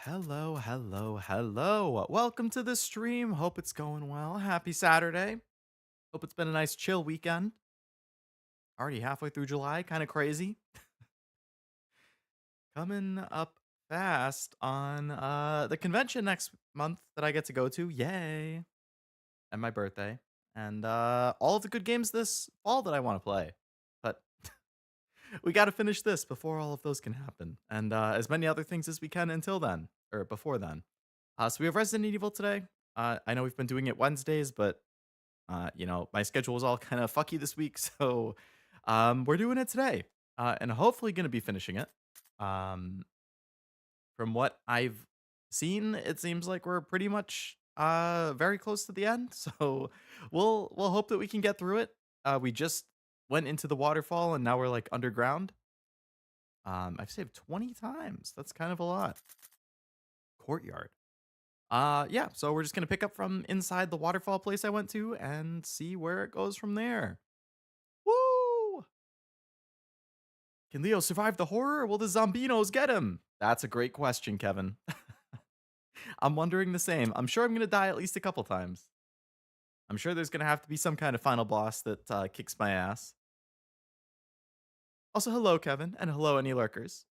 Hello. Welcome to the stream. Hope it's going well. Happy Saturday. Hope it's been a nice chill weekend. Already halfway through July, kind of crazy. Coming up fast on the convention next month that I get to go to. Yay. And my birthday. And all of the good games this fall that I want to play. But we got to finish this before all of those can happen. And as many other things as we can until then, or before then. So we have Resident Evil today. I know we've been doing it Wednesdays, but my schedule was all kind of fucky this week, so we're doing it today, and hopefully going to be finishing it. Um, from what I've seen, it seems like we're pretty much very close to the end. So we'll hope that we can get through it. We just went into the waterfall, and now we're like underground. I've saved 20 times. That's kind of a lot. Courtyard. Yeah, so we're just gonna pick up from inside the waterfall place I went to and see where it goes from there. Woo! Can Leo survive the horror or will the zombinos get him? That's a great question, Kevin. I'm wondering the same. I'm sure I'm gonna die at least a couple times. I'm sure there's gonna have to be some kind of final boss that kicks my ass. Also, hello, Kevin, and hello, any lurkers.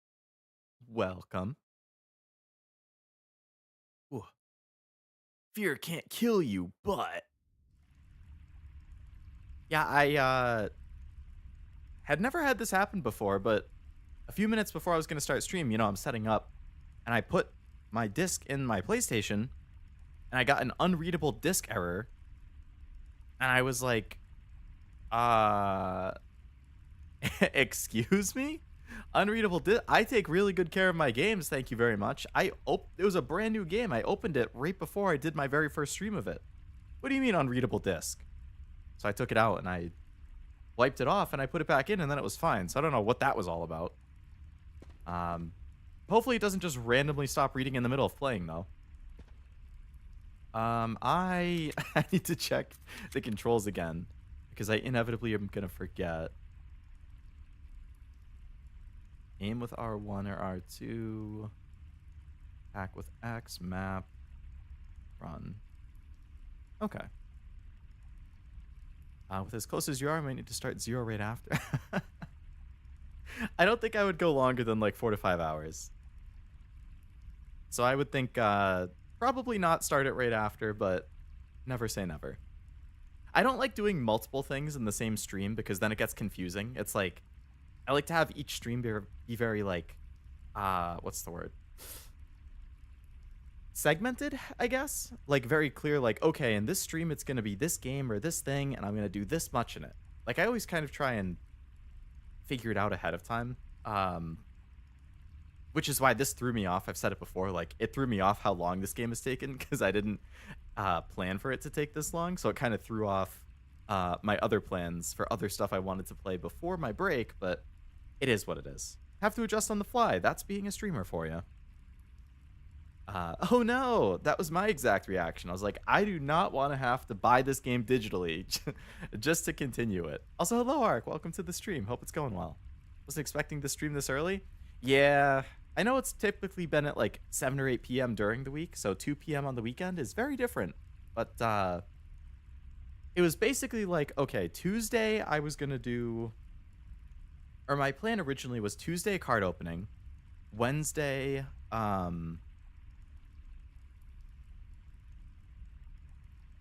Welcome. Ooh, fear can't kill you, but yeah, I had never had this happen before, but a few minutes before I was going to start stream, I'm setting up and I put my disc in my PlayStation and I got an unreadable disc error. And I was like, uh, excuse me? Unreadable disc? I take really good care of my games. Thank you very much. It was a brand new game. I opened it right before I did my very first stream of it. What do you mean unreadable disc? So I took it out and I wiped it off and I put it back in and then it was fine. So I don't know what that was all about. Hopefully it doesn't just randomly stop reading in the middle of playing though. I I need to check the controls again because I inevitably am gonna forget. Aim with R1 or R2. Attack with X. Map. Run. Okay. With as close as you are, I might need to start 0 right after. I don't think I would go longer than like 4 to 5 hours. So I would think probably not start it right after, but never say never. I don't like doing multiple things in the same stream because then it gets confusing. It's like, I like to have each stream be very like, what's the word? Segmented, I guess. Like very clear, like, okay, in this stream it's going to be this game or this thing, and I'm going to do this much in it. Like I always kind of try and figure it out ahead of time. Which is why this threw me off. I've said it before. Like it threw me off how long this game has taken because I didn't plan for it to take this long. So it kind of threw off my other plans for other stuff I wanted to play before my break. But it is what it is. Have to adjust on the fly. That's being a streamer for you. Oh no, that was my exact reaction. I was like, I do not want to have to buy this game digitally just to continue it. Also, hello, Ark. Welcome to the stream. Hope it's going well. Wasn't expecting to stream this early. Yeah, I know it's typically been at like 7 or 8 p.m. during the week, so 2 p.m. on the weekend is very different. But it was basically like, okay, Tuesday I was going to do, or my plan originally was Tuesday card opening, Wednesday,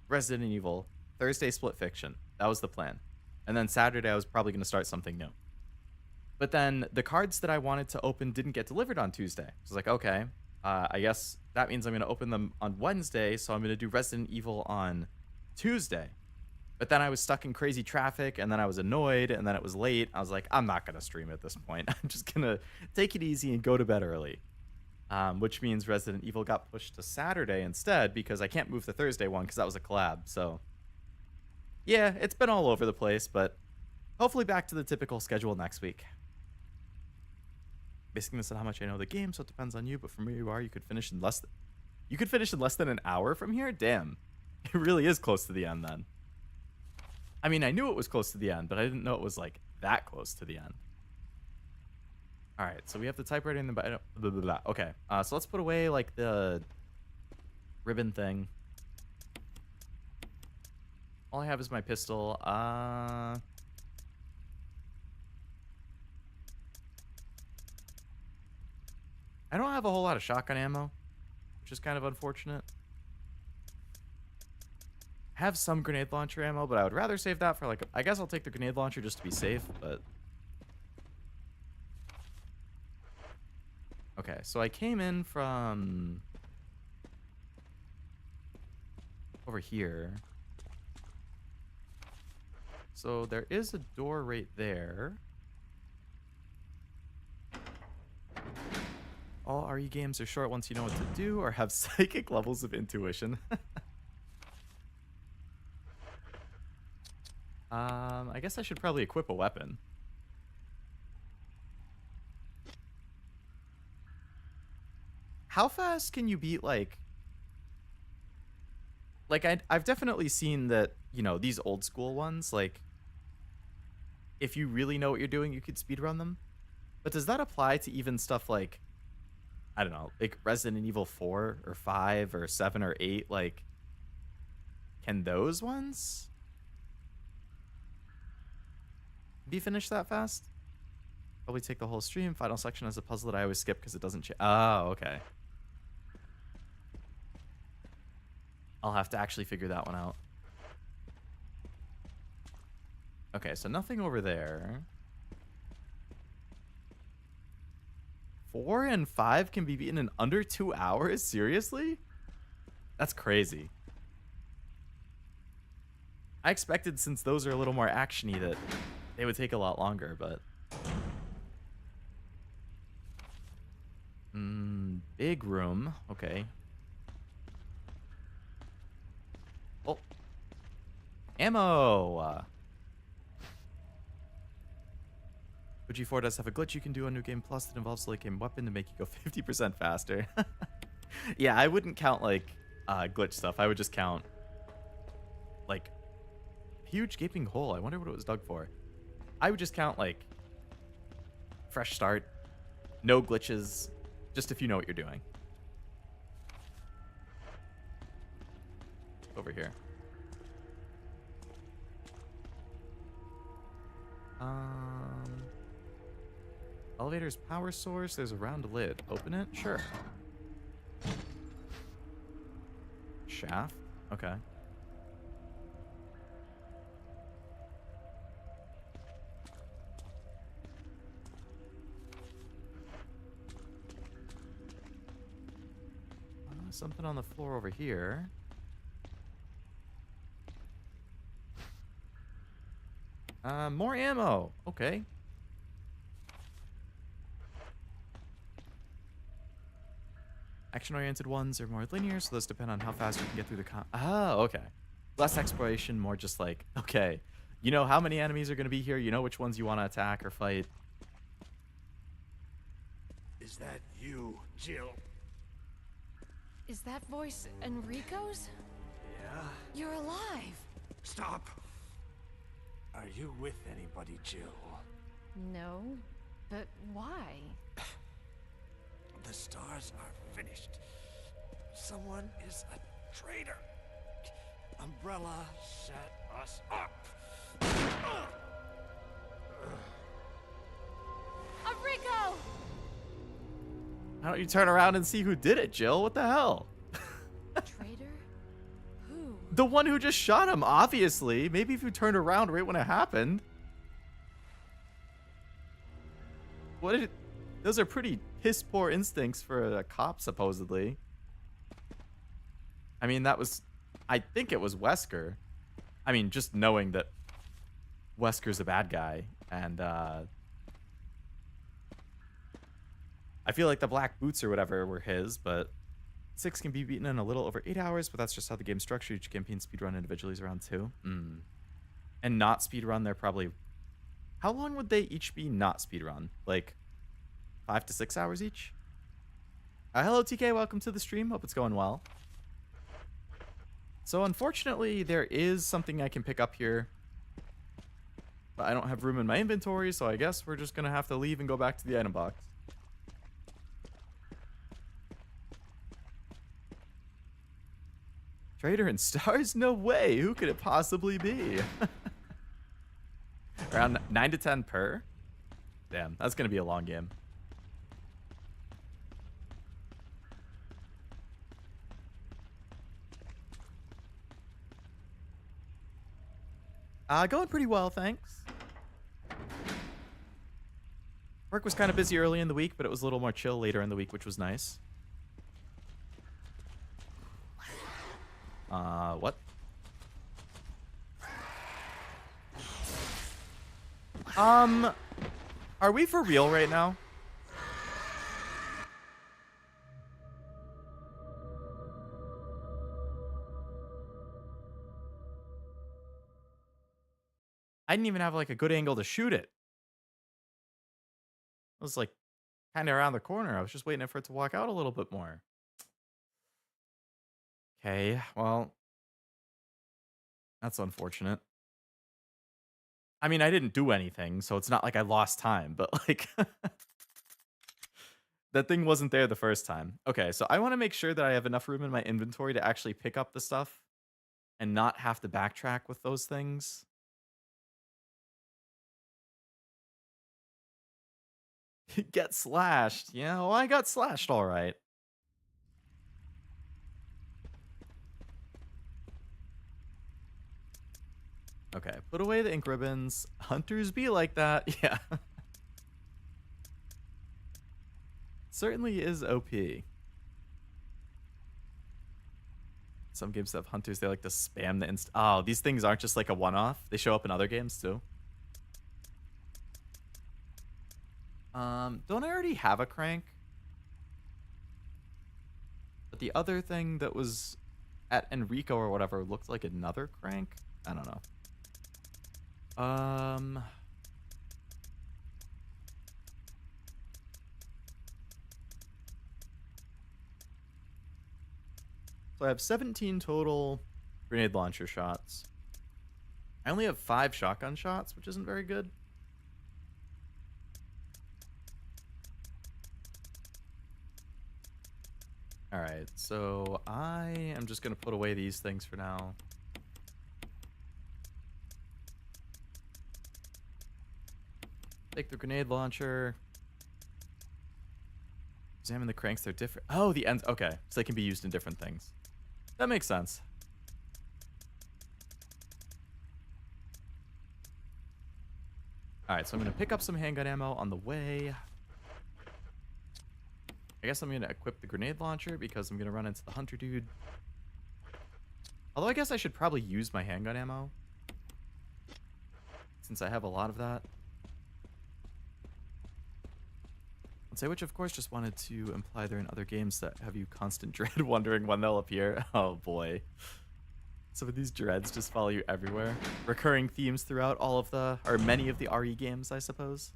Resident Evil, Thursday Split Fiction. That was the plan. And then Saturday I was probably going to start something new. But then the cards that I wanted to open didn't get delivered on Tuesday. So I was like, okay, I guess that means I'm going to open them on Wednesday. So I'm going to do Resident Evil on Tuesday. But then I was stuck in crazy traffic and then I was annoyed and then it was late. I was like, I'm not going to stream at this point. I'm just going to take it easy and go to bed early. Which means Resident Evil got pushed to Saturday instead because I can't move the Thursday one because that was a collab. So yeah, it's been all over the place, but hopefully back to the typical schedule next week. Basically, this is how much I know the game, so it depends on you. But from where you are, you could finish in less than an hour from here. Damn, it really is close to the end. Then, I mean, I knew it was close to the end, but I didn't know it was like that close to the end. All right, so we have the typewriter in the blah, blah, blah, blah. Okay, so let's put away like the ribbon thing. All I have is my pistol. I don't have a whole lot of shotgun ammo, which is kind of unfortunate. I have some grenade launcher ammo, but I would rather save that for like, I guess I'll take the grenade launcher just to be safe, but. Okay, so I came in from over here. So there is a door right there. All RE games are short once you know what to do or have psychic levels of intuition. I guess I should probably equip a weapon. How fast can you beat like I've definitely seen that, you know, these old school ones, like if you really know what you're doing, you could speedrun them. But does that apply to even stuff like, I don't know, like Resident Evil 4 or 5 or 7 or 8? Like, can those ones be finished that fast? Probably take the whole stream. Final section has a puzzle that I always skip because it doesn't oh, okay. I'll have to actually figure that one out. Okay, so nothing over there. 4 and 5 can be beaten in under 2 hours? Seriously? That's crazy. I expected, since those are a little more actiony, that they would take a lot longer, but... big room. Okay. Oh. Ammo! G4 does have a glitch you can do on New Game Plus that involves a late game weapon to make you go 50% faster. Yeah, I wouldn't count, like, glitch stuff. I would just count, like, huge gaping hole. I wonder what it was dug for. I would just count, like, fresh start, no glitches, just if you know what you're doing. Over here. Elevator's power source. There's a round lid. Open it? Sure. Shaft? Okay. Something on the floor over here. More ammo. Okay. Action-oriented ones are more linear, so those depend on how fast you can get through the oh, okay. Less exploration, more just like, okay, you know how many enemies are going to be here, you know which ones you want to attack or fight. Is that you, Jill? Is that voice Enrico's? Yeah? You're alive! Stop! Are you with anybody, Jill? No, but why? The stars are finished. Someone is a traitor. Umbrella set us up. Enrico! Why don't you turn around and see who did it, Jill? What the hell? Traitor? Who? The one who just shot him, obviously. Maybe if you turned around right when it happened. What did it... Those are pretty piss-poor instincts for a cop, supposedly. I mean, that was... I think it was Wesker. I mean, just knowing that Wesker's a bad guy. And, I feel like the black boots or whatever were his, but 6 can be beaten in a little over 8 hours, but that's just how the game's structured. Each campaign speedrun individually is around 2. And not speedrun, they're probably... How long would they each be not speedrun? Like... 5 to 6 hours each? Hello, TK. Welcome to the stream. Hope it's going well. So, unfortunately, there is something I can pick up here. But I don't have room in my inventory, so I guess we're just gonna have to leave and go back to the item box. Trader and stars? No way. Who could it possibly be? Around 9 to 10 per? Damn, that's gonna be a long game. Going pretty well, thanks. Work was kind of busy early in the week, but it was a little more chill later in the week, which was nice. What? Are we for real right now? I didn't even have like a good angle to shoot it. I was like kind of around the corner. I was just waiting for it to walk out a little bit more. Okay, well, that's unfortunate. I mean, I didn't do anything, so it's not like I lost time, but like that thing wasn't there the first time. Okay, so I want to make sure that I have enough room in my inventory to actually pick up the stuff and not have to backtrack with those things. Get slashed. Yeah, well, I got slashed all right. Okay, put away the ink ribbons. Hunters be like that. Yeah. Certainly is OP. Some games that have hunters, they like to spam the inst. Oh, these things aren't just like a one-off. They show up in other games too. Don't I already have a crank? But the other thing that was at Enrico or whatever looked like another crank? I don't know. So I have 17 total grenade launcher shots. I only have 5 shotgun shots, which isn't very good. Alright, so I am just going to put away these things for now. Take the grenade launcher. Examine the cranks, they're different. Oh, the ends. Okay, so they can be used in different things. That makes sense. Alright, so I'm going to pick up some handgun ammo on the way. I guess I'm going to equip the grenade launcher because I'm going to run into the hunter dude. Although I guess I should probably use my handgun ammo, since I have a lot of that. Let's say, which of course just wanted to imply they're in other games that have you constant dread wondering when they'll appear. Oh boy. Some of these dreads just follow you everywhere. Recurring themes throughout all of the, or many of the RE games, I suppose.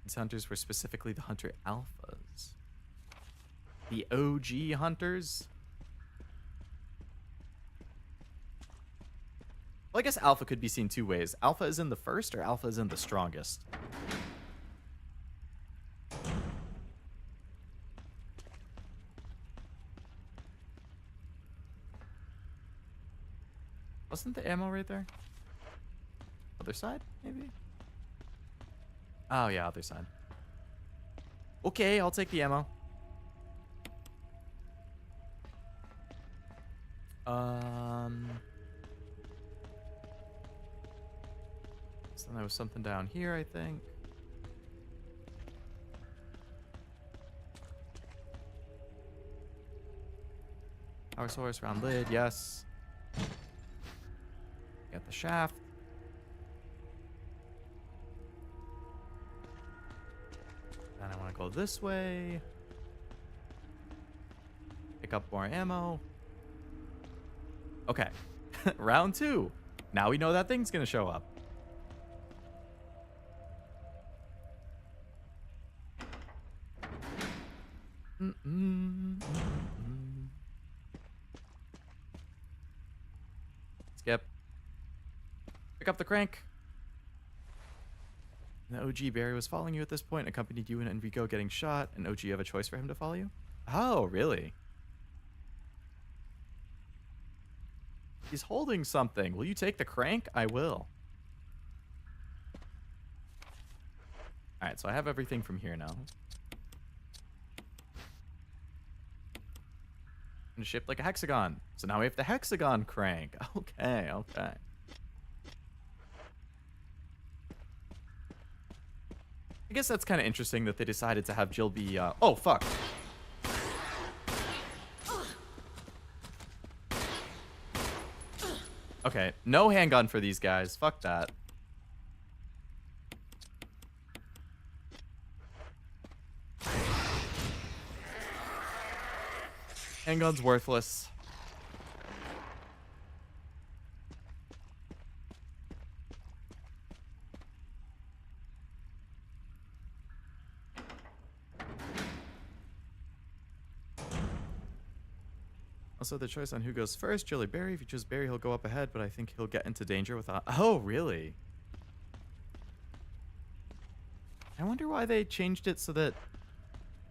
These hunters were specifically the hunter alphas. The OG hunters. Well, I guess alpha could be seen 2 ways. Alpha is in the first, or alpha is in the strongest. Wasn't the ammo right there? Other side, maybe? Oh, yeah, other side. Okay, I'll take the ammo. So there was something down here, I think. Power source, round lid, yes. Got the shaft. Then I want to go this way. Pick up more ammo. Okay. Round 2. Now we know that thing's going to show up. Pick up the crank. The OG Barry was following you at this point, accompanied you and Enrico getting shot, and OG, you have a choice for him to follow you? Oh, really? He's holding something. Will you take the crank? I will. Alright, so I have everything from here now. And shaped like a hexagon. So now we have the hexagon crank. Okay, okay. I guess that's kind of interesting that they decided to have Jill be, oh, fuck. Okay, no handgun for these guys. Fuck that. Handgun's worthless. Also, the choice on who goes first, Jill or Barry. If you choose Barry, he'll go up ahead, but I think he'll get into danger without... Oh, really? I wonder why they changed it so that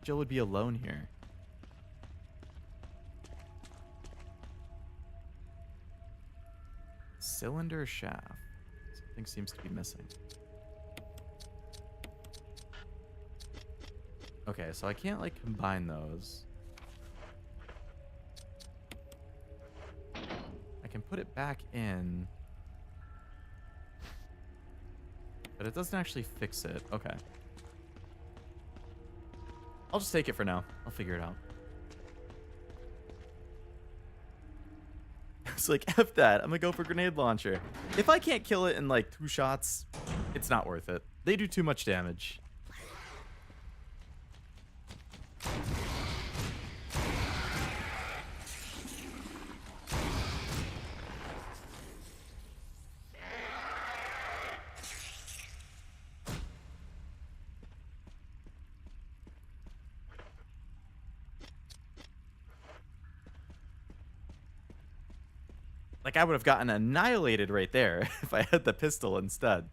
Jill would be alone here. Cylinder shaft. Something seems to be missing. Okay, so I can't, like, combine those. I can put it back in. But it doesn't actually fix it. Okay. I'll just take it for now. I'll figure it out. It's like, F that. I'm gonna go for grenade launcher. If I can't kill it in like 2 shots, it's not worth it. They do too much damage. Like, I would have gotten annihilated right there if I had the pistol instead.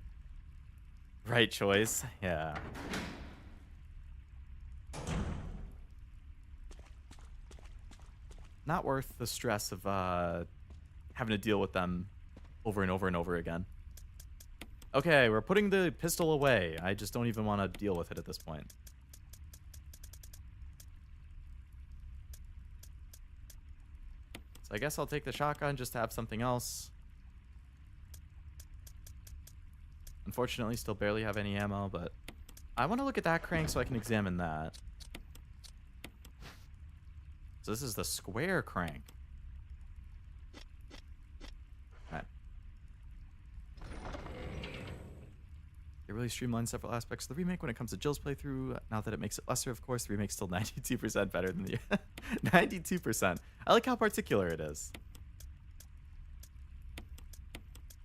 Right choice. Yeah. Not worth the stress of having to deal with them over and over and over again. Okay, we're putting the pistol away. I just don't even want to deal with it at this point. So I guess I'll take the shotgun just to have something else. Unfortunately, still barely have any ammo, but I want to look at that crank so I can examine that. So this is the square crank. All right. It really streamlines several aspects of the remake when it comes to Jill's playthrough. Now that it makes it lesser, of course, the remake's still 92% better than the 92%. I like how particular it is.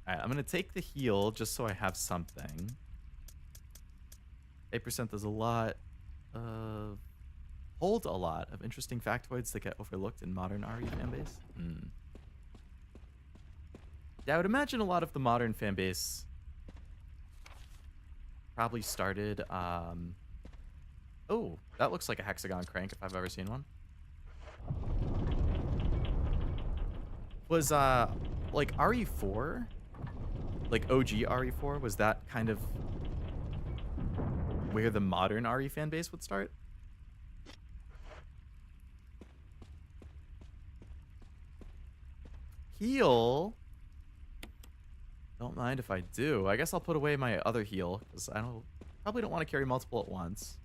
All right, I'm going to take the heal just so I have something. 8% does a lot of... hold a lot of interesting factoids that get overlooked in modern RE fanbase. Yeah, I would imagine a lot of the modern fanbase probably started... Oh, that looks like a hexagon crank if I've ever seen one. Was, like, RE4? Like, OG RE4? Was that kind of where the modern RE fanbase would start? Heal? Don't mind if I do. I guess I'll put away my other heal, because I probably don't want to carry multiple at once.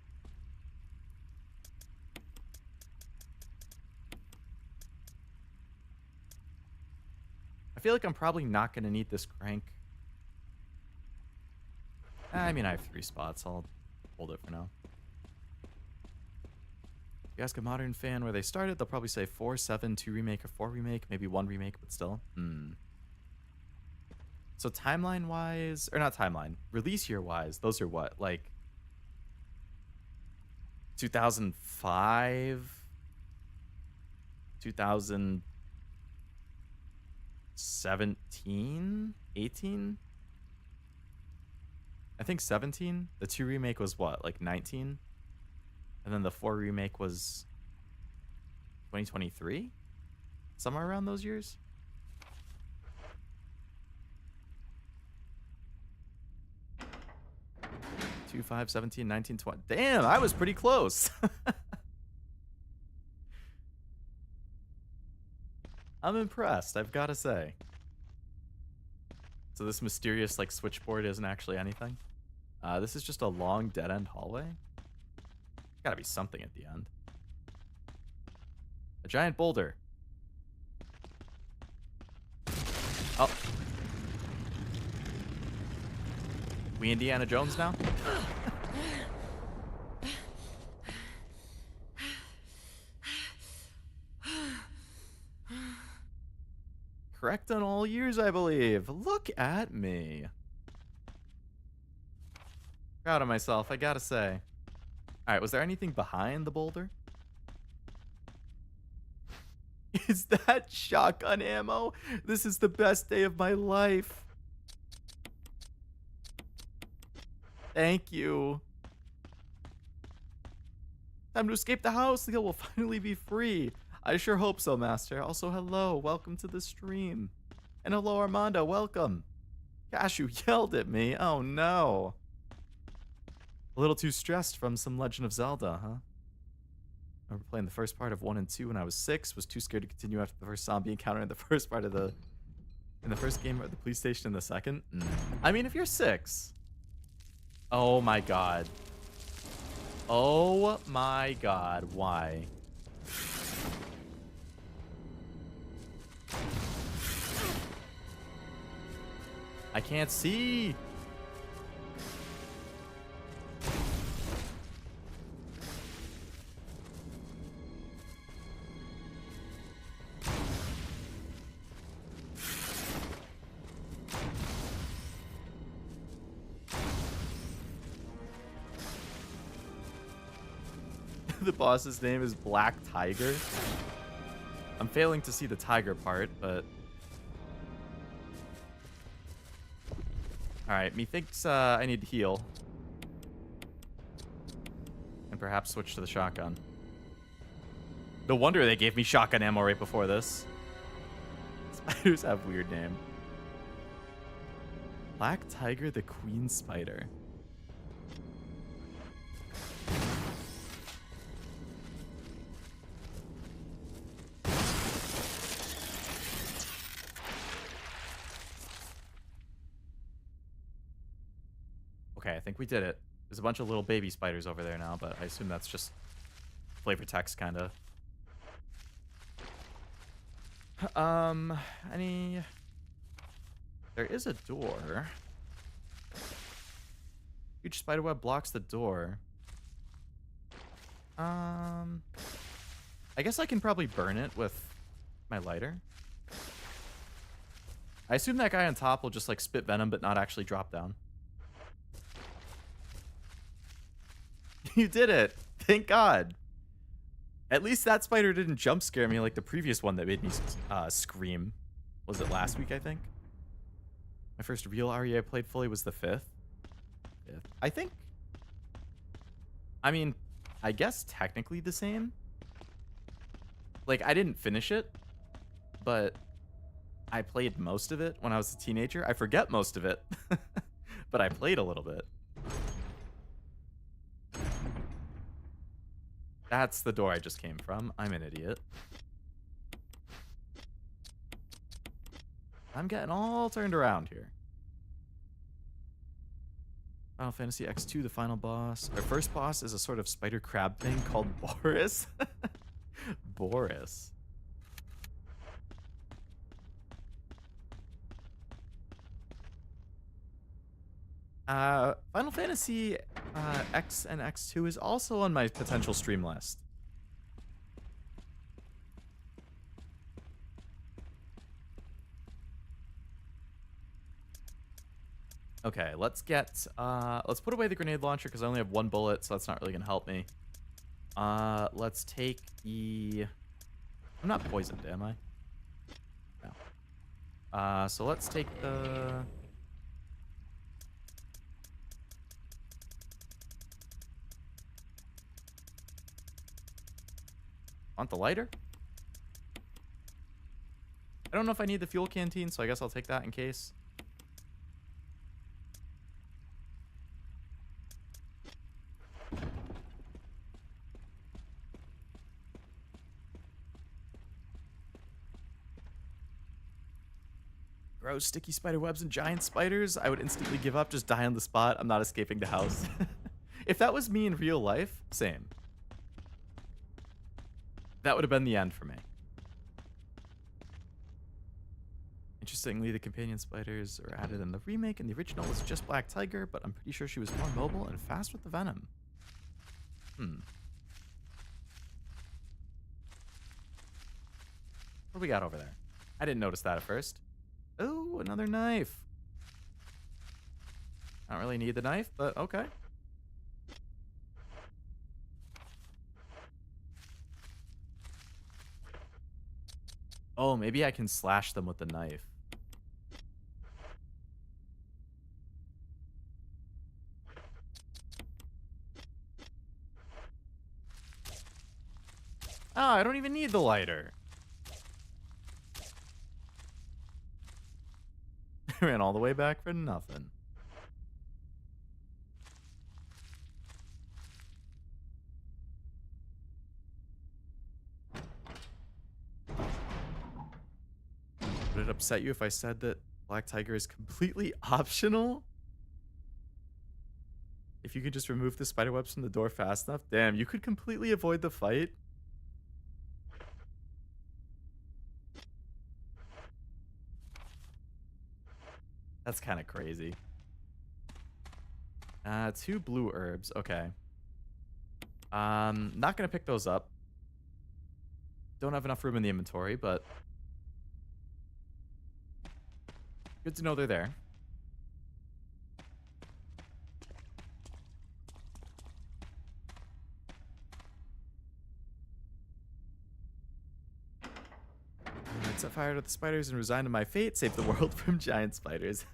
I feel like I'm probably not going to need this crank. I mean, I have 3 spots. I'll hold it for now. If you ask a modern fan where they started, they'll probably say 4, 7, 2 remake, or 4 remake. Maybe 1 remake, but still. So timeline-wise, or not timeline, release year-wise, those are what? Like 2005? 2017? 18? I think 17. The 2 remake was what, like 19? And then the 4 remake was 2023? Somewhere around those years? Two, 5, 17, 19, 20. Damn, I was pretty close. I'm impressed, I've got to say. So this mysterious like switchboard isn't actually anything. This is just a long dead-end hallway. Gotta be something at the end. A giant boulder. Oh. We Indiana Jones now? Correct on all years, I believe. Look at me. Proud of myself, I gotta say. Alright, was there anything behind the boulder? Is that shotgun ammo? This is the best day of my life. Thank you. Time to escape the house. Leo will finally be free. I sure hope so, Master. Also, hello. Welcome to the stream. And hello, Armando. Welcome. Gosh, you yelled at me. Oh, no. A little too stressed from some Legend of Zelda, huh? I remember playing the first part of 1 and 2 when I was 6. Was too scared to continue after the first zombie encounter in the first part of the... In the first game or the police station in the second. I mean, if you're 6... Oh my god. Oh my god, why? I can't see. The boss's name is Black Tiger. I'm failing to see the tiger part, but... Alright, methinks I need to heal. And perhaps switch to the shotgun. No wonder they gave me shotgun ammo right before this. Spiders have weird name. Black Tiger the Queen Spider. Okay, I think we did it. There's a bunch of little baby spiders over there now, but I assume that's just flavor text, kind of. Any... There is a door. Huge spiderweb blocks the door. I guess I can probably burn it with my lighter. I assume that guy on top will just like spit venom but not actually drop down. You did it! Thank God! At least that spider didn't jump scare me like the previous one that made me scream. Was it last week, I think? My first real RE I played fully was the 5th. I think... I mean, I guess technically the same. Like, I didn't finish it, but I played most of it when I was a teenager. I forget most of it, but I played a little bit. That's the door I just came from. I'm an idiot. I'm getting all turned around here. Final Fantasy X2, the final boss. Our first boss is a sort of spider crab thing called Boris. Boris. Final Fantasy X and X2 is also on my potential stream list. Okay, let's put away the grenade launcher because I only have 1 bullet, so that's not really gonna help me. Let's take the... I'm not poisoned, am I? No. So let's take the... Want the lighter? I don't know if I need the fuel canteen, so I guess I'll take that in case. Gross, sticky spider webs and giant spiders. I would instantly give up, just die on the spot. I'm not escaping the house. If that was me in real life, same. That would have been the end for me. Interestingly, the companion spiders are added in the remake, and the original was just Black Tiger, but I'm pretty sure she was more mobile and fast with the venom. What do we got over there? I didn't notice that at first. Oh, another knife. I don't really need the knife, but okay. Oh, maybe I can slash them with the knife. Ah, I don't even need the lighter. Ran all the way back for nothing. Would it upset you if I said that Black Tiger is completely optional? If you could just remove the spider webs from the door fast enough? Damn, you could completely avoid the fight? That's kind of crazy. 2 blue herbs. Okay. Not gonna pick those up. Don't have enough room in the inventory, but good to know they're there. I set fire to the spiders and resigned to my fate. Save the world from giant spiders.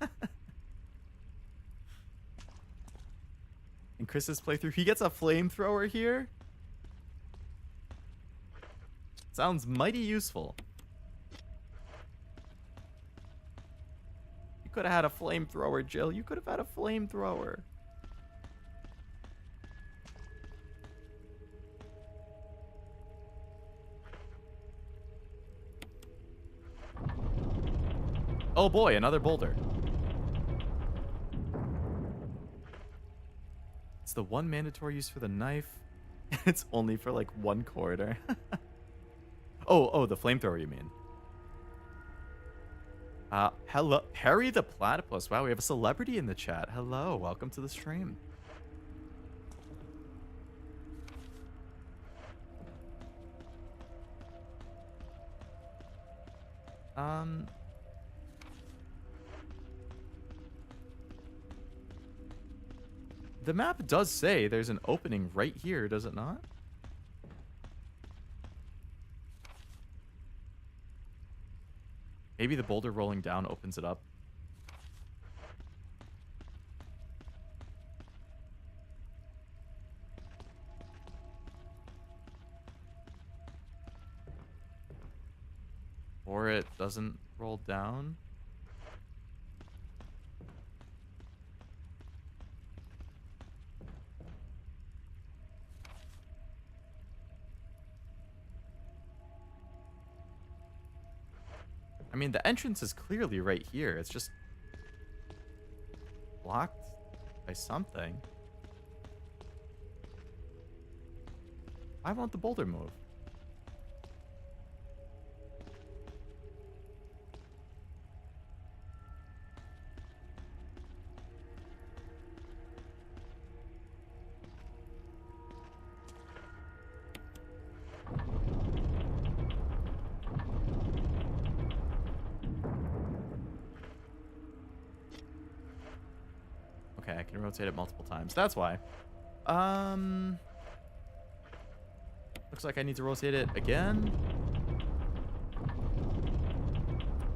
In Chris's playthrough, he gets a flamethrower here. Sounds mighty useful. You could have had a flamethrower, Jill. You could have had a flamethrower. Oh boy, another boulder. It's the one mandatory use for the knife. It's only for like 1 corridor. Oh, the flamethrower you mean. Hello, Perry the Platypus. Wow, we have a celebrity in the chat. Hello, welcome to the stream. The map does say there's an opening right here, does it not? Maybe the boulder rolling down opens it up. Or it doesn't roll down. I mean, the entrance is clearly right here. It's just blocked by something. Why won't the boulder move? Okay, I can rotate it multiple times. That's why. Looks like I need to rotate it again.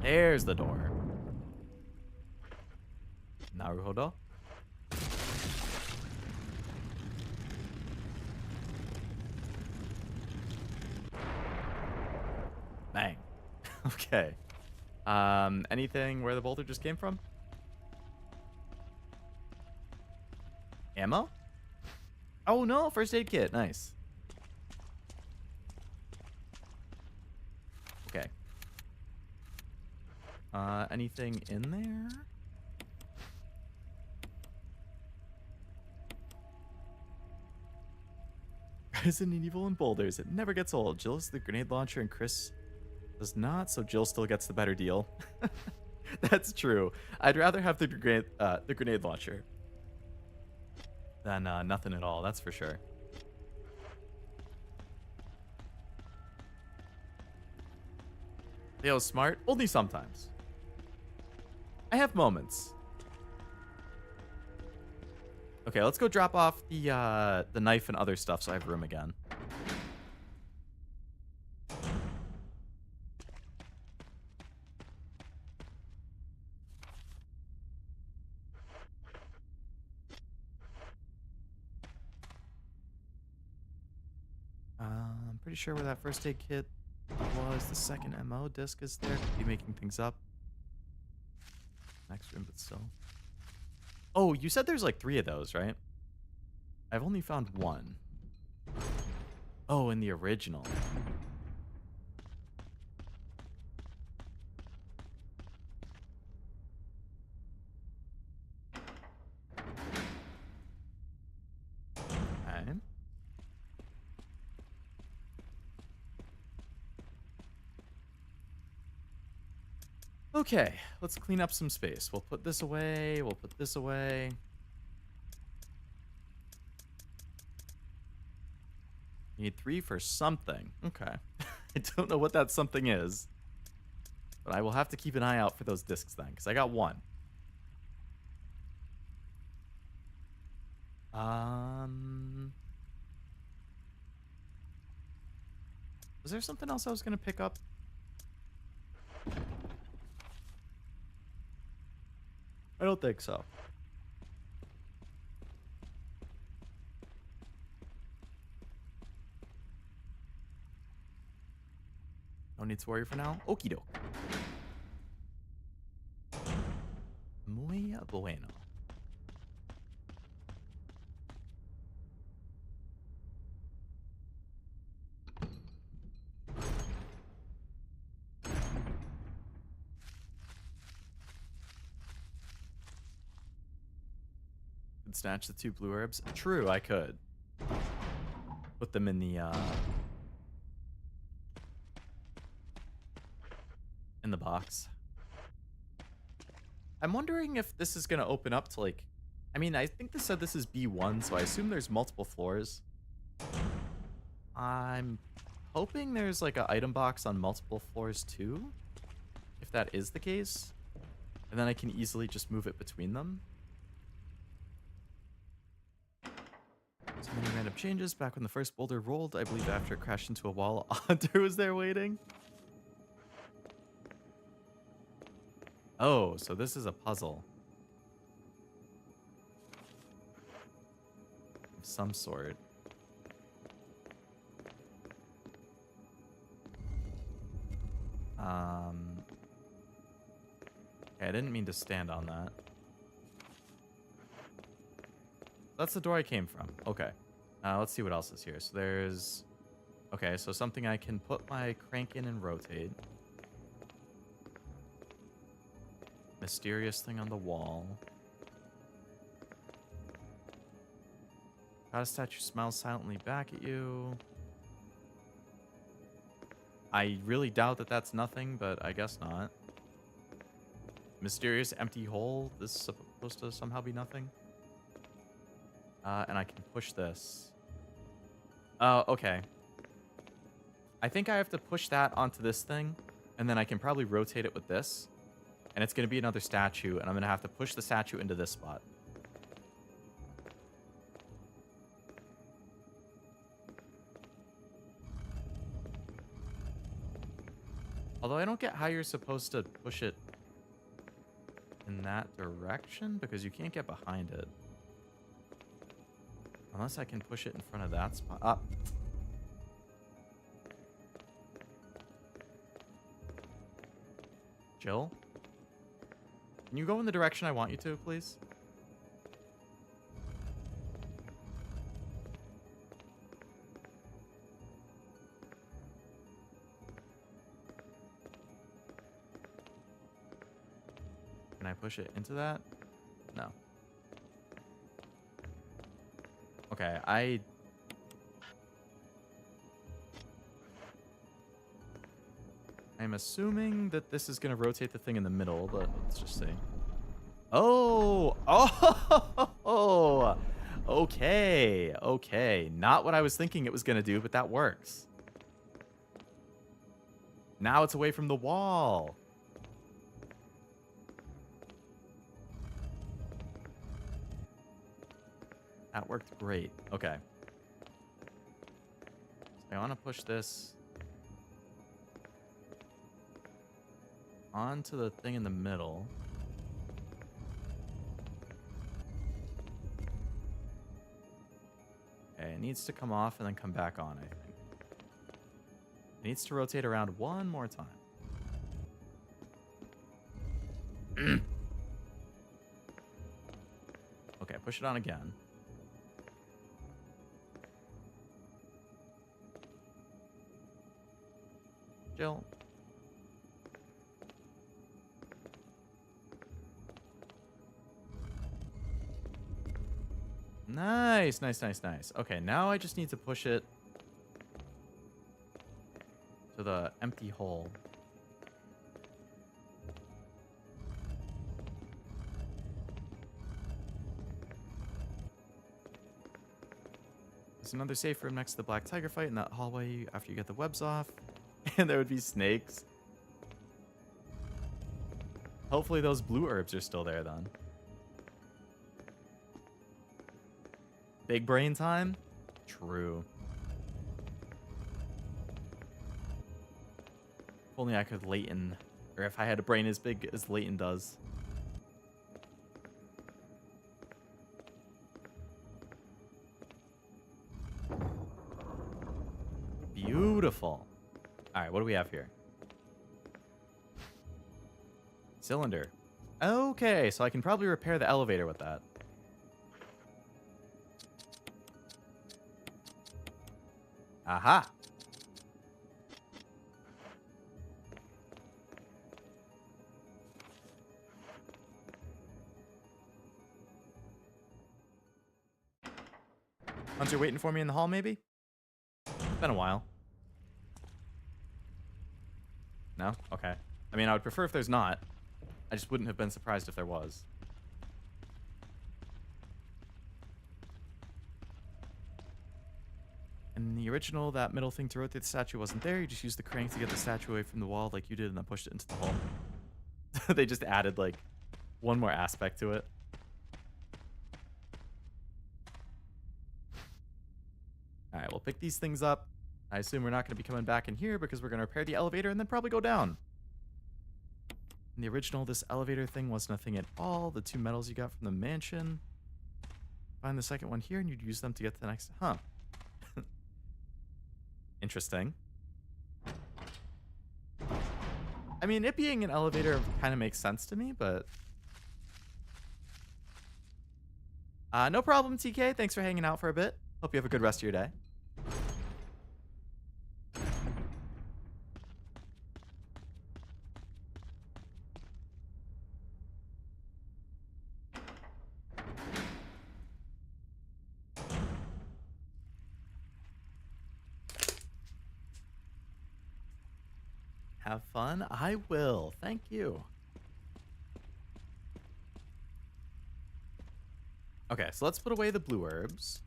There's the door. Naruhodo. Dang. Okay. Anything where the boulder just came from? Ammo? Oh no, first aid kit. Nice. Okay. Anything in there? Resident Evil and boulders. It never gets old. Jill is the grenade launcher and Chris does not, so Jill still gets the better deal. That's true. I'd rather have the grenade launcher than nothing at all. That's for sure. Leo's smart. Only sometimes. I have moments. Okay, let's go drop off the knife and other stuff so I have room again. I'm pretty sure where that first aid kit was. The second MO disc is there. Could be making things up. Next room, but still. Oh, you said there's like 3 of those, right? I've only found 1. Oh, in the original. Okay. Okay, let's clean up some space. We'll put this away. We'll put this away. Need 3 for something. Okay. I don't know what that something is. But I will have to keep an eye out for those discs then, because I got 1. Was there something else I was going to pick up? I don't think so. No need to worry for now. Okie doke. Muy bueno. Could snatch the 2 blue herbs. True, I could. Put them in the box. I'm wondering if this is going to open up to like... I mean, I think this said this is B1, so I assume there's multiple floors. I'm hoping there's like an item box on multiple floors too, if that is the case. And then I can easily just move it between them. So many random changes. Back when the first boulder rolled, I believe after it crashed into a wall, Hunter was there waiting. Oh, so this is a puzzle of some sort. Okay, I didn't mean to stand on that. That's the door I came from. Okay. Let's see what else is here. So there's... Okay, so something I can put my crank in and rotate. Mysterious thing on the wall. Got a statue smiles silently back at you. I really doubt that that's nothing, but I guess not. Mysterious empty hole. This is supposed to somehow be nothing. And I can push this. Oh, okay. I think I have to push that onto this thing, and then I can probably rotate it with this. And it's going to be another statue, and I'm going to have to push the statue into this spot. Although I don't get how you're supposed to push it in that direction, because you can't get behind it. Unless I can push it in front of that spot. Up. Jill? Can you go in the direction I want you to, please? Can I push it into that? No. Okay, I'm assuming that this is going to rotate the thing in the middle, but let's just see. Oh! Oh! Okay. Okay. Not what I was thinking it was going to do, but that works. Now it's away from the wall. That worked great. Okay. So I want to push this onto the thing in the middle. Okay, it needs to come off and then come back on, I think. It needs to rotate around one more time. Okay, push it on again. Jill. Nice, nice, nice, nice. Okay, now I just need to push it to the empty hole. There's another safe room next to the black tiger fight in that hallway after you get the webs off. And there would be snakes. Hopefully those blue herbs are still there then. Big brain time? True. If only I could Leighton, or if I had a brain as big as Leighton does. Beautiful. All right, what do we have here? Cylinder. Okay, so I can probably repair the elevator with that. Aha. Hunter waiting for me in the hall, maybe? It's been a while. No? Okay. I mean, I would prefer if there's not. I just wouldn't have been surprised if there was. In the original, that middle thing to rotate the statue wasn't there. You just used the crank to get the statue away from the wall like you did and then pushed it into the hole. They just added, like, one more aspect to it. Alright, we'll pick these things up. I assume we're not going to be coming back in here because we're going to repair the elevator and then probably go down. In the original, this elevator thing was nothing at all. The two metals you got from the mansion. Find the second one here and you'd use them to get to the next... Huh. Interesting. I mean, it being an elevator kind of makes sense to me, but... no problem, TK. Thanks for hanging out for a bit. Hope you have a good rest of your day. Have fun? I will. Thank you. Okay, so let's put away the blue herbs.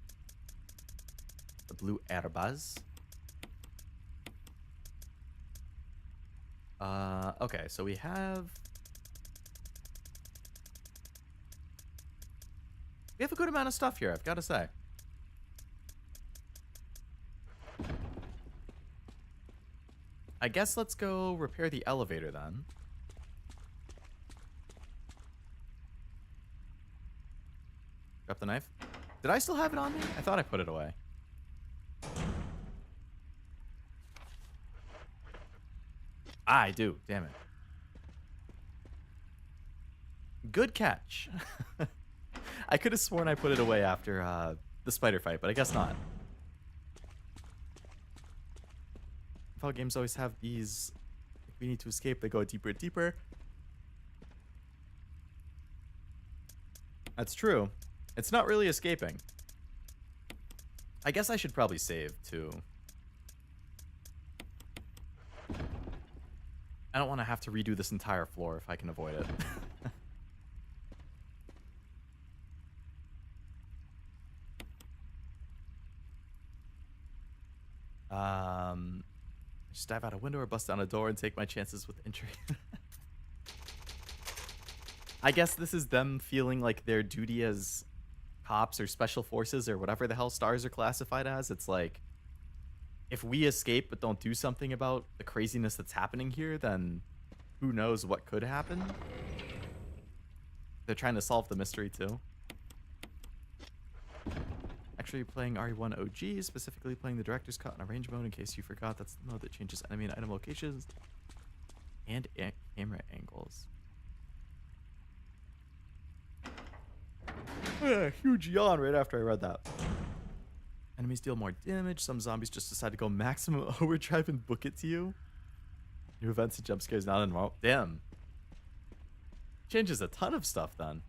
The blue herbas. Okay, so we have a good amount of stuff here, I've got to say. I guess let's go repair the elevator then. Drop the knife. Did I still have it on me? I thought I put it away. I do. Damn it. Good catch. I could have sworn I put it away after the spider fight, but I guess not. Fall games always have these. If we need to escape, they go deeper and deeper. That's true. It's not really escaping. I guess I should probably save too. I don't want to have to redo this entire floor if I can avoid it. Just dive out a window or bust down a door and take my chances with entry. I guess this is them feeling like their duty as cops or special forces or whatever the hell stars are classified as. It's like, if we escape but don't do something about the craziness that's happening here, then who knows what could happen. They're trying to solve the mystery too. Actually playing RE1 OG, specifically playing the director's cut in arrange mode in case you forgot. That's the mode that changes enemy and item locations and camera angles. Huge yawn right after I read that. Enemies deal more damage. Some zombies just decide to go maximum overdrive and book it to you. New events and jump scares not involved. Damn. Changes a ton of stuff then.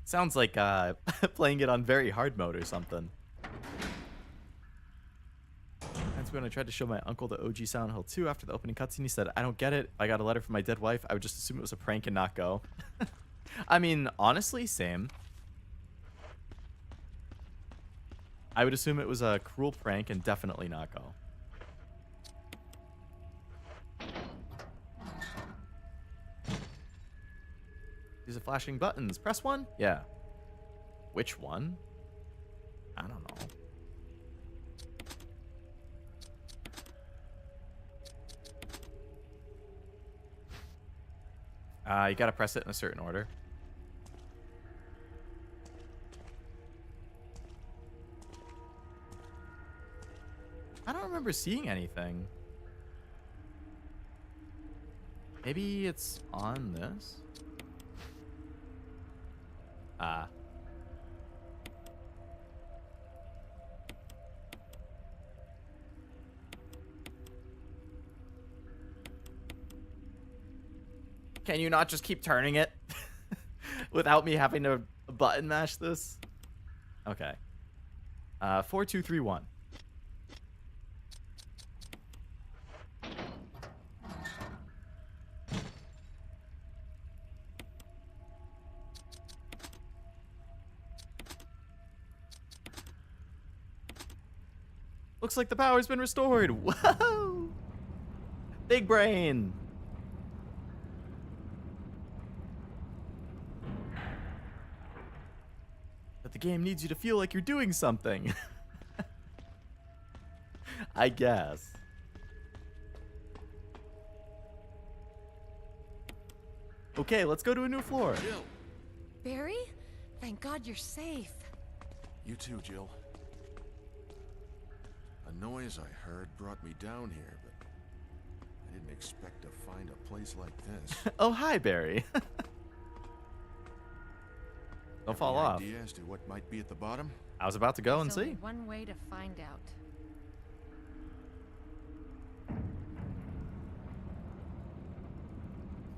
Sounds like playing it on very hard mode or something. That's when I tried to show my uncle the OG Silent Hill 2 after the opening cutscene. He said, "I don't get it. I got a letter from my dead wife. I would just assume it was a prank and not go." I mean, honestly, same. I would assume it was a cruel prank and definitely not go. These are flashing buttons. Press one? Yeah. Which one? I don't know. You gotta press it in a certain order. I don't remember seeing anything. Maybe it's on this? Ah. Can you not just keep turning it without me having to button mash this? Okay. 4, 2, 3, 1. Looks like the power's been restored. Whoa! Big brain. But the game needs you to feel like you're doing something. I guess. Okay, let's go to a new floor. Jill! Barry? Thank God you're safe. You too, Jill. A noise I heard brought me down here, but I didn't expect to find a place like this. Oh, hi, Barry. Don't fall off. Idea as to what might be at the bottom? I was about to go and There's only see. one way to find out.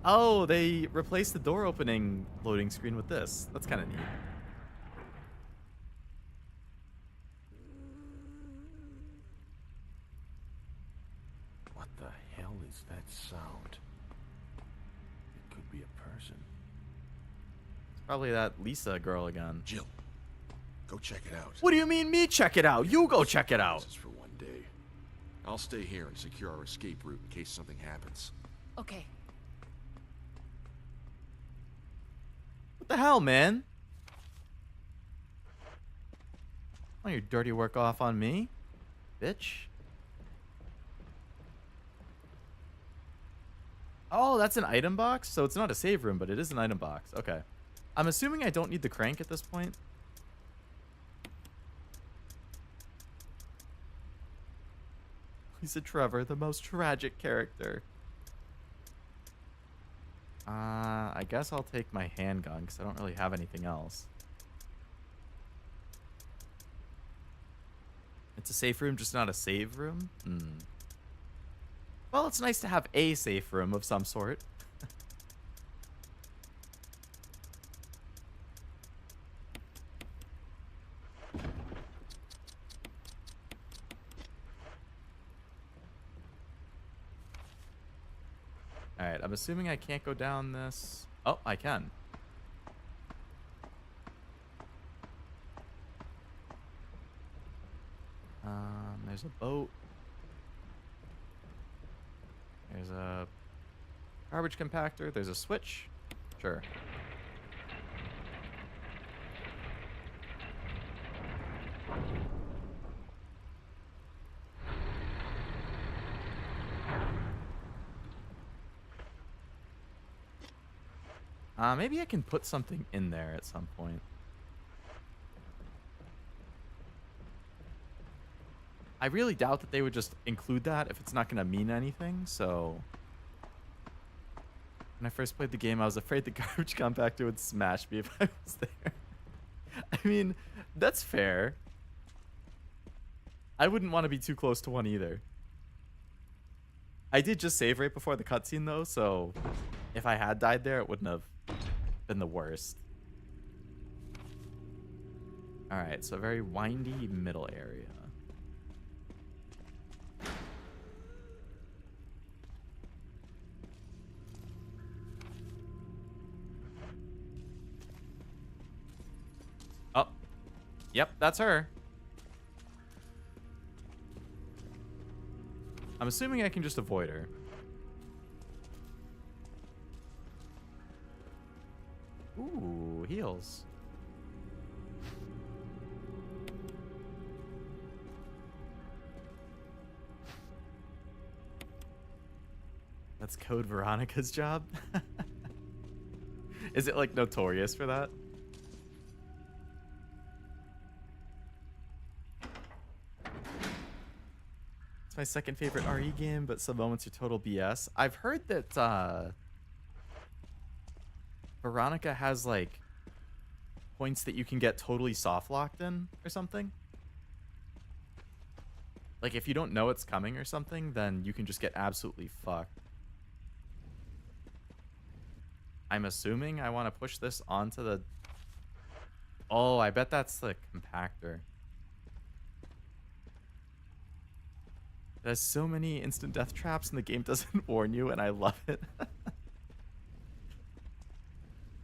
Oh, they replaced the door opening loading screen with this. That's kind of neat. What the hell is that sound? It could be a person. Probably that Lisa girl again. Jill, go check it out. What do you mean me check it out? You go check it out. This is for one day. I'll stay here and secure our escape route in case something happens. Okay. What the hell, man? Want your dirty work off on me, bitch? Oh, that's an item box? So it's not a save room, but it is an item box. Okay. I'm assuming I don't need the crank at this point. Lisa Trevor, the most tragic character. I guess I'll take my handgun because I don't really have anything else. It's a safe room, just not a save room? Hmm. Well, it's nice to have a safe room of some sort. Alright, I'm assuming I can't go down this. Oh, I can. There's a boat. There's a garbage compactor. There's a switch. Sure. Maybe I can put something in there at some point. I really doubt that they would just include that if it's not going to mean anything, so... When I first played the game, I was afraid the garbage compactor would smash me if I was there. I mean, that's fair. I wouldn't want to be too close to one either. I did just save right before the cutscene, though, so... If I had died there, it wouldn't have been the worst. Alright, so a very windy middle area. Oh. Yep, that's her. I'm assuming I can just avoid her. Ooh, heals. That's Code Veronica's job? Is it, like, notorious for that? It's my second favorite RE game, but some moments are total BS. I've heard that, Veronica has, like, points that you can get totally soft-locked in or something. Like, if you don't know it's coming or something, then you can just get absolutely fucked. I'm assuming I want to push this onto the... Oh, I bet that's the compactor. It has so many instant death traps and the game doesn't warn you, and I love it.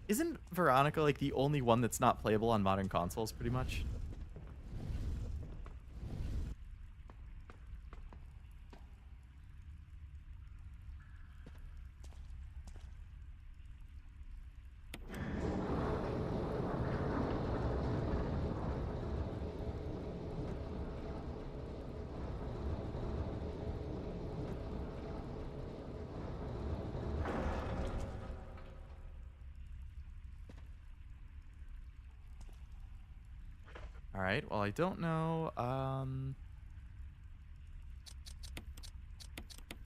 Isn't Veronica, like, the only one that's not playable on modern consoles, pretty much? Alright, well, I don't know,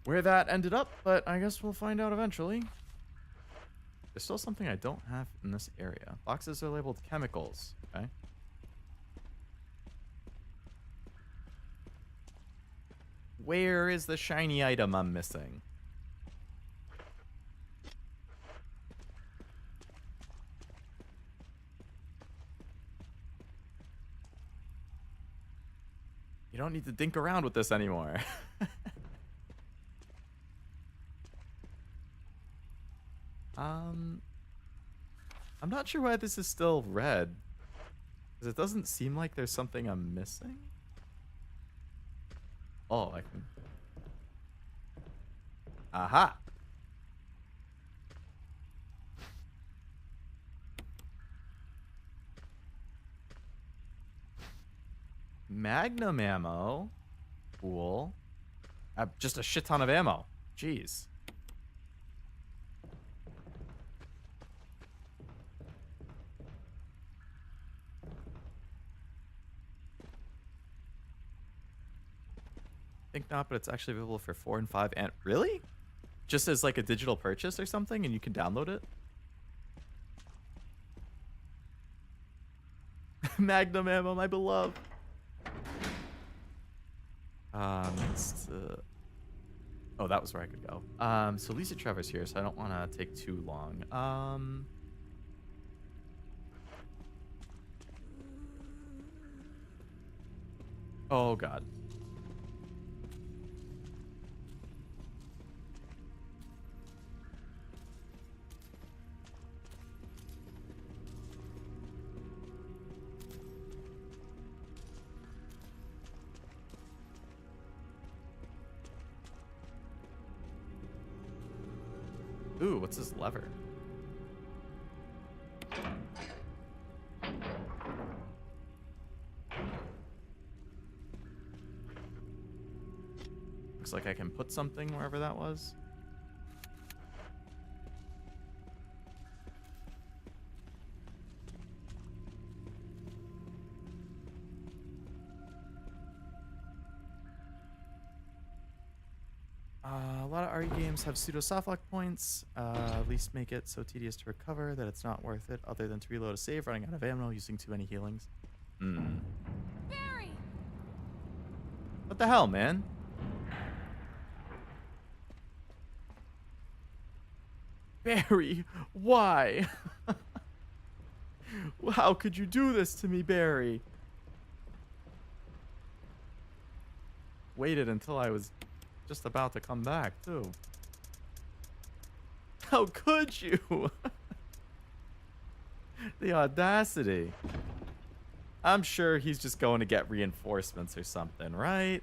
where that ended up, but I guess we'll find out eventually. There's still something I don't have in this area. Boxes are labeled chemicals, okay? Where is the shiny item I'm missing? You don't need to dink around with this anymore. I'm not sure why this is still red. Because it doesn't seem like there's something I'm missing. Oh, I can... Aha! Magnum ammo. Cool. Just a shit ton of ammo. Jeez. Think not, but it's actually available for 4 and 5 and... Really? just as like a digital purchase or something, and you can download it. Magnum ammo, my beloved. Oh, that was where I could go. So Lisa Trevor's here, so I don't want to take too long. Oh God. Ooh, what's this lever? Looks like I can put something wherever that was. A lot of RE games have pseudo softlock points. At least make it so tedious to recover that it's not worth it, other than to reload a save, running out of ammo, using too many healings. Barry! What the hell, man? Barry, why? How could you do this to me, Barry? Waited until I was just about to come back, too. How could you? The audacity. I'm sure he's just going to get reinforcements or something, right?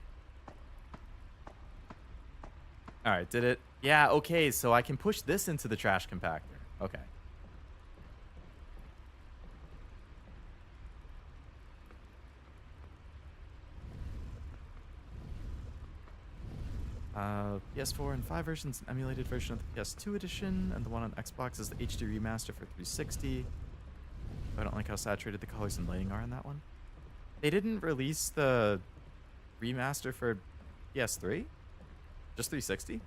All right, did it? Yeah, okay, so I can push this into the trash compactor. Okay. PS4 and 5 versions, an emulated version of the PS2 edition, and the one on Xbox is the HD remaster for 360. I don't like how saturated the colors and lighting are in that one. They didn't release the remaster for PS3? Just 360?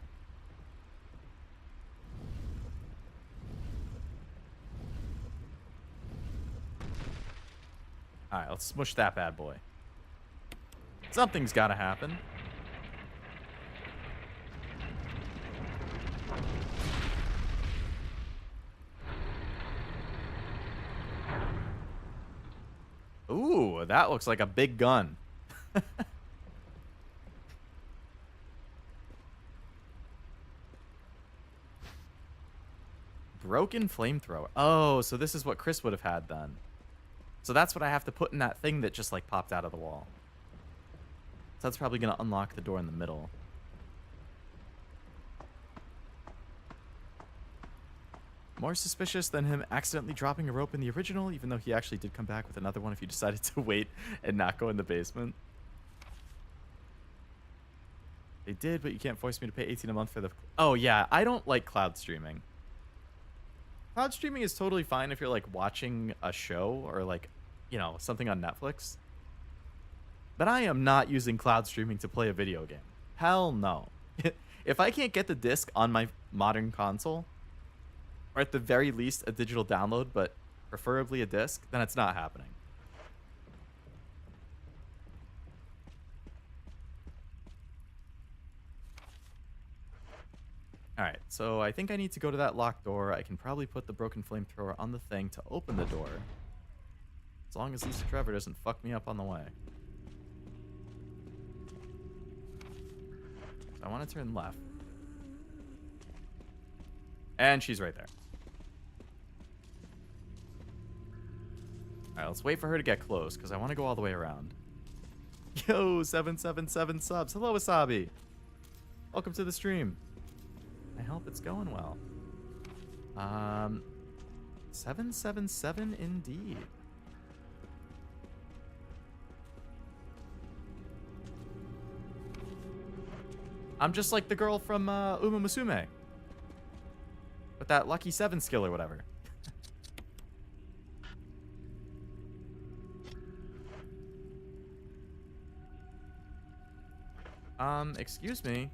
Alright, let's smush that bad boy. Something's gotta happen. Ooh, that looks like a big gun. Broken flamethrower. Oh, so this is what Chris would have had then. So that's what I have to put in that thing that just like popped out of the wall. So that's probably going to unlock the door in the middle. More suspicious than him accidentally dropping a rope in the original, even though he actually did come back with another one if you decided to wait and not go in the basement. They did, but you can't force me to pay $18 a month for the... Oh, yeah, I don't like cloud streaming. Cloud streaming is totally fine if you're, like, watching a show or, like, you know, something on Netflix. But I am not using cloud streaming to play a video game. Hell no. If I can't get the disc on my modern console... or at the very least a digital download, but preferably a disc, then it's not happening. Alright, so I think I need to go to that locked door. I can probably put the broken flamethrower on the thing to open the door. As long as Lisa Trevor doesn't fuck me up on the way. So I want to turn left. And she's right there. Alright, let's wait for her to get close, because I want to go all the way around. Yo, 777 subs. Hello, Wasabi. Welcome to the stream. I hope it's going well. 777 indeed. I'm just like the girl from Uma Musume. With that lucky 7 skill or whatever. Excuse me.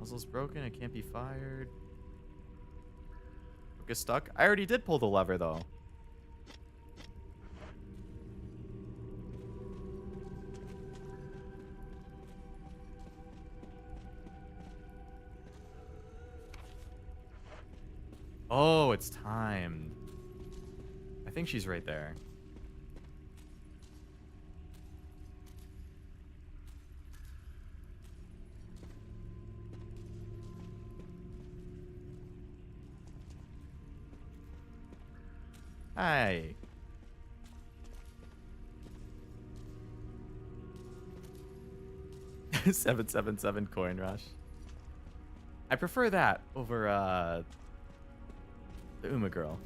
Muzzle's broken. It can't be fired. Hook is stuck. I already did pull the lever, though. Oh, it's timed. I think she's right there. Hi. $777 coin rush. I prefer that over the Uma girl.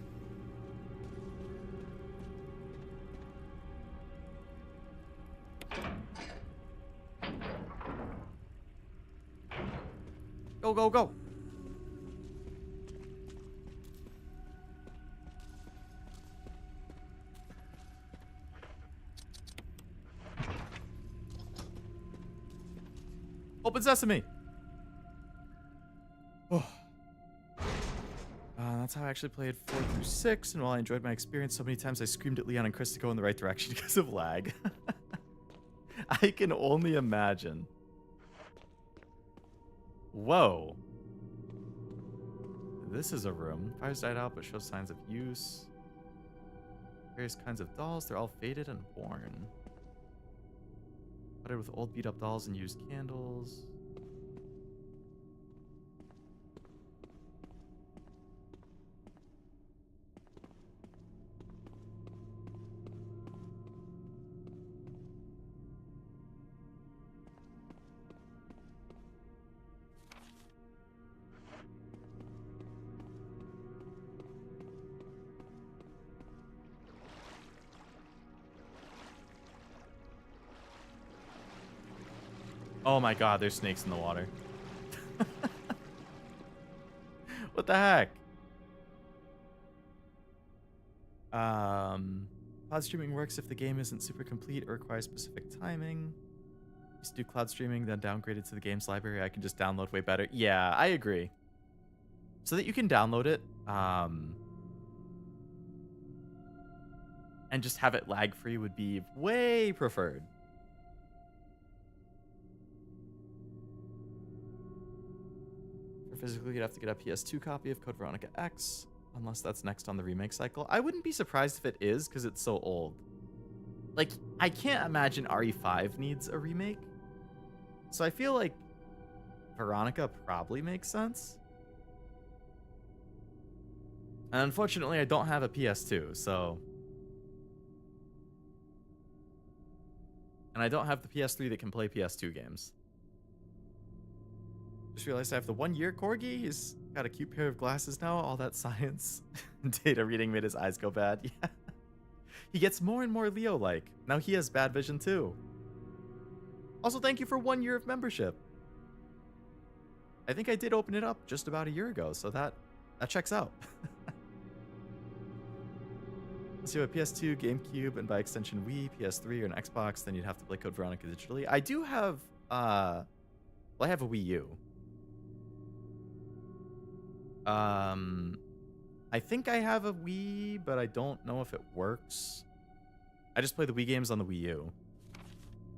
Go, go, go. Open sesame. Oh. That's how I actually played 4 through 6, and while I enjoyed my experience, so many times I screamed at Leon and Chris to go in the right direction because of lag. I can only imagine. Whoa. This is a room. Fire's died out, but shows signs of use. Various kinds of dolls. They're all faded and worn. Cluttered with old beat-up dolls and used candles. Oh my god, there's snakes in the water. What the heck? Cloud streaming works if the game isn't super complete or requires specific timing. Used to do cloud streaming, then downgraded to the game's library. I can just download way better. Yeah, I agree. So that you can download it, and just have it lag free would be way preferred. Physically, you'd have to get a PS2 copy of Code Veronica X, unless that's next on the remake cycle. I wouldn't be surprised if it is, because it's so old. Like, I can't imagine RE5 needs a remake. So I feel like Veronica probably makes sense. And unfortunately, I don't have a PS2, so... And I don't have the PS3 that can play PS2 games. Just realized I have the 1-year corgi. He's got a cute pair of glasses now. All that science data reading made his eyes go bad. Yeah. He gets more and more Leo-like. Now he has bad vision too. Also, thank you for 1 year of membership. I think I did open it up just about a year ago, so that checks out. Let's do a PS2, GameCube, and by extension Wii, PS3, or an Xbox. Then you'd have to play Code Veronica digitally. I do have, well, I have a Wii U. I think I have a Wii, but I don't know if it works. I just play the Wii games on the Wii U.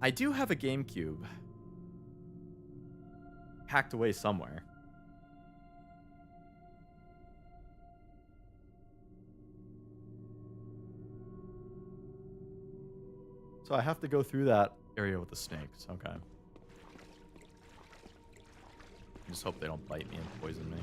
I do have a GameCube. Hacked away somewhere. So I have to go through that area with the snakes. Okay. I just hope they don't bite me and poison me.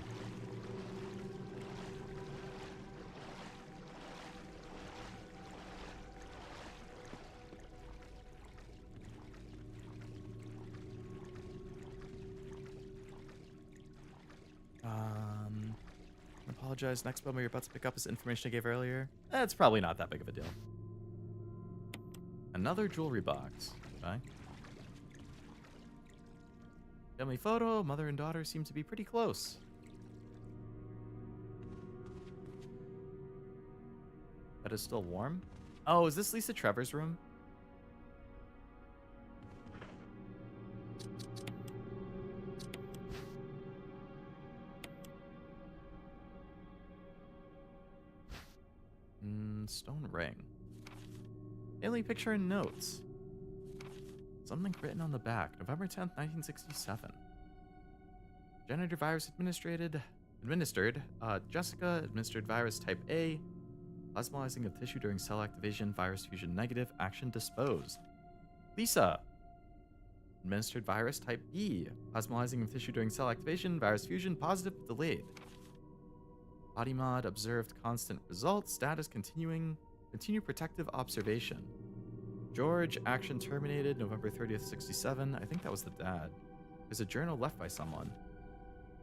I apologize. Next bummer you're about to pick up is information I gave earlier. It's probably not that big of a deal. Another jewelry box. Okay. Family photo. Mother and daughter seem to be pretty close. That is still warm. Oh, is this Lisa Trevor's room? stone ring. Alien picture and notes. Something written on the back. November 10th, 1967. Genitor virus administered. Jessica administered virus type A. Plasmalizing of tissue during cell activation. Virus fusion negative. Action disposed. Lisa. Administered virus type B. Plasmalizing of tissue during cell activation. Virus fusion positive delayed. Body mod observed constant results. Status continuing. Continue protective observation. George, action terminated November 30th, 67. I think that was the dad. There's a journal left by someone.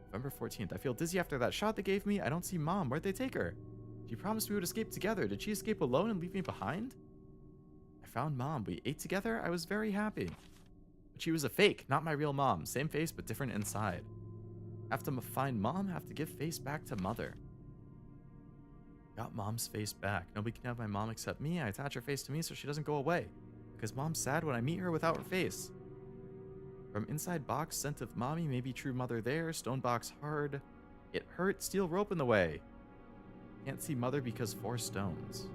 November 14th. I feel dizzy after that shot they gave me. I don't see mom. Where'd they take her? She promised we would escape together. Did she escape alone and leave me behind? I found mom. We ate together. I was very happy. But she was a fake, not my real mom. Same face, but different inside. Have to find mom. Have to give face back to mother. Got mom's face back. Nobody can have my mom except me. I attach her face to me so she doesn't go away. Because mom's sad when I meet her without her face. From inside box, scent of mommy, maybe true mother there. Stone box hard. It hurt. Steel rope in the way. Can't see mother because 4 stones.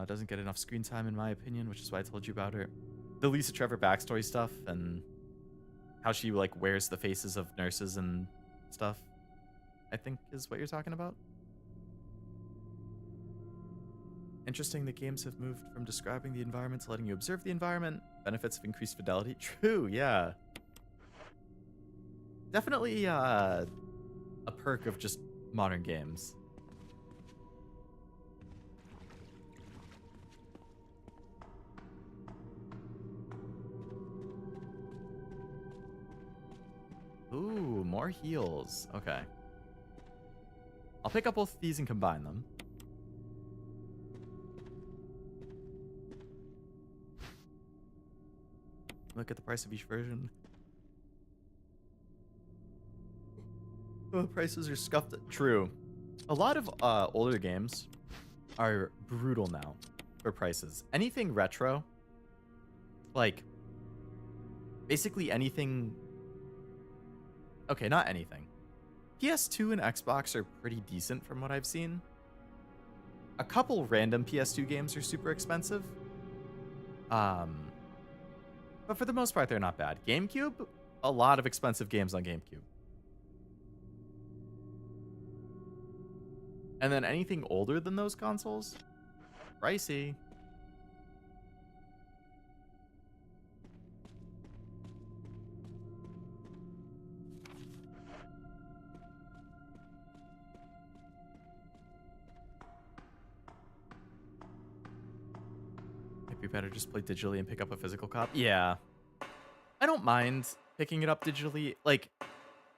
Doesn't get enough screen time in my opinion, which is why I told you about her. The Lisa Trevor backstory stuff and how she like wears the faces of nurses and stuff, I think is what you're talking about. Interesting that games have moved from describing the environment to letting you observe the environment. Benefits of increased fidelity. True, yeah. Definitely a perk of just modern games. Ooh, more heals. Okay. I'll pick up both of these and combine them. Look at the price of each version. Oh, prices are scuffed. True. A lot of older games are brutal now for prices. Anything retro, like basically anything. Okay, not anything. PS2 and Xbox are pretty decent from what I've seen. A couple random PS2 games are super expensive. But for the most part, they're not bad. GameCube, a lot of expensive games on GameCube. And then anything older than those consoles, pricey. Might be better just play digitally and pick up a physical copy. Yeah. I don't mind picking it up digitally. Like,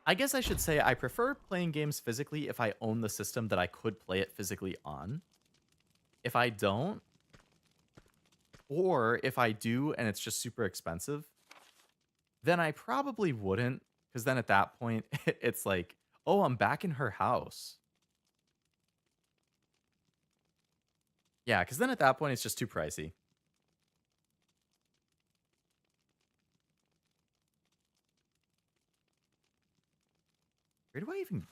I guess I should say I prefer playing games physically if I own the system that I could play it physically on. If I don't, or if I do and it's just super expensive, then I probably wouldn't, because then at that point, it's like, oh, I'm back in her house. Yeah, because then at that point, it's just too pricey. Where do I even...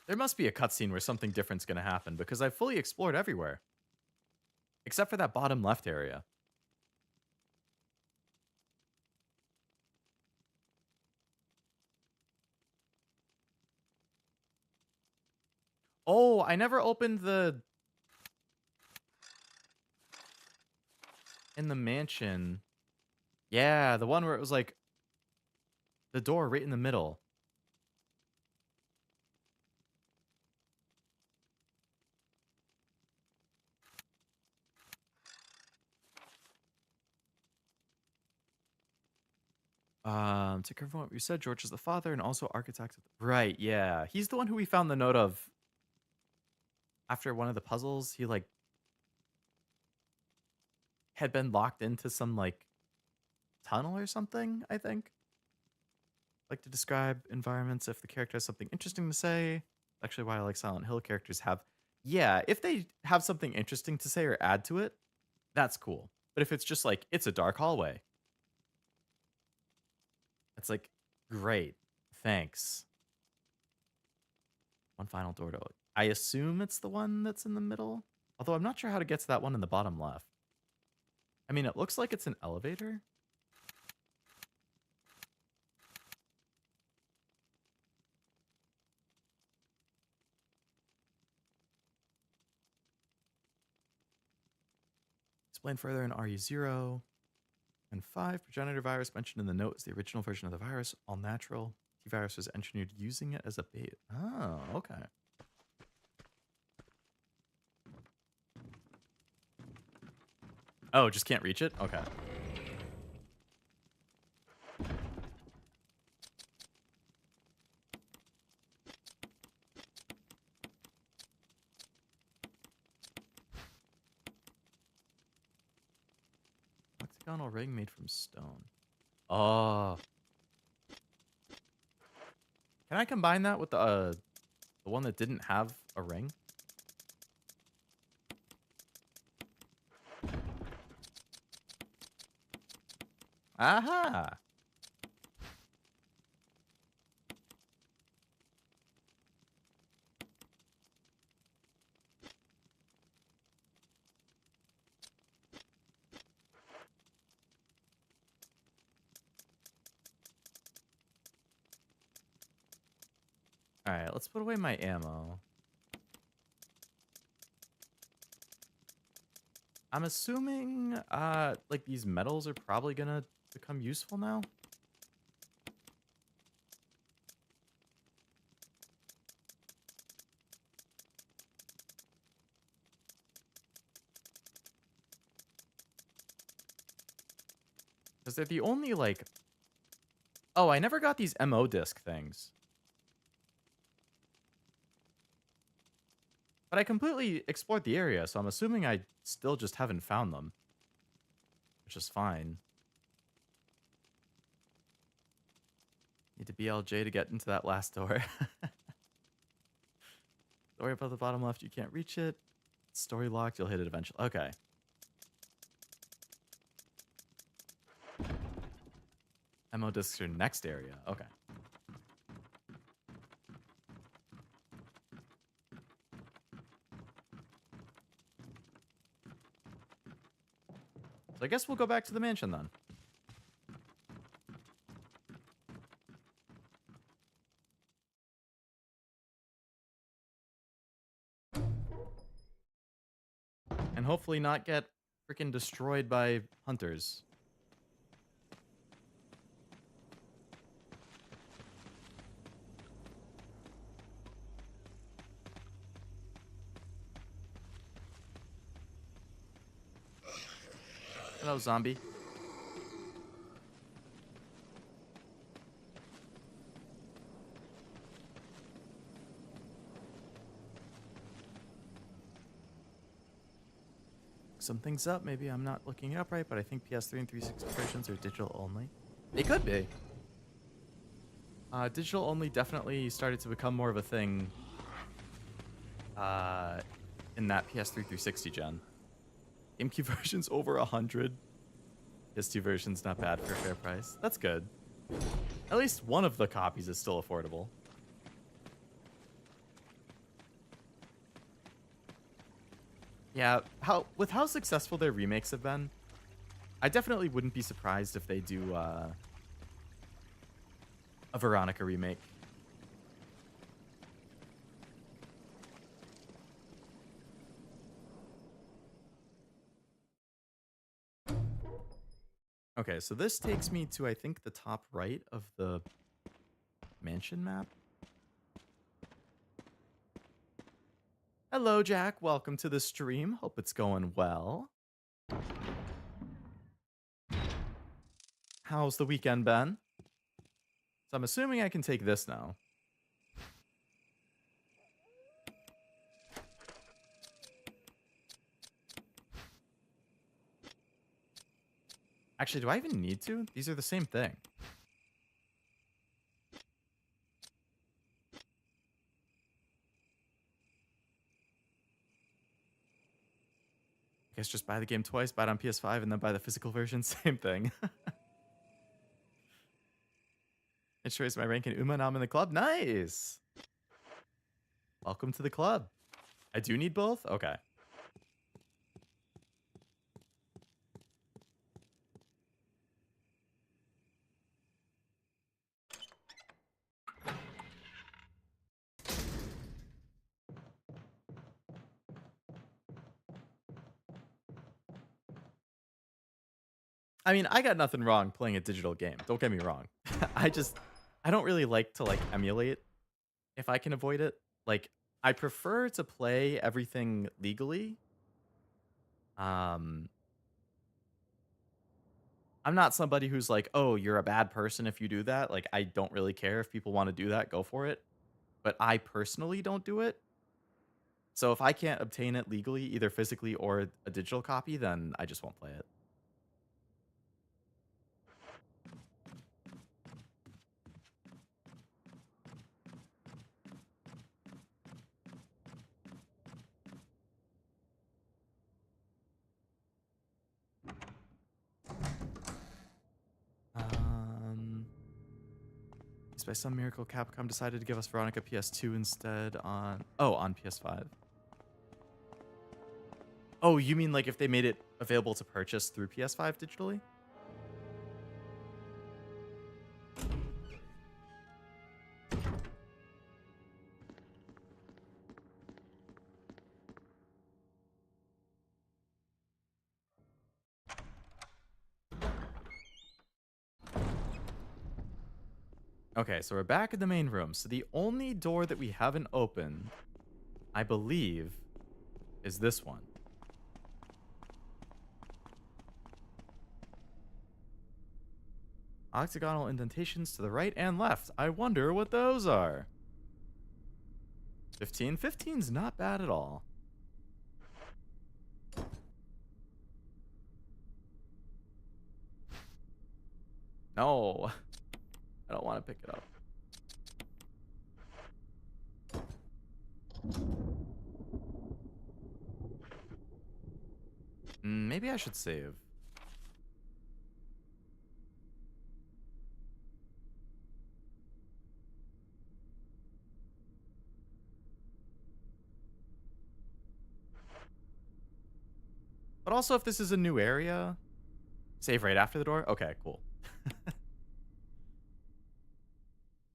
There must be a cutscene where something different's going to happen, because I've fully explored everywhere. Except for that bottom left area. Oh, I never opened the... In the mansion. Yeah, the one where it was like... The door right in the middle. To confirm what you said, George is the father and also architect of the... Right, yeah. He's the one who we found the note of after one of the puzzles. He, like, had been locked into some, like, tunnel or something, I think. Like to describe environments if the character has something interesting to say. Actually, why I like Silent Hill characters have. Yeah, if they have something interesting to say or add to it, that's cool. But if it's just like, it's a dark hallway, it's like, great. Thanks. One final door to. I assume it's the one that's in the middle. Although I'm not sure how to get to that one in the bottom left. I mean, it looks like it's an elevator. Explain further in RE0. And 5, progenitor virus mentioned in the note is the original version of the virus, all natural. T-virus was engineered using it as a bait. Oh, okay. Oh, just can't reach it? Okay. Octagonal ring made from stone. Oh. Can I combine that with the one that didn't have a ring? Aha! Alright, let's put away my ammo. I'm assuming, like, these metals are probably gonna become useful now. Because they're the only, like... Oh, I never got these MO disc things. But I completely explored the area, so I'm assuming I still just haven't found them. Which is fine. Need to BLJ to get into that last door. Don't worry about the bottom left, you can't reach it. Story locked, you'll hit it eventually. Okay. MO discs are next area. Okay. So I guess we'll go back to the mansion then. And hopefully not get freaking destroyed by hunters. Hello, zombie. Some things up. Maybe I'm not looking it up right, but I think PS3 and 360 versions are digital only. They could be. Digital only definitely started to become more of a thing in that PS3 360 gen. GameCube version's over 100. PS2 version's not bad for a fair price. That's good. At least one of the copies is still affordable. Yeah, with how successful their remakes have been, I definitely wouldn't be surprised if they do a Veronica remake. Okay, so this takes me to, I think, the top right of the mansion map. Hello, Jack. Welcome to the stream. Hope it's going well. How's the weekend been? So I'm assuming I can take this now. Actually, do I even need to? These are the same thing. I guess just buy the game twice, buy it on PS5, and then buy the physical version. Same thing. It shows my rank in Uma and I'm in the club. Nice. Welcome to the club. I do need both? Okay. I mean, I got nothing wrong playing a digital game. Don't get me wrong. I don't really like to like emulate if I can avoid it. Like, I prefer to play everything legally. Um, I'm not somebody who's like, oh, you're a bad person if you do that. Like, I don't really care if people want to do that, go for it. But I personally don't do it. So if I can't obtain it legally, either physically or a digital copy, then I just won't play it. If by some miracle Capcom decided to give us Veronica PS2 instead on PS5. Oh, you mean like if they made it available to purchase through PS5 digitally? Okay, so we're back in the main room. So the only door that we haven't opened, I believe, is this one. Octagonal indentations to the right and left. I wonder what those are. 15? 15's not bad at all. No. I don't want to pick it up. Maybe I should save. But also, if this is a new area, save right after the door. Okay, cool.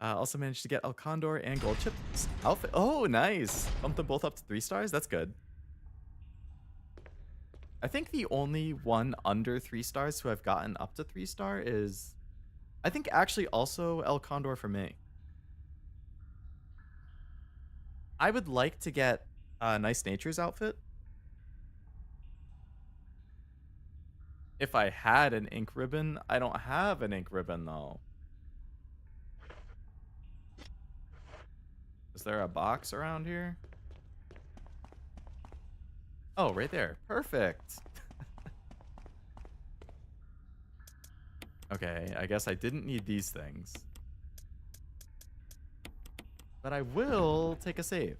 Also managed to get El Condor and Gold Chip's outfit. Oh, nice. Bumped them both up to 3 stars. That's good. I think the only one under 3 stars who I've gotten up to 3 star is, I think actually also El Condor for me. I would like to get Nice Nature's outfit. If I had an ink ribbon, I don't have an ink ribbon though. Is there a box around here? Oh, right there. Perfect. Okay, I guess I didn't need these things. But I will take a save.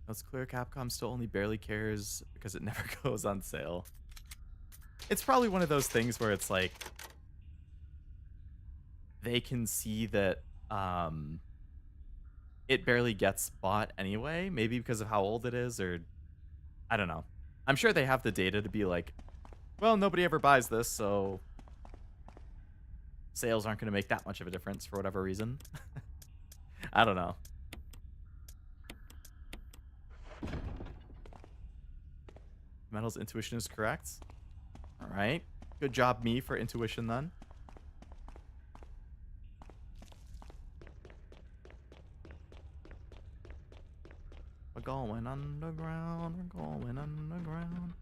That's clear. Capcom still only barely cares because it never goes on sale. It's probably one of those things where it's like they can see that it barely gets bought anyway, maybe because of how old it is, or I don't know. I'm sure they have the data to be like, well, nobody ever buys this, so sales aren't going to make that much of a difference for whatever reason. I don't know. Metal's intuition is correct. All right. Good job, me, for intuition then. We're going underground. We're going underground.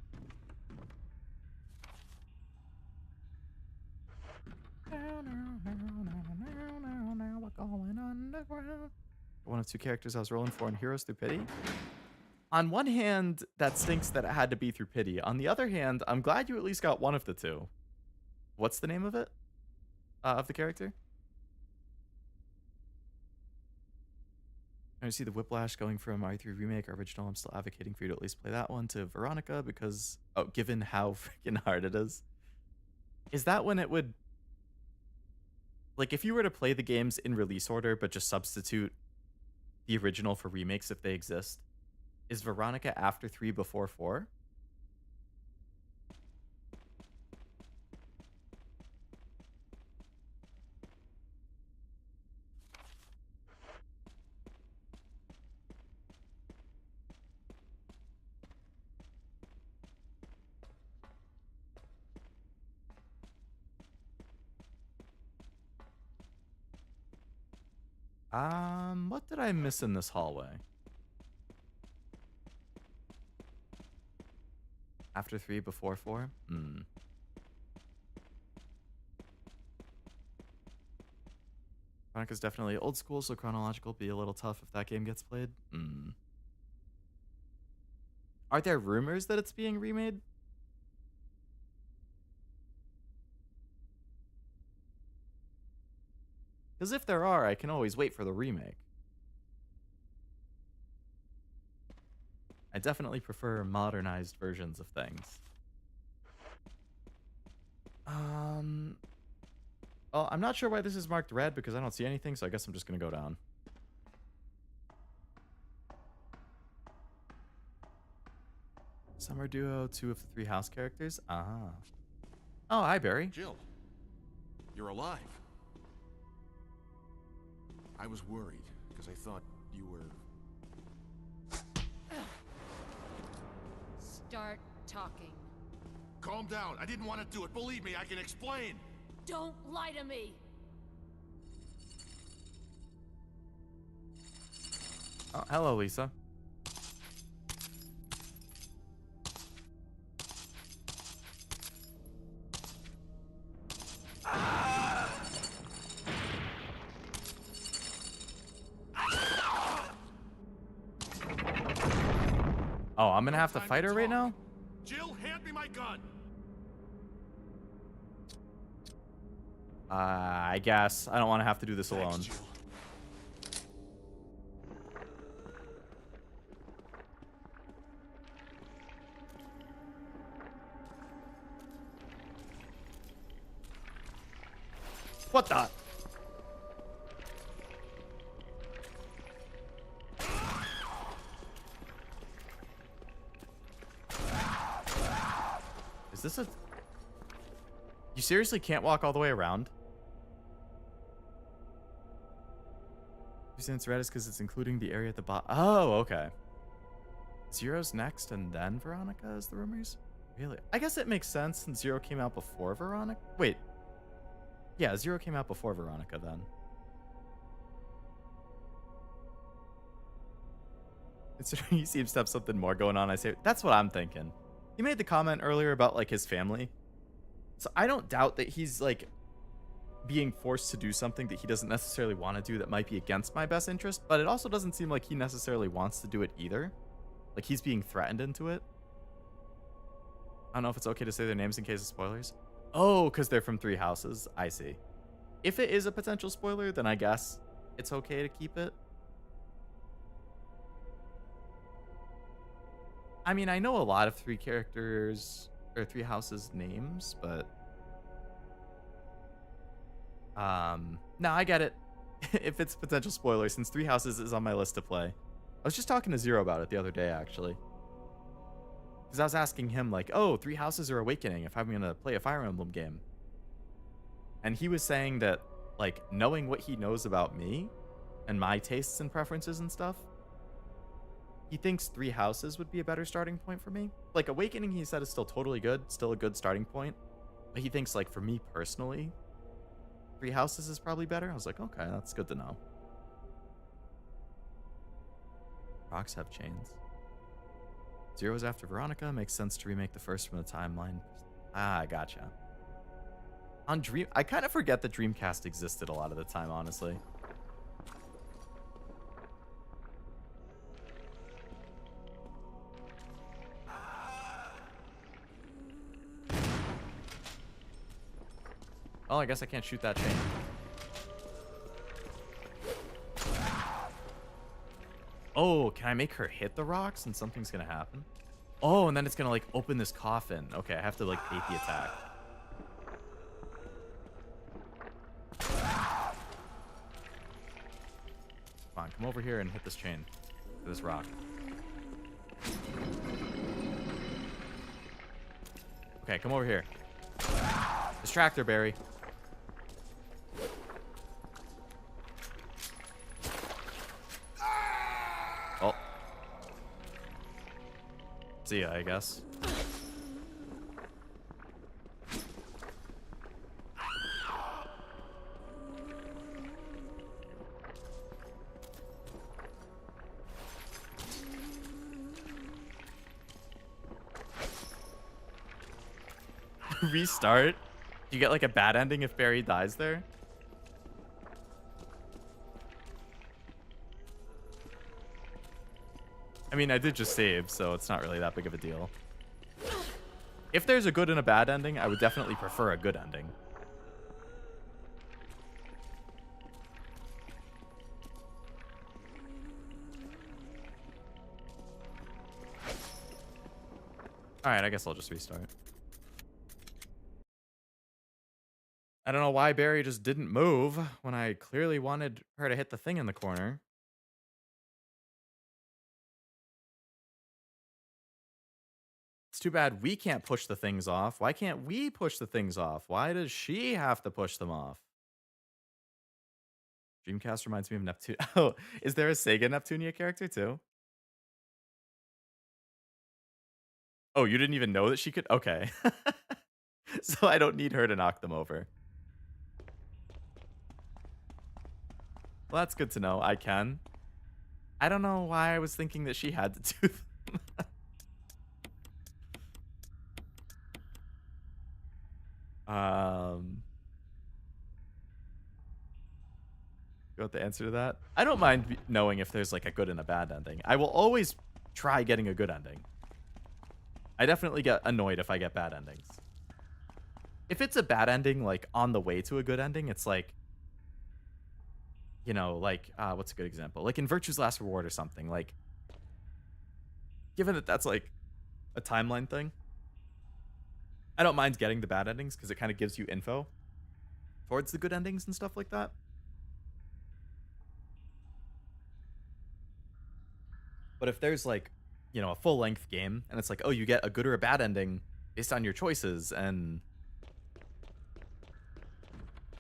We're going underground. One of two characters I was rolling for in Heroes Through Pity. On one hand, that stinks that it had to be through pity. On the other hand, I'm glad you at least got one of the two. What's the name of it? Of the character? I see the whiplash going from RE3 Remake or original. I'm still advocating for you to at least play that one to Veronica because, oh, given how freaking hard it is. Is that when it would, like, if you were to play the games in release order but just substitute the original for remakes if they exist, is Veronica after 3 before 4? What did I miss in this hallway? After 3, before 4? Veronica's definitely old school, so chronological be a little tough if that game gets played. Are there rumors that it's being remade? Because if there are, I can always wait for the remake. I definitely prefer modernized versions of things. Well, I'm not sure why this is marked red because I don't see anything, so I guess I'm just gonna go down. Summer Duo, 2 of the 3 house characters. Ah. Oh, hi, Barry. Jill, you're alive. I was worried because I thought you were... Start talking. Calm down. I didn't want to do it. Believe me, I can explain. Don't lie to me. Oh, hello, Lisa. Oh, I'm gonna have to fight her right now? Jill, hand me my gun. I guess. I don't want to have to do this alone. Thanks, Jill. What the? Is this a... You seriously can't walk all the way around? Reason it's red is because it's including the area at the bottom. Oh, okay. Zero's next and then Veronica is the rumors? Really? I guess it makes sense since Zero came out before Veronica. Wait. Yeah, Zero came out before Veronica then. Considering he seems to have something more going on, I say, that's what I'm thinking. He made the comment earlier about, like, his family. So I don't doubt that he's, like, being forced to do something that he doesn't necessarily want to do that might be against my best interest, but it also doesn't seem like he necessarily wants to do it either. Like, he's being threatened into it. I don't know if it's okay to say their names in case of spoilers. Oh, because they're from 3 houses. I see. If it is a potential spoiler, then I guess it's okay to keep it. I mean, I know a lot of 3 characters or 3 houses names, but no, I get it. If it's a potential spoiler, since 3 houses is on my list to play. I was just talking to Zero about it the other day, actually. Because I was asking him, like, oh, 3 houses are awakening if I'm going to play a Fire Emblem game. And he was saying that, like, knowing what he knows about me and my tastes and preferences and stuff, he thinks 3 houses would be a better starting point for me. Like, Awakening, he said, is still totally good, still a good starting point. But he thinks, like, for me personally, 3 houses is probably better. I was like, okay, that's good to know. Rocks have chains. Zero's after Veronica. Makes sense to remake the first from the timeline. Ah, gotcha. On Dream... I kind of forget that Dreamcast existed a lot of the time, honestly. Oh, I guess I can't shoot that chain. Oh, can I make her hit the rocks and something's gonna happen? Oh, and then it's gonna like open this coffin. Okay, I have to like bait the attack. Come on, come over here and hit this chain. This rock. Okay, come over here. Distractor, Barry. Oh. See ya, I guess. Restart? Do you get like a bad ending if Barry dies there? I mean, I did just save, so it's not really that big of a deal. If there's a good and a bad ending, I would definitely prefer a good ending. Alright, I guess I'll just restart. I don't know why Barry just didn't move when I clearly wanted her to hit the thing in the corner. It's too bad we can't push the things off. Why can't we push the things off? Why does she have to push them off? Dreamcast reminds me of Neptune. Oh, is there a Sega Neptunia character too? Oh, you didn't even know that she could? Okay. So I don't need her to knock them over. Well, that's good to know. I can. I don't know why I was thinking that she had to do them. You want the answer to that? I don't mind knowing if there's like a good and a bad ending. I will always try getting a good ending. I definitely get annoyed if I get bad endings. If it's a bad ending, like on the way to a good ending, it's like, you know, like, what's a good example? Like in Virtue's Last Reward or something. Like, given that that's like a timeline thing, I don't mind getting the bad endings because it kind of gives you info towards the good endings and stuff like that. But if there's like, you know, a full length game and it's like, oh, you get a good or a bad ending based on your choices, and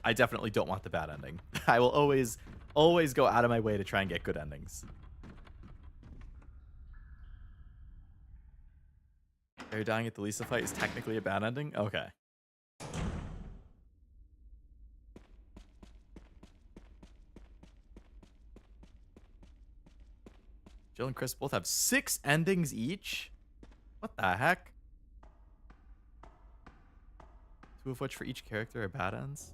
I definitely don't want the bad ending. I will always go out of my way to try and get good endings. Barry dying at the Lisa fight is technically a bad ending? Okay. Jill and Chris both have 6 endings each? What the heck? 2 of which for each character are bad ends?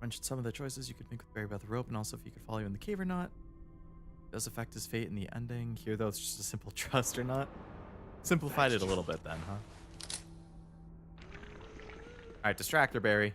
Mentioned some of the choices you could make with Barry about the rope, and also if he could follow you in the cave or not. It does affect his fate in the ending. Here, though, it's just a simple trust or not. Simplified it a little bit then, huh? Alright, distractor, Barry.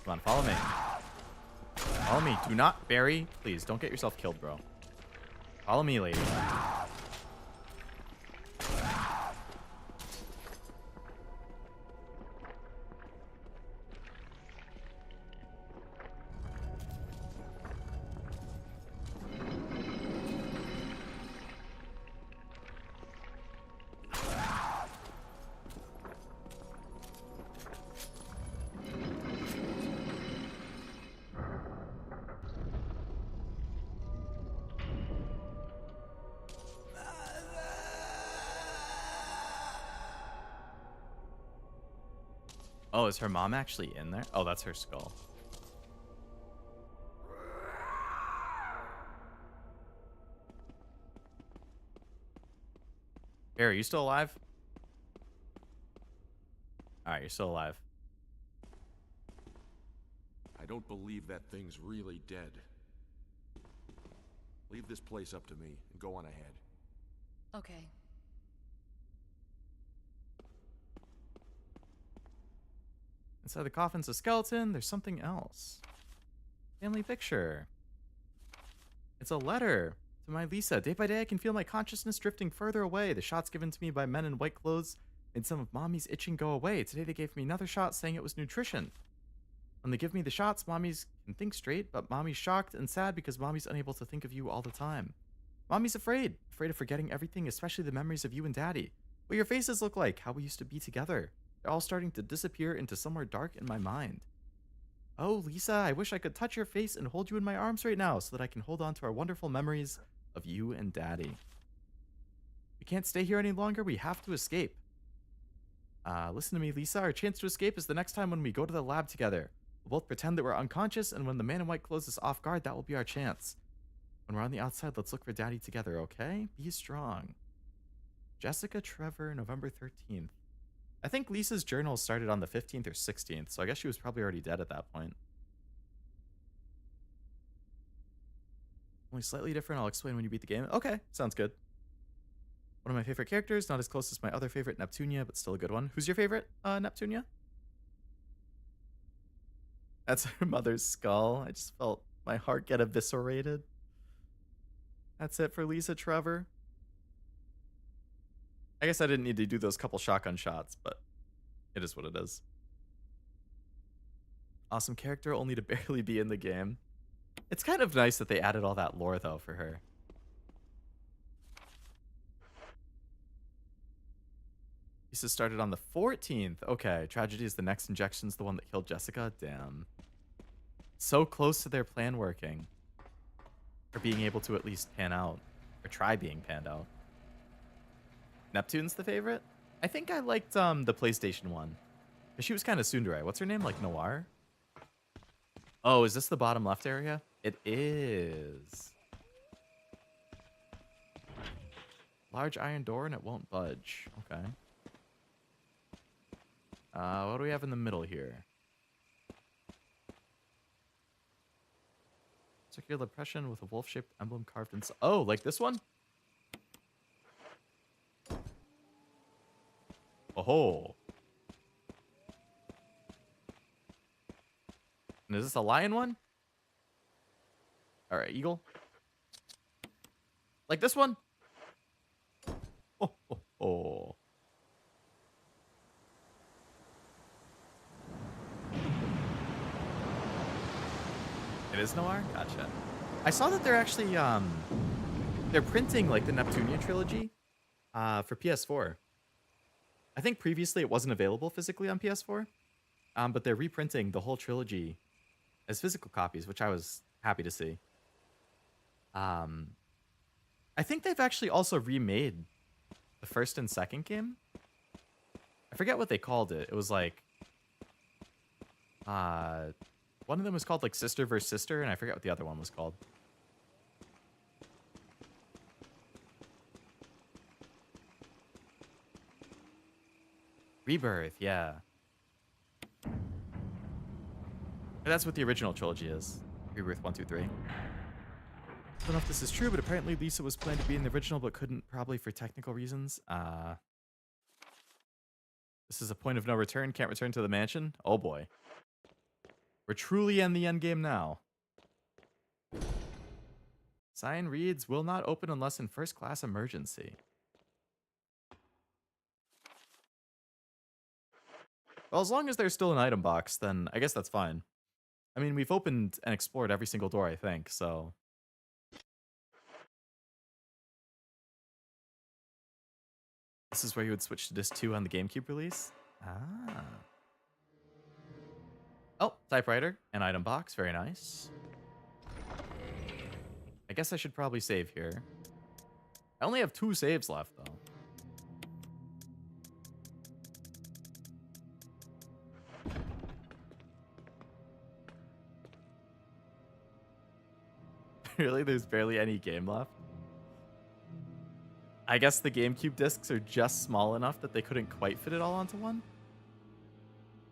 Come on, follow me. Follow me. Do not, Barry. Please, don't get yourself killed, bro. Follow me, lady. Oh, is her mom actually in there? Oh, that's her skull. Here, are you still alive? All right, you're still alive. I don't believe that thing's really dead. Leave this place up to me and go on ahead. Okay. Inside the coffin's a skeleton. There's something else. Family picture. It's a letter to my Lisa. Day by day, I can feel my consciousness drifting further away. The shots given to me by men in white clothes made some of Mommy's itching go away. Today, they gave me another shot saying it was nutrition. When they give me the shots, Mommy's can think straight, but Mommy's shocked and sad because Mommy's unable to think of you all the time. Mommy's afraid of forgetting everything, especially the memories of you and Daddy. What your faces look like, how we used to be together. They're all starting to disappear into somewhere dark in my mind. Oh, Lisa, I wish I could touch your face and hold you in my arms right now so that I can hold on to our wonderful memories of you and Daddy. We can't stay here any longer. We have to escape. Listen to me, Lisa. Our chance to escape is the next time when we go to the lab together. We'll both pretend that we're unconscious, and when the man in white clothes is off guard, that will be our chance. When we're on the outside, let's look for Daddy together, okay? Be strong. Jessica Trevor, November 13th. I think Lisa's journal started on the 15th or 16th, so I guess she was probably already dead at that point. Only slightly different. I'll explain when you beat the game. Okay, sounds good. One of my favorite characters, not as close as my other favorite, Neptunia, but still a good one. Who's your favorite, Neptunia? That's her mother's skull. I just felt my heart get eviscerated. That's it for Lisa Trevor. I guess I didn't need to do those couple shotgun shots, but it is what it is. Awesome character, only to barely be in the game. It's kind of nice that they added all that lore, though, for her. Lisa started on the 14th. Okay, tragedy is the next injection's the one that killed Jessica. Damn. So close to their plan working. Or being able to at least pan out. Or try being panned out. Neptune's the favorite? I think I liked the PlayStation one. She was kind of tsundere. What's her name? Like Noir? Oh, is this the bottom left area? It is. Large iron door and it won't budge. Okay. What do we have in the middle here? Circular depression with a wolf-shaped emblem carved inside. Oh, like this one? Oh. And is this a lion one? All right, eagle. Like this one? Oh, oh, oh. It is Noir? Gotcha. I saw that they're actually they're printing like the Neptunia trilogy for PS4. I think previously it wasn't available physically on PS4. But they're reprinting the whole trilogy as physical copies, which I was happy to see. I think they've actually also remade the first and second game. I forget what they called it. It was like one of them was called like Sister vs. Sister, and I forget what the other one was called. Rebirth, yeah. That's what the original trilogy is. Rebirth 1, 2, 3. I don't know if this is true, but apparently Lisa was planned to be in the original but couldn't, probably for technical reasons. This is a point of no return. Can't return to the mansion. Oh boy. We're truly in the end game now. Sign reads, will not open unless in first class emergency. Well, as long as there's still an item box, then I guess that's fine. I mean, we've opened and explored every single door, I think, so. This is where you would switch to disc 2 on the GameCube release? Ah. Oh, typewriter, an item box, very nice. I guess I should probably save here. I only have 2 saves left, though. Really? There's barely any game left? I guess the GameCube discs are just small enough that they couldn't quite fit it all onto one.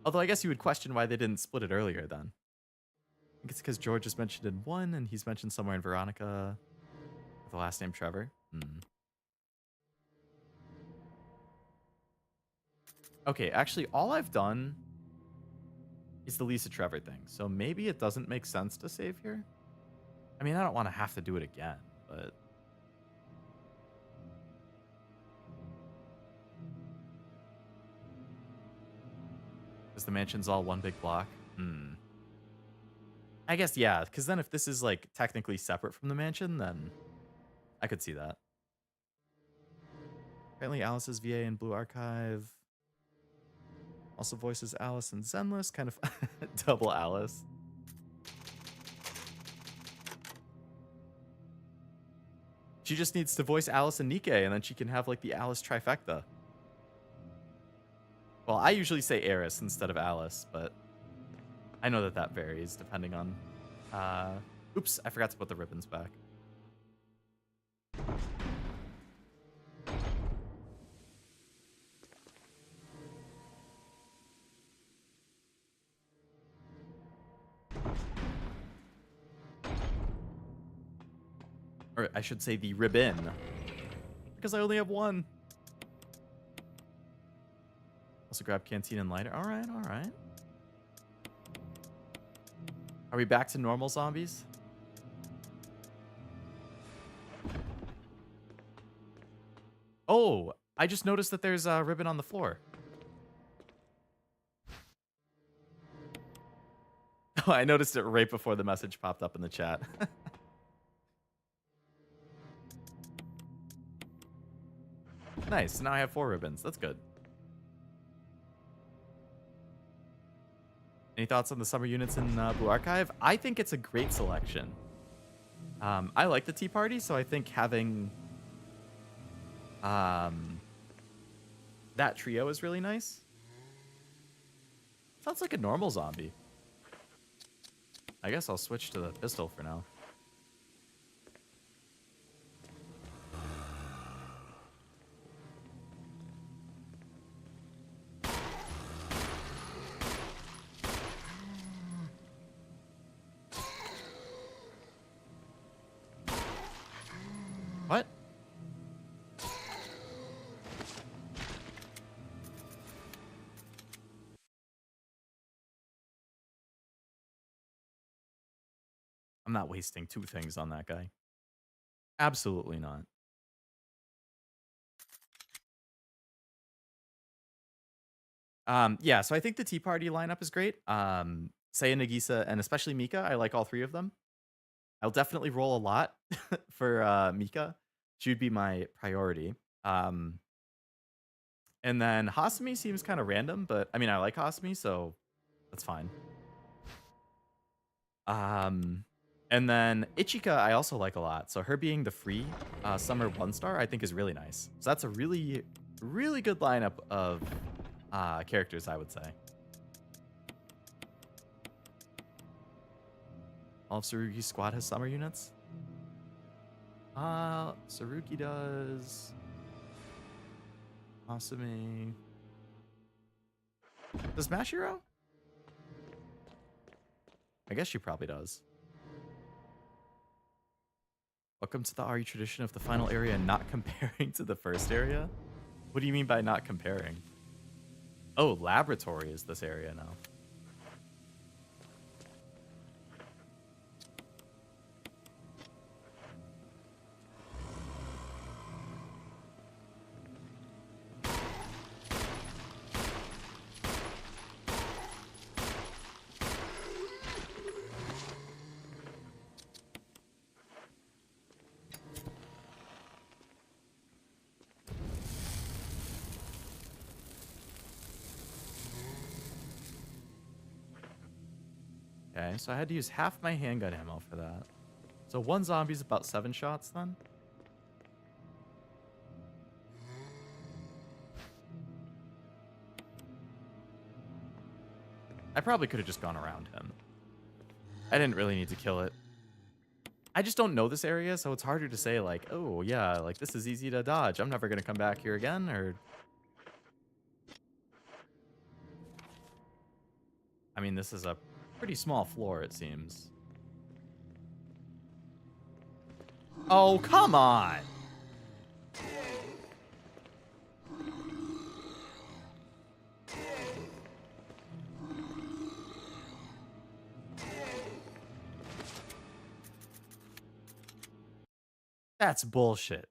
Although I guess you would question why they didn't split it earlier then. I think it's because George is mentioned in one and he's mentioned somewhere in Veronica with the last name Trevor. Okay, actually, all I've done is the Lisa Trevor thing. So maybe it doesn't make sense to save here. I mean, I don't want to have to do it again, but... Because the mansion's all one big block. I guess, yeah, because then if this is, like, technically separate from the mansion, then I could see that. Apparently Alice's VA in Blue Archive. Also voices Alice and Zenless, kind of double Alice. She just needs to voice Alice and Nikke, and then she can have, like, the Alice trifecta. Well, I usually say Eris instead of Alice, but I know that that varies depending on... oops, I forgot to put the ribbons back. Or I should say the ribbon. Because I only have one. Also grab canteen and lighter. All right, all right. Are we back to normal zombies? Oh, I just noticed that there's a ribbon on the floor. Oh, I noticed it right before the message popped up in the chat. Nice. So now I have 4 ribbons. That's good. Any thoughts on the summer units in Blue Archive? I think it's a great selection. I like the Tea Party, so I think having that trio is really nice. Sounds like a normal zombie. I guess I'll switch to the pistol for now. What? I'm not wasting 2 things on that guy. Absolutely not. Yeah, so I think the Tea Party lineup is great. Saya, Nagisa, and especially Mika. I like all 3 of them. I'll definitely roll a lot for Mika. She would be my priority. And then Hasumi seems kind of random, but I mean, I like Hasumi, so that's fine. And then Ichika, I also like a lot. So her being the free summer 1-star, I think is really nice. So that's a really, really good lineup of characters, I would say. All of Saruki's squad has summer units. Saruki does. Asumi. Does Mashiro? I guess she probably does. Welcome to the RE tradition of the final area not comparing to the first area. What do you mean by not comparing? Oh, laboratory is this area now. Okay, so I had to use half my handgun ammo for that. So 1 zombie's about 7 shots then? I probably could have just gone around him. I didn't really need to kill it. I just don't know this area, so it's harder to say like, oh yeah, like this is easy to dodge. I'm never gonna come back here again, or I mean, this is a pretty small floor, it seems. Oh, come on! That's bullshit.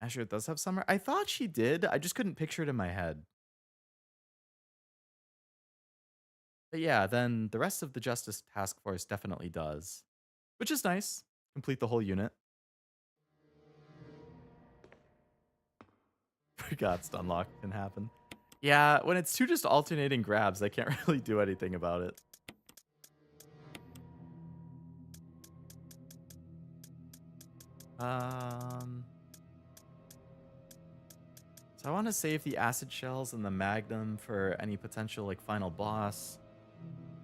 Asher does have summer. I thought she did. I just couldn't picture it in my head. But yeah, then the rest of the Justice Task Force definitely does, which is nice. Complete the whole unit. Forgot stun lock can happen. Yeah, when it's two just alternating grabs, I can't really do anything about it. So I want to save the acid shells and the magnum for any potential like final boss.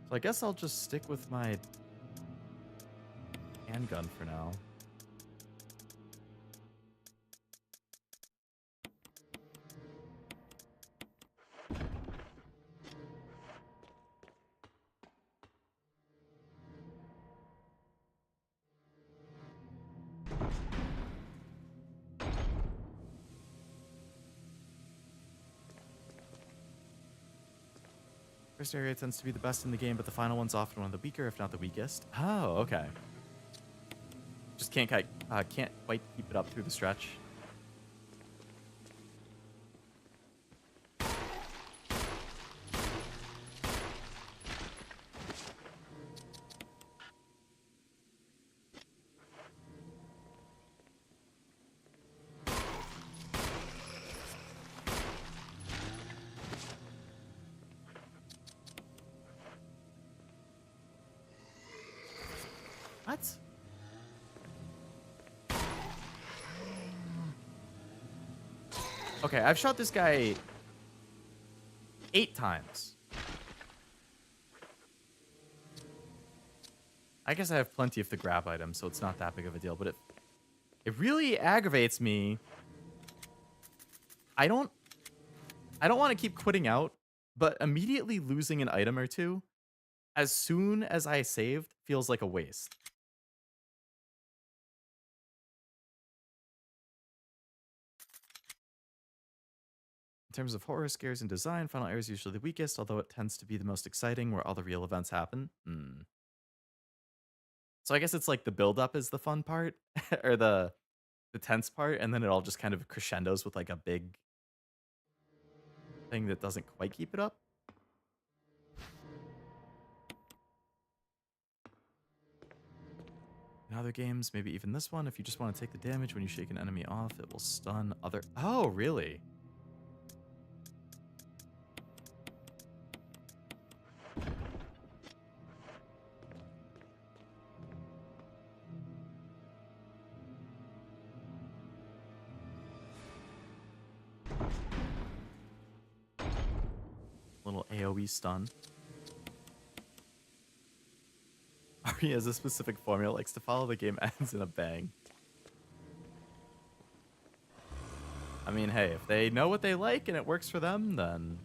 So I guess I'll just stick with my handgun for now. First area tends to be the best in the game, but the final one's often one of the weaker, if not the weakest. Oh, okay. Just can't quite keep it up through the stretch. What? Okay, I've shot this guy 8 times. I guess I have plenty of the grab items, so it's not that big of a deal, but it really aggravates me. I don't want to keep quitting out, but immediately losing an item or two as soon as I saved feels like a waste. In terms of horror scares and design, final area is usually the weakest, although it tends to be the most exciting where all the real events happen. So I guess it's like the build-up is the fun part, or the tense part, and then it all just kind of crescendos with like a big thing that doesn't quite keep it up. In other games, maybe even this one, if you just want to take the damage when you shake an enemy off, it will stun other... Oh, really? Little AoE stun. Ari has a specific formula, likes to follow the game ends in a bang. I mean, hey, if they know what they like and it works for them, then...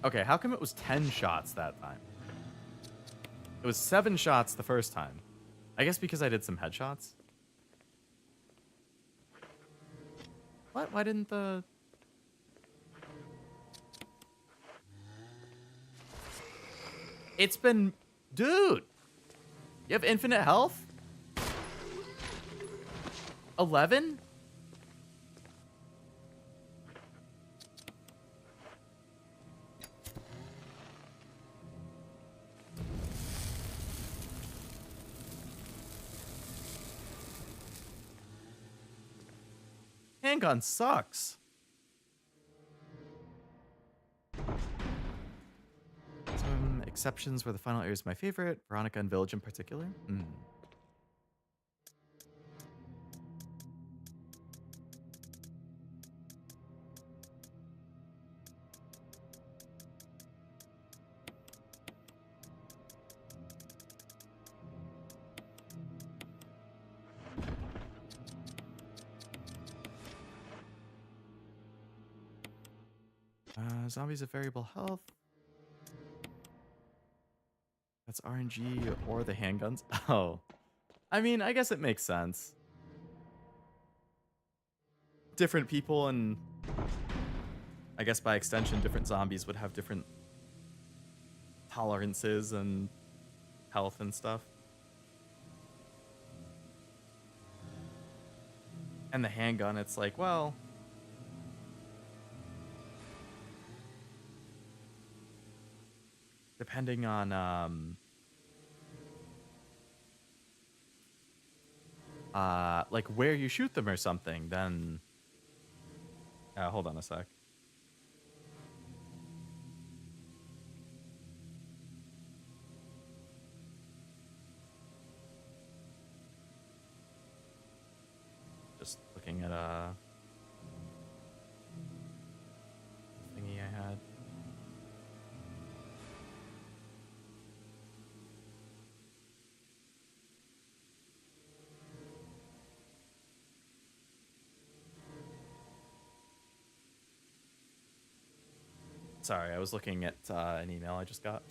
Okay, how come it was 10 shots that time? It was 7 shots the first time. I guess because I did some headshots. What? Why didn't the... It's been... Dude! You have infinite health? 11? Handgun sucks. exceptions where the final area is my favorite. Veronica and Village in particular. Zombies of variable health. That's RNG or the handguns. Oh. I mean, I guess it makes sense. Different people and I guess by extension, different zombies would have different tolerances and health and stuff. And the handgun, it's like, well, depending on like where you shoot them or something, then hold on a sec. Just looking at a thingy I had. Sorry, I was looking at an email I just got.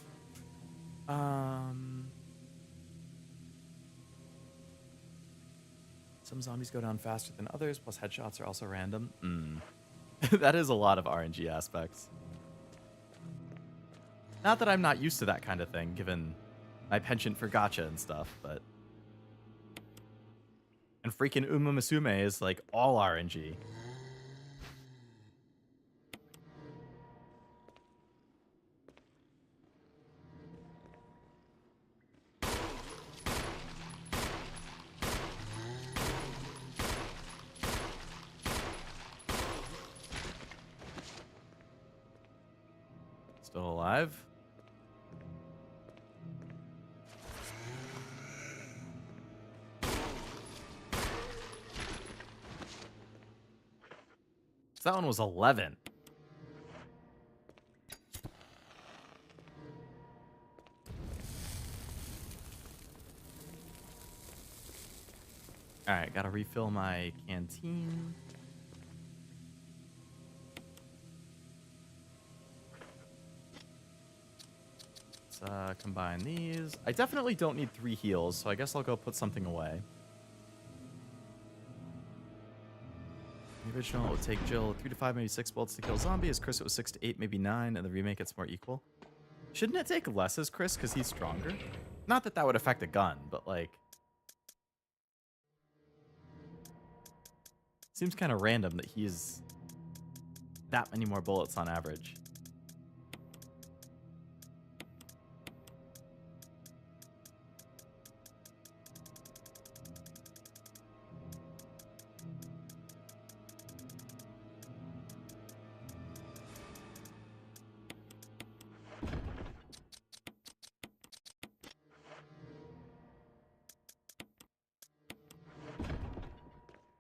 Some zombies go down faster than others, plus headshots are also random. That is a lot of RNG aspects. Not that I'm not used to that kind of thing, given my penchant for gacha and stuff, but... And freaking Uma Musume is like all RNG. Still alive? That one was 11. All right, gotta refill my canteen. Let's combine these. I definitely don't need 3 heals, so I guess I'll go put something away. The original, it would take Jill 3 to 5, maybe 6 bullets to kill zombie. As Chris, it was 6 to 8, maybe 9, and the remake, it's more equal. Shouldn't it take less as Chris because he's stronger? Not that that would affect a gun, but like... Seems kind of random that he's that many more bullets on average.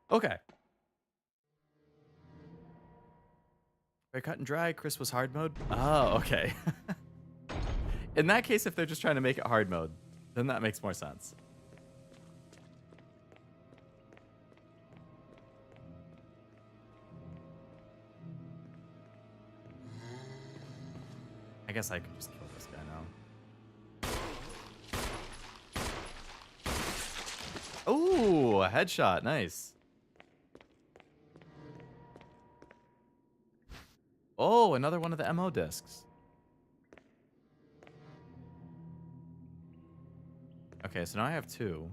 Okay. Very cut and dry. Chris was hard mode. Oh, okay. In that case, if they're just trying to make it hard mode, then that makes more sense. I guess I could just kill this guy now. Ooh, a headshot. Nice. Oh, another one of the MO discs. Okay, so now I have 2.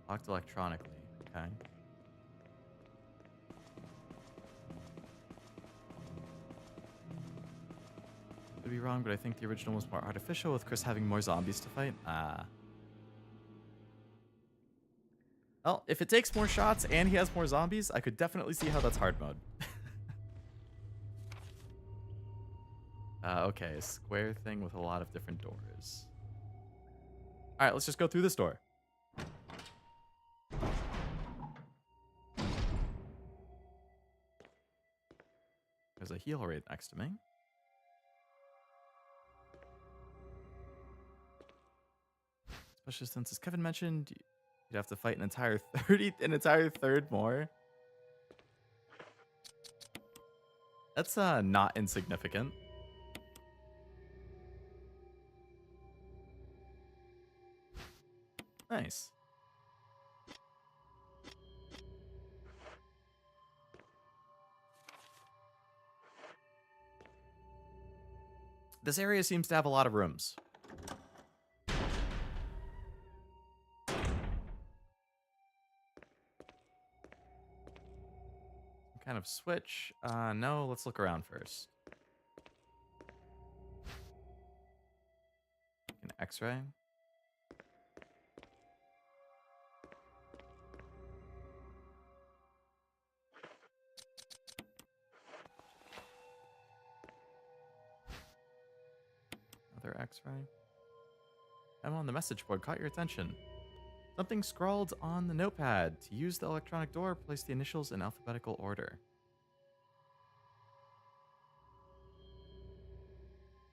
Locked electronically. Okay. Could be wrong, but I think the original was more artificial with Chris having more zombies to fight. Ah. Well, if it takes more shots and he has more zombies, I could definitely see how that's hard mode. Okay, a square thing with a lot of different doors. All right, let's just go through this door. There's a heal right next to me. Especially since, as Kevin mentioned, you'd have to fight an entire an entire third more. That's not insignificant. Nice. This area seems to have a lot of rooms. Some kind of switch. No, let's look around first. An X-ray. Another X-ray. I'm on the message board. Caught your attention. Something scrawled on the notepad. To use the electronic door, place the initials in alphabetical order.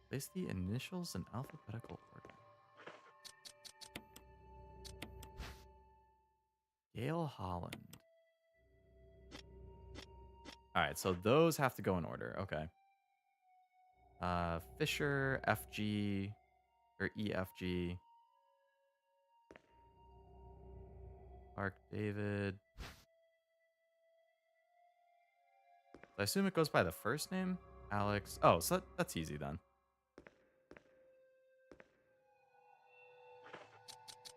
Place the initials in alphabetical order. Gail Holland. Alright, so those have to go in order. Okay. Fisher, FG, or EFG. Mark David. I assume it goes by the first name? Alex. Oh, so that's easy then.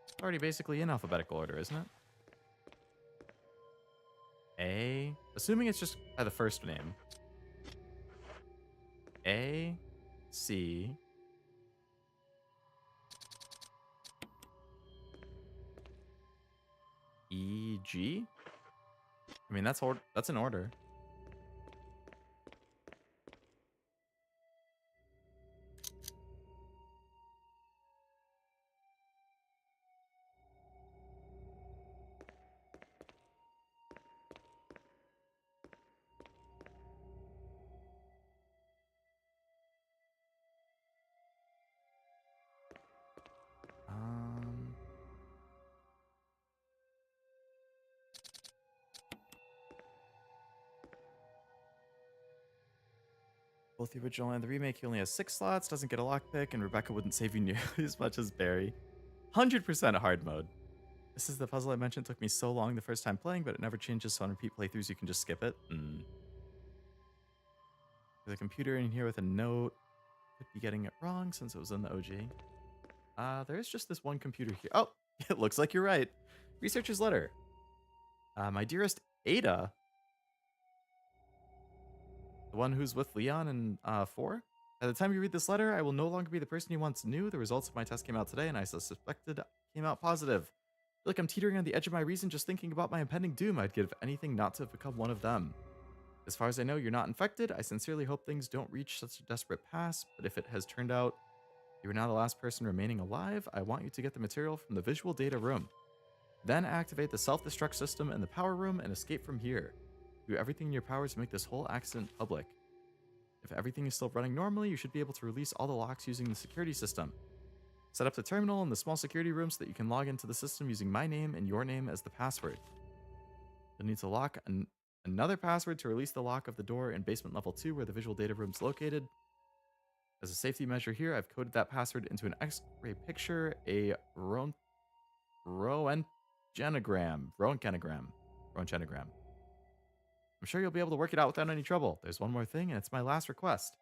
It's already basically in alphabetical order, isn't it? A. Assuming it's just by the first name. A. C. E. G. I mean, that's in order. Um. Both the original and the remake, he only has 6 slots, doesn't get a lockpick, and Rebecca wouldn't save you nearly as much as Barry. 100% hard mode. This is the puzzle I mentioned. It took me so long the first time playing, but it never changes, so on repeat playthroughs you can just skip it. There's a computer in here with a note. Could be getting it wrong since it was in the OG. There is just this one computer here. Oh, it looks like you're right. Researcher's letter. My dearest Ada. The one who's with Leon and 4? By the time you read this letter, I will no longer be the person you once knew. The results of my test came out today, and I suspected came out positive. I feel like I'm teetering on the edge of my reason just thinking about my impending doom. I'd give anything not to have become one of them. As far as I know, you're not infected. I sincerely hope things don't reach such a desperate pass, but if it has turned out you are now the last person remaining alive, I want you to get the material from the visual data room. Then activate the self-destruct system in the power room and escape from here. Do everything in your power to make this whole accident public. If everything is still running normally, you should be able to release all the locks using the security system. Set up the terminal in the small security room so that you can log into the system using my name and your name as the password. You'll need to lock another password to release the lock of the door in basement level 2 where the visual data room is located. As a safety measure here, I've coded that password into an X-ray picture, a Roentgenogram. I'm sure you'll be able to work it out without any trouble. There's one more thing, and it's my last request.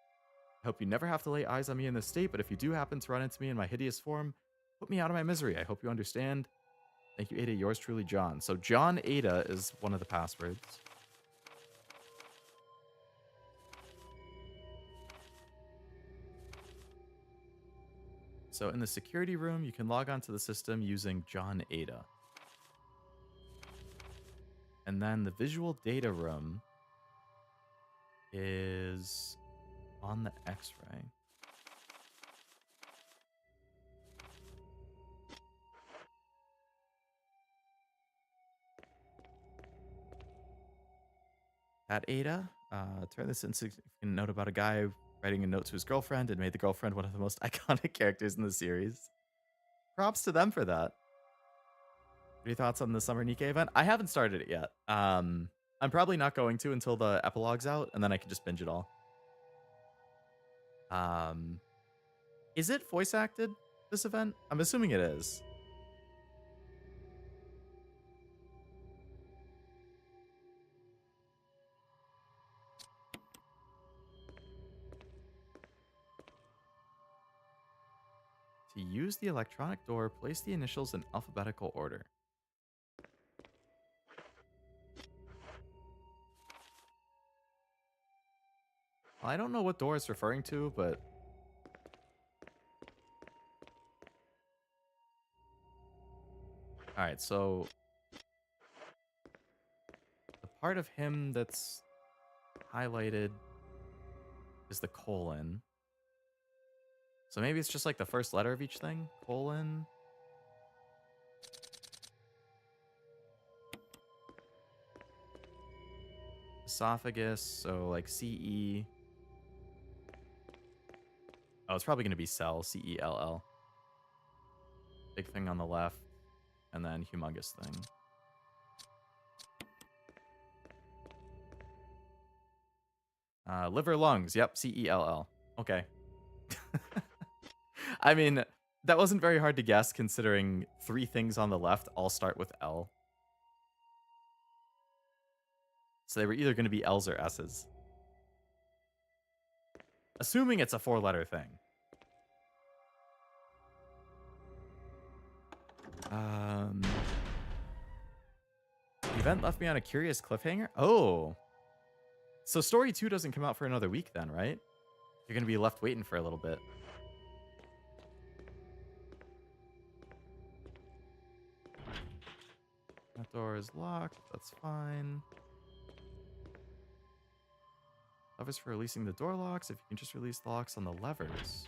I hope you never have to lay eyes on me in this state, but if you do happen to run into me in my hideous form, put me out of my misery. I hope you understand. Thank you, Ada. Yours truly, John. So John Ada is one of the passwords. So in the security room, you can log onto the system using John Ada. And then the visual data room is on the X-ray. At Ada, turn this insignificant note about a guy writing a note to his girlfriend and made the girlfriend one of the most iconic characters in the series. Props to them for that. What are your thoughts on the Summer Nikkei event? I haven't started it yet. I'm probably not going to until the epilogue's out, and then I can just binge it all. Is it voice acted, this event? I'm assuming it is. To use the electronic door, place the initials in alphabetical order. I don't know what door it's referring to, but... Alright, so... the part of him that's highlighted is the colon. So maybe it's just like the first letter of each thing? Colon. Esophagus, so like CE. Oh, it's probably going to be cell, CELL. Big thing on the left, and then humongous thing. Liver, lungs, yep, CELL. Okay. I mean, that wasn't very hard to guess considering 3 things on the left all start with L. So they were either going to be L's or S's. Assuming it's a 4-letter thing. The event left me on a curious cliffhanger. Oh. So story 2 doesn't come out for another week then, right? You're going to be left waiting for a little bit. That door is locked. That's fine. Levers for releasing the door locks. If you can just release the locks on the levers.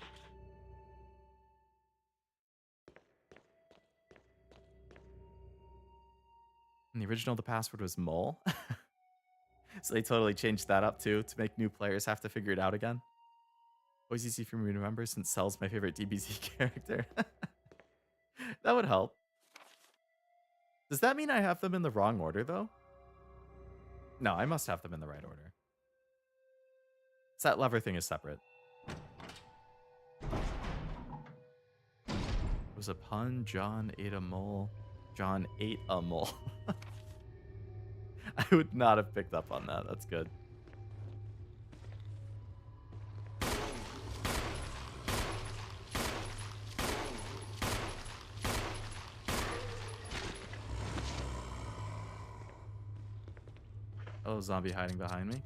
In the original, the password was mole. So they totally changed that up too to make new players have to figure it out again. Always easy for me to remember since Cell's my favorite DBZ character. That would help. Does that mean I have them in the wrong order though? No, I must have them in the right order. So that lever thing is separate. It was a pun. John ate a mole. John ate a mole. I would not have picked up on that. That's good. Oh, zombie hiding behind me.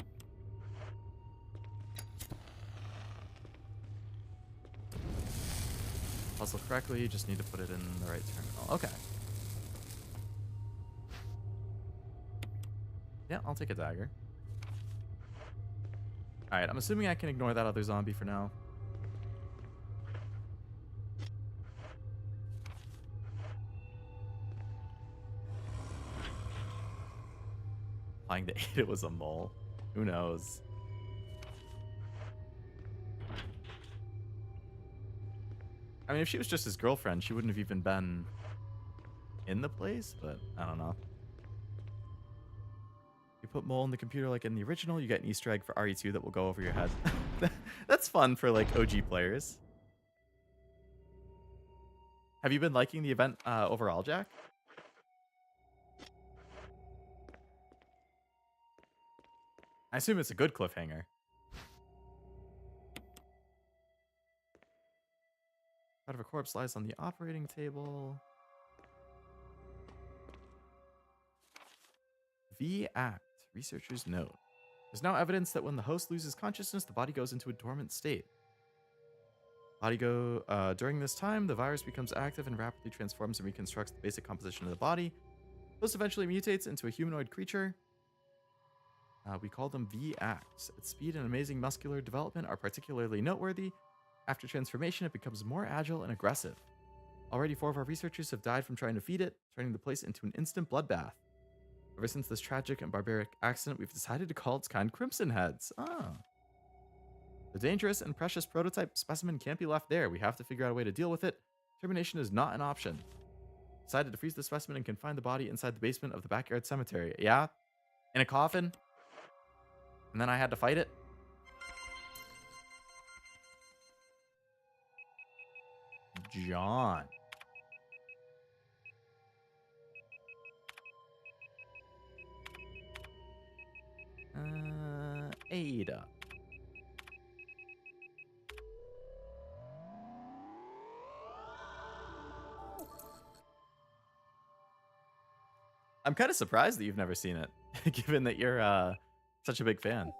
Puzzle correctly, you just need to put it in the right terminal. Okay. Yeah, I'll take a dagger. Alright, I'm assuming I can ignore that other zombie for now. Implying that Ada was a mole. Who knows? I mean, if she was just his girlfriend, she wouldn't have even been in the place, but I don't know. You put mole in the computer like in the original, you get an Easter egg for RE2 that will go over your head. That's fun for like OG players. Have you been liking the event overall, Jack? I assume it's a good cliffhanger. Part of a corpse lies on the operating table. V-Act. Researchers note. There's now evidence that when the host loses consciousness, the body goes into a dormant state. During this time, the virus becomes active and rapidly transforms and reconstructs the basic composition of the body. Host eventually mutates into a humanoid creature. We call them V-Acts. Its speed and amazing muscular development are particularly noteworthy. After transformation, it becomes more agile and aggressive. Already 4 of our researchers have died from trying to feed it, turning the place into an instant bloodbath. Ever since this tragic and barbaric accident, we've decided to call its kind Crimson Heads. Ah. The dangerous and precious prototype specimen can't be left there. We have to figure out a way to deal with it. Termination is not an option. Decided to freeze the specimen and confine the body inside the basement of the backyard cemetery. Yeah? In a coffin? And then I had to fight it? John. Ada. I'm kind of surprised that you've never seen it, given that you're such a big fan.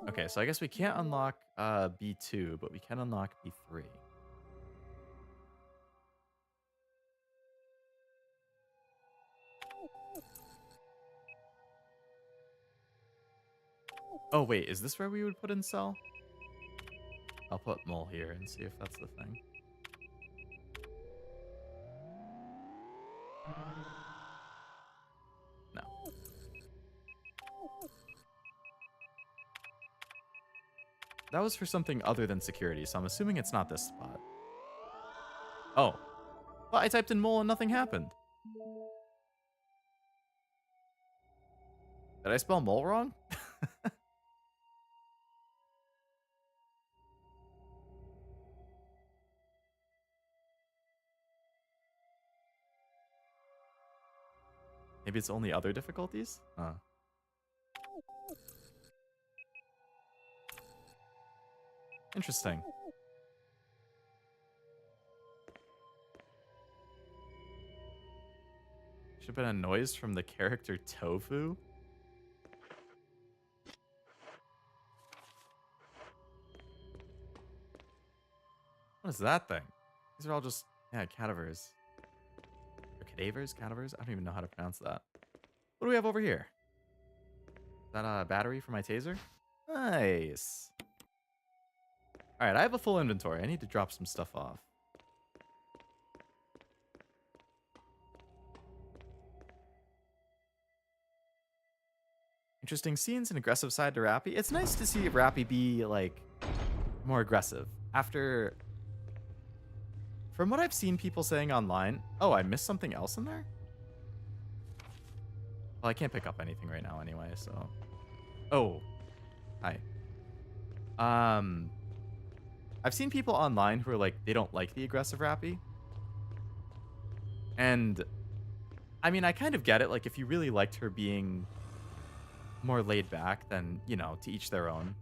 Okay, so I guess we can't unlock B2, but we can unlock B3. Oh, wait, is this where we would put in Cell? I'll put Mole here and see if that's the thing. No. That was for something other than security, so I'm assuming it's not this spot. Oh. Well, I typed in Mole and nothing happened. Did I spell Mole wrong? Maybe it's only other difficulties? Huh. Interesting. Should have been a noise from the character Tofu. What is that thing? These are all just, yeah, cadavers. Or cadavers? Cadavers? I don't even know how to pronounce that. What do we have over here? Is that a battery for my taser? Nice. Alright, I have a full inventory. I need to drop some stuff off. Interesting scenes and aggressive side to Rappy. It's nice to see Rappy be, like, more aggressive. After... From what I've seen people saying online... Oh, I missed something else in there? Well, I can't pick up anything right now anyway, so... Oh. Hi. I've seen people online who are like, they don't like the aggressive Rappy. And... I mean, I kind of get it. Like, if you really liked her being more laid back, then, you know, to each their own.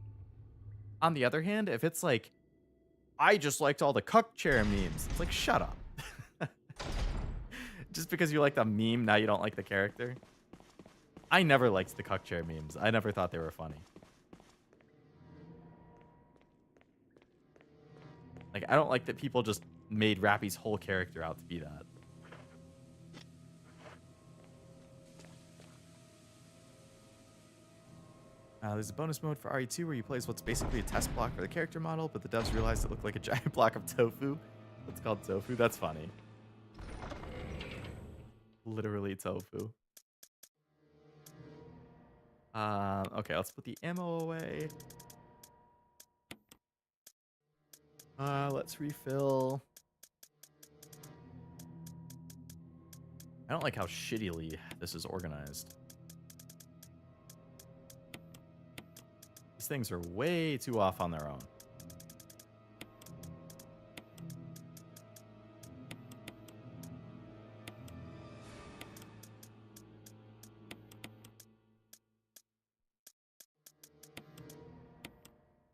On the other hand, if it's like, I just liked all the cuck chair memes, it's like, shut up. Just because you like the meme, now you don't like the character. I never liked the cuck chair memes. I never thought they were funny. Like, I don't like that people just made Rappy's whole character out to be that. There's a bonus mode for RE2 where you play as what's basically a test block for the character model, but the devs realized it looked like a giant block of tofu. It's called tofu. That's funny. Literally tofu. Okay, let's put the ammo away. Let's refill. I don't like how shittily this is organized. These things are way too off on their own.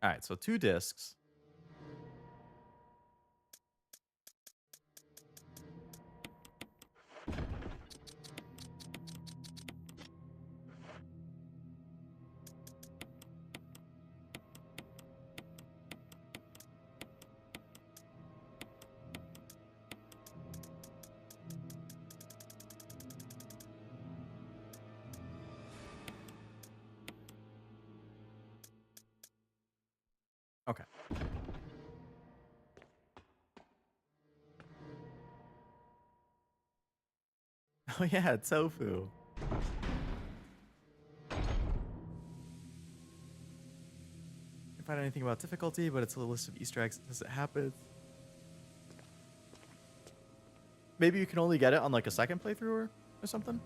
All right, so 2 discs. Okay. Oh yeah, tofu. Can't find anything about difficulty, but it's a list of Easter eggs as it happens. Maybe you can only get it on like a second playthrough or something?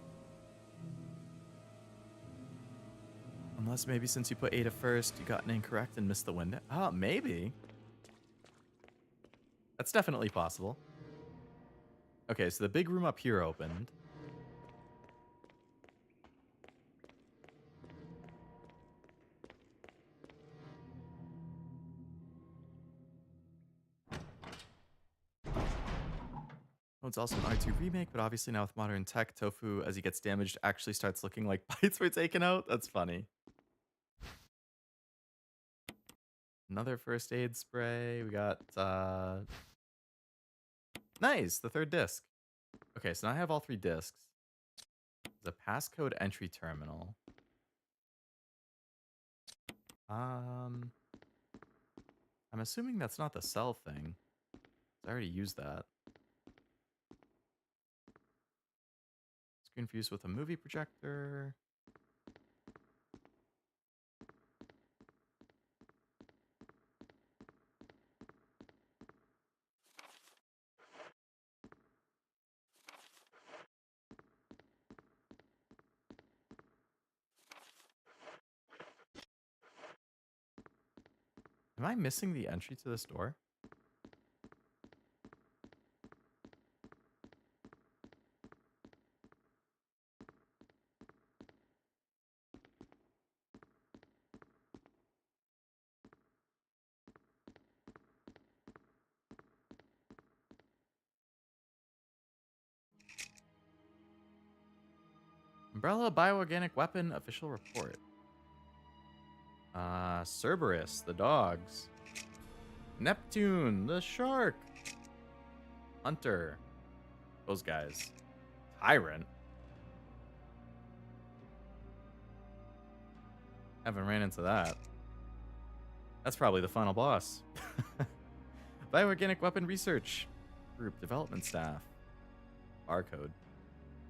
Unless maybe since you put Ada first, you got an incorrect and missed the window. Oh, maybe. That's definitely possible. Okay, so the big room up here opened. Oh, it's also an R2 remake, but obviously now with modern tech, Tofu, as he gets damaged, actually starts looking like bites were taken out. That's funny. Another first aid spray. We got, nice, the third disc. Okay, so now I have all 3 discs. There's a passcode entry terminal. Um, I'm assuming that's not the cell thing. I already used that. Screen fused with a movie projector. Am I missing the entry to this door? Umbrella bioorganic weapon official report. Cerberus, the dogs. Neptune, the shark. Hunter. Those guys. Tyrant. Haven't ran into that. That's probably the final boss. Bioorganic weapon research. Group development staff. Barcode.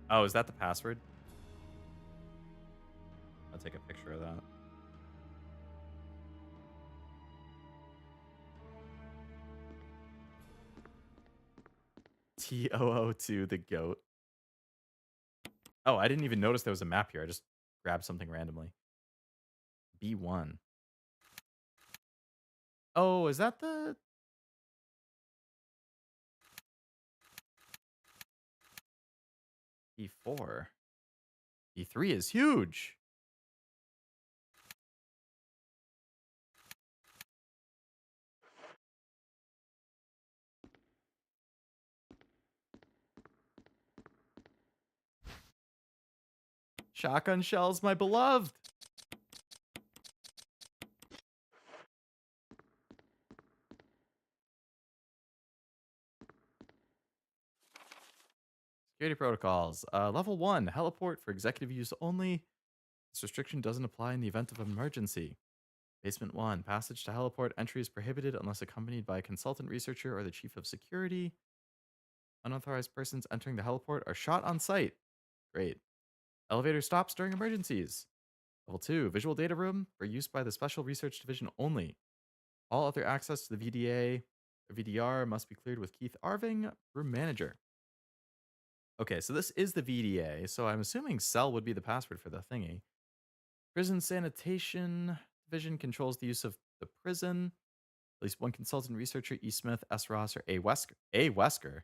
Oh, is that the password? I'll take a picture of that. TOO2, the goat. Oh, I didn't even notice there was a map here. I just grabbed something randomly. B1. Oh, is that the... B4? B3 is huge. Shotgun shells, my beloved. Security protocols. Level 1, heliport for executive use only. This restriction doesn't apply in the event of an emergency. Basement 1, passage to heliport entry is prohibited unless accompanied by a consultant researcher or the chief of security. Unauthorized persons entering the heliport are shot on sight. Great. Elevator stops during emergencies. Level 2, visual data room for use by the Special Research Division only. All other access to the VDA or VDR must be cleared with Keith Arving, room manager. Okay, so this is the VDA, so I'm assuming cell would be the password for the thingy. Prison Sanitation Division controls the use of the prison. At least one consultant researcher, E. Smith, S. Ross, or A. Wesker. A. Wesker?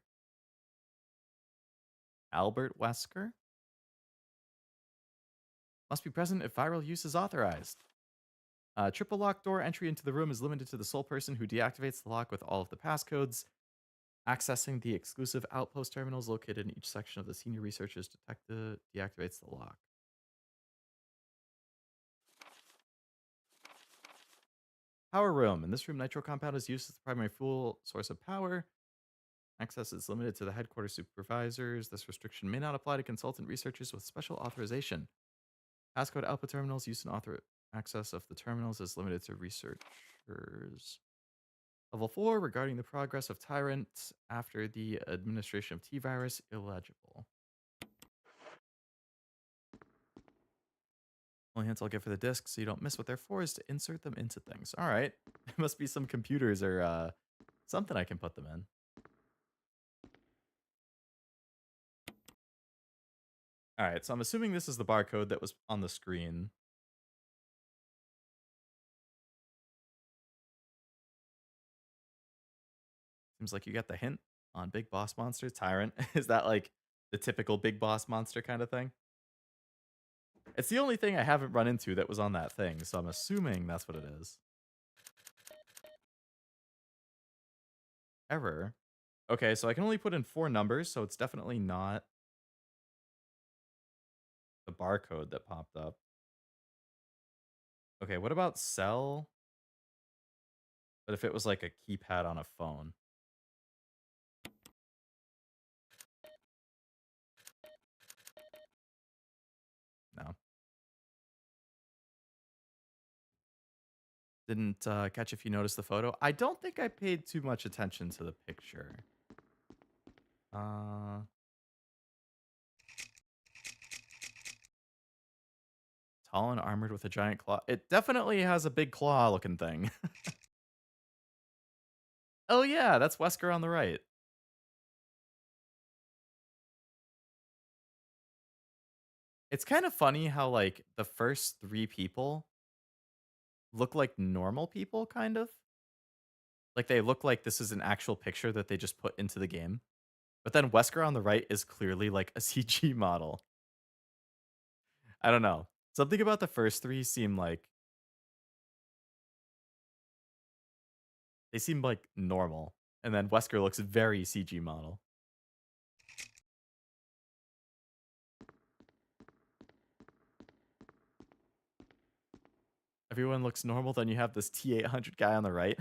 Albert Wesker? Must be present if viral use is authorized. Triple lock door entry into the room is limited to the sole person who deactivates the lock with all of the passcodes. Accessing the exclusive outpost terminals located in each section of the senior researcher's detective deactivates the lock. Power room. In this room, nitro compound is used as the primary fuel source of power. Access is limited to the headquarters supervisors. This restriction may not apply to consultant researchers with special authorization. Passcode output terminals used in access of the terminals is limited to research Answers. Level 4, regarding the progress of Tyrant after the administration of T-Virus, illegible. Only hints I'll give for the disc so you don't miss what they're for is to insert them into things. All right. There must be some computers or something I can put them in. All right, so I'm assuming this is the barcode that was on the screen. Seems like you got the hint on Big Boss Monster Tyrant. Is that like the typical Big Boss Monster kind of thing? It's the only thing I haven't run into that was on that thing, so I'm assuming that's what it is. Error. Okay, so I can only put in 4 numbers, so it's definitely not the barcode that popped up. Okay, what about cell? But if it was like a keypad on a phone. No. Didn't catch if you noticed the photo. I don't think I paid too much attention to the picture. Tall and armored with a giant claw. It definitely has a big claw looking thing. Oh yeah, that's Wesker on the right. It's kind of funny how like the first 3 people look like normal people, kind of. Like they look like this is an actual picture that they just put into the game. But then Wesker on the right is clearly like a CG model. I don't know. Something about the first 3 seem like they seem like normal. And then Wesker looks very CG model. Everyone looks normal, then you have this T-800 guy on the right.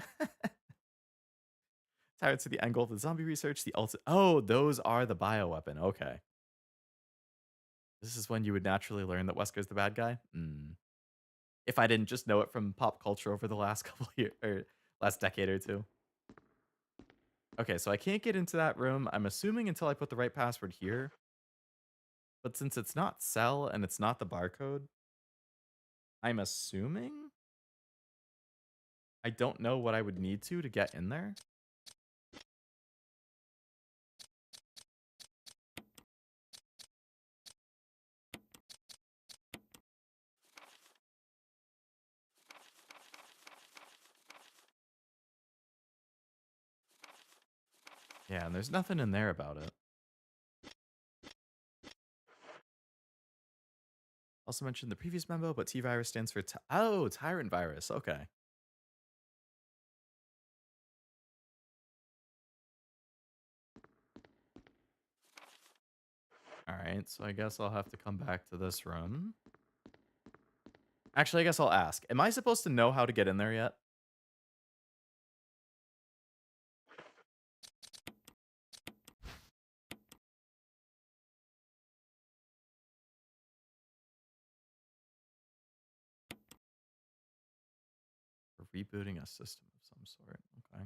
Tied to the angle of the zombie research, the ulti— oh, those are the bioweapon. Okay. This is when you would naturally learn that Wesker's the bad guy? If I didn't just know it from pop culture over the last couple years, or last decade or two. Okay, so I can't get into that room, I'm assuming, until I put the right password here. But since it's not cell and it's not the barcode, I'm assuming I don't know what I would need to get in there. Yeah, and there's nothing in there about it. Also mentioned the previous memo, but T-Virus stands for oh, Tyrant Virus. Okay. Alright, so I guess I'll have to come back to this room. Actually, I guess I'll ask. Am I supposed to know how to get in there yet? For rebooting a system of some sort. Okay.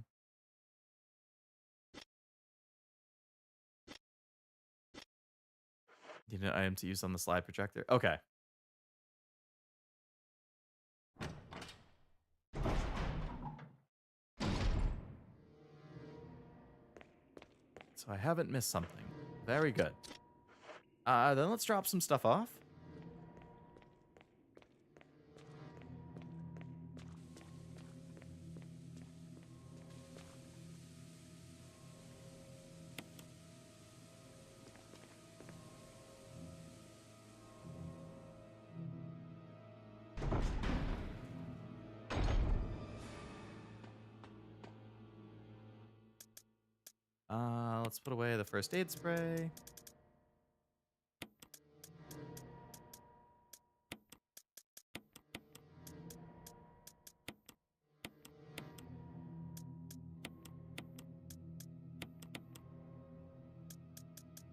Need an item to use on the slide projector. Okay. So I haven't missed something. Very good. Then let's drop some stuff off. Let's put away the first aid spray.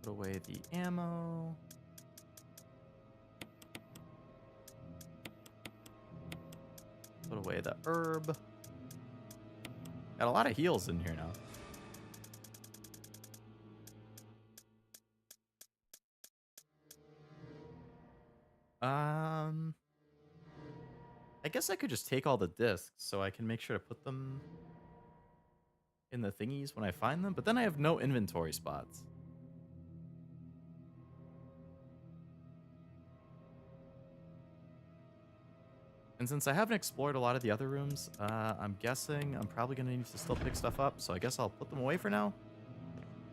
Put away the ammo. Put away the herb. Got a lot of heals in here now. I guess I could just take all the discs so I can make sure to put them in the thingies when I find them, but then I have no inventory spots. And since I haven't explored a lot of the other rooms, I'm guessing I'm probably going to need to still pick stuff up, so I guess I'll put them away for now.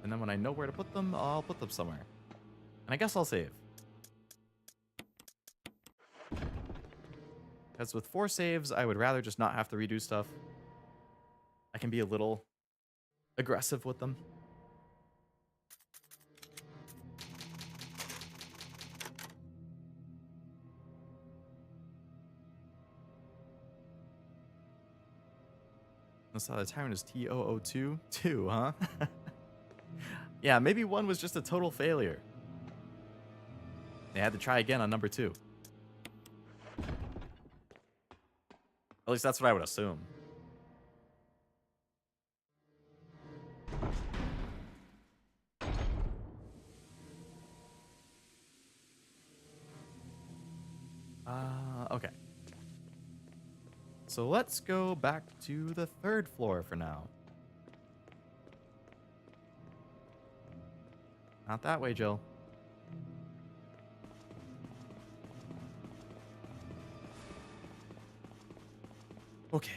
And then when I know where to put them, I'll put them somewhere. And I guess I'll save. Because with 4 saves, I would rather just not have to redo stuff. I can be a little aggressive with them. I saw the tyrant is T002. 2, huh? Yeah, maybe 1 was just a total failure. They had to try again on number 2. At least that's what I would assume. Okay. So let's go back to the 3rd floor for now. Not that way, Jill. Okay.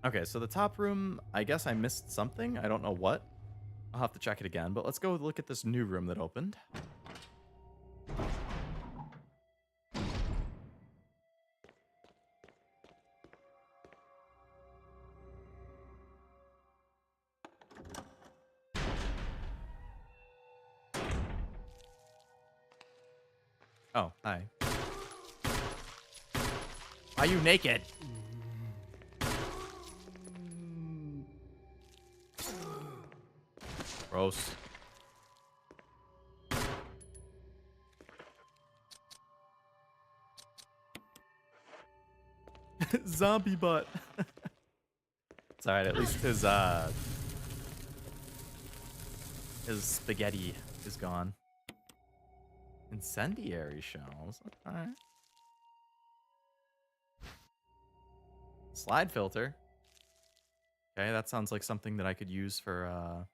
Okay, so the top room, I guess I missed something. I don't know what. I'll have to check it again, but let's go look at this new room that opened. Oh, hi. Are you naked? Gross. Zombie butt. It's alright, at least his spaghetti is gone. Incendiary shells. Alright. Slide filter. Okay, that sounds like something that I could use for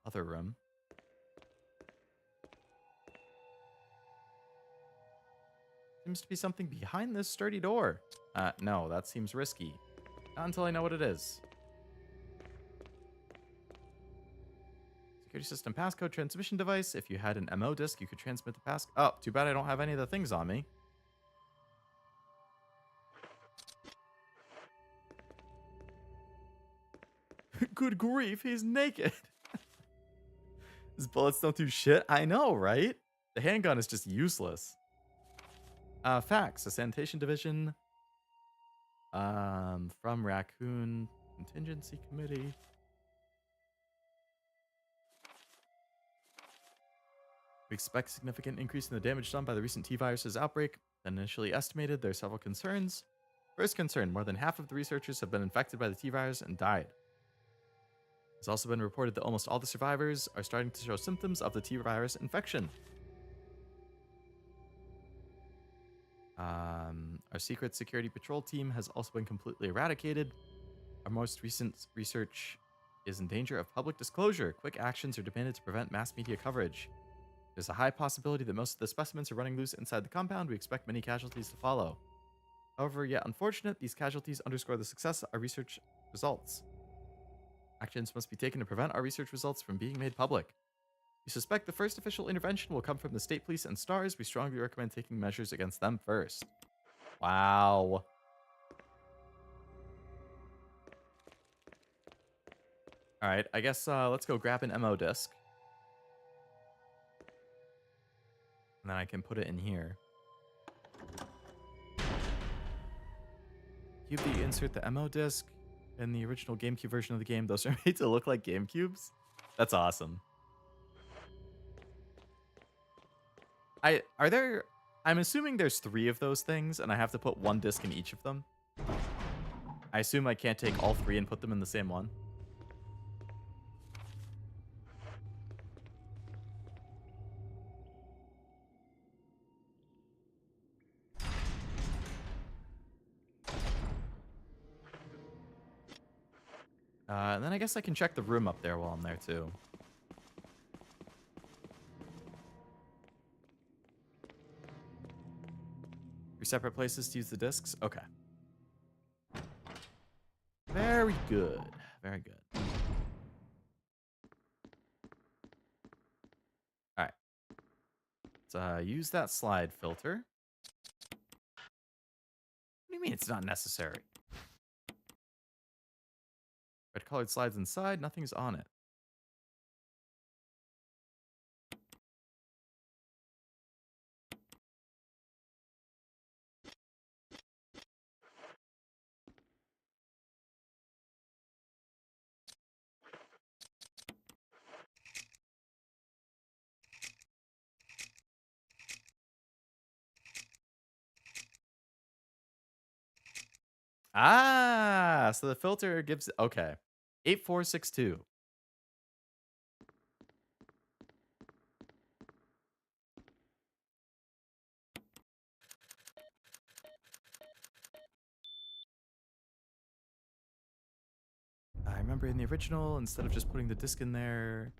other room. Seems to be something behind this sturdy door. No, that seems risky. Not until I know what it is. Security system passcode transmission device. If you had an MO disk, you could transmit the pass. Oh, too bad I don't have any of the things on me. Good grief, he's naked. His bullets don't do shit. I know, right? The handgun is just useless. Facts. The sanitation division. From Raccoon Contingency Committee. We expect significant increase in the damage done by the recent T-Virus's outbreak than initially estimated. There are several concerns. First concern, more than half of the researchers have been infected by the T-Virus and died. It's also been reported that almost all the survivors are starting to show symptoms of the T-Virus infection. Our secret security patrol team has also been completely eradicated. Our most recent research is in danger of public disclosure. Quick actions are demanded to prevent mass media coverage. There's a high possibility that most of the specimens are running loose inside the compound. We expect many casualties to follow. However, yet unfortunate, these casualties underscore the success of our research results. Actions must be taken to prevent our research results from being made public. We suspect the first official intervention will come from the state police and STARS. We strongly recommend taking measures against them first. Wow. All right, I guess let's go grab an MO disk. And then I can put it in here. cube that you insert the MO disc in the original GameCube version of the game. Those are made to look like GameCubes. That's awesome. I'm assuming there's 3 of those things, and I have to put 1 disc in each of them. I assume I can't take all 3 and put them in the same one. And then I guess I can check the room up there while I'm there, too. 3 separate places to use the discs? Okay. Very good. Very good. Alright. Let's use that slide filter. What do you mean it's not necessary? Red colored slides inside, nothing's on it. Ah, so the filter gives, okay. 8462. I remember in the original, instead of just putting the disc in there,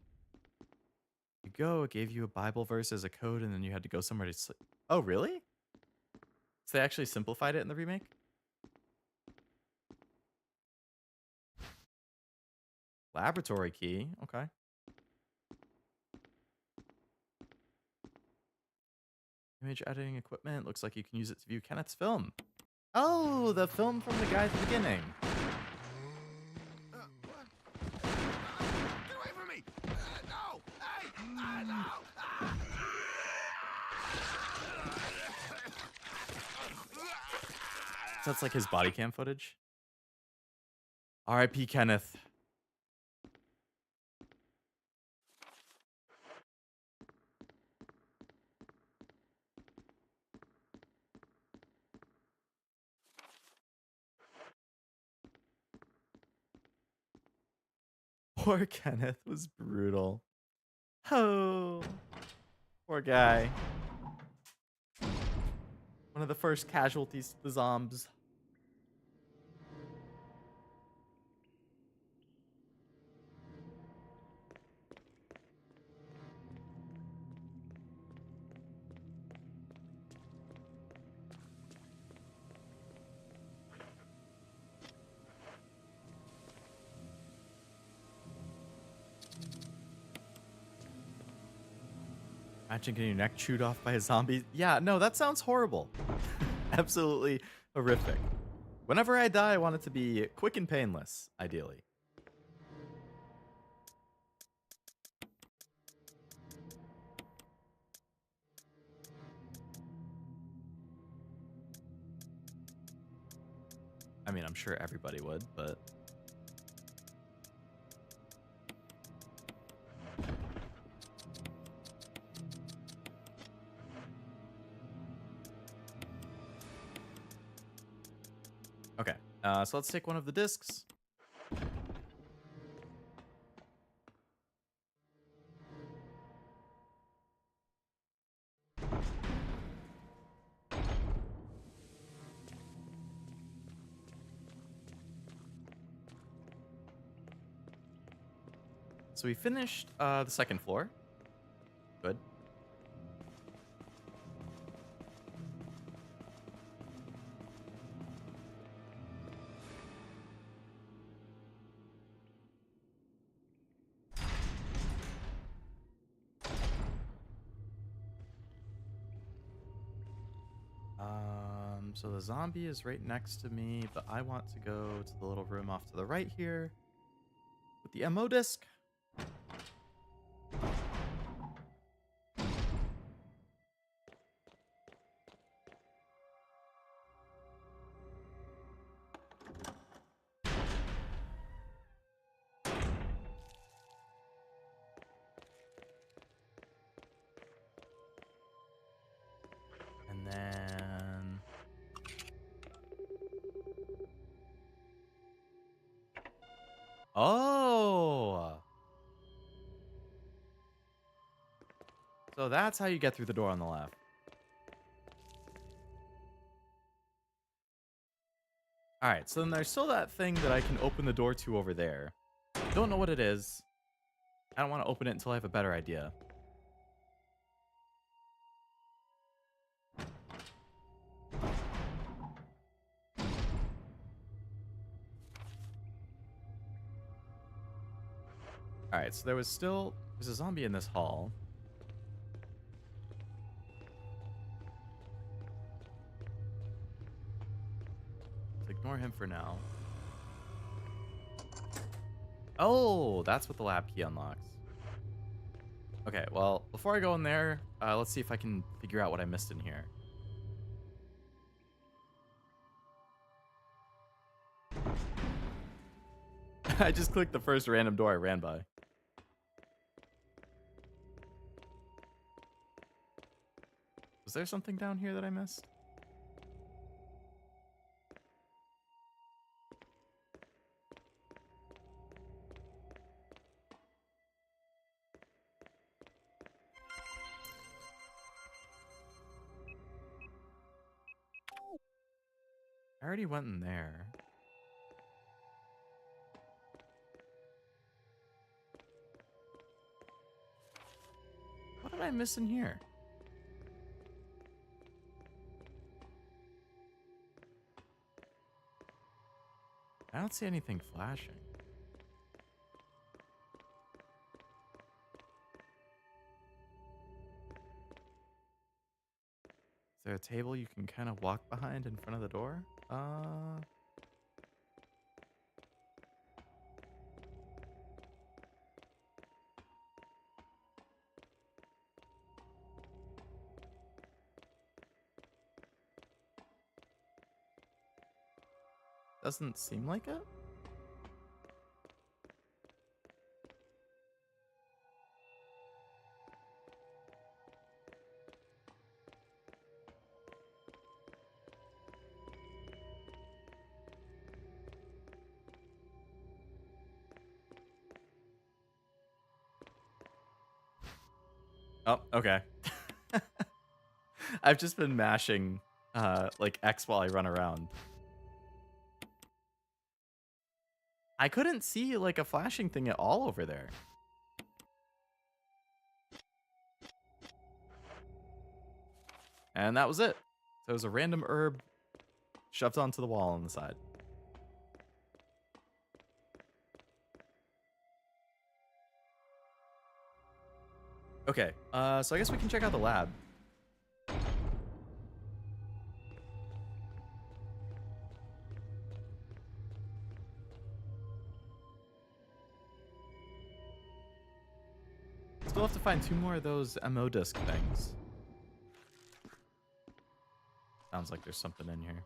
it gave you a Bible verse as a code, and then you had to go somewhere to sleep. Oh, really? So they actually simplified it in the remake? Laboratory key, okay. Image editing equipment, looks like you can use it to view Kenneth's film. Oh, the film from the guy at the beginning. What? Get away from me! No! Hey! No! So that's like his body cam footage. R.I.P. Kenneth. Poor Kenneth was brutal. Oh, poor guy. One of the first casualties to the zombies. Imagine getting your neck chewed off by a zombie. Yeah, no, that sounds horrible. Absolutely horrific. Whenever I die, I want it to be quick and painless, ideally. I mean, I'm sure everybody would, but... Okay, so let's take one of the discs. So we finished the second floor. Good. So the zombie is right next to me, but I want to go to the little room off to the right here with the MO disc. Oh. So that's how you get through the door on the left. Alright, so then there's still that thing that I can open the door to over there. Don't know what it is. I don't want to open it until I have a better idea. Alright, so there's a zombie in this hall. Let's ignore him for now. Oh, that's what the lab key unlocks. Okay, well, before I go in there, let's see if I can figure out what I missed in here. I just clicked the first random door I ran by. Was there something down here that I missed? I already went in there. What did I miss in here? I don't see anything flashing. Is there a table you can kind of walk behind in front of the door? Doesn't seem like it. Oh, okay. I've just been mashing like X while I run around. I couldn't see like a flashing thing at all over there. And that was it. So it was a random herb shoved onto the wall on the side. Okay, so I guess we can check out the lab. Still have to find 2 more of those MO disc things. Sounds like there's something in here.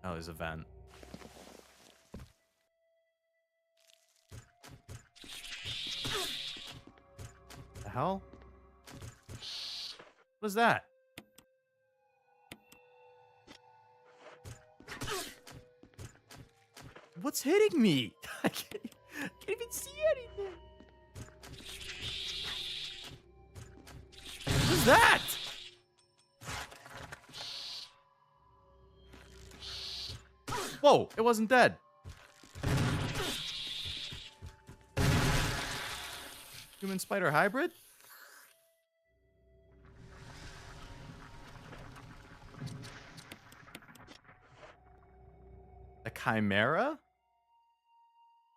Oh, there's a vent. The hell? What is that? What's hitting me? I can't even see anything. What is that? Whoa, it wasn't dead. Human spider hybrid? A chimera?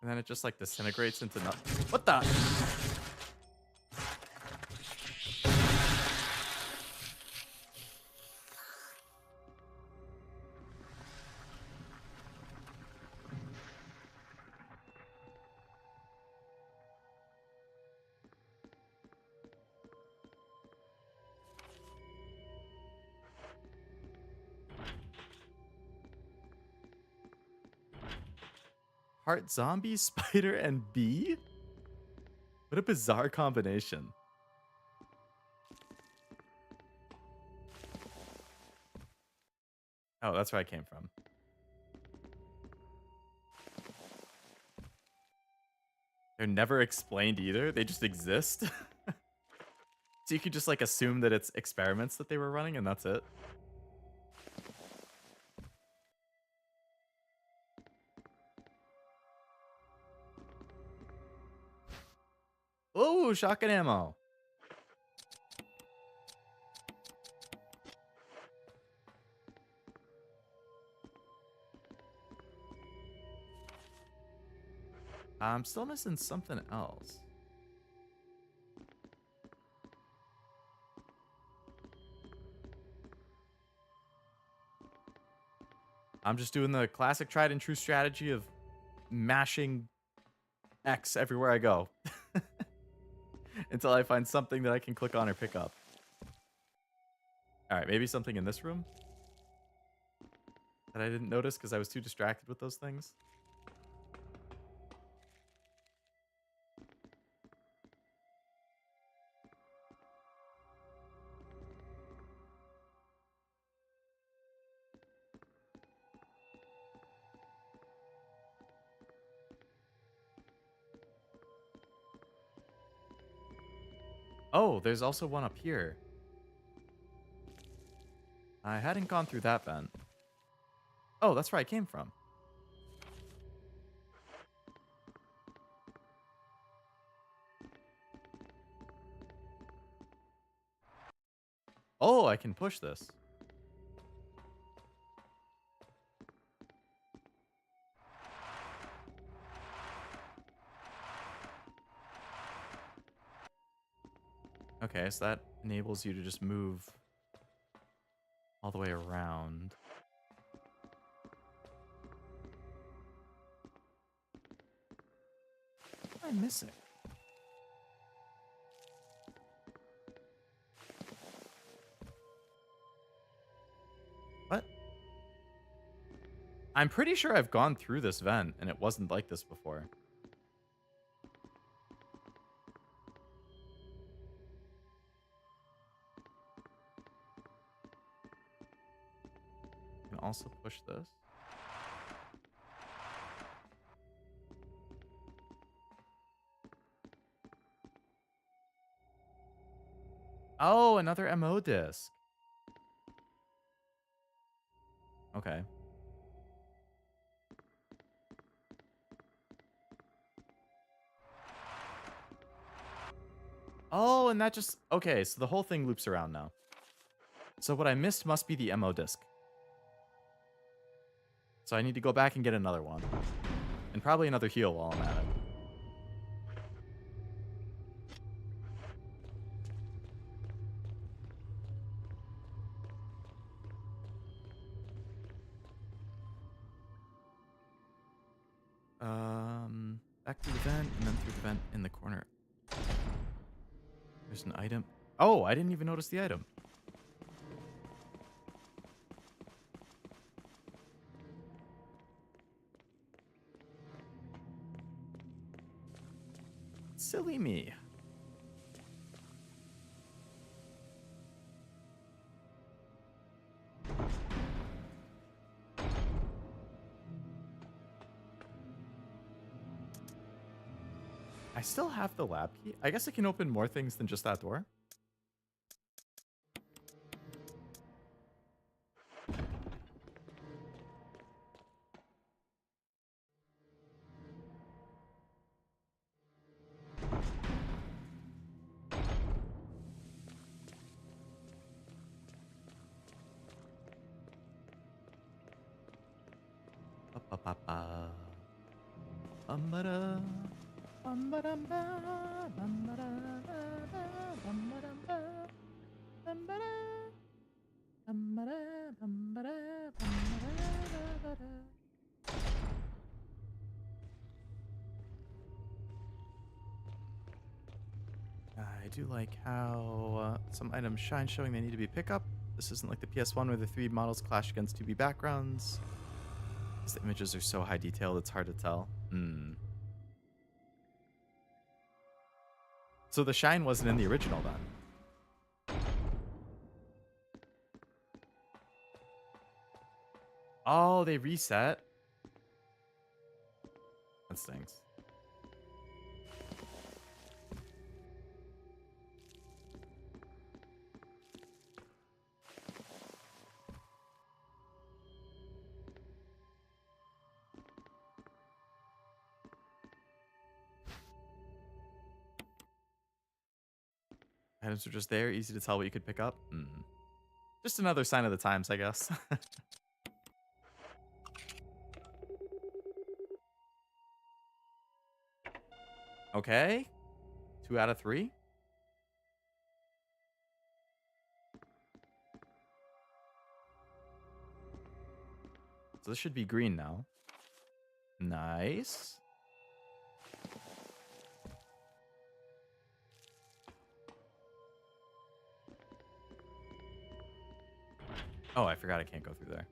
And then it just like disintegrates into nothing. What the? Heart zombie, spider, and bee? What a bizarre combination. Oh, that's where I came from. They're never explained either. They just exist. So you could just like assume that it's experiments that they were running and that's it. Oh, shotgun ammo. I'm still missing something else. I'm just doing the classic tried and true strategy of mashing X everywhere I go until I find something that I can click on or pick up. All right, maybe something in this room that I didn't notice because I was too distracted with those things. Oh, there's also one up here. I hadn't gone through that vent. Oh, that's where I came from. Oh, I can push this. Okay, so that enables you to just move all the way around. What am I missing? What? I'm pretty sure I've gone through this vent and it wasn't like this before. I can also push this. Oh, another MO disc. Okay. Oh, and that just... Okay, so the whole thing loops around now. So what I missed must be the MO disc. So I need to go back and get another one. And probably another heal while I'm at it. Back through the vent, and then through the vent in the corner. There's an item. Oh, I didn't even notice the item. Silly me. I still have the lab key. I guess I can open more things than just that door. Ba-ba-ba-ba. Bum-ba-da. Bum-ba-dum-ba. Bum-ba-da-ba-ba. Bum-ba-dum-ba. Bum-ba-da. Bum-ba-da. Bum-ba-da. Bum-ba-da-ba-ba-da. I do like how some items shine, showing they need to be pick up. This isn't like the PS1 where the three models clash against 2B backgrounds. The images are so high detailed, it's hard to tell. Hmm. So the shine wasn't in the original then. Oh, they reset. That stinks. Items are just there, easy to tell what you could pick up. Just another sign of the times, I guess. Okay. 2 out of 3. So this should be green now. Nice. Oh, I forgot I can't go through there.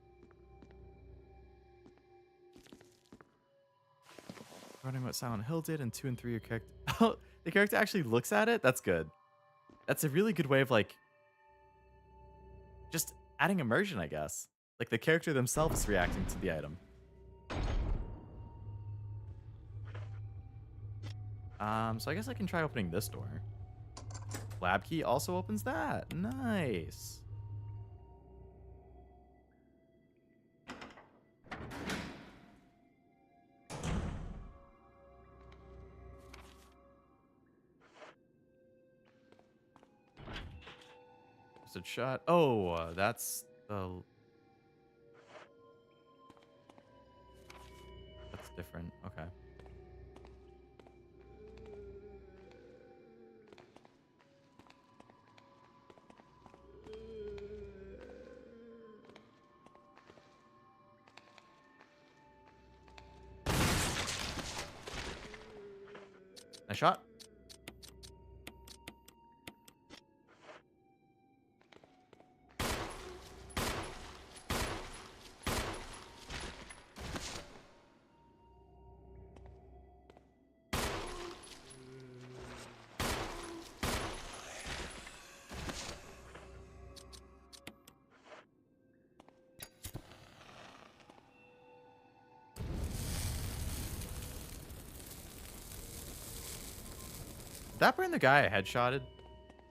Wondering what Silent Hill did in 2 and 3 your character. Oh, the character actually looks at it? That's good. That's a really good way of like just adding immersion, I guess. Like the character themselves is reacting to the item. So I guess I can try opening this door. Lab key also opens that. Nice. Just a shot. Oh, that's the. That's different. Okay. Nice shot. Did that burn the guy I headshotted?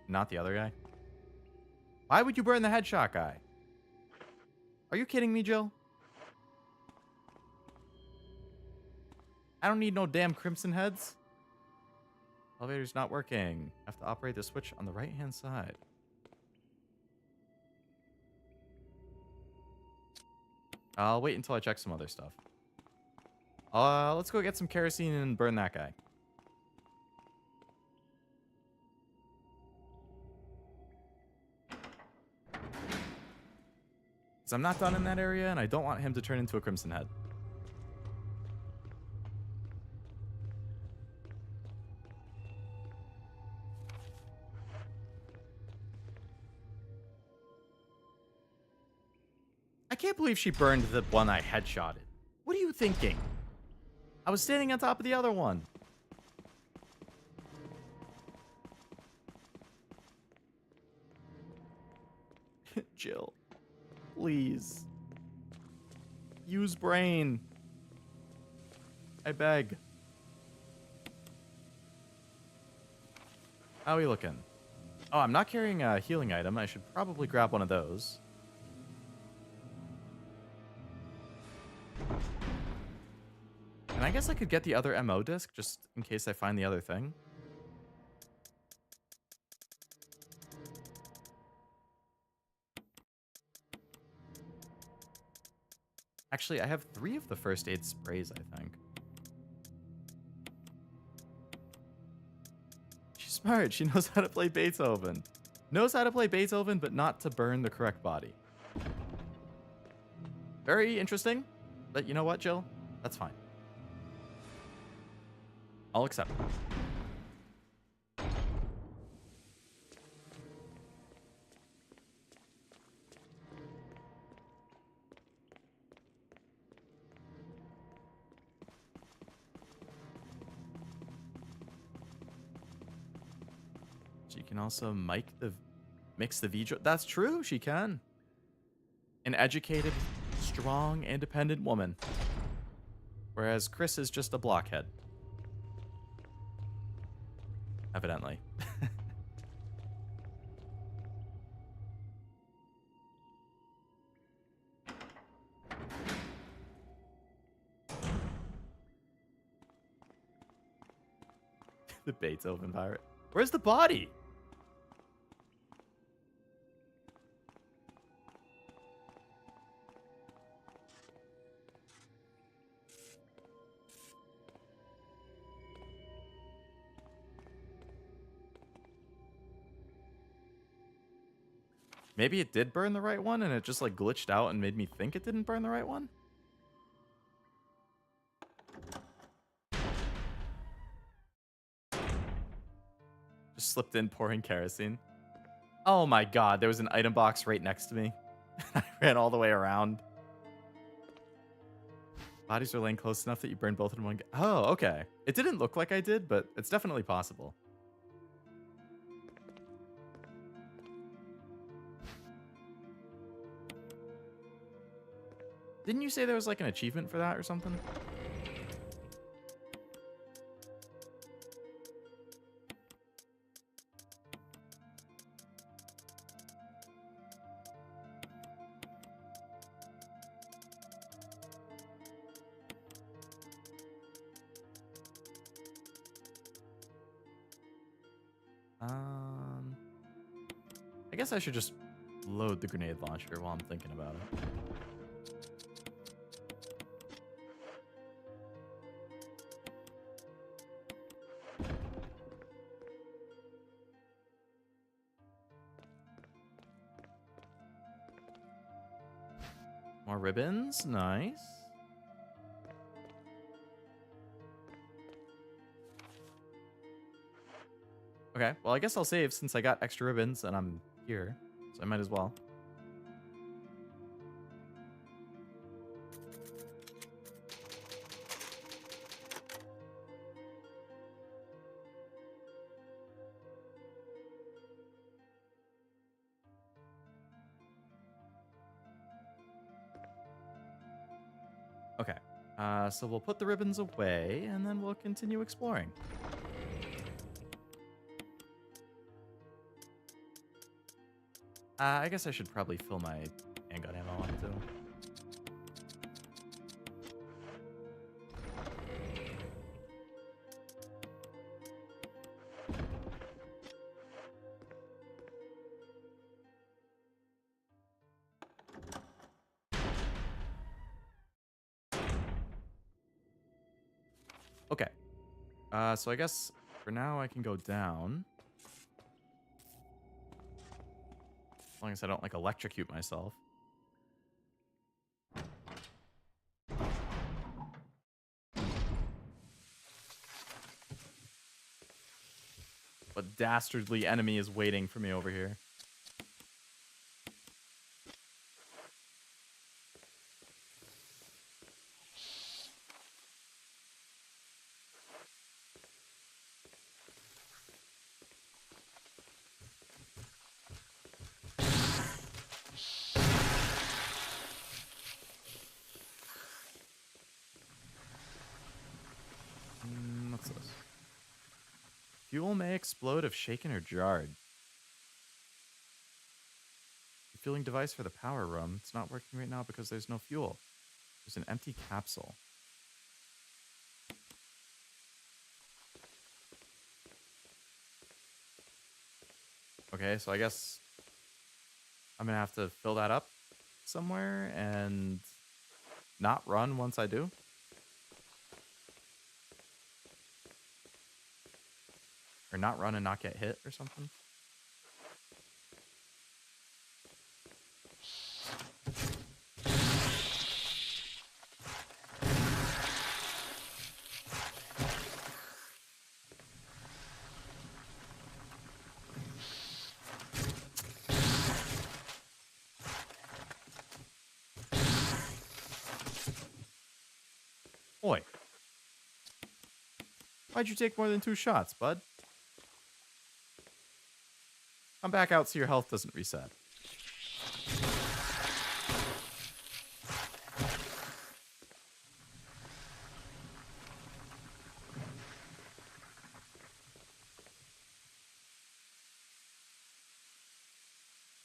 Not the other guy? Why would you burn the headshot guy? Are you kidding me, Jill? I don't need no damn crimson heads. Elevator's not working. Have to operate the switch on the right-hand side. I'll wait until I check some other stuff. Let's go get some kerosene and burn that guy. Because I'm not done in that area, and I don't want him to turn into a crimson head. I can't believe she burned the one I headshotted. What are you thinking? I was standing on top of the other one. Jill, please. Use brain. I beg. How are we looking? Oh, I'm not carrying a healing item. I should probably grab one of those. And I guess I could get the other MO disc just in case I find the other thing. Actually, I have 3 of the first aid sprays, I think. She's smart. She knows how to play Beethoven. Knows how to play Beethoven, but not to burn the correct body. Very interesting. But you know what, Jill? That's fine. I'll accept it. She can also mix the VTuber. That's true. She can. An educated, strong, independent woman. Whereas Chris is just a blockhead. Evidently. The Beethoven pirate. Where's the body? Maybe it did burn the right one and it just like glitched out and made me think it didn't burn the right one? Just slipped in pouring kerosene. Oh my god, there was an item box right next to me. I ran all the way around. Bodies are laying close enough that you burn both in one. Oh, okay. It didn't look like I did, but it's definitely possible. Didn't you say there was like an achievement for that or something? I guess I should just load the grenade launcher while I'm thinking about it. More ribbons, nice. Okay, well I guess I'll save since I got extra ribbons and I'm here, so I might as well. Okay, so we'll put the ribbons away and then we'll continue exploring. I guess I should probably fill my handgun ammo up too. Okay. So I guess for now I can go down. As long as I don't like electrocute myself. What dastardly enemy is waiting for me over here? What's this? Fuel may explode if shaken or jarred. Refueling device for the power room. It's not working right now because there's no fuel. There's an empty capsule. Okay, so I guess I'm gonna have to fill that up somewhere and not run once I do. Or not run and not get hit or something. Boy. Why'd you take more than 2 shots, bud? Come back out so your health doesn't reset.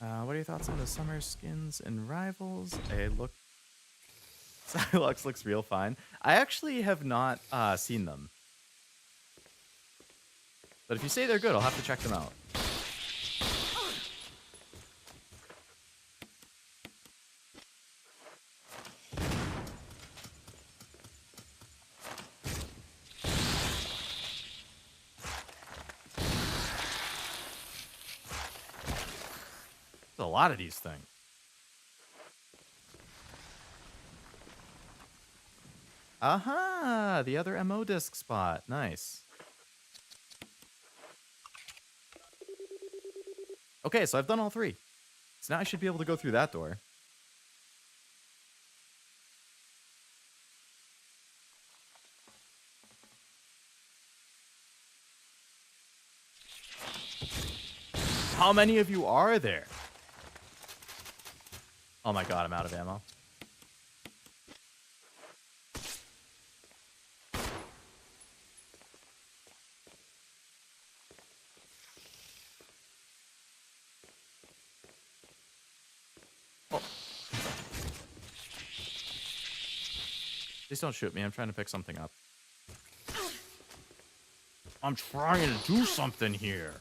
What are your thoughts on the summer skins and rivals? They look... Silux looks real fine. I actually have not seen them. But if you say they're good, I'll have to check them out. There's a lot of these things. Aha! The other MO disc spot. Nice. Okay, so I've done all 3. So now I should be able to go through that door. How many of you are there? Oh my god, I'm out of ammo. Oh. Please don't shoot me. I'm trying to pick something up. I'm trying to do something here.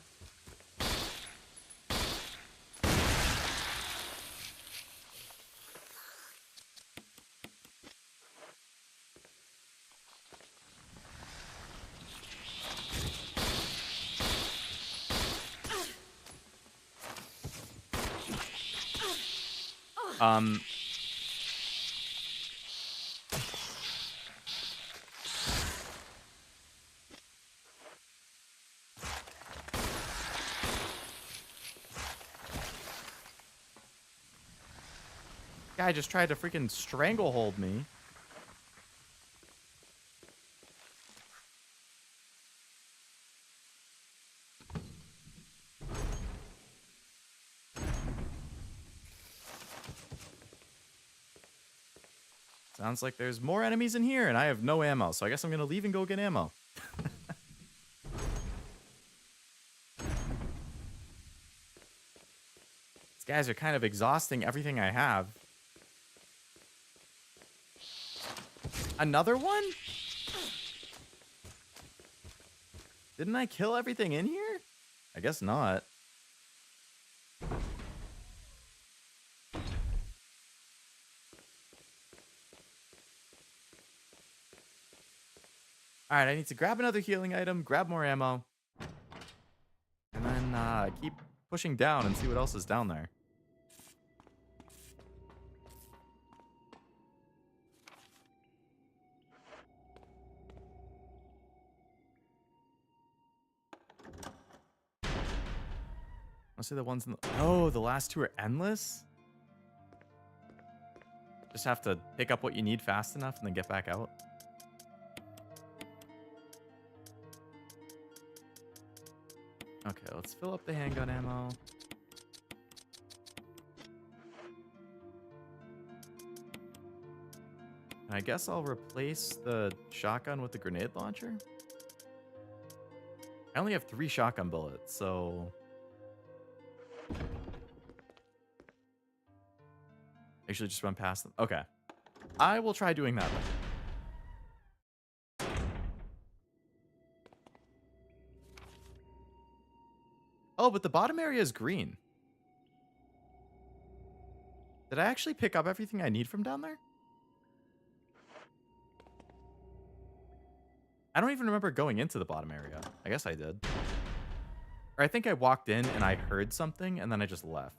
Guy just tried to freaking stranglehold me. Sounds like there's more enemies in here, and I have no ammo, so I guess I'm gonna leave and go get ammo. These guys are kind of exhausting everything I have. Another one? Didn't I kill everything in here? I guess not. Alright, I need to grab another healing item, grab more ammo, and then keep pushing down and see what else is down there. Let's see the ones in the... Oh, the last 2 are endless? Just have to pick up what you need fast enough and then get back out. Okay, let's fill up the handgun ammo. I guess I'll replace the shotgun with the grenade launcher. I only have 3 shotgun bullets, so... Actually, just run past them. Okay. I will try doing that then. Oh, but the bottom area is green. Did I actually pick up everything I need from down there? I don't even remember going into the bottom area. I guess I did. Or I think I walked in and I heard something and then I just left.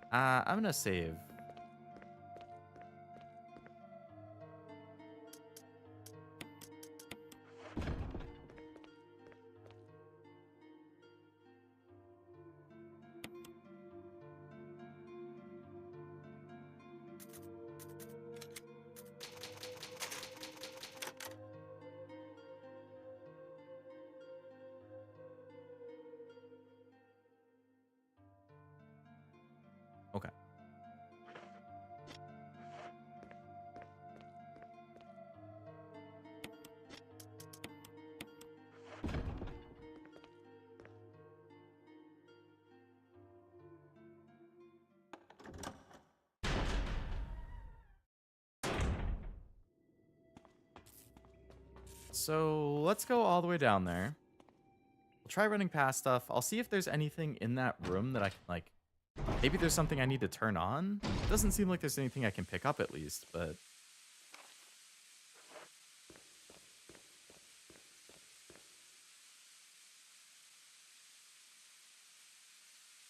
I'm gonna save. Okay. So let's go all the way down there. We'll try running past stuff. I'll see if there's anything in that room that I can, like, maybe there's something I need to turn on. It doesn't seem like there's anything I can pick up at least, but...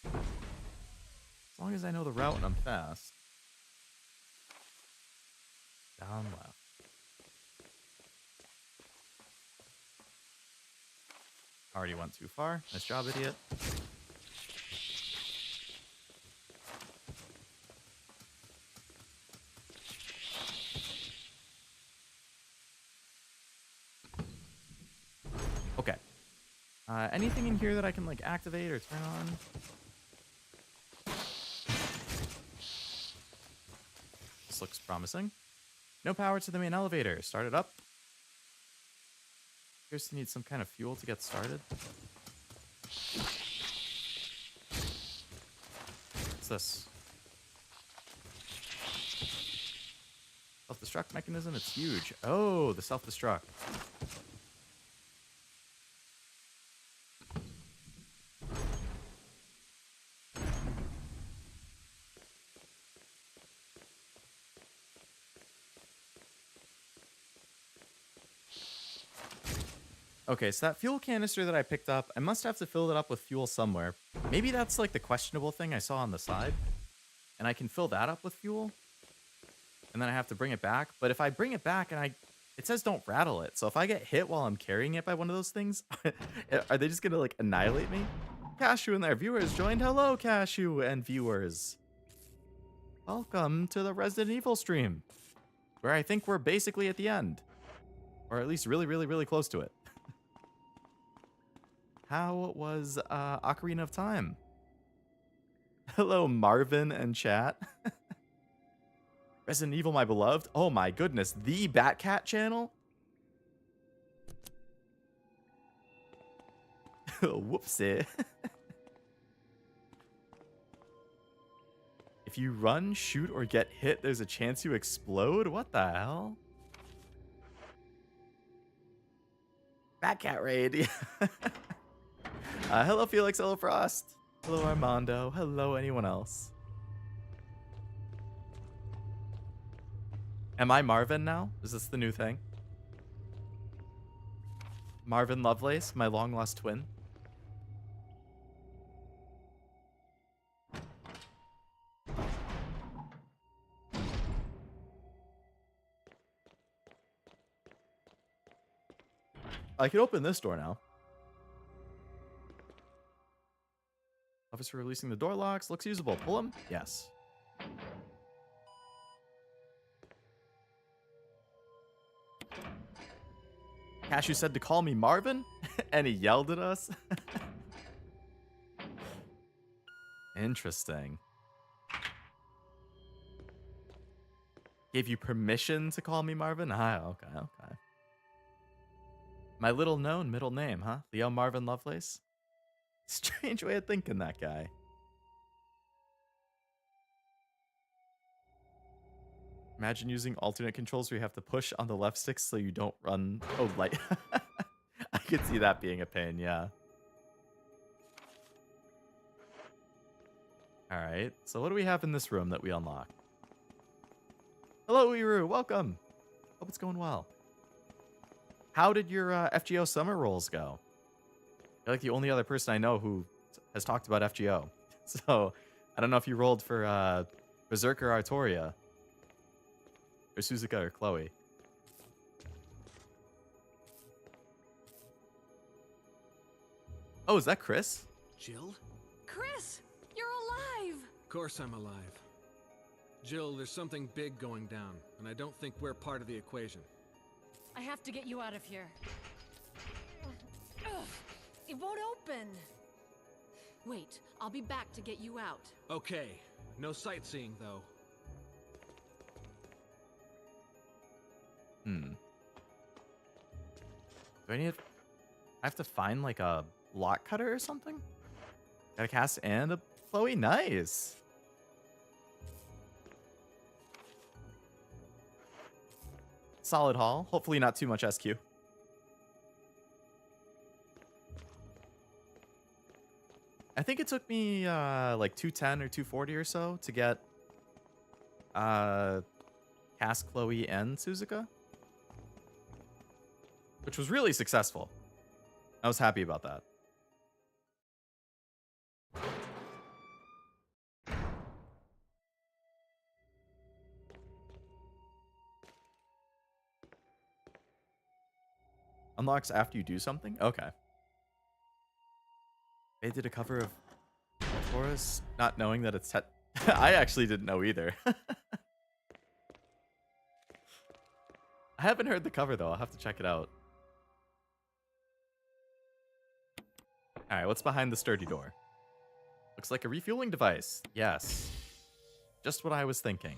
as long as I know the route and I'm fast. Down left. Already went too far. Nice job, idiot. Okay. Anything in here that I can, like, activate or turn on? This looks promising. No power to the main elevator. Start it up. Appears to need some kind of fuel to get started. What's this? Self-destruct mechanism? It's huge. Oh, the self-destruct. Okay, so that fuel canister that I picked up, I must have to fill it up with fuel somewhere. Maybe that's like the questionable thing I saw on the side. And I can fill that up with fuel. And then I have to bring it back. But if I bring it back and it says don't rattle it. So if I get hit while I'm carrying it by one of those things, are they just going to like annihilate me? Cashew and their viewers joined. Hello, Cashew and viewers. Welcome to the Resident Evil stream. Where I think we're basically at the end. Or at least really, really, really close to it. How was Ocarina of Time? Hello, Marvin and chat. Resident Evil, my beloved. Oh my goodness, the Batcat channel? Whoopsie. If you run, shoot, or get hit, there's a chance you explode? What the hell? Batcat raid. Hello, Felix. Hello, Frost. Hello, Armando. Hello, anyone else. Am I Marvin now? Is this the new thing? Marvin Lovelace, my long-lost twin. I can open this door now. Officer releasing the door locks. Looks usable. Pull him? Yes. Cashew said to call me Marvin, and he yelled at us. Interesting. Gave you permission to call me Marvin? Ah, okay, okay. My little known middle name, huh? Leo Marvin Lovelace? Strange way of thinking, that guy. Imagine using alternate controls where you have to push on the left stick so you don't run. Oh, light. I could see that being a pain, yeah. All right, so what do we have in this room that we unlock? Hello, Iru. Welcome. Hope it's going well. How did your FGO summer rolls go? You're like the only other person I know who has talked about FGO. So, I don't know if you rolled for Berserker Artoria. Or Suzuka or Chloe. Oh, is that Chris? Jill? Chris, you're alive! Of course I'm alive. Jill, there's something big going down, and I don't think we're part of the equation. I have to get you out of here. Ugh, it won't open. Wait, I'll be back to get you out. Okay, No sightseeing, though. Hmm. Do I need... I have to find, like, a lock cutter or something? Got a cast and a Chloe? Nice! Solid haul. Hopefully not too much SQ. I think it took me, like, 210 or 240 or so to get, cast Chloe and Suzuka. Which was really successful. I was happy about that. Unlocks after you do something? Okay. They did a cover of Taurus, not knowing that it's I actually didn't know either. I haven't heard the cover though. I'll have to check it out. Alright, what's behind the sturdy door? Looks like a refueling device. Yes. Just what I was thinking.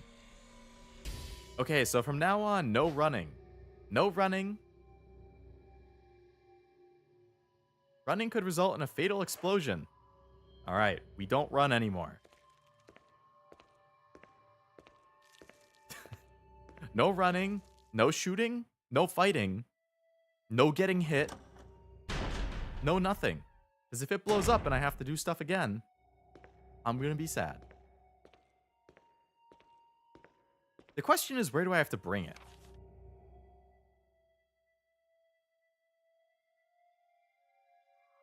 Okay, so from now on, no running. No running. Running could result in a fatal explosion. Alright, we don't run anymore. No running, no shooting, no fighting, no getting hit, no nothing. Because if it blows up and I have to do stuff again, I'm going to be sad. The question is, where do I have to bring it?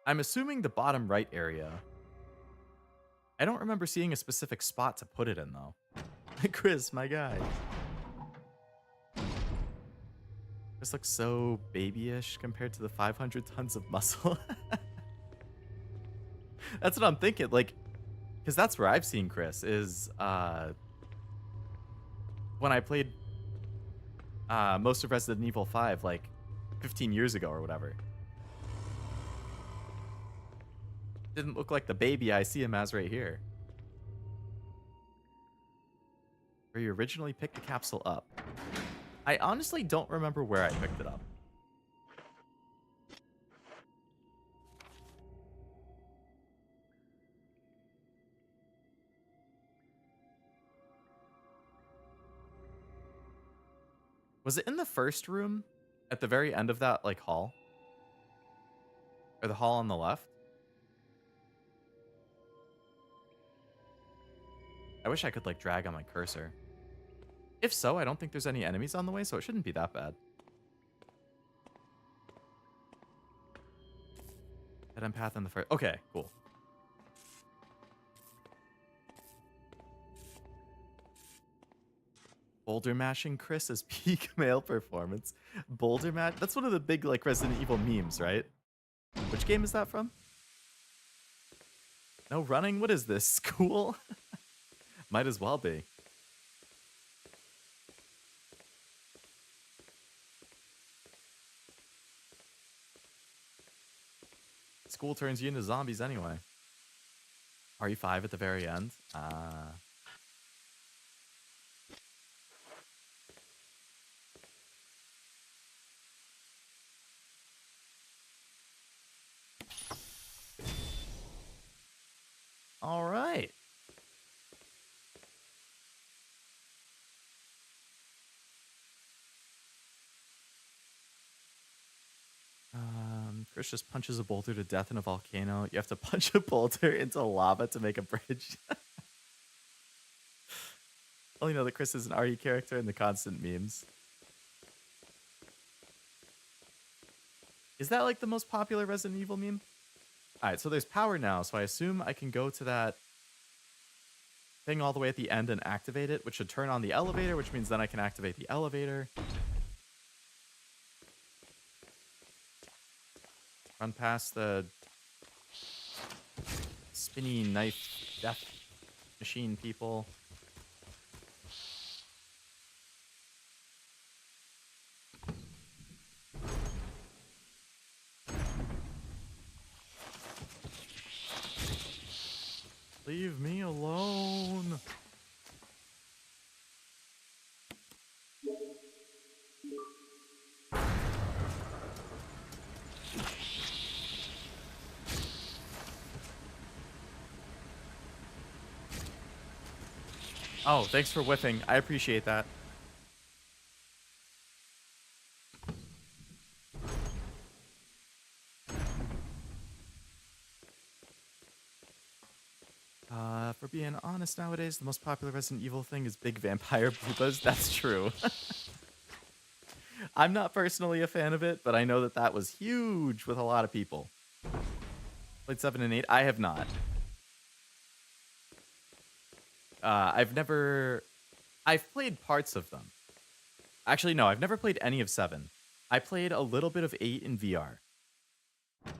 I'm assuming the bottom right area. I don't remember seeing a specific spot to put it in, though. Chris, my guy. This looks so babyish compared to the 500 tons of muscle. That's what I'm thinking. Like, because that's where I've seen Chris is when I played most of Resident Evil 5, like 15 years ago or whatever. Didn't look like the baby I see him as right here. Where you originally picked the capsule up. I honestly don't remember where I picked it up. Was it in the first room? At the very end of that, like, hall? Or the hall on the left? I wish I could, like, drag on my cursor. If so, I don't think there's any enemies on the way, so it shouldn't be that bad. Dead end path in the first... Okay, cool. Boulder mashing Chris as peak male performance. Boulder mash? That's one of the big, like, Resident Evil memes, right? Which game is that from? No running? What is this? School? Might as well be. School turns you into zombies anyway. RE5 at the very end? All right. Chris just punches a boulder to death in a volcano. You have to punch a boulder into lava to make a bridge. Only know that Chris is an RE character in the constant memes. Is that like the most popular Resident Evil meme? Alright, so there's power now, so I assume I can go to that thing all the way at the end and activate it, which should turn on the elevator, which means then I can activate the elevator. Run past the spinny knife death machine people. Leave me alone. Oh, thanks for whiffing. I appreciate that. For being honest, nowadays, the most popular Resident Evil thing is big vampire boobas. That's true. I'm not personally a fan of it, but I know that that was huge with a lot of people. Played 7 and 8? I have not. I've played parts of them. Actually, no, I've never played any of 7. I played a little bit of 8 in VR.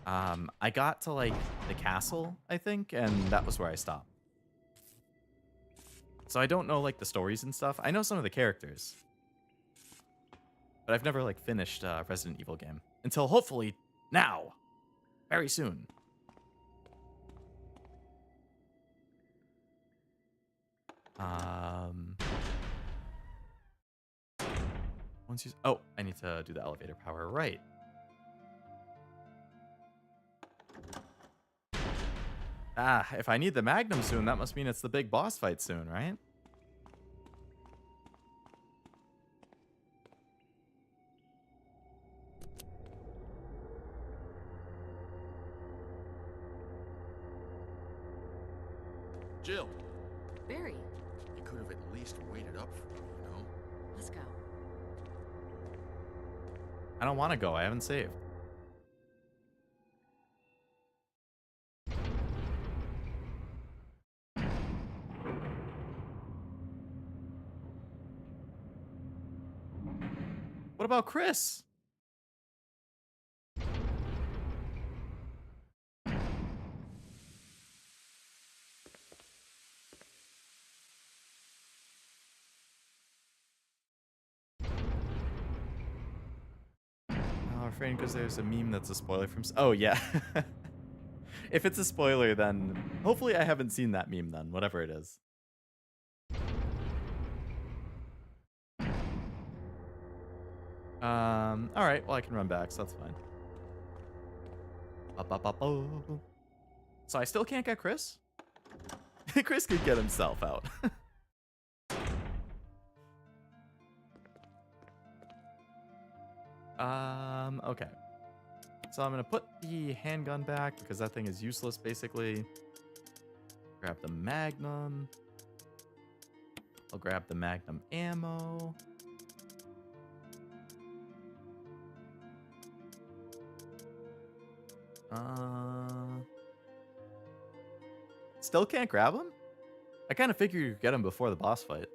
I got to, like, the castle, I think, and that was where I stopped. So I don't know, like, the stories and stuff. I know some of the characters. But I've never, like, finished a Resident Evil game. Until, hopefully, now. Very soon. Once you... Oh, I need to do the elevator power. Right. Ah, if I need the Magnum soon, that must mean it's the big boss fight soon, right? Jill, Barry, you could have at least waited up for me, you know? let's go. I don't want to go. I haven't saved. What about Chris? Oh, refrain because there's a meme that's a spoiler from... Oh, yeah. If it's a spoiler, then hopefully I haven't seen that meme then, whatever it is. All right, well, I can run back, so that's fine. So I still can't get Chris? Chris could get himself out. Okay. So I'm gonna put the handgun back because that thing is useless, basically. Grab the Magnum. I'll grab the Magnum ammo. Still can't grab him? I kind of figured you'd get him before the boss fight.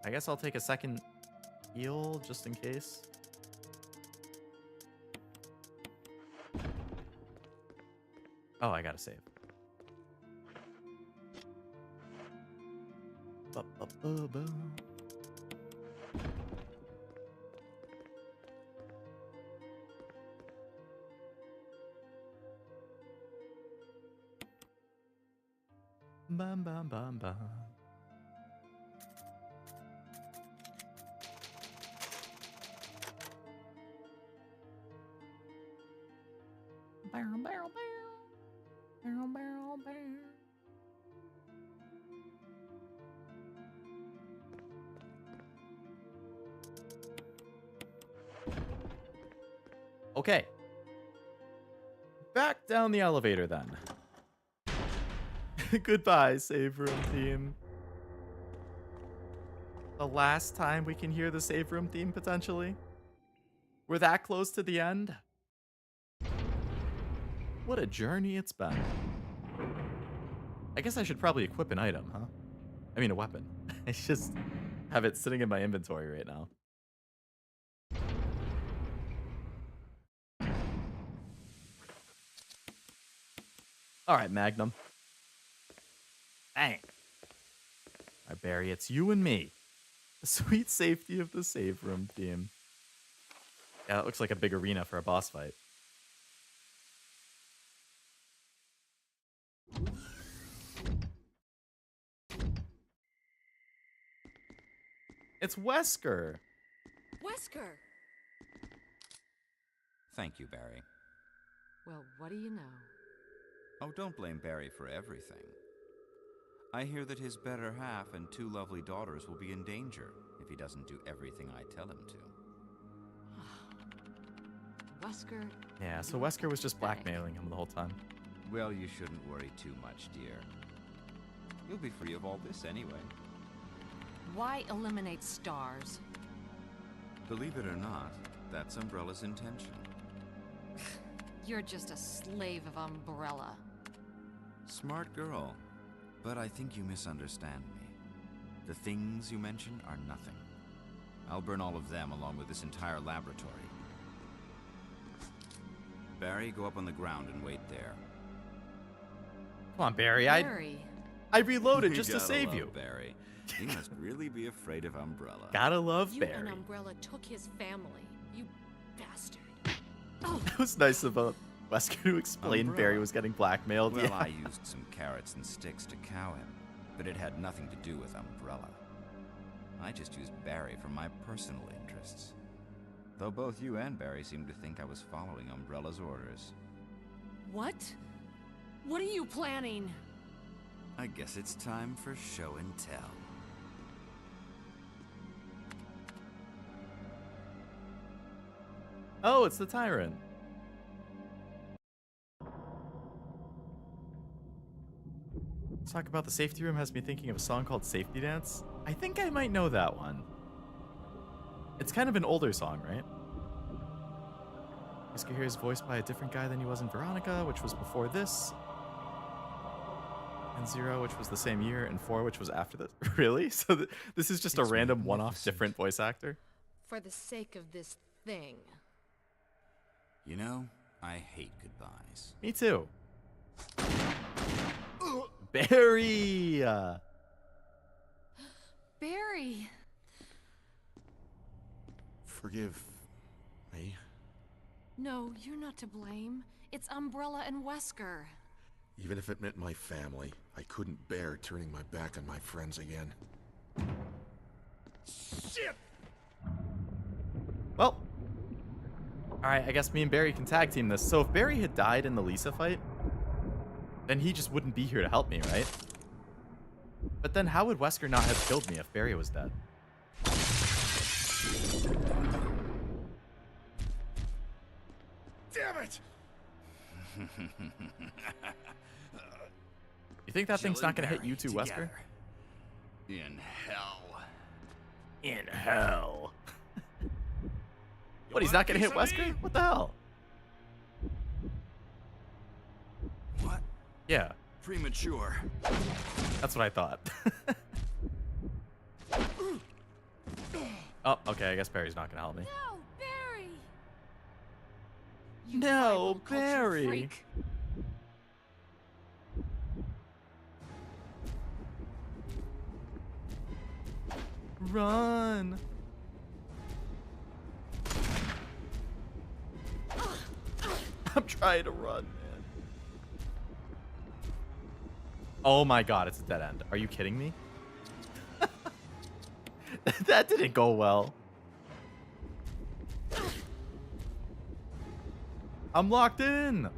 I guess I'll take a second heal just in case. Oh, I gotta save. Ba-ba-ba-ba. Bum bum bum bum. Barrel, barrel, barrel. Barrel, barrel, barrel. Okay. Back down the elevator then. Goodbye, save room theme. The last time we can hear the save room theme, potentially. We're that close to the end. What a journey it's been. I guess I should probably equip an item, huh? I mean, a weapon. I just have it sitting in my inventory right now. All right, Magnum. Dang. All right, Barry, it's you and me. The sweet safety of the save room theme. Yeah, that looks like a big arena for a boss fight. It's Wesker. Wesker! Thank you, Barry. Well, what do you know? Oh, don't blame Barry for everything. I hear that his better half and 2 lovely daughters will be in danger if he doesn't do everything I tell him to. Wesker. Yeah, so Wesker was just blackmailing him the whole time. Well, you shouldn't worry too much, dear. You'll be free of all this anyway. Why eliminate stars? Believe it or not, that's Umbrella's intention. You're just a slave of Umbrella. Smart girl. But I think you misunderstand me. The things you mention are nothing. I'll burn all of them along with this entire laboratory. Barry, go up on the ground and wait there. Come on, Barry. Barry. I reloaded just to Gotta save love you. Barry. You must really be afraid of Umbrella. Gotta love You Barry. and Umbrella took his family. You bastard. It was nice of Wesker to explain Umbrella. Barry was getting blackmailed. Well, Yeah. I used some carrots and sticks to cow him, but it had nothing to do with Umbrella. I just used Barry for my personal interests. Though both you and Barry seem to think I was following Umbrella's orders. What? What are you planning? I guess it's time for show and tell. Oh, it's the Tyrant. Talk about the safety room has me thinking of a song called Safety Dance. I think I might know that one. It's kind of an older song, right? Wesker here is voiced by a different guy than he was in Veronica, which was before this. And 0, which was the same year, and 4, which was after this. Really? So this is just a It's random one-off magnificent. different voice actor? For the sake of this thing. You know, I hate goodbyes. Me too. Barry! Barry! Forgive me. No, you're not to blame. It's Umbrella and Wesker. Even if it meant my family, I couldn't bear turning my back on my friends again. Shit! Well, alright, I guess me and Barry can tag team this. So if Barry had died in the Lisa fight, then he just wouldn't be here to help me, right? But then how would Wesker not have killed me if Barry was dead? Damn it! You think that thing's Jill not and gonna hit you Barry too, Wesker? together. In hell. In hell. What, he's not gonna hit Wesker? What the hell? What? Yeah, Premature. that's what I thought. Oh, okay, I guess Barry's not gonna help me. No, Barry! No, tribal culture Barry. freak. Run! I'm trying to run, man. Oh my god, it's a dead end. Are you kidding me? That didn't go well. I'm locked in!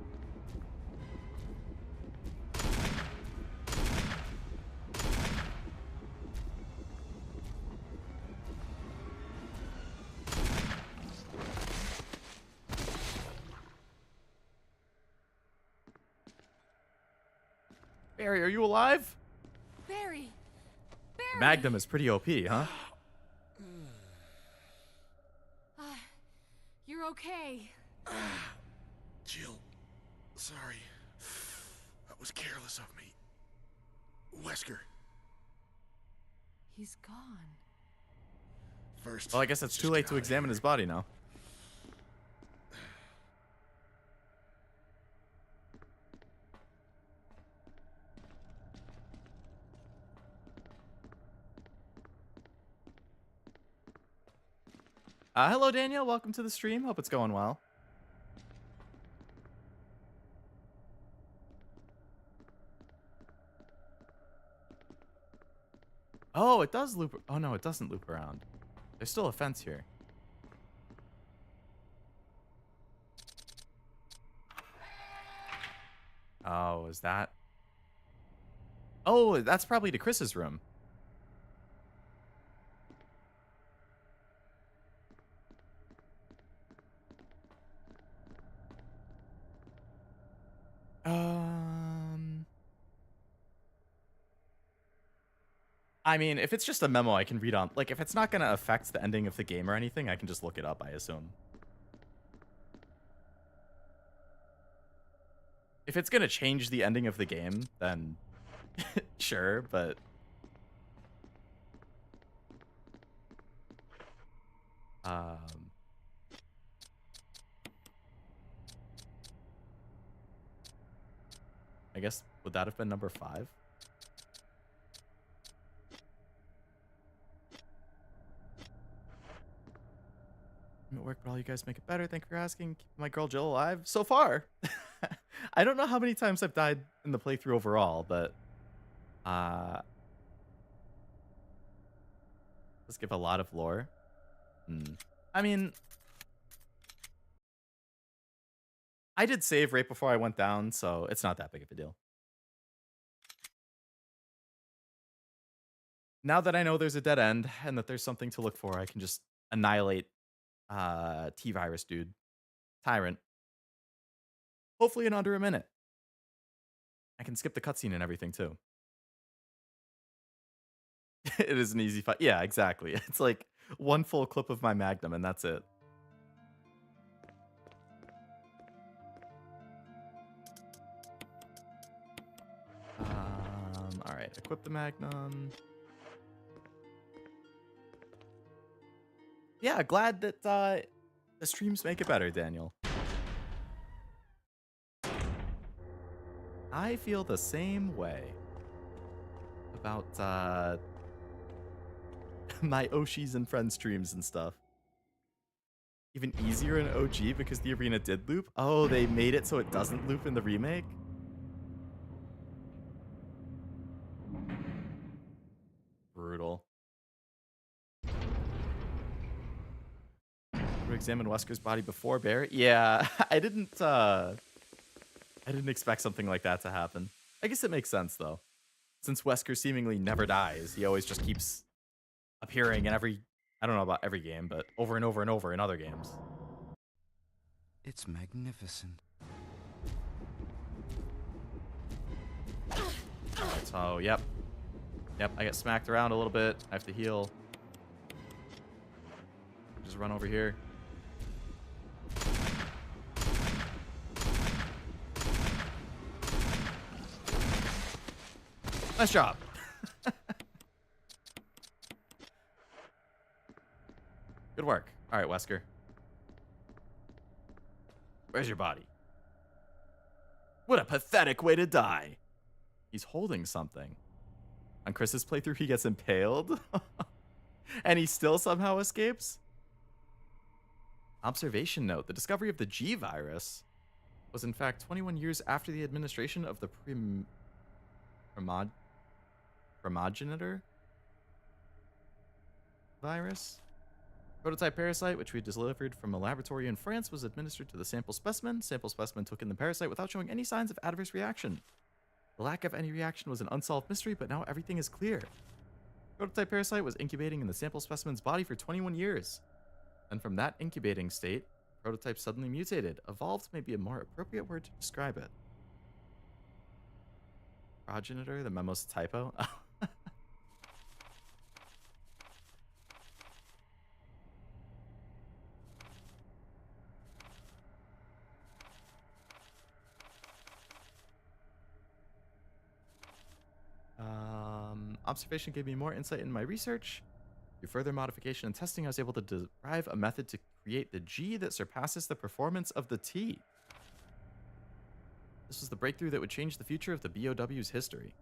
Barry, are you alive? Barry! Barry! Magnum is pretty OP, huh? You're okay. Jill, sorry. That was careless of me. Wesker, He's gone. first. Well, I guess it's let's too just late get to out of examine here. his body now. Hello, Daniel. Welcome to the stream. Hope it's going well. Oh, it does loop. Oh, no, it doesn't loop around. There's still a fence here. Oh, is that? Oh, that's probably to Chris's room. Um, I mean, if it's just a memo I can read on, like, if it's not gonna affect the ending of the game or anything, I can just look it up, I assume. If it's gonna change the ending of the game, then sure, but um, I guess would that have been number 5? I'm at work, but all you guys make it better. Thank you for asking. Keep my girl Jill alive so far. I don't know how many times I've died in the playthrough overall, but let's give a lot of lore. I mean, I did save right before I went down, so it's not that big of a deal. Now that I know there's a dead end and that there's something to look for, I can just annihilate T-Virus dude. Tyrant. Hopefully in under a minute. I can skip the cutscene and everything too. It is an easy fight. Yeah, exactly. It's like one full clip of my Magnum and that's it. All right, equip the Magnum. Yeah, glad that the streams make it better, Daniel. I feel the same way about my Oshis and Friends streams and stuff. Even easier in OG because the arena did loop. Oh, they made it so it doesn't loop in the remake? Brutal. To examine Wesker's body before Barry? Yeah, I didn't expect something like that to happen. I guess it makes sense though. Since Wesker seemingly never dies, he always just keeps appearing in every, I don't know about every game, but over and over and over in other games. It's magnificent. Alright, so, yep. Yep, I get smacked around a little bit. I have to heal. Just run over here. Nice job. Good work. All right, Wesker. Where's your body? What a pathetic way to die. He's holding something. On Chris's playthrough, he gets impaled. And he still somehow escapes? Observation note. The discovery of the G virus was in fact 21 years after the administration of the promogenitor virus. Prototype parasite, which we delivered from a laboratory in France, was administered to the sample specimen. Sample specimen took in the parasite without showing any signs of adverse reaction. The lack of any reaction was an unsolved mystery, but now everything is clear. Prototype parasite was incubating in the sample specimen's body for 21 years. And from that incubating state, prototype suddenly mutated. Evolved may be a more appropriate word to describe it. Progenitor, the memo's typo. Observation gave me more insight in my research. Through further modification and testing, I was able to derive a method to create the G that surpasses the performance of the T. This was the breakthrough that would change the future of the BOW's history.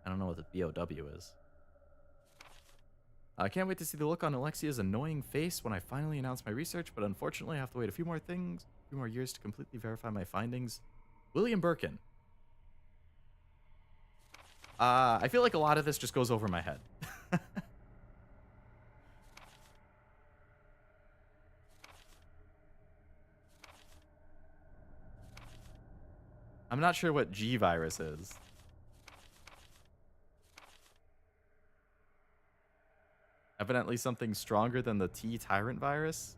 I don't know what the BOW is. I can't wait to see the look on Alexia's annoying face when I finally announce my research, but unfortunately I have to wait a few more years to completely verify my findings. William Birkin. I feel like a lot of this just goes over my head. I'm not sure what G virus is. Evidently something stronger than the T tyrant virus.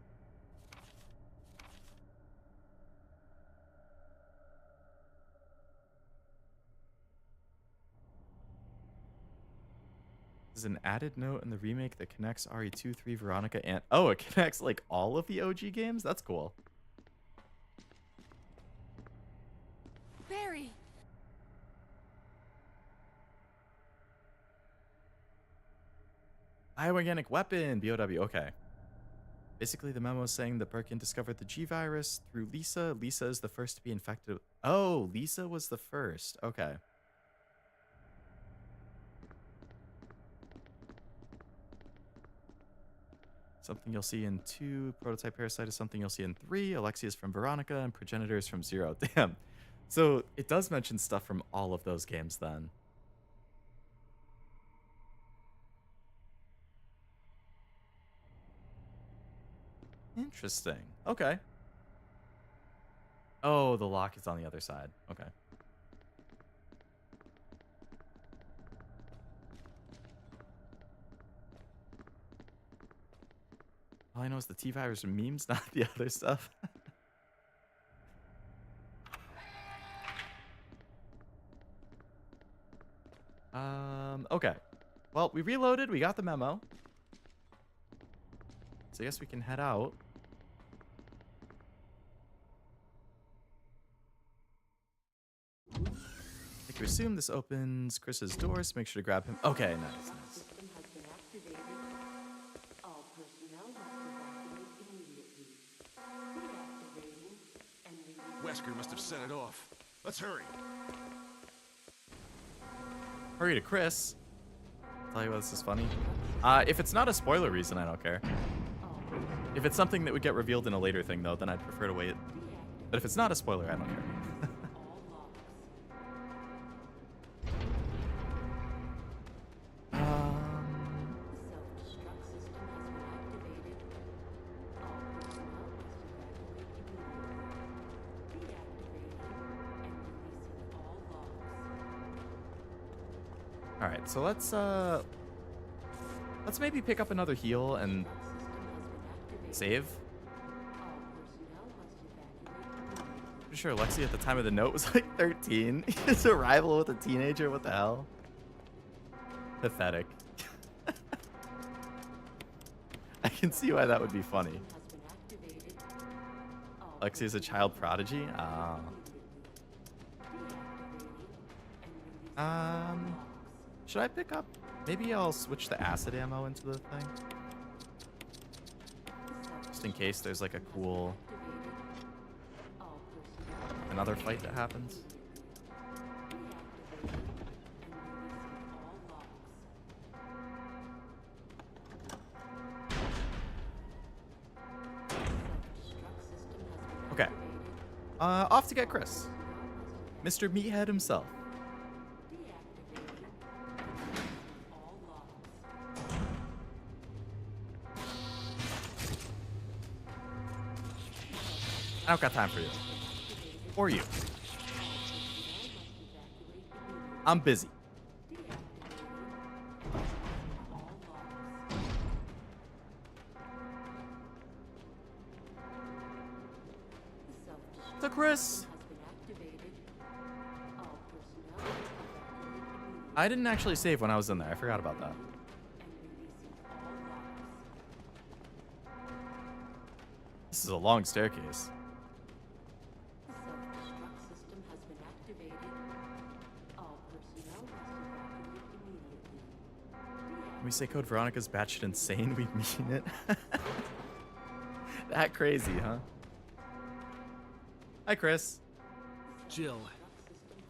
This is an added note in the remake that connects RE2, 3, Veronica, and... Oh, it connects, like, all of the OG games? That's cool. Barry! Bioorganic weapon, BOW, okay. Basically, the memo is saying that Birkin discovered the G virus through Lisa. Lisa is the first to be infected. Oh, Lisa was the first. Okay. Something you'll see in 2. Prototype parasite is something you'll see in 3. Alexia is from Veronica, and progenitor is from 0. Damn. So it does mention stuff from all of those games then. Interesting. Okay. Oh, the lock is on the other side. Okay. All I know is the T-virus and memes, not the other stuff. Okay. Well, we reloaded. We got the memo. So I guess we can head out. I think we assume this opens Chris's doors. So make sure to grab him. Okay, nice, nice. Wesker must have set it off. Let's hurry. Hurry to Chris. Tell you what, this is funny. If it's not a spoiler reason, I don't care. If it's something that would get revealed in a later thing, though, then I'd prefer to wait. But if it's not a spoiler, I don't care. All right, so let's maybe pick up another heal and save. Pretty sure Lexi at the time of the note was like 13. His arrival with a teenager, what the hell? Pathetic. I can see why that would be funny. Lexi is a child prodigy? Should I pick up? Maybe I'll switch the acid ammo into the thing. Just in case there's like a cool... another fight that happens. Okay. Off to get Chris. Mr. Meathead himself. I don't got time for you. Or you. I'm busy. To Chris. I didn't actually save when I was in there. I forgot about that. This is a long staircase. When we say code Veronica's batshit insane, we mean it. That crazy, huh? Hi, Chris. Jill,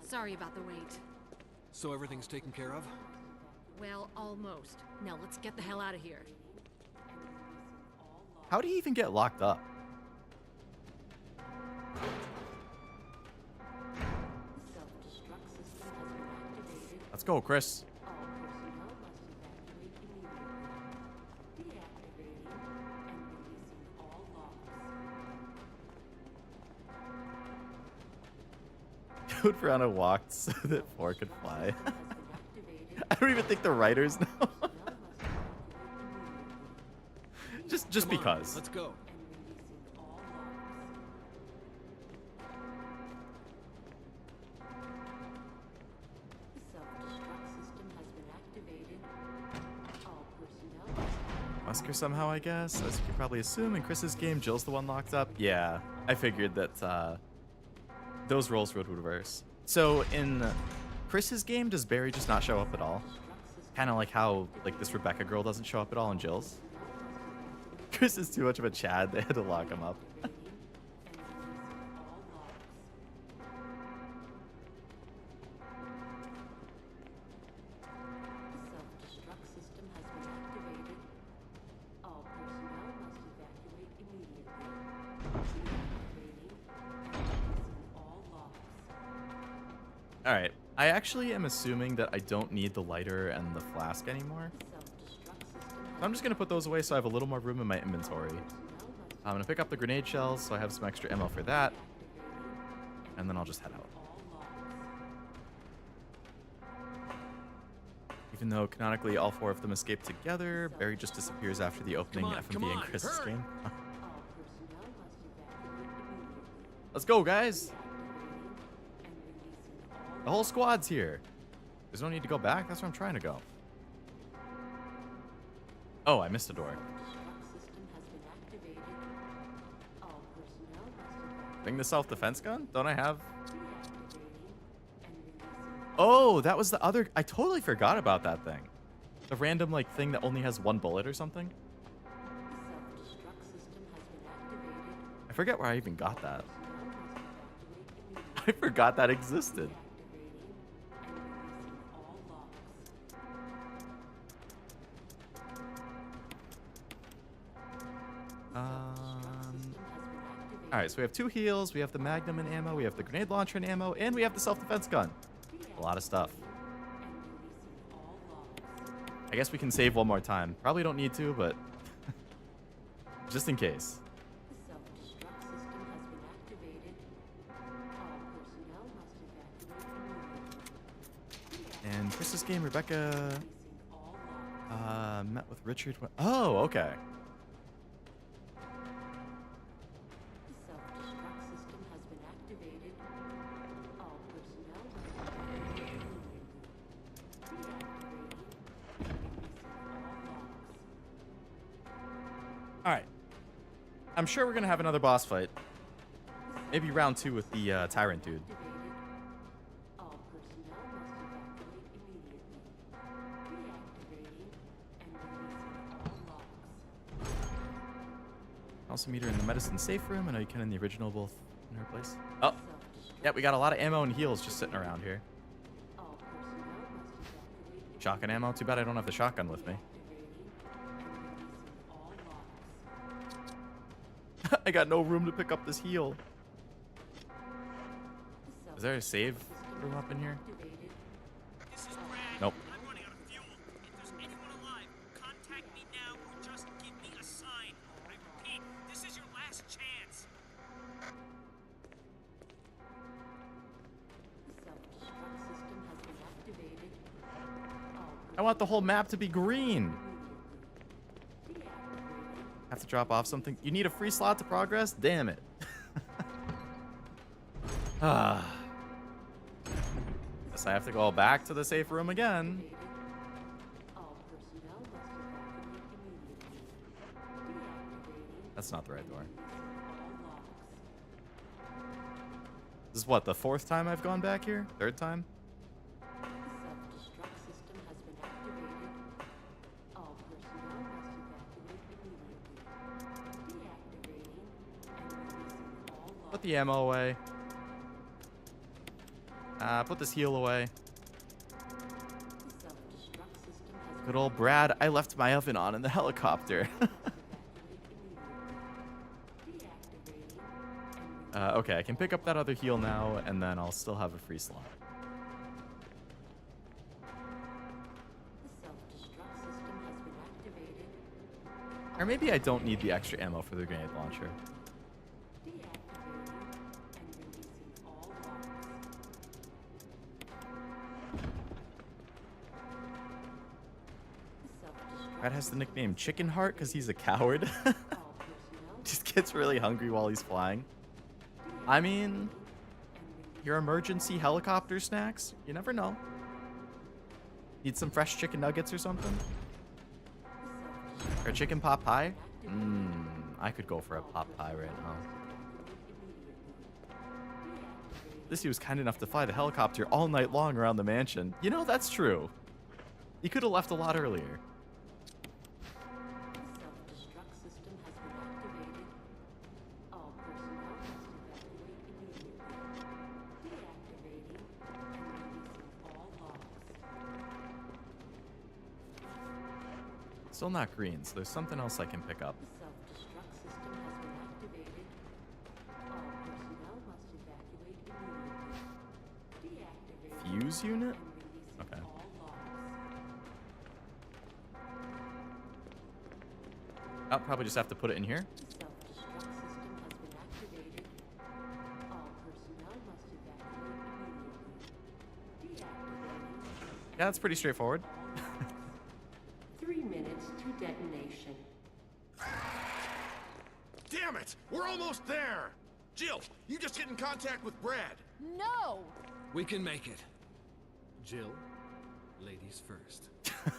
Sorry about the wait. so everything's taken care of? Well, almost. Now let's get the hell out of here. How do you even get locked up? Let's go, Chris. Dude Piranha walked so that 4 could fly. I don't even think the writers know. just Come on, because. let's go. Wesker somehow, I guess. As you can probably assume, in Chris's game, Jill's the one locked up. Yeah, I figured that those roles would reverse. So in Chris's game, does Barry just not show up at all? Kind of like how like this Rebecca girl doesn't show up at all in Jill's. Chris is too much of a Chad. They had to lock him up. All right. I actually am assuming that I don't need the lighter and the flask anymore. I'm just going to put those away so I have a little more room in my inventory. I'm going to pick up the grenade shells so I have some extra ammo for that. And then I'll just head out. Even though canonically all 4 of them escape together, Barry just disappears after the opening Come FMV and on, Chris's hurry. game. Let's go, guys! The whole squad's here. There's no need to go back. That's where I'm trying to go. Oh, I missed a door. Bring the self-defense gun? Don't I have... Oh, that was the other... I totally forgot about that thing. The random, like, thing that only has 1 bullet or something. I forget where I even got that. I forgot that existed. Alright, so we have 2 heals, we have the Magnum and ammo, we have the grenade launcher and ammo, and we have the self-defense gun. A lot of stuff. I guess we can save one more time. Probably don't need to, but just in case. And Chris's game, Rebecca met with Richard. Oh, okay. Alright. I'm sure we're going to have another boss fight. Maybe round 2 with the Tyrant dude. Also meet her in the medicine safe room. I know you can in the original, both in her place. Oh, yeah, we got a lot of ammo and heals just sitting around here. Shotgun ammo. Too bad I don't have the shotgun with me. I got no room to pick up this heal. Is there a save room up in here? Nope. I'm running out of fuel. If there's anyone alive, contact me now or just give me a sign. I repeat, this is your last chance. I want the whole map to be green. Have to drop off something. You need a free slot to progress? Damn it. Ah. Guess I have to go back to the safe room again. That's not the right door. This is what, the 4th time I've gone back here? 3rd time? Put the ammo away. Put this heal away. Good old Brad. I left my oven on in the helicopter. Okay, I can pick up that other heal now, and then I'll still have a free slot. Or maybe I don't need the extra ammo for the grenade launcher. Brad has the nickname Chicken Heart because he's a coward. Just gets really hungry while he's flying. I mean, your emergency helicopter snacks? You never know. Need some fresh chicken nuggets or something? Or chicken pot pie? I could go for a pot pie right now. This dude was kind enough to fly the helicopter all night long around the mansion. You know, that's true. He could have left a lot earlier. Still not green, so there's something else I can pick up. Fuse unit? Okay. I'll probably just have to put it in here. Yeah, that's pretty straightforward. 3 minutes to detonation. Damn it! We're almost there! Jill, you just get in contact with Brad. No! We can make it. Jill, ladies first.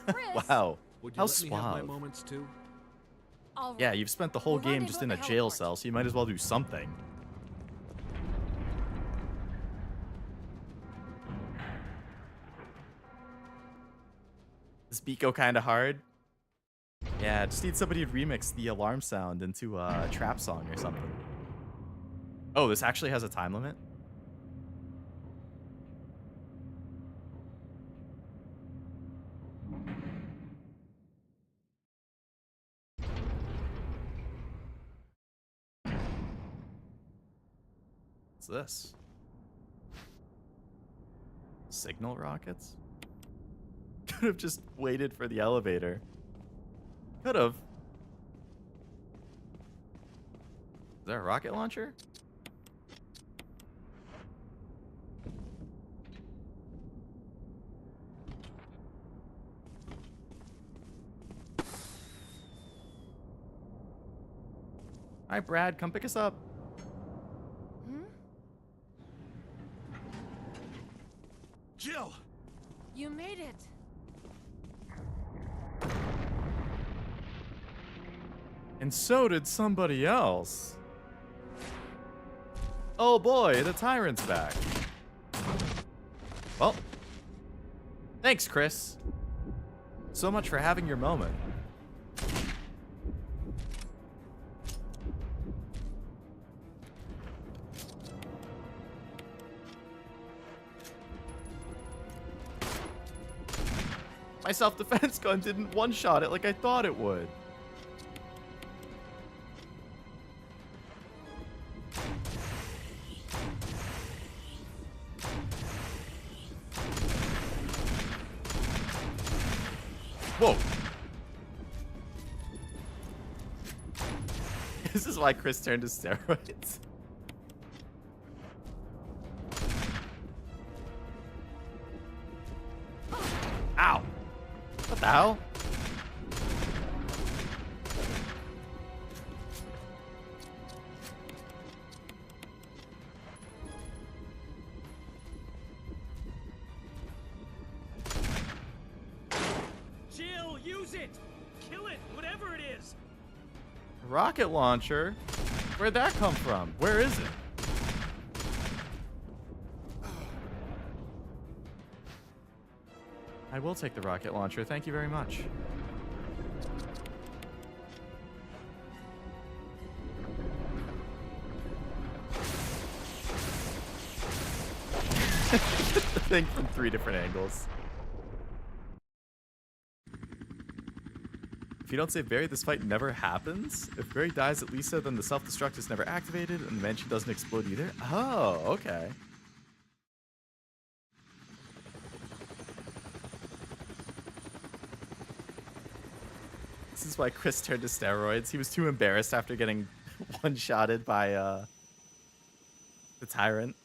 Chris! Wow. Would you How let me have my suave. moments too? All right. Yeah, you've spent the whole We'll game rendezvous just at in a the jail heliport. cell, so you might as well do something. Does beat go kind of hard? Yeah, just need somebody to remix the alarm sound into a trap song or something. Oh, this actually has a time limit? What's this? Signal rockets? Could have just waited for the elevator. Could have. Is there a rocket launcher? Hi, Brad. Come pick us up. Jill! You made it. And so did somebody else. Oh boy, the tyrant's back. Well, thanks, Chris. So much for having your moment. My self-defense gun didn't one-shot it like I thought it would. Whoa. This is why Chris turned to steroids. Ow. What the hell? Jill, use it! Kill it, whatever it is! Rocket launcher? Where'd that come from? Where is it? I will take the rocket launcher. Thank you very much. The thing from 3 different angles. If you don't save Barry, this fight never happens. If Barry dies at Lisa, then the self-destruct is never activated, and the mansion doesn't explode either. Oh, okay. This is why Chris turned to steroids. He was too embarrassed after getting one-shotted by the tyrant.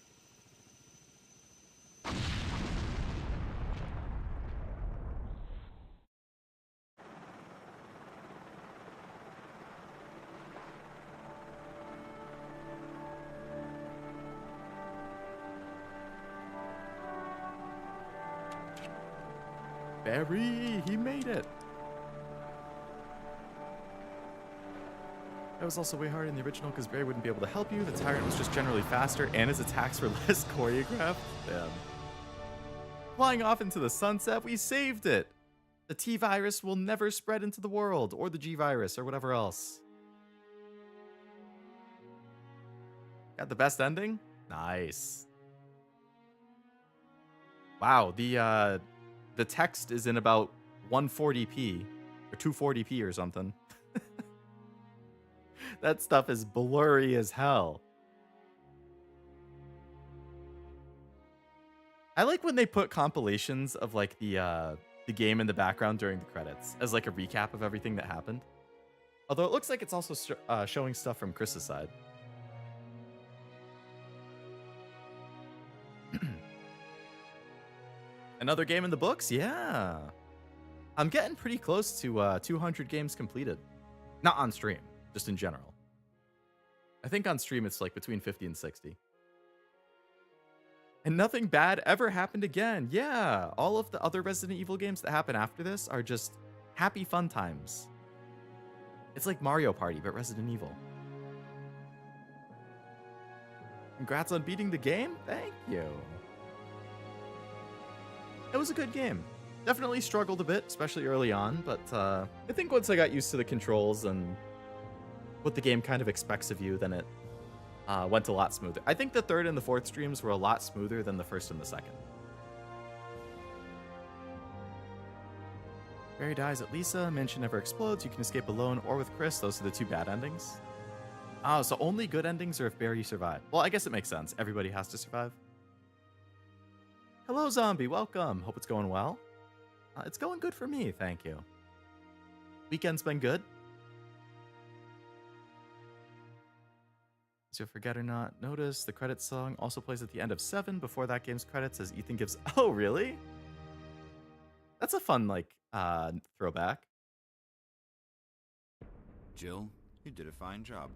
Barry, he made it. That was also way harder in the original because Barry wouldn't be able to help you. The tyrant was just generally faster and his attacks were less choreographed. Damn. Flying off into the sunset, we saved it. The T-virus will never spread into the world, or the G-virus, or whatever else. Got the best ending? Nice. Wow, the text is in about 140p, or 240p or something. That stuff is blurry as hell. I like when they put compilations of like the game in the background during the credits as like a recap of everything that happened. Although it looks like it's also showing stuff from Chris's side. Another game in the books? Yeah. I'm getting pretty close to 200 games completed. Not on stream, just in general. I think on stream it's like between 50 and 60. And nothing bad ever happened again. Yeah, all of the other Resident Evil games that happen after this are just happy fun times. It's like Mario Party, but Resident Evil. Congrats on beating the game. Thank you. It was a good game. Definitely struggled a bit, especially early on, but I think once I got used to the controls and what the game kind of expects of you, then it went a lot smoother. I think the third and the fourth streams were a lot smoother than the first and the second. Barry dies at Lisa. Mansion never explodes. You can escape alone or with Chris. Those are the two bad endings. Oh, so only good endings are if Barry survived. Well, I guess it makes sense. Everybody has to survive. Hello, zombie. Welcome. Hope it's going well. It's going good for me. Thank you. Weekend's been good. So forget or not notice, the credits song also plays at the end of 7 before that game's credits as Ethan gives... Oh, really? That's a fun, like, throwback. Jill, you did a fine job.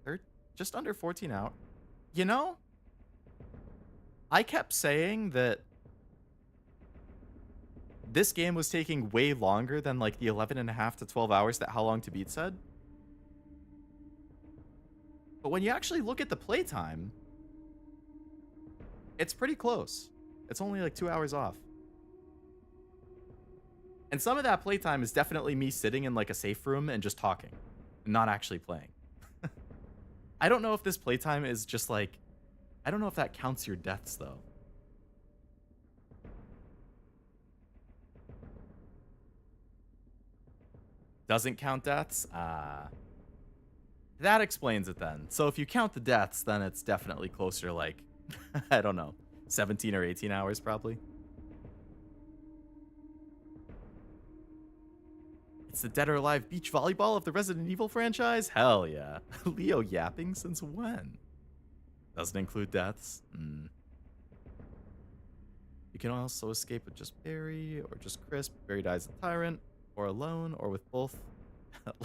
They're just under 14 out. You know, I kept saying that this game was taking way longer than like the 11.5 to 12 hours that How Long to Beat said. But when you actually look at the playtime, it's pretty close. It's only like 2 hours off. And some of that playtime is definitely me sitting in like a safe room and just talking, not actually playing. I don't know if this playtime is just like, I don't know if that counts your deaths though. Doesn't count deaths? That explains it then. So if you count the deaths, then it's definitely closer to like, I don't know, 17 or 18 hours probably. It's the Dead or Alive beach volleyball of the Resident Evil franchise? Hell yeah. Leo yapping since when? Doesn't include deaths. You can also escape with just Barry or just Chris. Barry dies a tyrant. Or alone, or with both.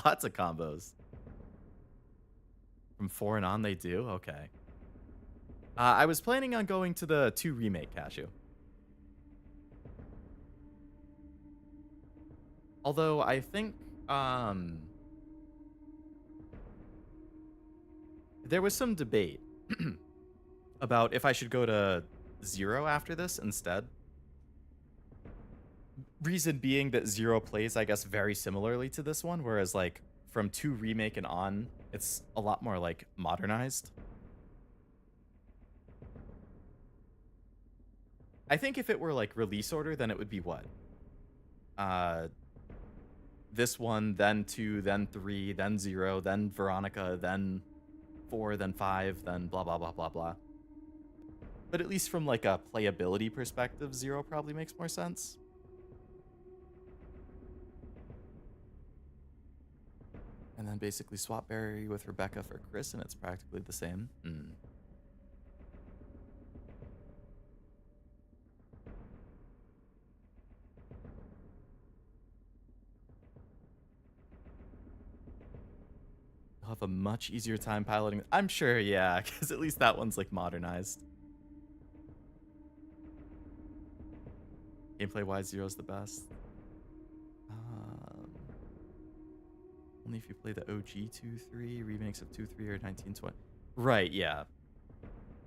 Lots of combos. From 4 and on, they do? Okay. I was planning on going to the 2 remake, Cashew. Although, I think, there was some debate about if I should go to 0 after this instead. Reason being that 0 plays, I guess, very similarly to this one, whereas, like, from 2 remake and on, it's a lot more, like, modernized. I think if it were, like, release order, then it would be what? This one, then 2, then 3, then 0, then Veronica, then 4, then 5, then blah, blah, blah, blah, blah. But at least from, like, a playability perspective, 0 probably makes more sense. And then basically swap Barry with Rebecca for Chris, and it's practically the same. You'll have a much easier time piloting. I'm sure, yeah, because at least that one's like modernized. Gameplay wise, Zero's the best. Um, only if you play the OG 2-3, remakes of 2-3 or 1920. Right, yeah.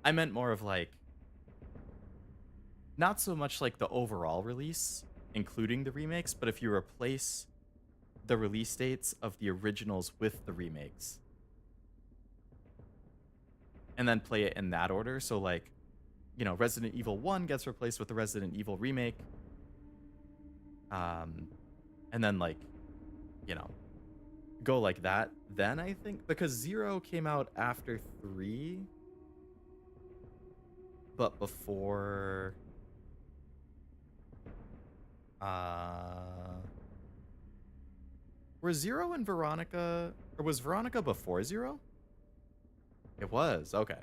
I meant more of like, not so much like the overall release, including the remakes, but if you replace the release dates of the originals with the remakes and then play it in that order. So like, you know, Resident Evil 1 gets replaced with the Resident Evil remake. And then like, you know, go like that. Then I think because 0 came out after 3, but before were 0 and Veronica, or was Veronica before 0? It was, okay.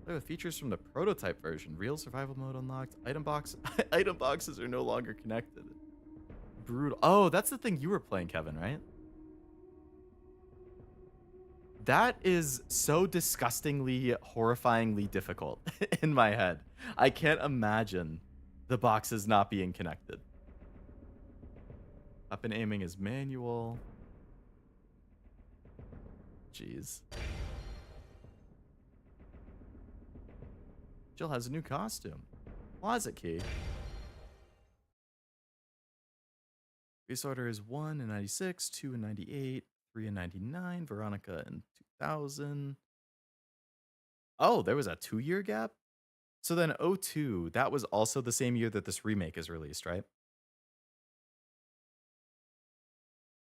Play with features from the prototype version. Real survival mode unlocked. Item box item boxes are no longer connected. Brutal. Oh, that's the thing you were playing, Kevin, right? That is so disgustingly, horrifyingly difficult in my head. I can't imagine the boxes not being connected. Up and aiming is manual. Jeez. Jill has a new costume. Closet key. Base order is 1 in 96, 2 in 98, 3 in 99, Veronica in 2000. Oh, there was a 2-year gap? So then 02, that was also the same year that this remake is released, right?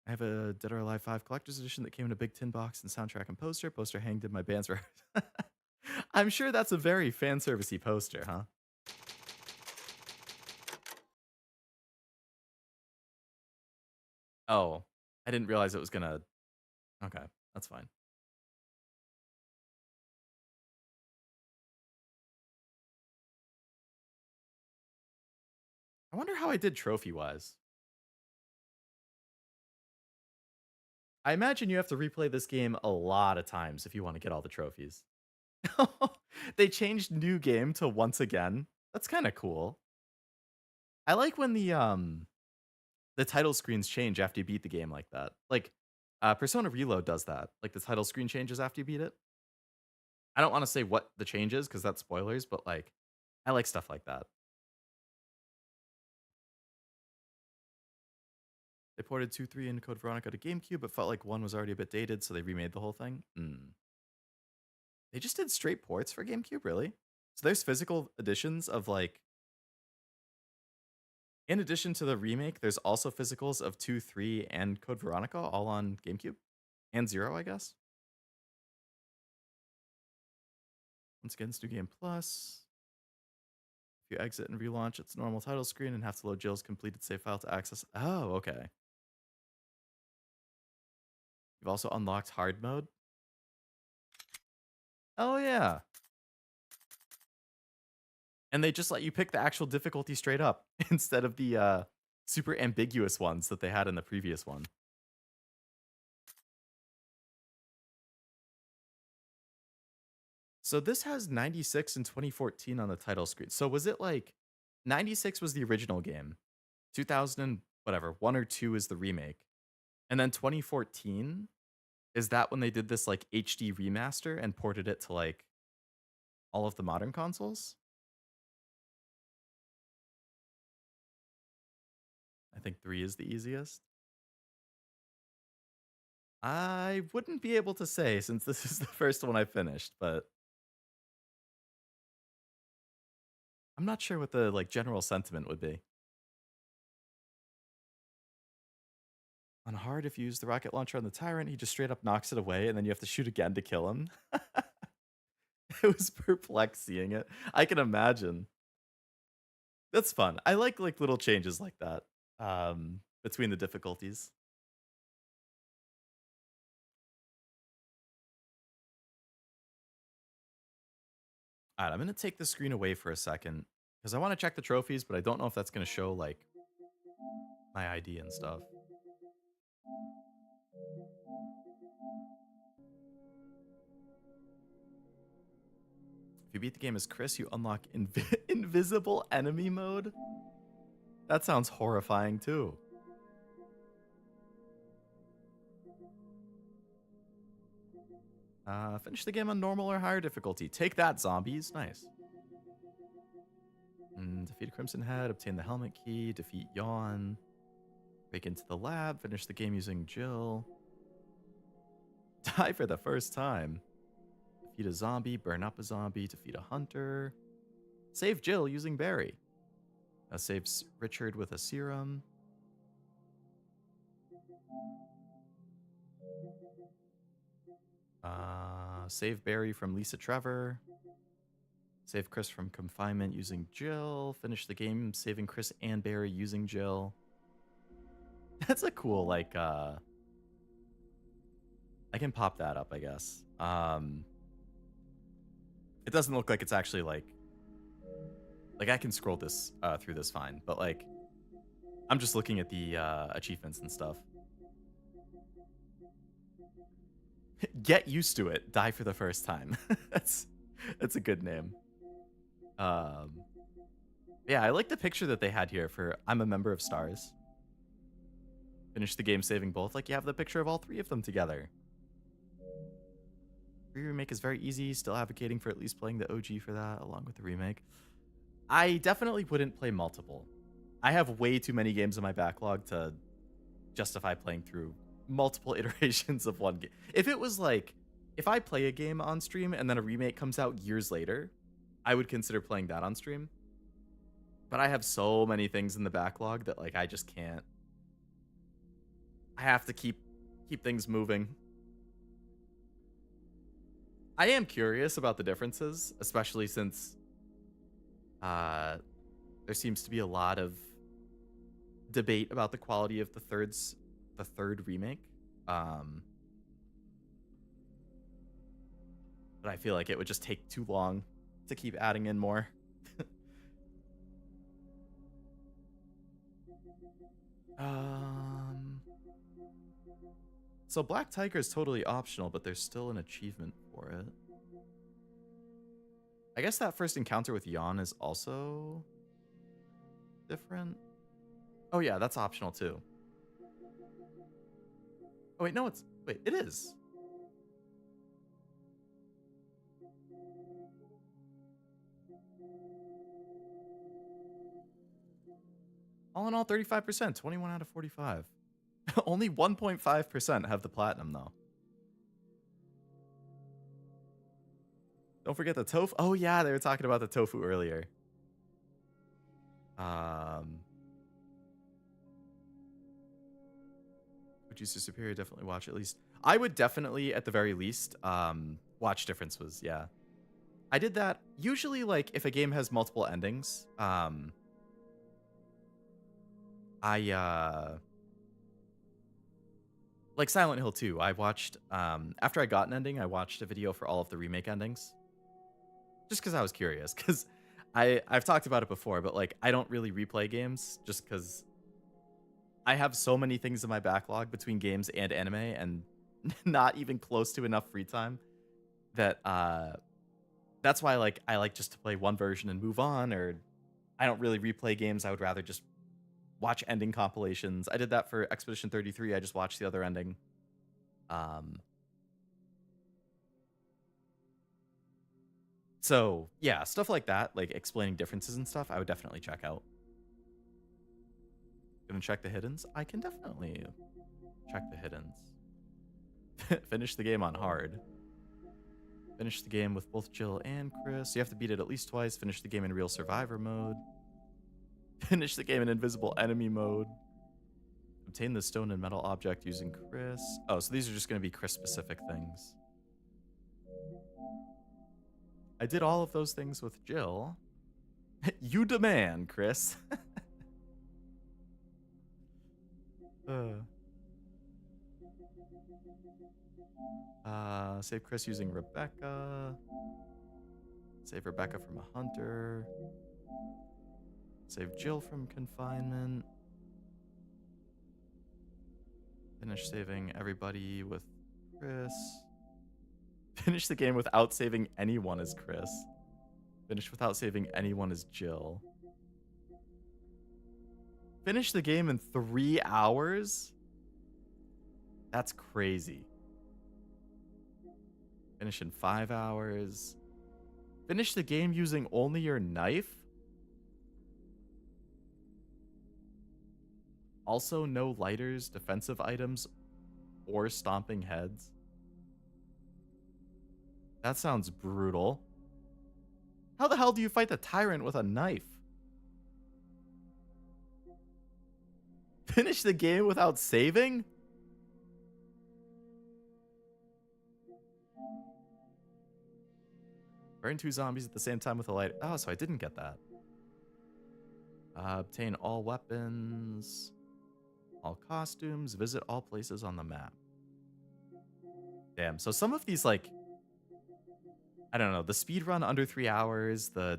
I have a Dead or Alive 5 collector's edition that came in a big tin box and soundtrack and poster. Poster hanged in my band's room. I'm sure that's a very fan servicey poster, huh? Oh, I didn't realize it was gonna. Okay, that's fine. I wonder how I did trophy wise. I imagine you have to replay this game a lot of times if you want to get all the trophies. They changed new game to once again. That's kind of cool. I like when the title screens change after you beat the game like that. Like Persona Reload does that. Like the title screen changes after you beat it. I don't want to say what the change is because that's spoilers, but like I like stuff like that. They ported 2-3 and Code Veronica to GameCube, but felt like 1 was already a bit dated, so they remade the whole thing. They just did straight ports for GameCube, really? So there's physical editions of like. In addition to the remake, there's also physicals of 2, 3, and Code Veronica all on GameCube. And 0, I guess. Once again, it's New Game Plus. If you exit and relaunch its normal title screen and have to load Jill's completed save file to access. Oh, okay. You've also unlocked hard mode. Oh, yeah. And they just let you pick the actual difficulty straight up instead of the super ambiguous ones that they had in the previous one. So this has 96 and 2014 on the title screen. So was it like 96 was the original game, 2000 and whatever, 1 or 2 is the remake, and then 2014 is that when they did this like HD remaster and ported it to like all of the modern consoles? I think 3 is the easiest. I wouldn't be able to say since this is the first one I finished, but I'm not sure what the like general sentiment would be. On hard, if you use the rocket launcher on the tyrant, he just straight up knocks it away, and then you have to shoot again to kill him. It was perplexed seeing it. I can imagine. That's fun. I like little changes like that between the difficulties. All right, I'm gonna take the screen away for a second because I want to check the trophies, but I don't know if that's gonna show like my ID and stuff. If you beat the game as Chris, you unlock invisible enemy mode. That sounds horrifying too. Finish the game on normal or higher difficulty. Take that, zombies. Nice. Defeat a Crimson Head, obtain the helmet key, defeat Yawn, break into the lab, finish the game using Jill, die for the first time, defeat a zombie, burn up a zombie, defeat a hunter, save Jill using Barry, saves Richard with a serum, save Barry from Lisa Trevor, save Chris from confinement using Jill, finish the game saving Chris and Barry using Jill. That's a cool, like, I can pop that up, I guess. It doesn't look like it's actually, like I can scroll this, through this fine, but, like, I'm just looking at the, achievements and stuff. Get used to it. Die for the first time. That's a good name. Yeah, I like the picture that they had here for I'm a member of Stars. Finish the game saving both. Like, you have the picture of all three of them together. Remake is very easy. Still advocating for at least playing the OG for that, along with the remake. I definitely wouldn't play multiple. I have way too many games in my backlog to justify playing through multiple iterations of one game. If it was like, if I play a game on stream and then a remake comes out years later, I would consider playing that on stream. But I have so many things in the backlog that, like, I just can't. I have to keep things moving. I am curious about the differences, especially since there seems to be a lot of debate about the quality of the third remake. But I feel like it would just take too long to keep adding in more. So Black Tiger is totally optional, but there's still an achievement for it. I guess that first encounter with Yawn is also different. Oh yeah, that's optional too. Oh wait, no, it is. All in all, 35%, 21 out of 45. Only 1.5% have the platinum, though. Don't forget the tofu. Oh, yeah, they were talking about the tofu earlier. Would you say Superior? Definitely watch at least. I would definitely, at the very least, watch Differences, yeah. I did that. Usually, like, if a game has multiple endings, like Silent Hill 2, I watched, after I got an ending, I watched a video for all of the remake endings. Just because I was curious, because I've talked about it before, but, like, I don't really replay games, just because I have so many things in my backlog between games and anime, and not even close to enough free time, that, that's why, like, I like just to play one version and move on, or I don't really replay games. I would rather just watch ending compilations. I did that for Expedition 33. I just watched the other ending. So yeah, stuff like that, like explaining differences and stuff, I would definitely check out. Gonna check the hiddens? I can definitely check the hiddens. Finish the game on hard. Finish the game with both Jill and Chris. You have to beat it at least twice. Finish the game in real survivor mode. Finish the game in invisible enemy mode. Obtain the stone and metal object using Chris. Oh, so these are just going to be Chris-specific things. I did all of those things with Jill. You demand, Chris. Save Chris using Rebecca. Save Rebecca from a hunter. Save Jill from confinement. Finish saving everybody with Chris. Finish the game without saving anyone as Chris. Finish without saving anyone is Jill. Finish the game in 3 hours? That's crazy. Finish in 5 hours. Finish the game using only your knife? Also, no lighters, defensive items, or stomping heads. That sounds brutal. How the hell do you fight the tyrant with a knife? Finish the game without saving? Burn 2 zombies at the same time with a light. Oh, so I didn't get that. Obtain all weapons, all costumes, visit all places on the map. Damn, so some of these, like, I don't know, the speed run under 3 hours, the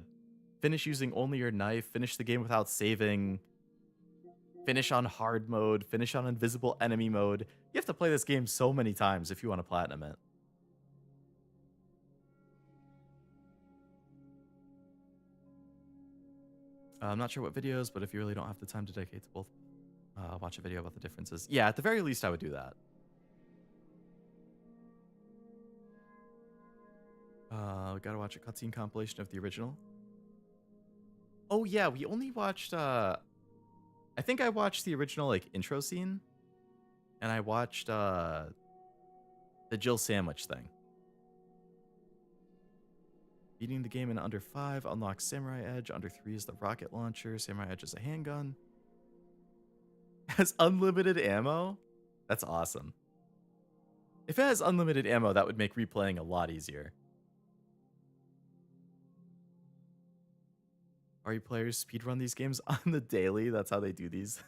finish using only your knife, finish the game without saving, finish on hard mode, finish on invisible enemy mode. You have to play this game so many times if you want to platinum it. I'm not sure what videos, but if you really don't have the time to dedicate to both, watch a video about the differences. Yeah, at the very least, I would do that. We gotta watch a cutscene compilation of the original. Oh yeah, we only watched, I think I watched the original, like, intro scene. And I watched, the Jill sandwich thing. Beating the game in under 5 unlocks Samurai Edge. Under 3 is the rocket launcher. Samurai Edge is a handgun. Has unlimited ammo? That's awesome. If it has unlimited ammo, that would make replaying a lot easier. RE players speedrun these games on the daily. That's how they do these.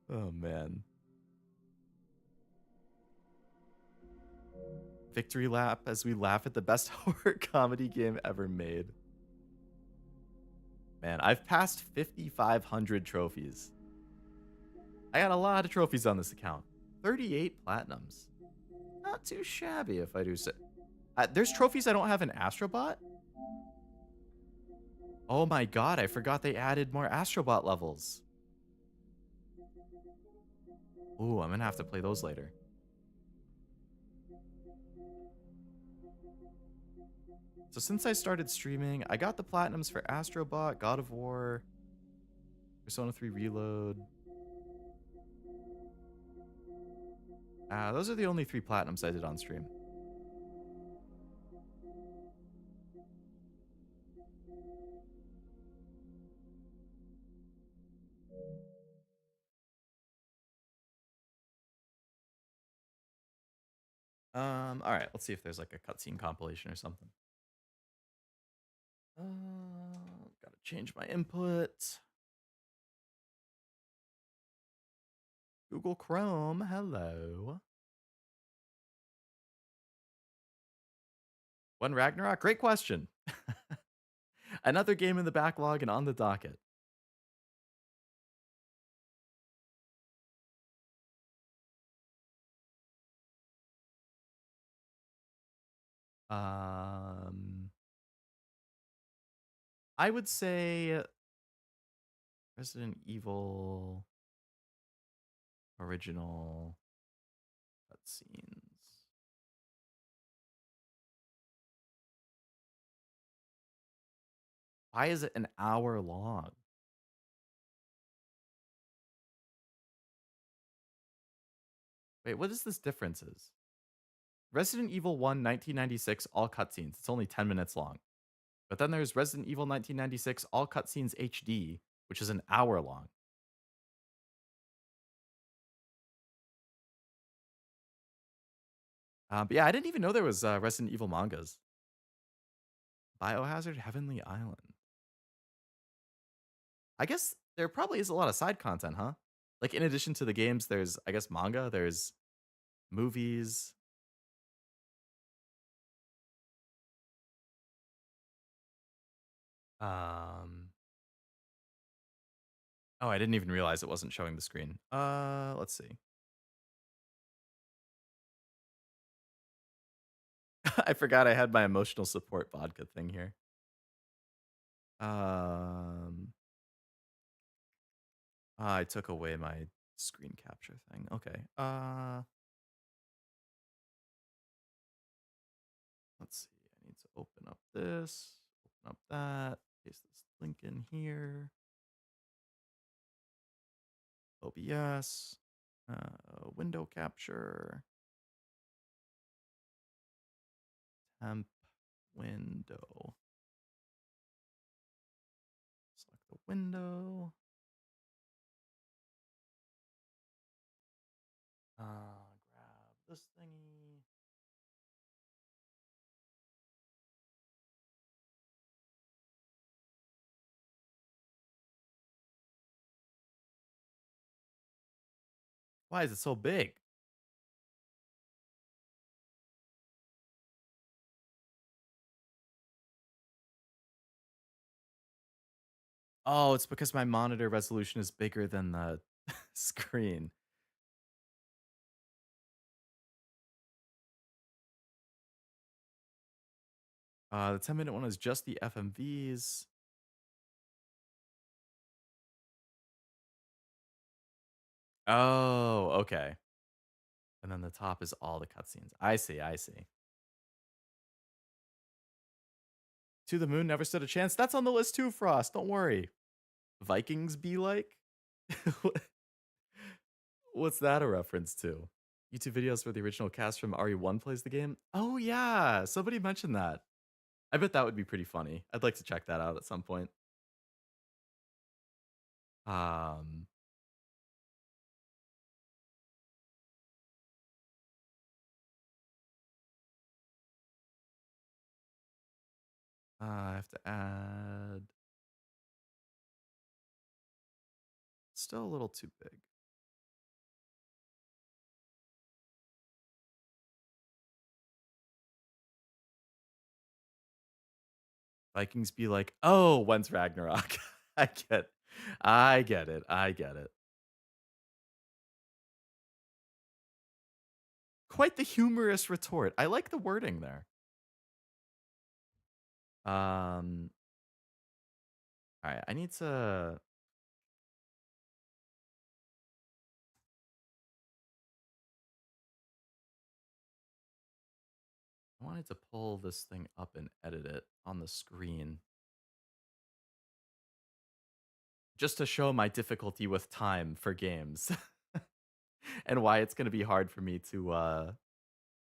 Oh, man. Victory lap as we laugh at the best horror comedy game ever made. Man, I've passed 5,500 trophies. I got a lot of trophies on this account. 38 platinums. Not too shabby if I do say. There's trophies I don't have in Astrobot. Oh my god, I forgot they added more Astrobot levels. Ooh, I'm gonna have to play those later. So since I started streaming, I got the platinums for Astrobot, God of War, Persona 3 Reload. Those are the only 3 platinums I did on stream. All right, let's see if there's like a cutscene compilation or something. Gotta change my input. Google Chrome, hello. When Ragnarok? Great question. Another game in the backlog and on the docket. I would say Resident Evil original cutscenes. Why is it an hour long? Wait, what is this differences? Resident Evil 1 1996 all cutscenes. It's only 10 minutes long. But then there's Resident Evil 1996 all cutscenes HD, which is an hour long. But yeah, I didn't even know there was Resident Evil mangas. Biohazard Heavenly Island. I guess there probably is a lot of side content, huh? Like in addition to the games, there's, I guess, manga, there's movies. Oh, I didn't even realize it wasn't showing the screen. Let's see. I forgot I had my emotional support vodka thing here. Um, I took away my screen capture thing. Okay. Let's see. I need to open up this, open up that, paste this link in here. OBS, window capture, temp window. Select the window. Grab this thingy. Why is it so big? Oh, it's because my monitor resolution is bigger than the screen. The 10-minute one is just the FMVs. Oh, okay. And then the top is all the cutscenes. I see, I see. To the Moon never stood a chance. That's on the list too, Frost. Don't worry. Vikings be like? What's that a reference to? YouTube videos where the original cast from RE1 plays the game? Oh yeah, somebody mentioned that. I bet that would be pretty funny. I'd like to check that out at some point. Um, I have to add. Still a little too big. Vikings be like, oh, when's Ragnarok? I get it. I get it. Quite the humorous retort. I like the wording there. All right, I need to. I wanted to pull this thing up and edit it on the screen just to show my difficulty with time for games and why it's going to be hard for me to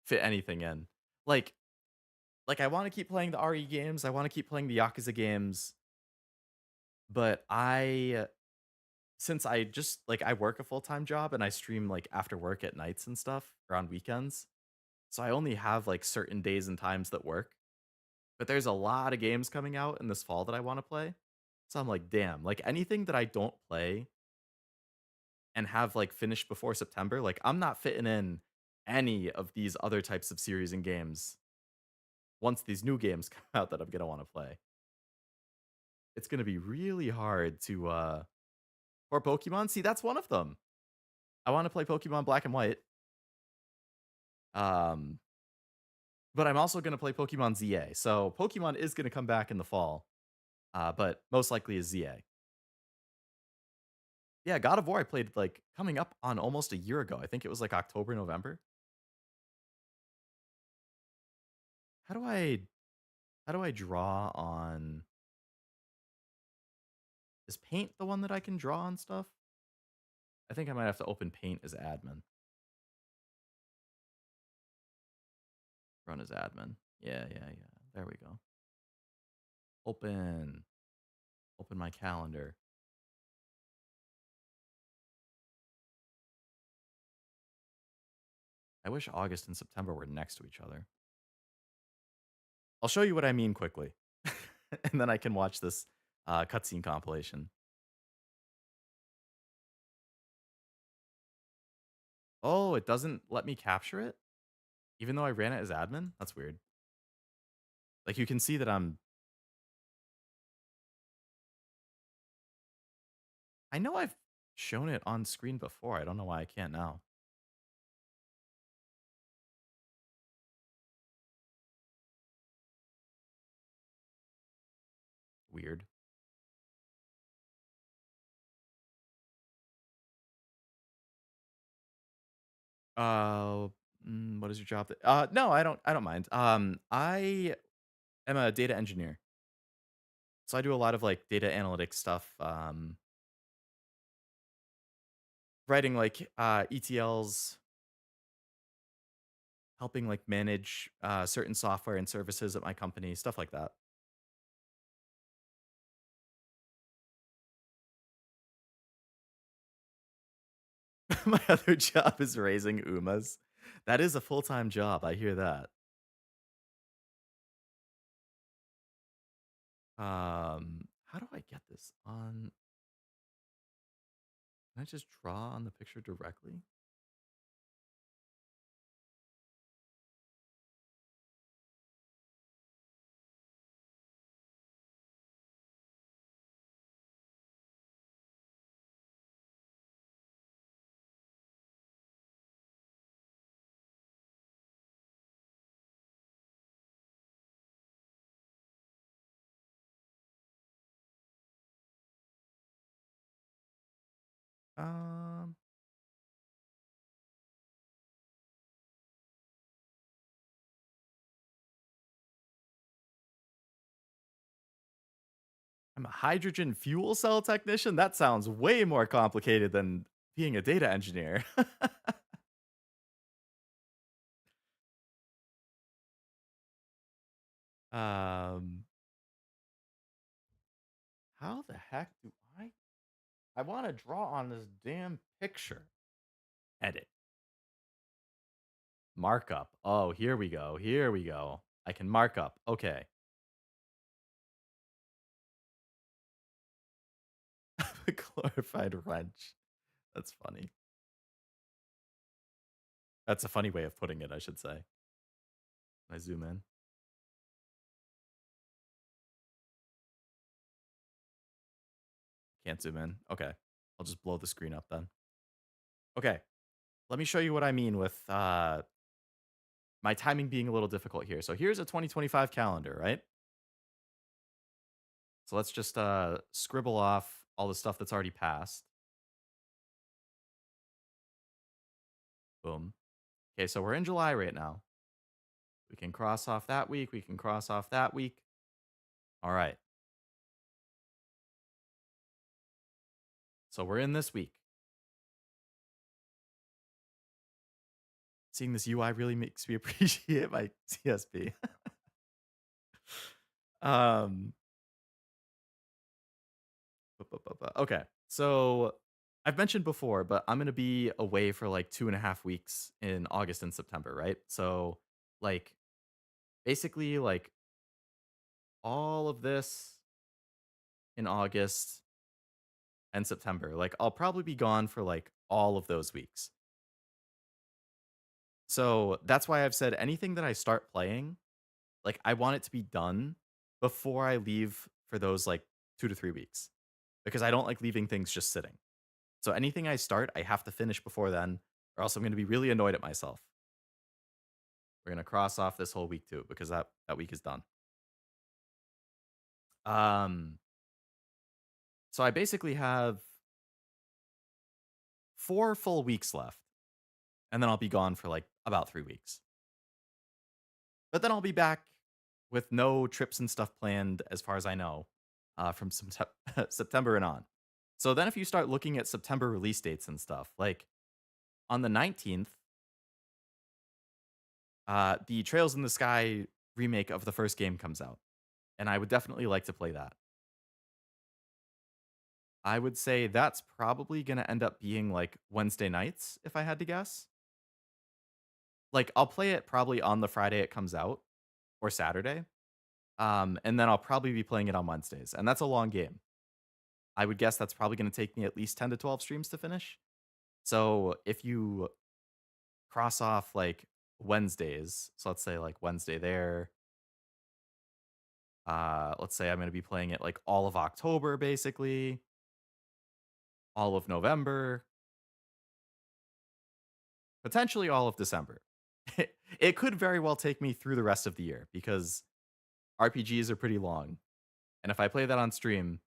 fit anything in. Like, I want to keep playing the RE games. I want to keep playing the Yakuza games, but since I just like I work a full-time job and I stream like after work at nights and stuff or on weekends. So I only have like certain days and times that work. But there's a lot of games coming out in this fall that I want to play. So I'm like, damn, like anything that I don't play and have like finished before September, like I'm not fitting in any of these other types of series and games once these new games come out that I'm gonna want to play. It's gonna be really hard to for Pokemon. See, that's one of them. I want to play Pokemon Black and White. Um, but I'm also gonna play Pokemon ZA. So Pokemon is gonna come back in the fall. But most likely is ZA. Yeah, God of War I played like coming up on almost a year ago. I think it was like October, November. How do I draw on is Paint the one that I can draw on stuff? I think I might have to open Paint as admin. Run as admin. Yeah, yeah, yeah. There we go. Open. Open my calendar. I wish August and September were next to each other. I'll show you what I mean quickly. And then I can watch this cutscene compilation. Oh, it doesn't let me capture it? Even though I ran it as admin? That's weird. Like, you can see that I know I've shown it on screen before. I don't know why I can't now. Weird. Uh, what is your job? No, I don't mind. I am a data engineer, so I do a lot of like data analytics stuff. Writing like ETLs, helping like manage certain software and services at my company, stuff like that. My other job is raising Umas. That is a full time job. I hear that. How do I get this on? Can I just draw on the picture directly? Um, I'm a hydrogen fuel cell technician. That sounds way more complicated than being a data engineer. um, how the heck do I? I want to draw on this damn picture. Edit. Markup. Oh, here we go. Here we go. I can mark up. Okay. A glorified wrench. That's funny. That's a funny way of putting it, I should say. I zoom in. Can't zoom in. Okay. I'll just blow the screen up then. Okay. Let me show you what I mean with my timing being a little difficult here. So here's a 2025 calendar, right? So let's just scribble off all the stuff that's already passed. Boom. Okay, so we're in July right now. We can cross off that week. We can cross off that week. All right. So we're in this week. Seeing this UI really makes me appreciate my CSP. um, okay. So I've mentioned before, but I'm going to be away for like 2.5 weeks in August and September, right? So, like, basically, like, all of this in August and September. Like, I'll probably be gone for like all of those weeks. So that's why I've said anything that I start playing, like, I want it to be done before I leave for those like 2 to 3 weeks because I don't like leaving things just sitting. So anything I start, I have to finish before then, or else I'm going to be really annoyed at myself. We're going to cross off this whole week too because that week is done. Um, so I basically have 4 full weeks left, and then I'll be gone for like about 3 weeks. But then I'll be back with no trips and stuff planned, as far as I know, from September and on. So then, if you start looking at September release dates and stuff, like on the 19th, the Trails in the Sky remake of the first game comes out, and I would definitely like to play that. I would say that's probably going to end up being like Wednesday nights, if I had to guess. Like, I'll play it probably on the Friday it comes out or Saturday. And then I'll probably be playing it on Wednesdays. And that's a long game. I would guess that's probably going to take me at least 10 to 12 streams to finish. So if you cross off like Wednesdays, so let's say like Wednesday there, let's say I'm going to be playing it like all of October, basically, all of November, potentially all of December. It could very well take me through the rest of the year because RPGs are pretty long. And if I play that on stream,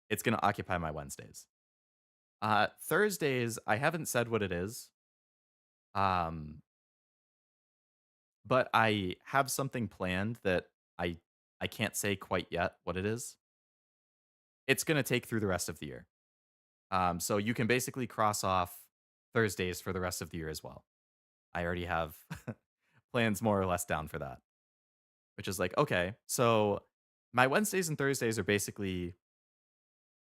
it's gonna occupy my Wednesdays. Thursdays, I haven't said what it is. Um, but I have something planned that I I can't say quite yet what it is. It's gonna take through the rest of the year. So you can basically cross off Thursdays for the rest of the year as well. I already have plans more or less down for that, which is like, okay, so my Wednesdays and Thursdays are basically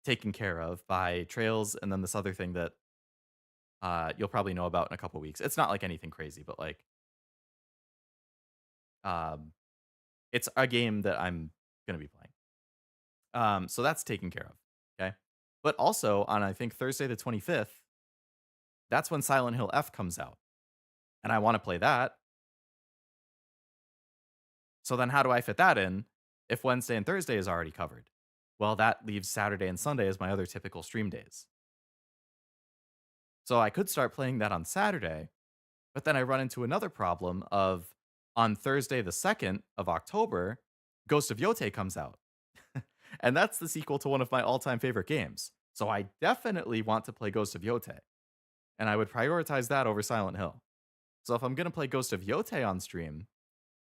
taken care of by trails and then this other thing that you'll probably know about in a couple weeks. It's not like anything crazy, but like um, it's a game that I'm gonna be playing. So that's taken care of. Okay. But also on I think Thursday the 25th, that's when Silent Hill F comes out. And I want to play that. So then how do I fit that in if Wednesday and Thursday is already covered? Well, that leaves Saturday and Sunday as my other typical stream days. So I could start playing that on Saturday, but then I run into another problem of on Thursday the 2nd of October, Ghost of Yote comes out. And that's the sequel to one of my all-time favorite games. So I definitely want to play Ghost of Yote, and I would prioritize that over Silent Hill. So if I'm going to play Ghost of Yote on stream,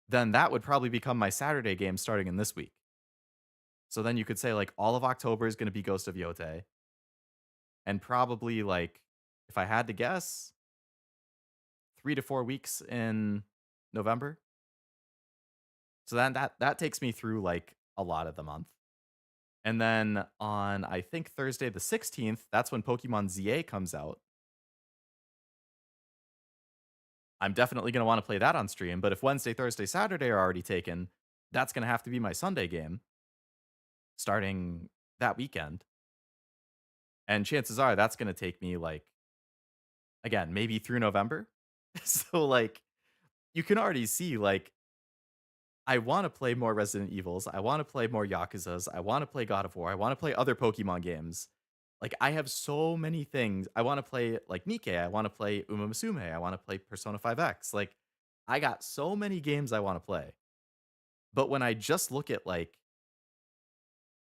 then that would probably become my Saturday game starting in this week. So then you could say like all of October is going to be Ghost of Yote, and probably like if I had to guess, 3 to 4 weeks in November. So then that takes me through like a lot of the month. And then on I think Thursday the 16th, that's when Pokemon ZA comes out. I'm definitely going to want to play that on stream, but if Wednesday, Thursday, Saturday are already taken, that's going to have to be my Sunday game starting that weekend. And chances are that's going to take me like again, maybe through November. So like you can already see like I want to play more Resident Evils, I want to play more Yakuzas, I want to play God of War, I want to play other Pokemon games. Like I have so many things. I want to play like Nikke, I want to play Uma Musume, I want to play Persona 5X. Like I got so many games I want to play. But when I just look at like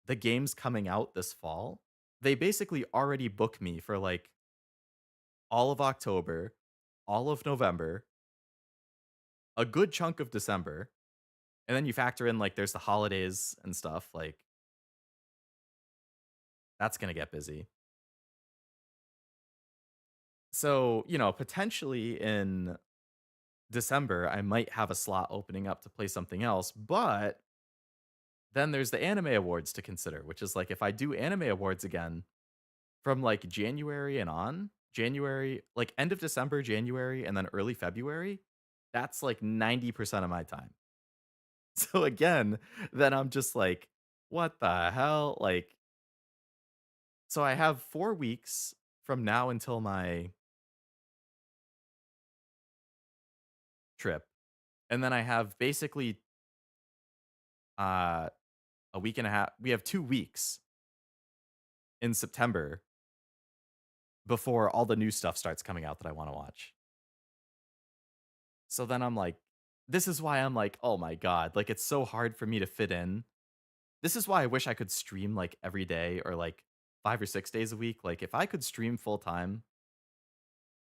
the games coming out this fall, they basically already book me for like all of October, all of November, a good chunk of December, and then you factor in like there's the holidays and stuff, like that's going to get busy. So, potentially in December, I might have a slot opening up to play something else, but then there's the anime awards to consider, which is like if I do anime awards again from like January and on, January, like end of December, January, and then early February, that's like 90% of my time. So again, then I'm just like, what the hell? Like, so I have 4 weeks from now until my trip. And then I have basically uh a week and a half. We have 2 weeks in September before all the new stuff starts coming out that I want to watch. So then I'm like, this is why I'm like, oh my God, like it's so hard for me to fit in. This is why I wish I could stream like every day or like 5 or 6 days a week. Like if I could stream full time,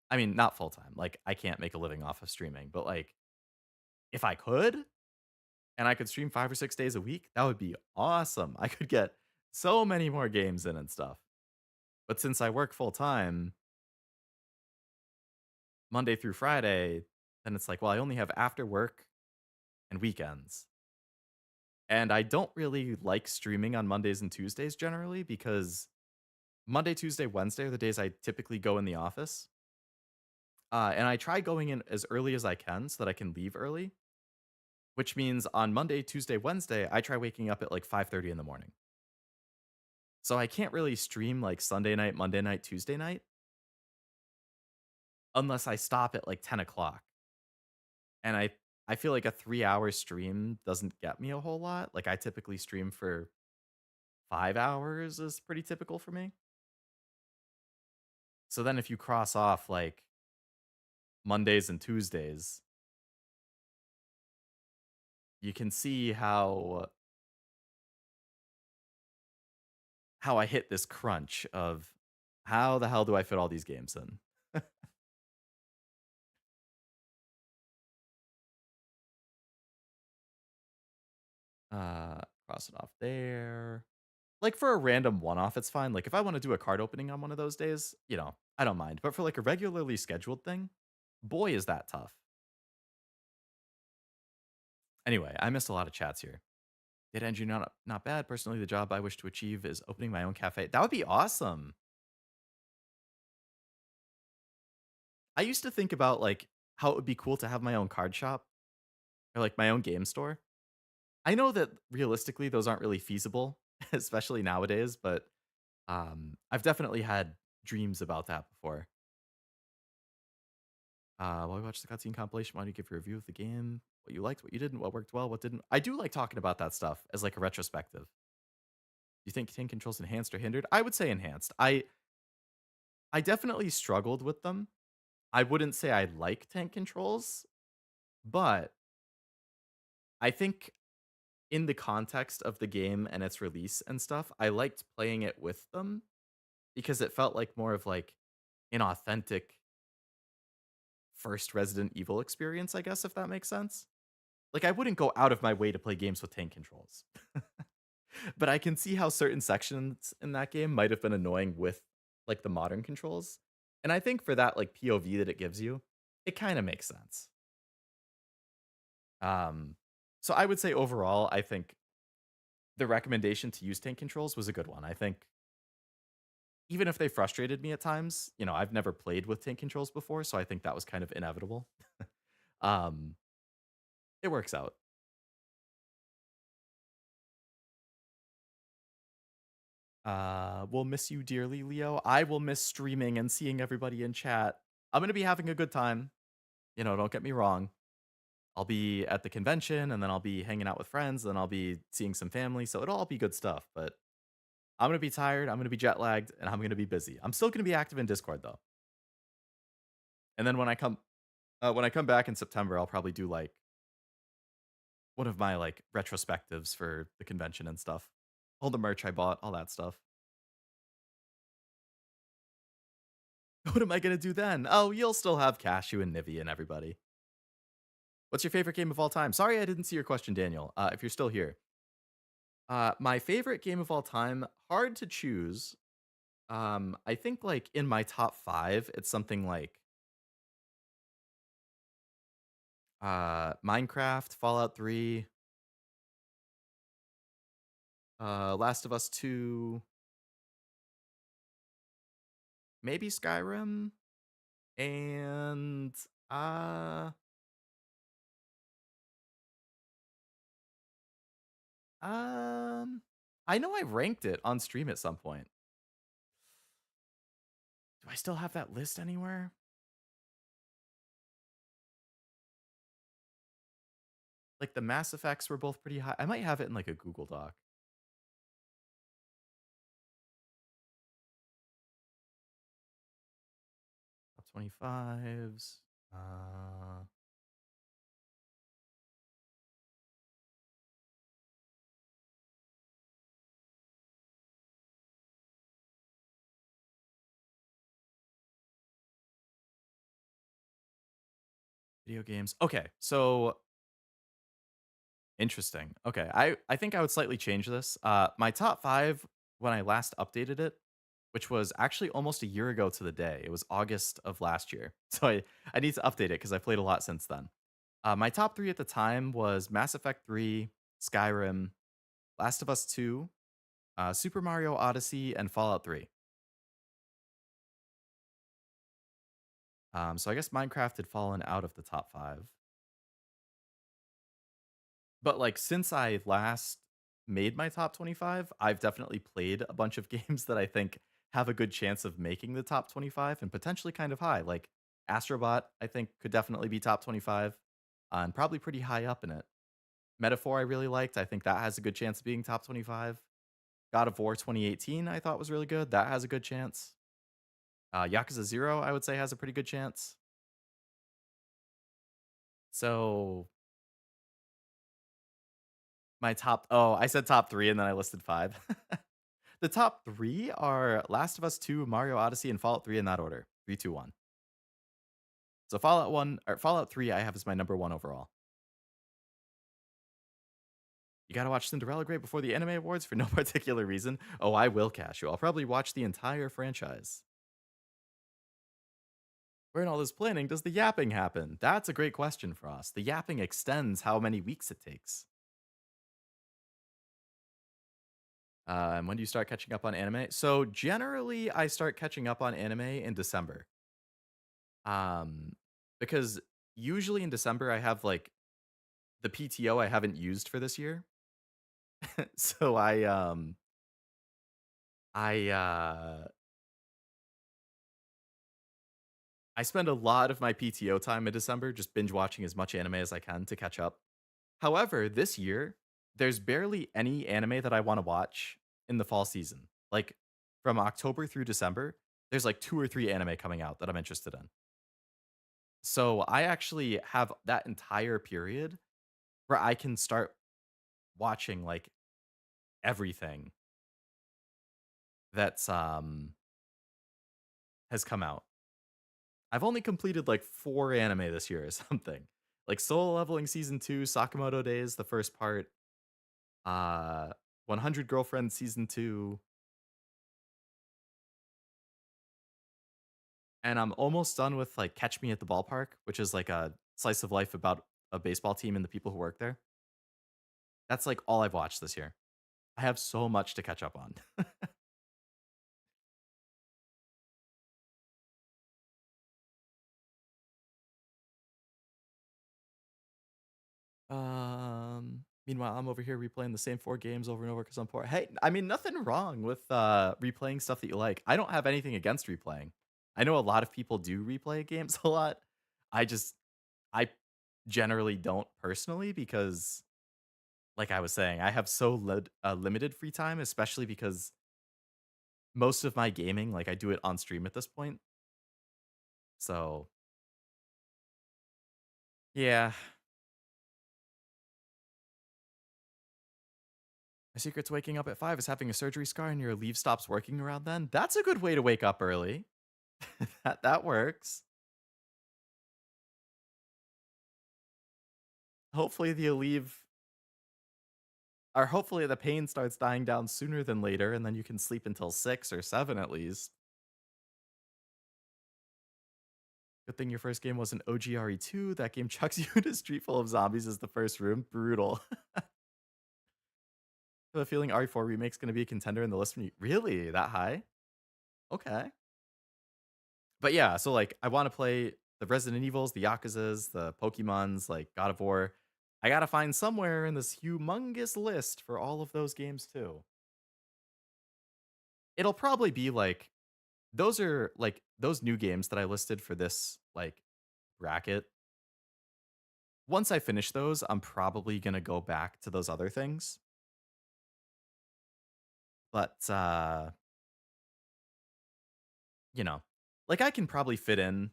I mean, not full time, like I can't make a living off of streaming, but like if I could and I could stream 5 or 6 days a week, that would be awesome. I could get so many more games in and stuff. But since I work full time, Monday through Friday, then it's like, well, I only have after work and weekends. And I don't really like streaming on Mondays and Tuesdays generally because Monday, Tuesday, Wednesday are the days I typically go in the office. And I try going in as early as I can so that I can leave early, which means on Monday, Tuesday, Wednesday, I try waking up at like 5:30 in the morning. So I can't really stream like Sunday night, Monday night, Tuesday night unless I stop at like 10 o'clock. And I feel like a 3-hour stream doesn't get me a whole lot. Like I typically stream for 5 hours is pretty typical for me. So then if you cross off like Mondays and Tuesdays, you can see how how I hit this crunch of how the hell do I fit all these games in? Cross it off there. Like for a random one-off, it's fine. Like if I want to do a card opening on one of those days, I don't mind. But for like a regularly scheduled thing, boy, is that tough. Anyway, I missed a lot of chats here. Data entry not bad. Personally, the job I wish to achieve is opening my own cafe. That would be awesome. I used to think about like how it would be cool to have my own card shop or like my own game store. I know that realistically those aren't really feasible, especially nowadays, but I've definitely had dreams about that before. While we watch the cutscene compilation, why don't you give a review of the game? What you liked, what you didn't, what worked well, what didn't. I do like talking about that stuff as like a retrospective. Do you think tank controls enhanced or hindered? I would say enhanced. I definitely struggled with them. I wouldn't say I like tank controls, but I think in the context of the game and its release and stuff, I liked playing it with them because it felt like more of like an authentic first Resident Evil experience, I guess, if that makes sense. Like I wouldn't go out of my way to play games with tank controls. But I can see how certain sections in that game might have been annoying with like the modern controls. And I think for that like POV that it gives you, it kind of makes sense. Um so I would say overall, I think the recommendation to use tank controls was a good one. I think even if they frustrated me at times, I've never played with tank controls before, so I think that was kind of inevitable. um it works out. We'll miss you dearly, Leo. I will miss streaming and seeing everybody in chat. I'm gonna be having a good time. Don't get me wrong. I'll be at the convention and then I'll be hanging out with friends, then I'll be seeing some family, so it'll all be good stuff. But I'm gonna be tired, I'm gonna be jet lagged, and I'm gonna be busy. I'm still gonna be active in Discord though. And then when I come back in September, I'll probably do like one of my like retrospectives for the convention and stuff. All the merch I bought, all that stuff. What am I gonna do then? Oh, you'll still have Cashew and Nivy and everybody. What's your favorite game of all time? Sorry, I didn't see your question, Daniel. If you're still here, my favorite game of all time, hard to choose. I think like in my top five, it's something like Minecraft, Fallout 3, Last of Us 2, maybe Skyrim, and uh um I know I ranked it on stream at some point. Do I still have that list anywhere? Like the Mass Effects were both pretty high. I might have it in like a Google Doc. Top 25s. Video games. Okay, so interesting. Okay, I think I would slightly change this. My top five when I last updated it, which was actually almost a year ago to the day. It was August of last year, so I need to update it because I played a lot since then. My top three at the time was Mass Effect 3, Skyrim, Last of Us 2, Super Mario Odyssey, and Fallout 3. So I guess Minecraft had fallen out of the top five. But, like, since I last made my top 25, I've definitely played a bunch of games that I think have a good chance of making the top 25 and potentially kind of high. Like, Astrobot, I think, could definitely be top 25, and probably pretty high up in it. Metaphor, I really liked. I think that has a good chance of being top 25. God of War 2018, I thought was really good. That has a good chance. Yakuza 0, I would say, has a pretty good chance. So, my top oh, I said top 3 and then I listed 5. The top 3 are Last of Us 2, Mario Odyssey, and Fallout 3 in that order. 3, 2, 1. So Fallout 3 I have as my number 1 overall. You gotta watch Cinderella Grey before the Anime Awards for no particular reason. Oh, I will, Cashew. I'll probably watch the entire franchise. Where in all this planning does the yapping happen? That's a great question, Frost. The yapping extends how many weeks it takes. And when do you start catching up on anime? So generally, I start catching up on anime in December. Um, because usually in December I have like the PTO I haven't used for this year. So I I spend a lot of my PTO time in December just binge watching as much anime as I can to catch up. However, this year, there's barely any anime that I want to watch in the fall season. Like from October through December, there's like 2 or 3 anime coming out that I'm interested in. So I actually have that entire period where I can start watching like everything that's has come out. I've only completed like 4 anime this year or something. Like Solo Leveling Season 2, Sakamoto Days, the first part, 100 Girlfriends Season 2, and I'm almost done with like Catch Me at the Ballpark, which is like a slice of life about a baseball team and the people who work there. That's like all I've watched this year. I have so much to catch up on. Meanwhile, I'm over here replaying the same 4 games over and over because I'm poor. Hey, I mean, nothing wrong with replaying stuff that you like. I don't have anything against replaying. I know a lot of people do replay games a lot. I just, I generally don't personally because, like I was saying, I have so limited free time, especially because most of my gaming, like I do it on stream at this point. So, yeah. My secret's waking up at 5 is having a surgery scar and your leave stops working around then. That's a good way to wake up early. That works. Hopefully the leave or hopefully the pain starts dying down sooner than later and then you can sleep until 6 or 7 at least. Good thing your first game was an OGRE2. That game chucks you in a street full of zombies as the first room. Brutal. I have a feeling RE4 Remake's going to be a contender in the list from you. Really? That high? Okay. But yeah, so like I want to play the Resident Evils, the Yakuzas, the Pokemons, like God of War. I gotta find somewhere in this humongous list for all of those games too. It'll probably be like those are like those new games that I listed for this like bracket. Once I finish those, I'm probably gonna go back to those other things. But you know, like I can probably fit in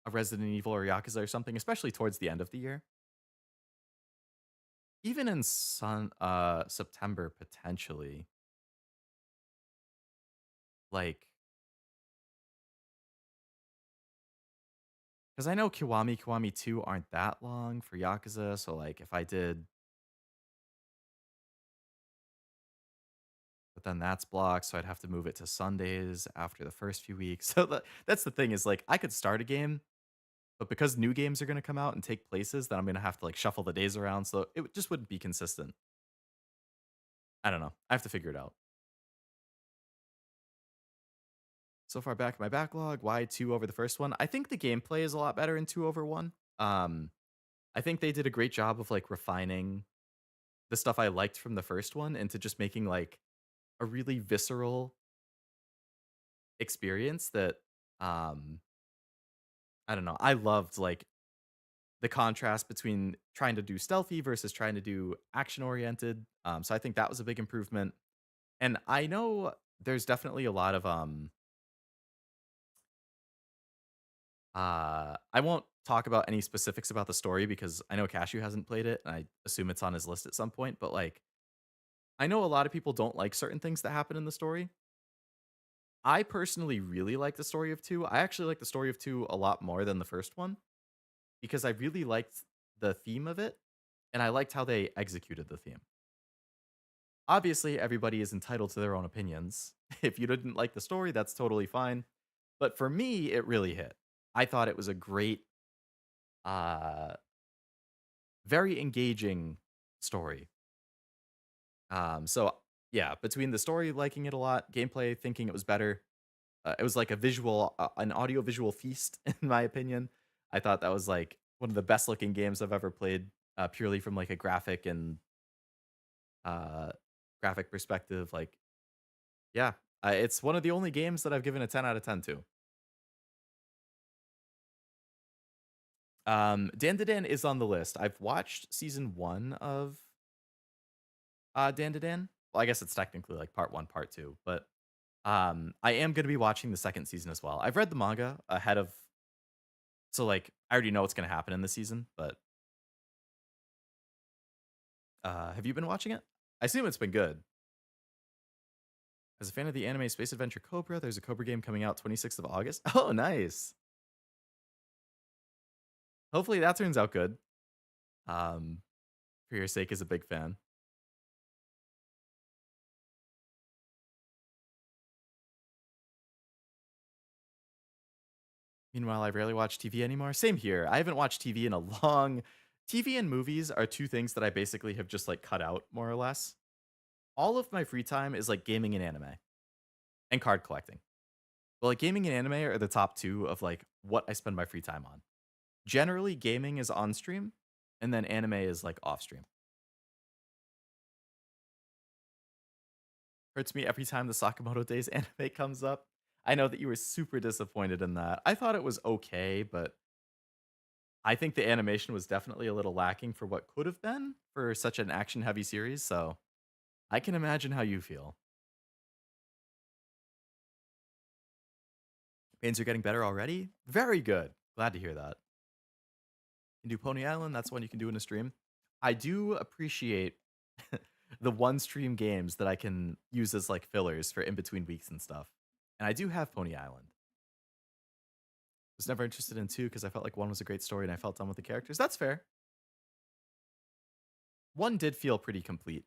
a Resident Evil or Yakuza or something, especially towards the end of the year. Even in September potentially. Like, because I know Kiwami 2 aren't that long for Yakuza, so, like, if I did but then that's blocked, so I'd have to move it to Sundays after the first few weeks. So, that's the thing is, like, I could start a game, but because new games are gonna come out and take places, then I'm gonna have to, like, shuffle the days around, so just wouldn't be consistent. I don't know. I have to figure it out. So far back in my backlog, why 2 over the first one? I think the gameplay is a lot better in 2 over 1. I think they did a great job of, like, refining the stuff I liked from the first one into just making, like, a really visceral experience that, um, I don't know, I loved, like, the contrast between trying to do stealthy versus trying to do action-oriented, so I think that was a big improvement, and I know there's definitely a lot of, I won't talk about any specifics about the story because I know Cashew hasn't played it, and I assume it's on his list at some point, but, like, I know a lot of people don't like certain things that happen in the story. I personally really like the story of 2. I actually like the story of 2 a lot more than the first one because I really liked the theme of it and I liked how they executed the theme. Obviously, everybody is entitled to their own opinions. If you didn't like the story, that's totally fine. But for me, it really hit. I thought it was a great, uh, very engaging story. So yeah, between the story liking it a lot, gameplay thinking it was better, it was like a an audio visual feast in my opinion. I thought that was like one of the best looking games I've ever played, purely from like a uh, graphic perspective. Like, yeah, it's one of the only games that I've given a 10 out of 10 to. Dan to Dan is on the list. I've watched season 1 of Dan to Dan. Well, I guess it's technically like part 1, part 2, but I am gonna be watching the second season as well. I've read the manga ahead of, so like I already know what's gonna happen in the season, but have you been watching it? I assume it's been good. As a fan of the anime Space Adventure Cobra, there's a Cobra game coming out 26th of August. Oh, nice. Hopefully that turns out good. Um, for your sake as a big fan. Meanwhile, I rarely watch TV anymore. Same here. I haven't watched TV in a long. TV and movies are two things that I basically have just like cut out more or less. All of my free time is like gaming and anime and card collecting. But like gaming and anime are the top two of like what I spend my free time on. Generally, gaming is on stream, and then anime is like off stream. Hurts me every time the Sakamoto Days anime comes up. I know that you were super disappointed in that. I thought it was okay, but I think the animation was definitely a little lacking for what could have been for such an action heavy series. So I can imagine how you feel. Pains are getting better already. Very good. Glad to hear that. You can do Pony Island. That's one you can do in a stream. I do appreciate the one stream games that I can use as like fillers for in between weeks and stuff. And I do have Pony Island. Was never interested in 2 because I felt like 1 was a great story and I felt done with the characters. That's fair. 1 did feel pretty complete.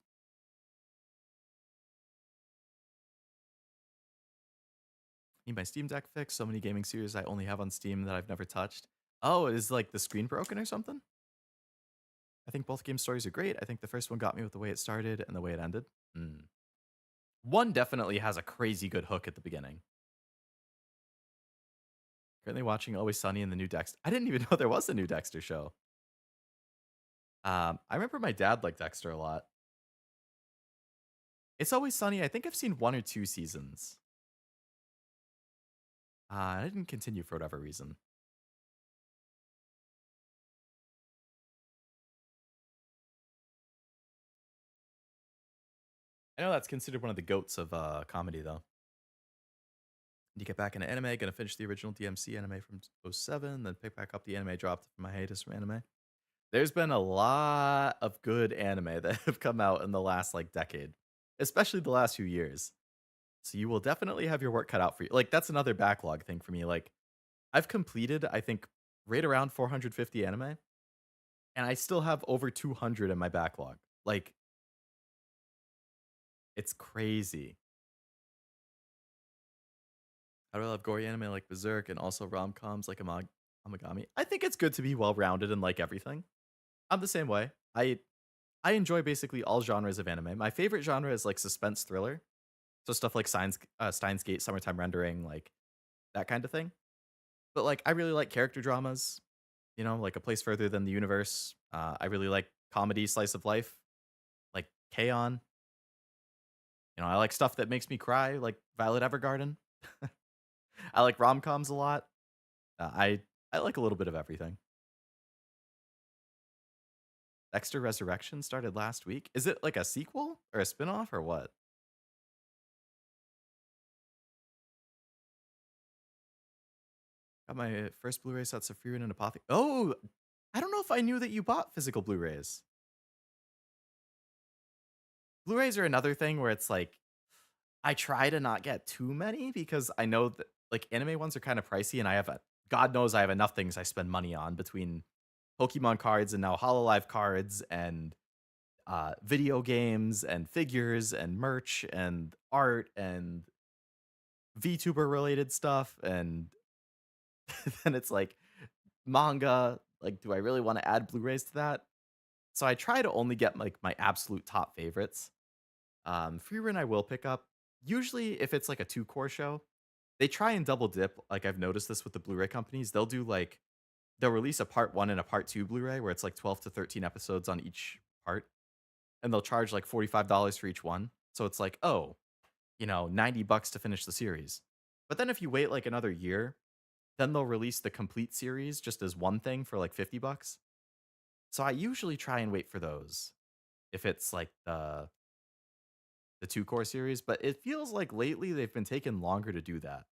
Need my Steam Deck fixed. So many gaming series I only have on Steam that I've never touched. Oh, is like the screen broken or something? I think both game stories are great. I think the first one got me with the way it started and the way it ended. 1 definitely has a crazy good hook at the beginning. Currently watching Always Sunny and the new Dexter. I didn't even know there was a new Dexter show. I remember my dad liked Dexter a lot. It's Always Sunny. I think I've seen 1 or 2 seasons. I didn't continue for whatever reason. I know that's considered one of the goats of comedy, though. You get back into anime, gonna finish the original DMC anime from '07, then pick back up the anime dropped from my hiatus from anime. There's been a lot of good anime that have come out in the last like decade, especially the last few years. So you will definitely have your work cut out for you. Like that's another backlog thing for me. Like I've completed, I think, right around 450 anime, and I still have over 200 in my backlog. Like it's crazy. I really love gory anime like Berserk and also rom-coms like Amagami. I think it's good to be well-rounded and like everything. I'm the same way. I enjoy basically all genres of anime. My favorite genre is like suspense thriller. So stuff like Steins Gate, Summertime Rendering, like that kind of thing. But like I really like character dramas, you know, like A Place Further Than the Universe. I really like comedy slice of life, like K-On! You know, I like stuff that makes me cry, like Violet Evergarden. I like rom-coms a lot. I like a little bit of everything. Dexter Resurrection started last week. Is it like a sequel or a spin-off or what? Got my first Blu-ray sets of Free Run and Apothic. Oh, I don't know if I knew that you bought physical Blu-rays. Blu-rays are another thing where it's like I try to not get too many because I know that like anime ones are kind of pricey, and I have a God knows I have enough things I spend money on between Pokemon cards and now Hololive cards and video games and figures and merch and art and VTuber related stuff. And then it's like manga. Like, do I really want to add Blu-rays to that? So I try to only get like my absolute top favorites. Free run I will pick up. Usually, if it's like a 2-core show, they try and double dip. Like I've noticed this with the Blu-ray companies. They'll release a part 1 and a part 2 Blu-ray where it's like 12 to 13 episodes on each part, and they'll charge like $45 for each one. So it's like, oh, $90 to finish the series. But then if you wait like another year, then they'll release the complete series just as one thing for like $50. So I usually try and wait for those if it's like the 2-core series, but it feels like lately they've been taking longer to do that.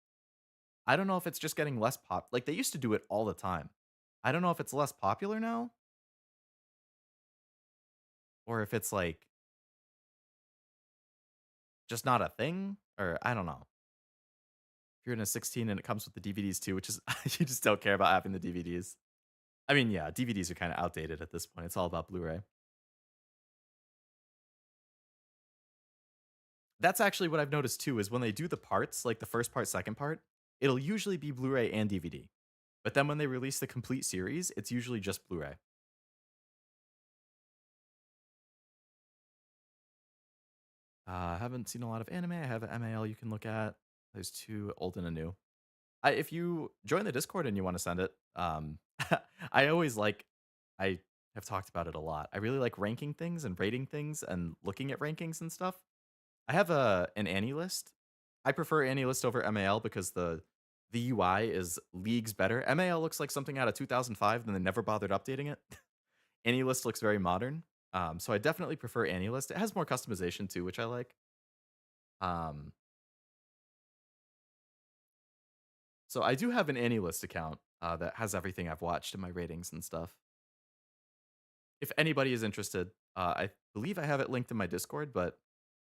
I don't know if it's just getting less like they used to do it all the time. I don't know if it's less popular now or if it's like just not a thing, or I don't know. If you're in a 16 and it comes with the DVDs too, which is you just don't care about having the DVDs. I mean, yeah, DVDs are kind of outdated at this point. It's all about Blu-ray. That's actually what I've noticed too is when they do the parts, like the first part, second part, it'll usually be Blu-ray and DVD. But then when they release the complete series, it's usually just Blu-ray. I haven't seen a lot of anime. I have an MAL you can look at. There's 2, old and a new. If you join the Discord and you want to send it, I always I have talked about it a lot. I really like ranking things and rating things and looking at rankings and stuff. I have an Annie list. I prefer Annie list over MAL because the UI is leagues better. MAL looks like something out of 2005, and they never bothered updating it. Annie list looks very modern. So I definitely prefer Annie list. It has more customization too, which I like. Um, so I do have an Annie list account that has everything I've watched and my ratings and stuff. If anybody is interested, I believe I have it linked in my Discord, but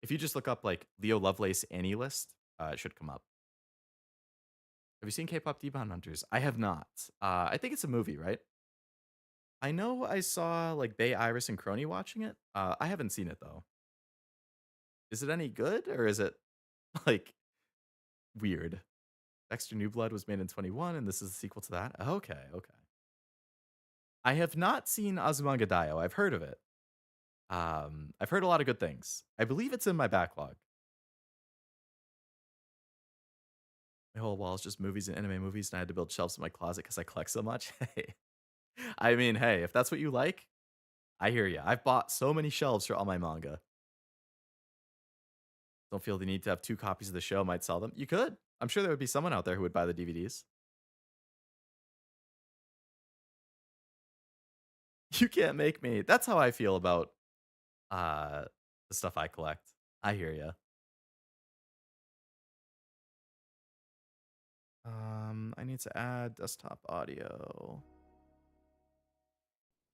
if you just look up like Leo Lovelace Annie list, it should come up. Have you seen K-pop Demon Hunters? I have not. I think it's a movie, right? I know I saw like Bay Iris and Crony watching it. I haven't seen it though. Is it any good or is it like weird? Dexter New Blood was made in 21 and this is the sequel to that. Okay, okay. I have not seen Azumanga Daioh. I've heard of it. I've heard a lot of good things. I believe it's in my backlog. My whole wall is just movies and anime movies, and I had to build shelves in my closet because I collect so much. Hey, I mean, hey, if that's what you like, I hear you. I've bought so many shelves for all my manga. Don't feel the need to have 2 copies of the show. Might sell them. You could. I'm sure there would be someone out there who would buy the DVDs. You can't make me. That's how I feel about the stuff I collect. I hear you. I need to add desktop audio.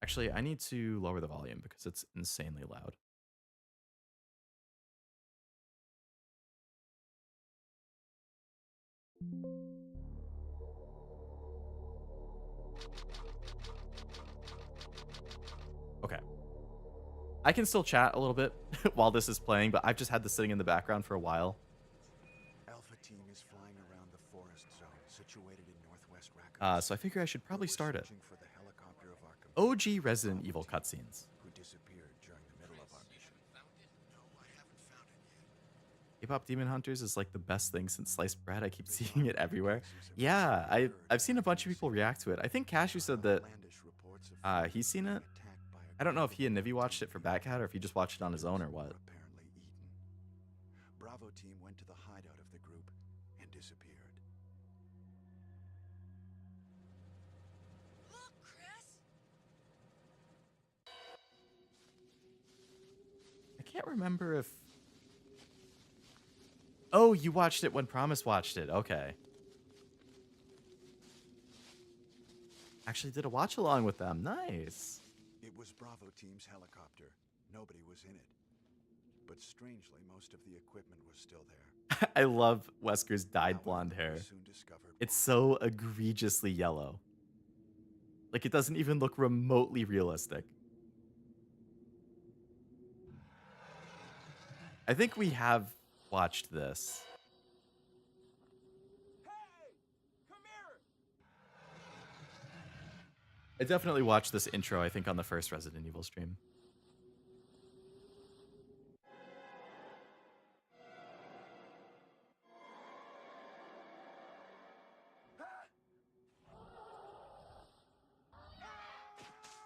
Actually, I need to lower the volume because it's insanely loud. Okay. I can still chat a little bit while this is playing, but I've just had this sitting in the background for a while. Alpha team is flying around the forest zone situated in northwest Raccoon. So I figure I should probably start it. Searching for the helicopter of our OG Resident Evil cutscenes. who disappeared during the middle of our mission. K-pop Demon Hunters is like the best thing since sliced bread. I keep seeing it everywhere. Yeah, I've seen a bunch of people react to it. I think Cashew said that he's seen it. I don't know if he and Nivi watched it for Batcat or if he just watched it on his own or what. Apparently eaten. Bravo team went to the hideout of the group and disappeared. Look, Chris! I can't remember if... Oh, you watched it when Promise watched it. Okay. Actually did a watch along with them. Nice. It was Bravo team's helicopter. Nobody was in it. but strangely, most of the equipment was still there. I love Wesker's dyed However, blonde hair. we soon discovered It's so egregiously yellow. Like, it doesn't even look remotely realistic. I think we have watched this. I definitely watched this intro, I think, on the first Resident Evil stream.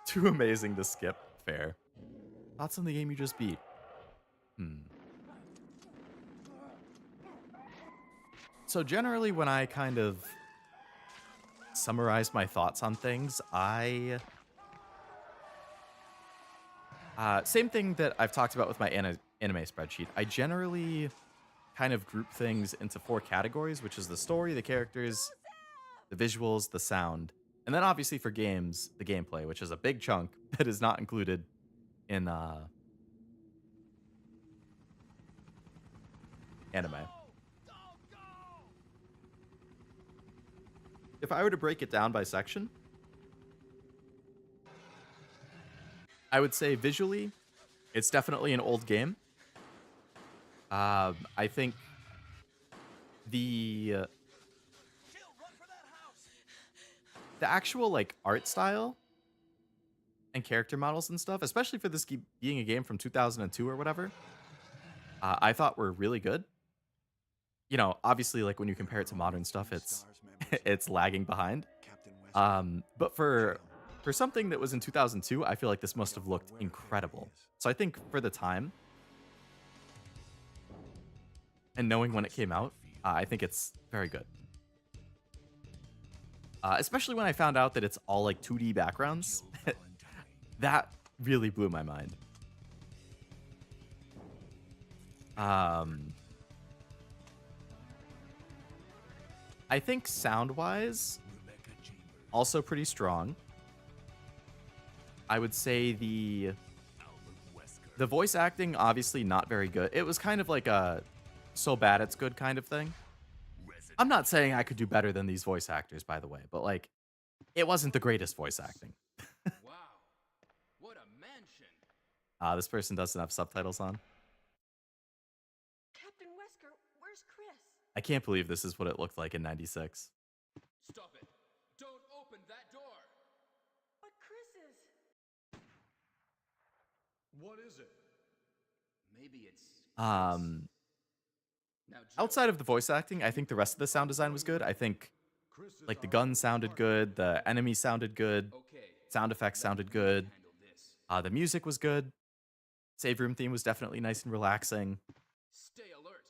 Too amazing to skip. Fair. Thoughts on the game you just beat? So generally when I kind of summarize my thoughts on things, same thing that I've talked about with my anime spreadsheet. I generally kind of group things into 4 categories, which is the story, the characters, the visuals, the sound, and then obviously for games, the gameplay, which is a big chunk that is not included in anime. If I were to break it down by section, I would say visually, it's definitely an old game. I think the actual like art style and character models and stuff, especially for this being a game from 2002 or whatever, I thought were really good. You know, obviously, like when you compare it to modern stuff, it's it's lagging behind. But for something that was in 2002, I feel like this must have looked incredible. So I think for the time and knowing when it came out, I think it's very good. Especially when I found out that it's all like 2D backgrounds. That really blew my mind. I think sound-wise, also pretty strong. I would say the voice acting, obviously not very good. It was kind of like a so bad it's good kind of thing. I'm not saying I could do better than these voice actors, by the way, but like, it wasn't the greatest voice acting. Wow, what a mansion! This person doesn't have subtitles on. Captain Wesker, where's Chris? I can't believe this is what it looked like in '96. Stop it! Don't open that door! But Chris is... What is it? Maybe it's... Now, Jill, Outside of the voice acting, I think the rest of the sound design was good. I think like the guns sounded good, the enemies sounded good, okay, sound effects sounded let me good. handle this. The music was good. Save room theme was definitely nice and relaxing. Stay alert.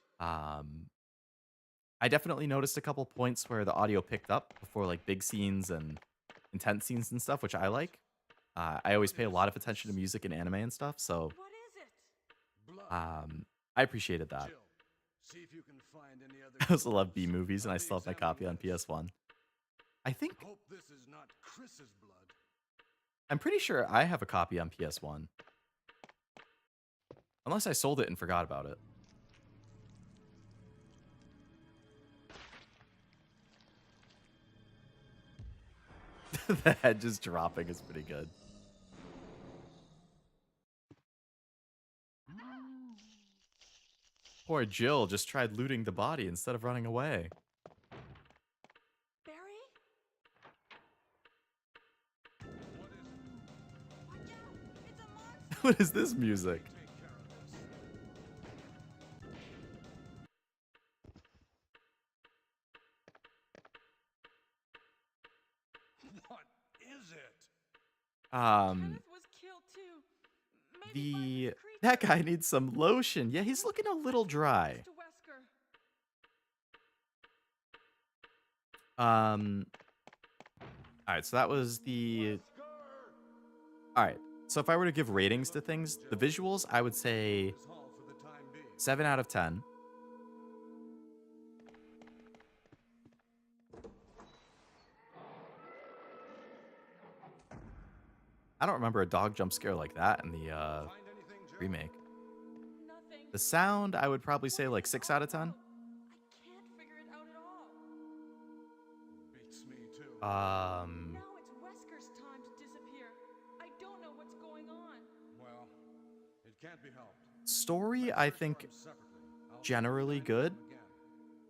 I definitely noticed a couple points where the audio picked up before like big scenes and intense scenes and stuff, which I like. I always pay a lot of attention to music and anime and stuff, so What is it? I appreciated that. Jill, see if you can find any other I also love B movies, and I still have my copy on PS1. I think Hope this is not Chris's blood. I'm pretty sure I have a copy on PS1, unless I sold it and forgot about it. The head just dropping is pretty good. Poor Jill just tried looting the body instead of running away. Barry? Watch out! It's a monster! What is this music? What is it? Kenneth was killed too. Maybe by The this creature. that guy needs some lotion. Yeah, he's looking a little dry. To Wesker. All right, so that was the. All right, so if I were to give ratings to things, the visuals, I would say 7 out of 10. I don't remember a dog jump scare like that in the remake. Nothing. The sound, I would probably say like 6 out of 10. I can't figure it out at all. Beats me too. Now it's Wesker's time to disappear. I don't know what's going on. Well, it can't be helped. Story, I think, generally good.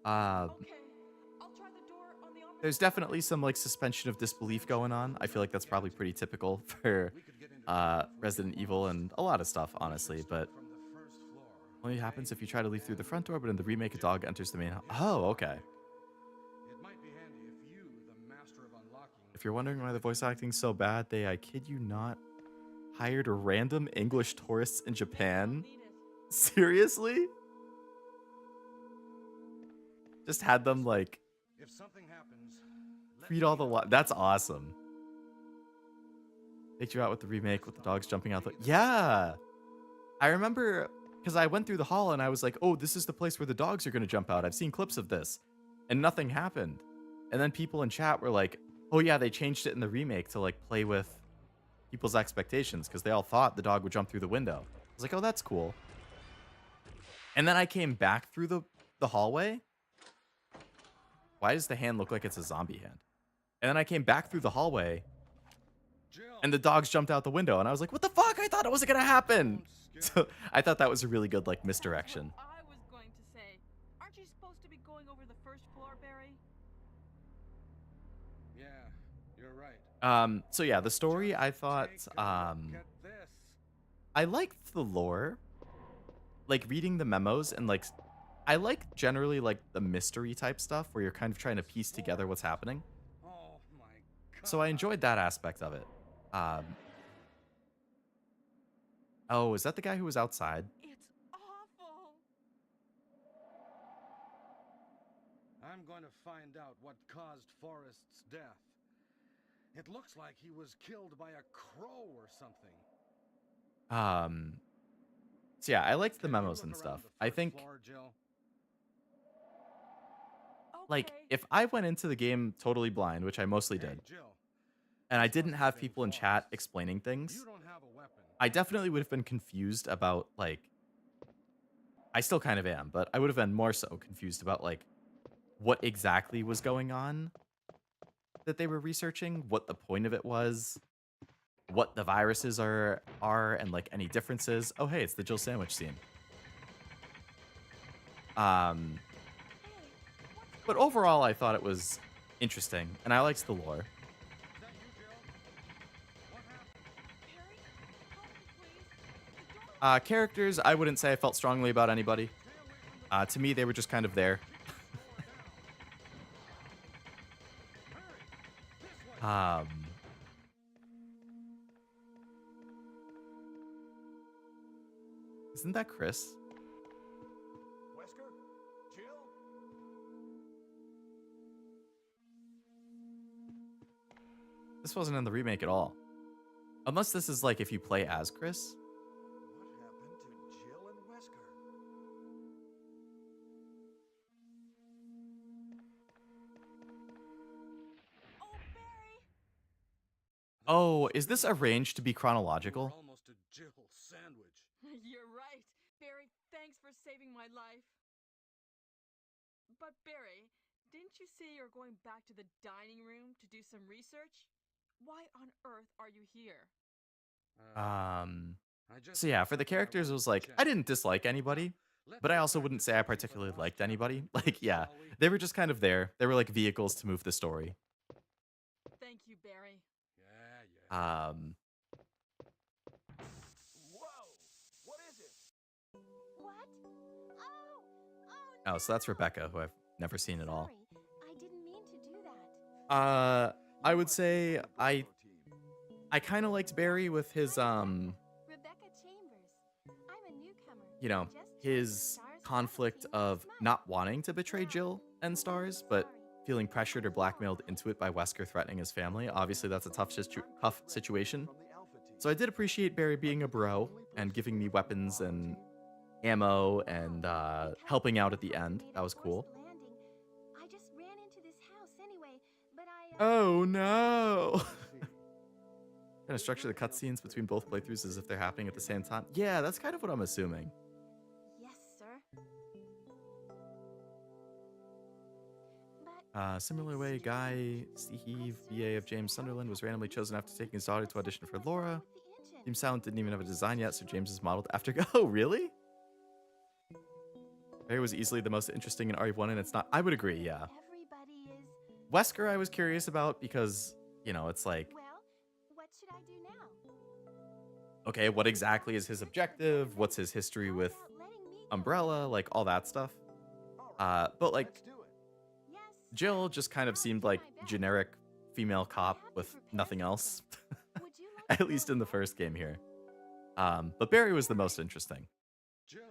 Okay, I'll try the door on the opposite There's definitely some like suspension of disbelief going on. I feel like that's probably pretty typical for Resident Evil and a lot of stuff, honestly. But From the first floor. only happens if you try to leave through the front door. But in the remake, a dog enters the main house. Oh, okay. It might be handy if you, the master of unlocking. If you're wondering why the voice acting's so bad, they, I kid you not, hired random English tourists in Japan. Need it. Seriously? Just had them like If something happens, read all the that's awesome. Take you out with the remake with the dogs jumping out the yeah. I remember because I went through the hall and I was like, oh, this is the place where the dogs are gonna jump out. I've seen clips of this. And nothing happened. And then people in chat were like, oh yeah, they changed it in the remake to like play with people's expectations because they all thought the dog would jump through the window. I was like, oh, that's cool. And then I came back through the hallway. Why does the hand look like it's a zombie hand? And then I came back through the hallway, and the dogs jumped out the window, and I was like, what the fuck? I thought it wasn't gonna happen. So I thought that was a really good like misdirection. That's what I was going to say. Aren't you supposed to be going over the first floor, Barry? Yeah, you're right. So yeah, the story I thought Take a look at this. I liked the lore. Like reading the memos and like I like generally like the mystery type stuff where you're kind of trying to piece together what's happening. Oh my god. So I enjoyed that aspect of it. Oh, is that the guy who was outside? It's awful. I'm going to find out what caused Forrest's death. It looks like he was killed by a crow or something. So yeah, I liked the Can you memos look and around stuff. the I first think floor, Jill? like Okay. if I went into the game totally blind, which I mostly Hey, did, Jill, and I didn't have people in chat explaining things, you don't have a weapon. I definitely would have been confused about like I still kind of am, but I would have been more so confused about like what exactly was going on that they were researching, what the point of it was, what the viruses are and like any differences. Oh, hey, it's the Jill sandwich scene. But overall I thought it was interesting and I liked the lore. Is that you, Jill? What happened? Barry, help me, please. The door Characters, I wouldn't say I felt strongly about anybody. To me, they were just kind of there. Isn't that Chris? Wesker? Jill? This wasn't in the remake at all. Unless this is like if you play as Chris. What happened to Jill and Wesker? Oh, Barry! Oh, is this arranged to be We're chronological? almost a Jill sandwich. You're right. Barry, thanks for saving my life. But Barry, didn't you say you're going back to the dining room to do some research? Why on earth are you here? I just So yeah, for the thought I characters, it wanted was to like, check. I didn't dislike anybody, Let's but I get also back wouldn't to say I something for particularly last liked time, anybody. Like, yeah, shall we? they were just kind of there. They were like vehicles to move the story. Thank you, Barry. Yeah, yeah. Whoa! What is it? What? Oh, Oh, so that's Rebecca, who I've never seen at all. sorry. I didn't mean to do that. I would say I kind of liked Barry with his Rebecca Chambers. I'm a newcomer. you know, Just joined his the Stars conflict team of last month. not wanting to betray Jill and Stars, but Sorry. feeling pressured or blackmailed into it by Wesker threatening his family. Obviously, that's a tough situation. From the Alpha team. So I did appreciate Barry being a bro and giving me weapons and ammo and helping out at the end. That was cool. I just ran into this house anyway, but Oh no! Gonna structure the cutscenes between both playthroughs as if they're happening at the same time. Yeah, that's kind of what I'm assuming. Yes, Similar way, Guy Steve, BA of James Sunderland, was randomly chosen after taking his daughter to audition for Laura. Team Silent didn't even have a design yet, so James is modeled after. Oh, really? Barry was easily the most interesting in RE1, and it's not. I would agree, yeah. Everybody is. Wesker, I was curious about because, you know, it's like, Well, what should I do now? okay, what exactly is his objective? What's his history with Umbrella? Like, all that stuff. But, like, Yes. Jill just kind of seemed like generic female cop with nothing else. Would you like At least in the first game here. But Barry was the most interesting. Jill,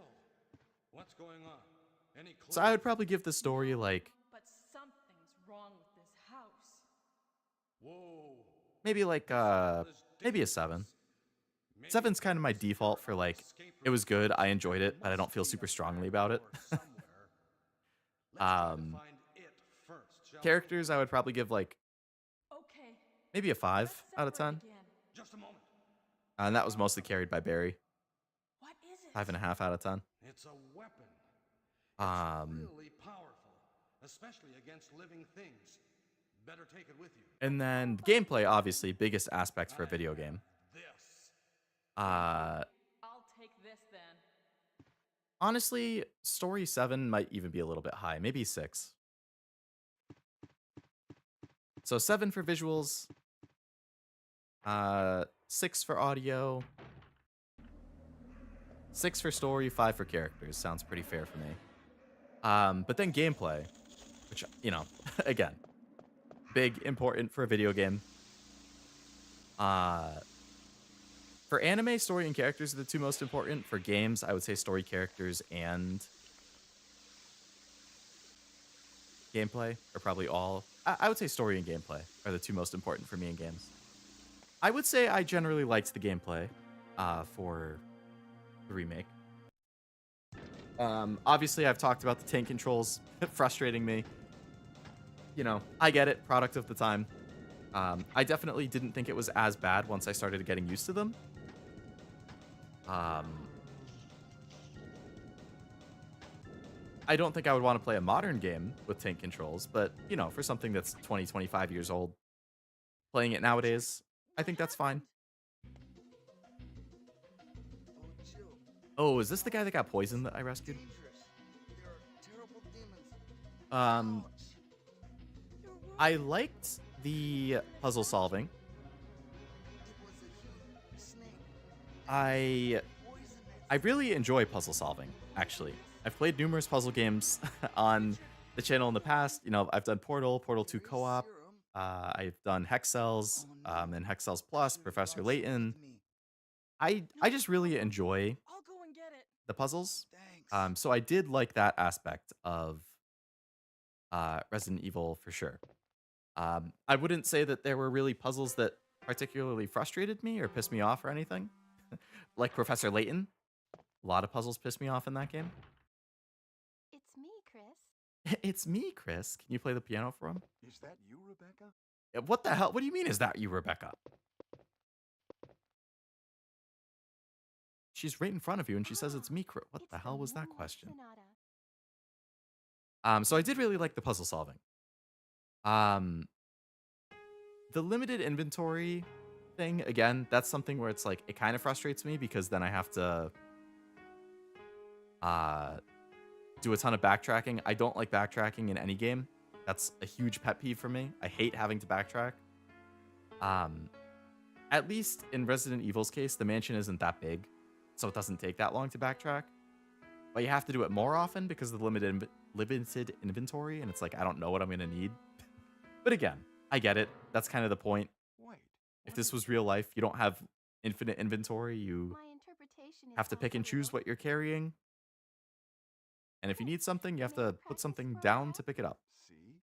what's going on? Any clue? So I would probably give the story like But something's wrong with this house. Whoa. maybe like maybe a 7. 7's kind of my default for like it was good, I enjoyed it, but I don't feel super strongly about it. Characters I would probably give like Okay. maybe a 5 let's out of 10. separate again. Just a moment. And that was mostly carried by Barry. What is it? 5.5 out of 10. It's a weapon. Um, Really powerful, especially against living things. Better take it with you. and then gameplay, obviously, biggest aspect for a video game. This. Uh, I'll take this then. honestly, story 7 might even be a little bit high, maybe 6. So 7 for visuals, 6 for audio, 6 for story, 5 for characters. Sounds pretty fair for me. But then gameplay, which, you know, again, big, important for a video game. For anime, story and characters are the 2 most important. For games, I would say story, characters, and gameplay are probably all. I would say story and gameplay are the 2 most important for me in games. I would say I generally liked the gameplay for the remake. Obviously, I've talked about the tank controls frustrating me. You know, I get it, product of the time. I definitely didn't think it was as bad once I started getting used to them. I don't think I would want to play a modern game with tank controls, but, you know, for something that's 20, 25 years old, playing it nowadays, I think that's fine. Oh, is this the guy that got poisoned that I rescued? I liked the puzzle solving. I really enjoy puzzle solving, actually. I've played numerous puzzle games on the channel in the past. You know, I've done Portal, Portal 2 co-op. I've done Hex Cells, and Hex Cells Plus, Professor Layton. I just really enjoy I'll go and get it. the puzzles. So I did like that aspect of Resident Evil for sure. I wouldn't say that there were really puzzles that particularly frustrated me or pissed me off or anything. Like Professor Layton. A lot of puzzles pissed me off in that game. It's me, Chris. It's me, Chris. Can you play the piano for him? Is that you, Rebecca? What the hell? What do you mean, is that you, Rebecca? She's right in front of you, and she says it's me, Chris. What It's the hell was that Moonlight question? Sonata. So I did really like the puzzle solving. The limited inventory thing, again, that's something where it's like, it kind of frustrates me because then I have to do a ton of backtracking. I don't like backtracking in any game. That's a huge pet peeve for me. I hate having to backtrack. At least in Resident Evil's case, the mansion isn't that big, so it doesn't take that long to backtrack. But you have to do it more often because of the limited inventory, and it's like, I don't know what I'm going to need. But again, I get it. That's kind of the point. Wait. If this was real life, you don't have infinite inventory. You My interpretation is have to pick and choose what you're carrying. And if you need something, you have to put something down to pick it up. See?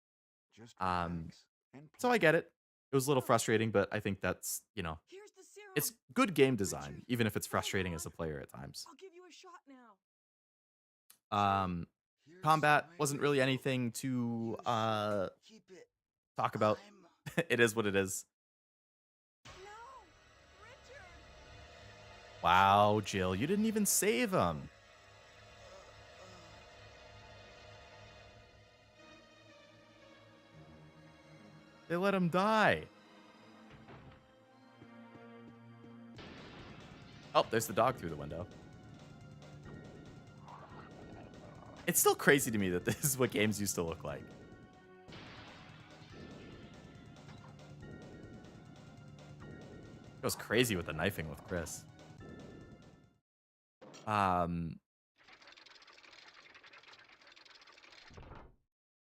Just Um, relax and So I get it. It was a little frustrating, but I think that's, you know, Here's the serum. it's good game design, even if it's frustrating as a player at times. I'll give you a shot now. Here's Combat my wasn't really anything to You keep it. talk about. It is what it is. No, Richard. Wow, Jill, you didn't even save him. They let him die. Oh, there's the dog through the window. It's still crazy to me that this is what games used to look like. Goes crazy with the knifing with Chris.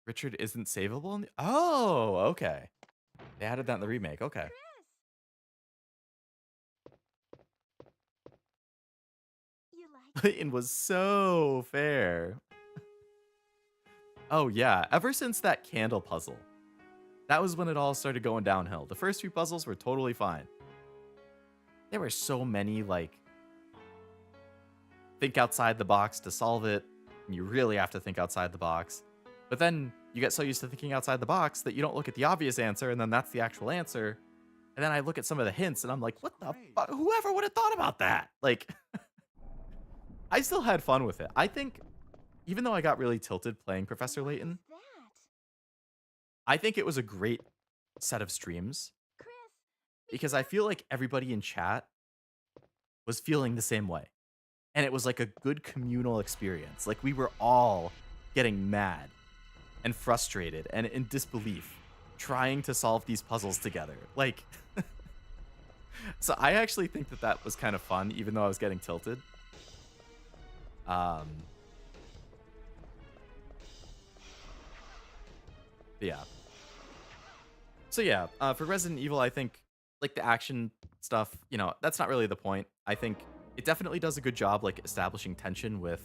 Richard isn't savable in the— oh, okay. They added that in the remake. Okay. You like Clayton was so fair. Oh yeah, ever since that candle puzzle, that was when it all started going downhill. The first few puzzles were totally fine. There were so many, like, think outside the box to solve it, and you really have to think outside the box. But then you get so used to thinking outside the box that you don't look at the obvious answer, and then that's the actual answer. And then I look at some of the hints, and I'm like, what the fuck? Whoever would have thought about that? Like, I still had fun with it. I think, even though I got really tilted playing Professor Layton, that? I think it was a great set of streams Chris, because I feel like everybody in chat was feeling the same way. And it was like a good communal experience. Like we were all getting mad and frustrated and in disbelief trying to solve these puzzles together. Like, so I actually think that that was kind of fun, even though I was getting tilted. Yeah. So yeah, for Resident Evil, I think like the action stuff, you know, that's not really the point. I think it definitely does a good job like establishing tension with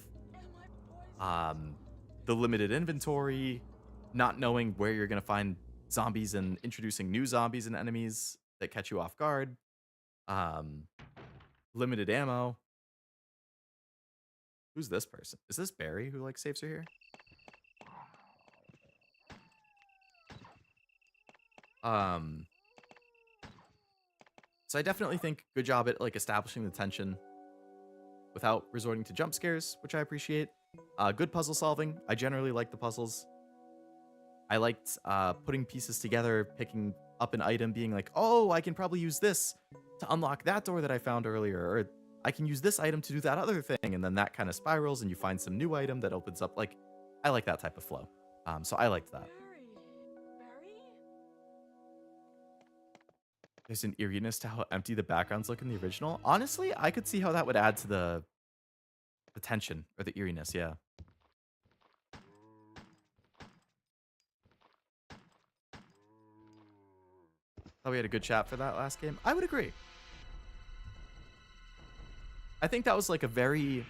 the limited inventory, not knowing where you're gonna find zombies and introducing new zombies and enemies that catch you off guard. Limited ammo. Who's this person? Is this Barry who like saves her here? So I definitely think good job at like establishing the tension without resorting to jump scares, which I appreciate. Good puzzle solving. I generally like the puzzles. I liked putting pieces together, picking up an item, being like, oh, I can probably use this to unlock that door that I found earlier, or I can use this item to do that other thing, and then that kind of spirals and you find some new item that opens up. Like, I like that type of flow. So I liked that. Barry? There's an eeriness to how empty the backgrounds look in the original. Honestly, I could see how that would add to the tension or the eeriness, yeah. Thought we had a good chat for that last game. I would agree. I think that was like a very...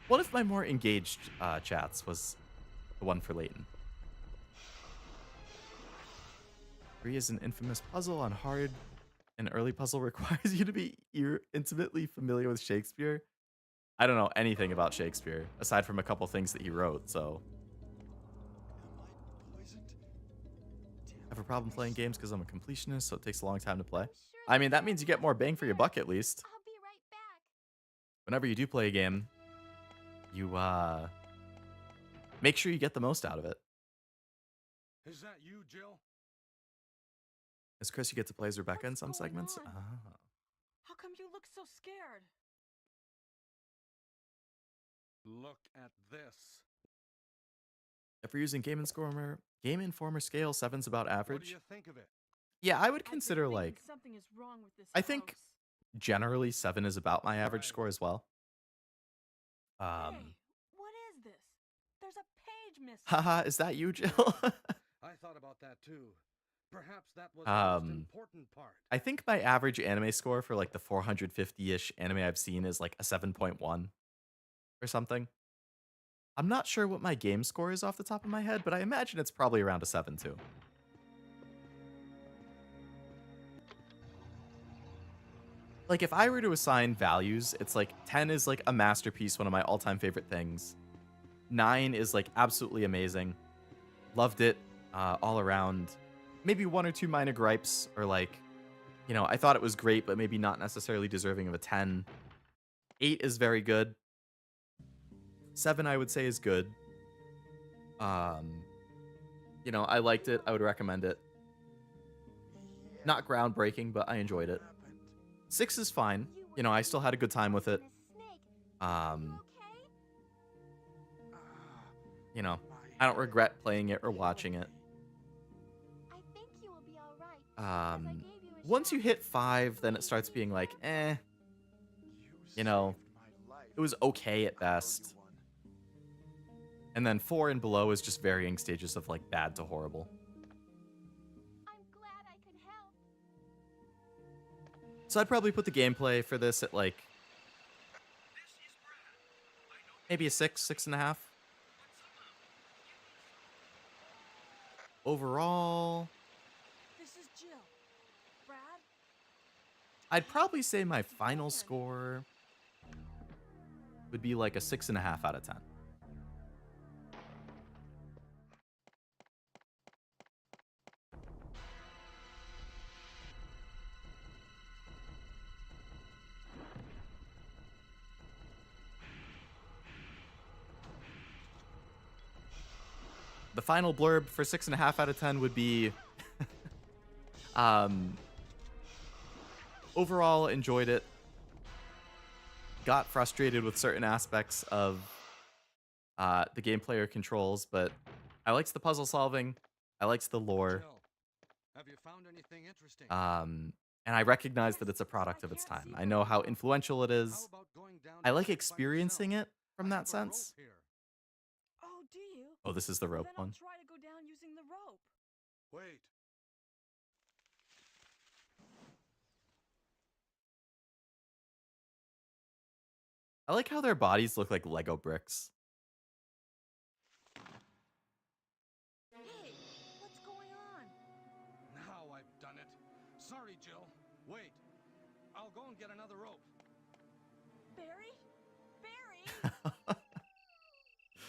one of my more engaged chats was the one for Layton. 3 is an infamous puzzle on hard. An early puzzle requires you to be intimately familiar with Shakespeare. I don't know anything about Shakespeare, aside from a couple things that he wrote, so... I have a problem playing games because I'm a completionist, so it takes a long time to play. I mean, that means you get more bang for your buck, at least. I'll be right back. Whenever you do play a game, you, make sure you get the most out of it. Is that you, Jill? As Chris, you get to play as Rebecca in What's some going segments. on? Ah. How come you look so scared? Look at this. If we're using Game Informer scale, 7's about What do average. you think of it? Yeah, I would I've been consider thinking like, something is wrong with this I think house. generally 7 is about my average Right. score as well. Hey, what is this? There's a page missing. Haha, is that you, Jill? I thought about that too. Perhaps that was the most important part. I think my average anime score for like the 450-ish anime I've seen is like a 7.1 or something. I'm not sure what my game score is off the top of my head, but I imagine it's probably around a 7 too. Like if I were to assign values, it's like 10 is like a masterpiece, one of my all-time favorite things. 9 is like absolutely amazing. Loved it all around. Maybe 1 or 2 minor gripes, or like, you know, I thought it was great, but maybe not necessarily deserving of a 10. 8 is very good. 7, I would say, is good. You know, I liked it. I would recommend it. Not groundbreaking, but I enjoyed it. 6 is fine. You know, I still had a good time with it. You know, I don't regret playing it or watching it. Once you hit 5, then it starts being like, eh. You know, it was okay at best. And then 4 and below is just varying stages of like bad to horrible. So I'd probably put the gameplay for this at like maybe a 6, 6.5. Overall, This is Jill. Brad? I'd probably say my final score would be like a 6.5 out of 10. The final blurb for 6.5 out of 10 would be overall enjoyed it. Got frustrated with certain aspects of the gameplay or controls, but I liked the puzzle solving. I liked the lore. Jill, have you found anything interesting? And I recognize that it's a product of its time. I know how influential it How is. about going down I to like check by experiencing yourself? it from I that have a rope sense. here. Oh, do you? Oh, this is the rope Then I'll one. try to go down using the rope. Wait. I like how their bodies look like Lego bricks. Hey, what's going on? Now I've done it. Sorry, Jill. Wait. I'll go and get another rope. Barry? Barry?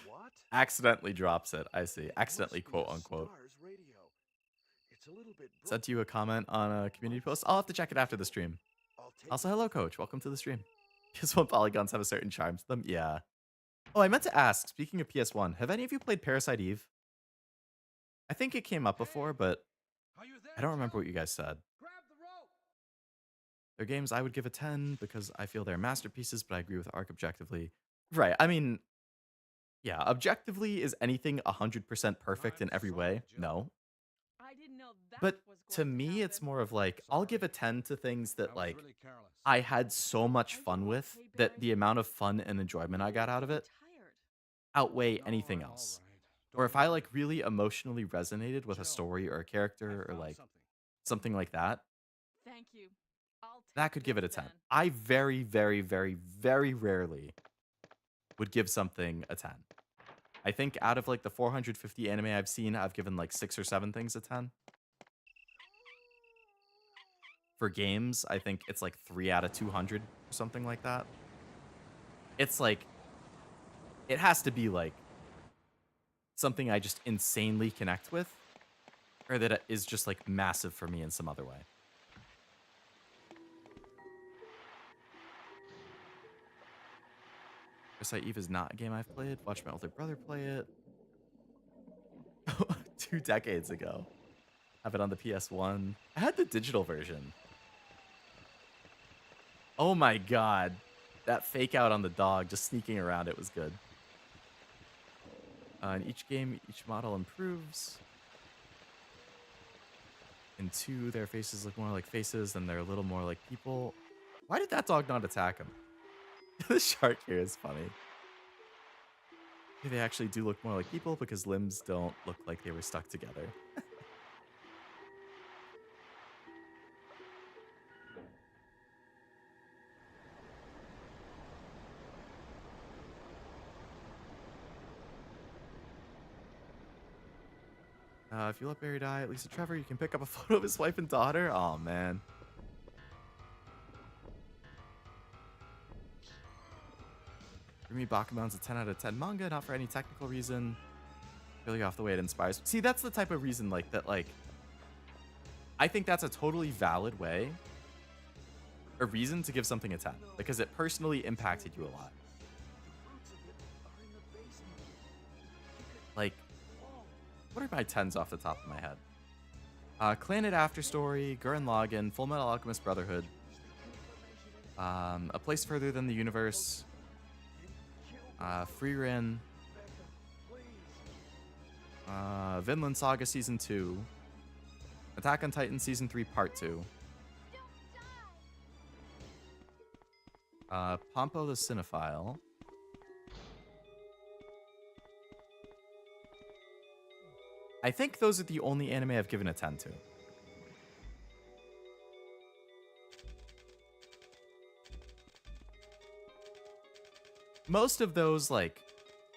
What? Accidentally drops it. I see. Accidentally, Must be quote a unquote. Stars radio. It's a little bit Sent you a comment on a community post. I'll have to check it after the stream. I'll take Also, it. hello, coach. Welcome to the stream. PS1 polygons have a certain charm to them. Yeah. Oh, I meant to ask, speaking of PS1, have any of you played Parasite Eve? I think it came up before, but Are you there, I don't remember Jill? what you guys said. Grab the rope. They're games I would give a 10 because I feel they're masterpieces, but I agree with Ark objectively. Right. I mean, yeah, objectively, is anything 100% perfect in I'm every sorry, way? Jill. No. I didn't know that But was to going me, it's happen. more of like, I'll give a 10 to things I that was like really careless. I had so much Are you fun with okay, that Barry? the amount of fun and enjoyment I got out of it Tired. outweigh No, anything I'm all else. right. Or Don't if I worry. like really emotionally resonated with a Jill, story or a I character or found like something. something like that, Thank you. I'll that take could give it a this 10. then. I very, very, very, very rarely would give something a 10. I think out of like the 450 anime I've seen, I've given like 6 or 7 things a 10. For games, I think it's like 3 out of 200 or something like that. It's like, it has to be like something I just insanely connect with, or that it is just like massive for me in some other way. Parasite Eve is not a game I've played. Watched my older brother play it 2 decades ago. Have it on the PS1. I had the digital version. Oh my god. That fake out on the dog, just sneaking around it was good. In each game, each model improves. In 2, their faces look more like faces, and they're a little more like people. Why did that dog not attack him? The shark here is funny. They actually do look more like people because limbs don't look like they were stuck together. If you let Barry die, at least Trevor, you can pick up a photo of his wife and daughter. Oh man. For me, Bakuman's a 10 out of 10 manga, not for any technical reason. Really off the way it inspires. See, that's the type of reason like that, like, I think that's a totally valid way, a reason to give something a 10, because it personally impacted you a lot. Like, what are my 10s off the top of my head? Clannad Afterstory, Gurren Lagann, Full Metal Alchemist Brotherhood, A Place Further Than the Universe, Frieren, Vinland Saga Season 2, Attack on Titan Season 3 Part 2, Pompo the Cinephile, I think those are the only anime I've given a 10 to. Most of those, like,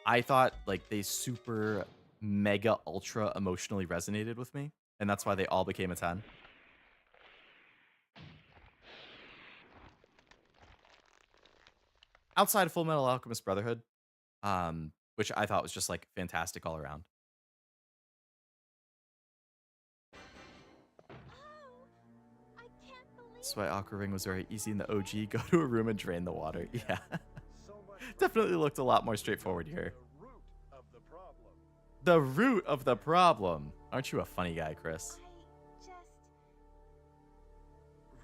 I thought, like, they super mega ultra emotionally resonated with me, and that's why they all became a 10. Outside of Full Metal Alchemist Brotherhood, which I thought was just, like, fantastic all around. That's why Aqua Ring was very easy in the OG. Go to a room and drain the water. Yeah. Definitely looked a lot more straightforward here. The root of the problem. Aren't you a funny guy, Chris?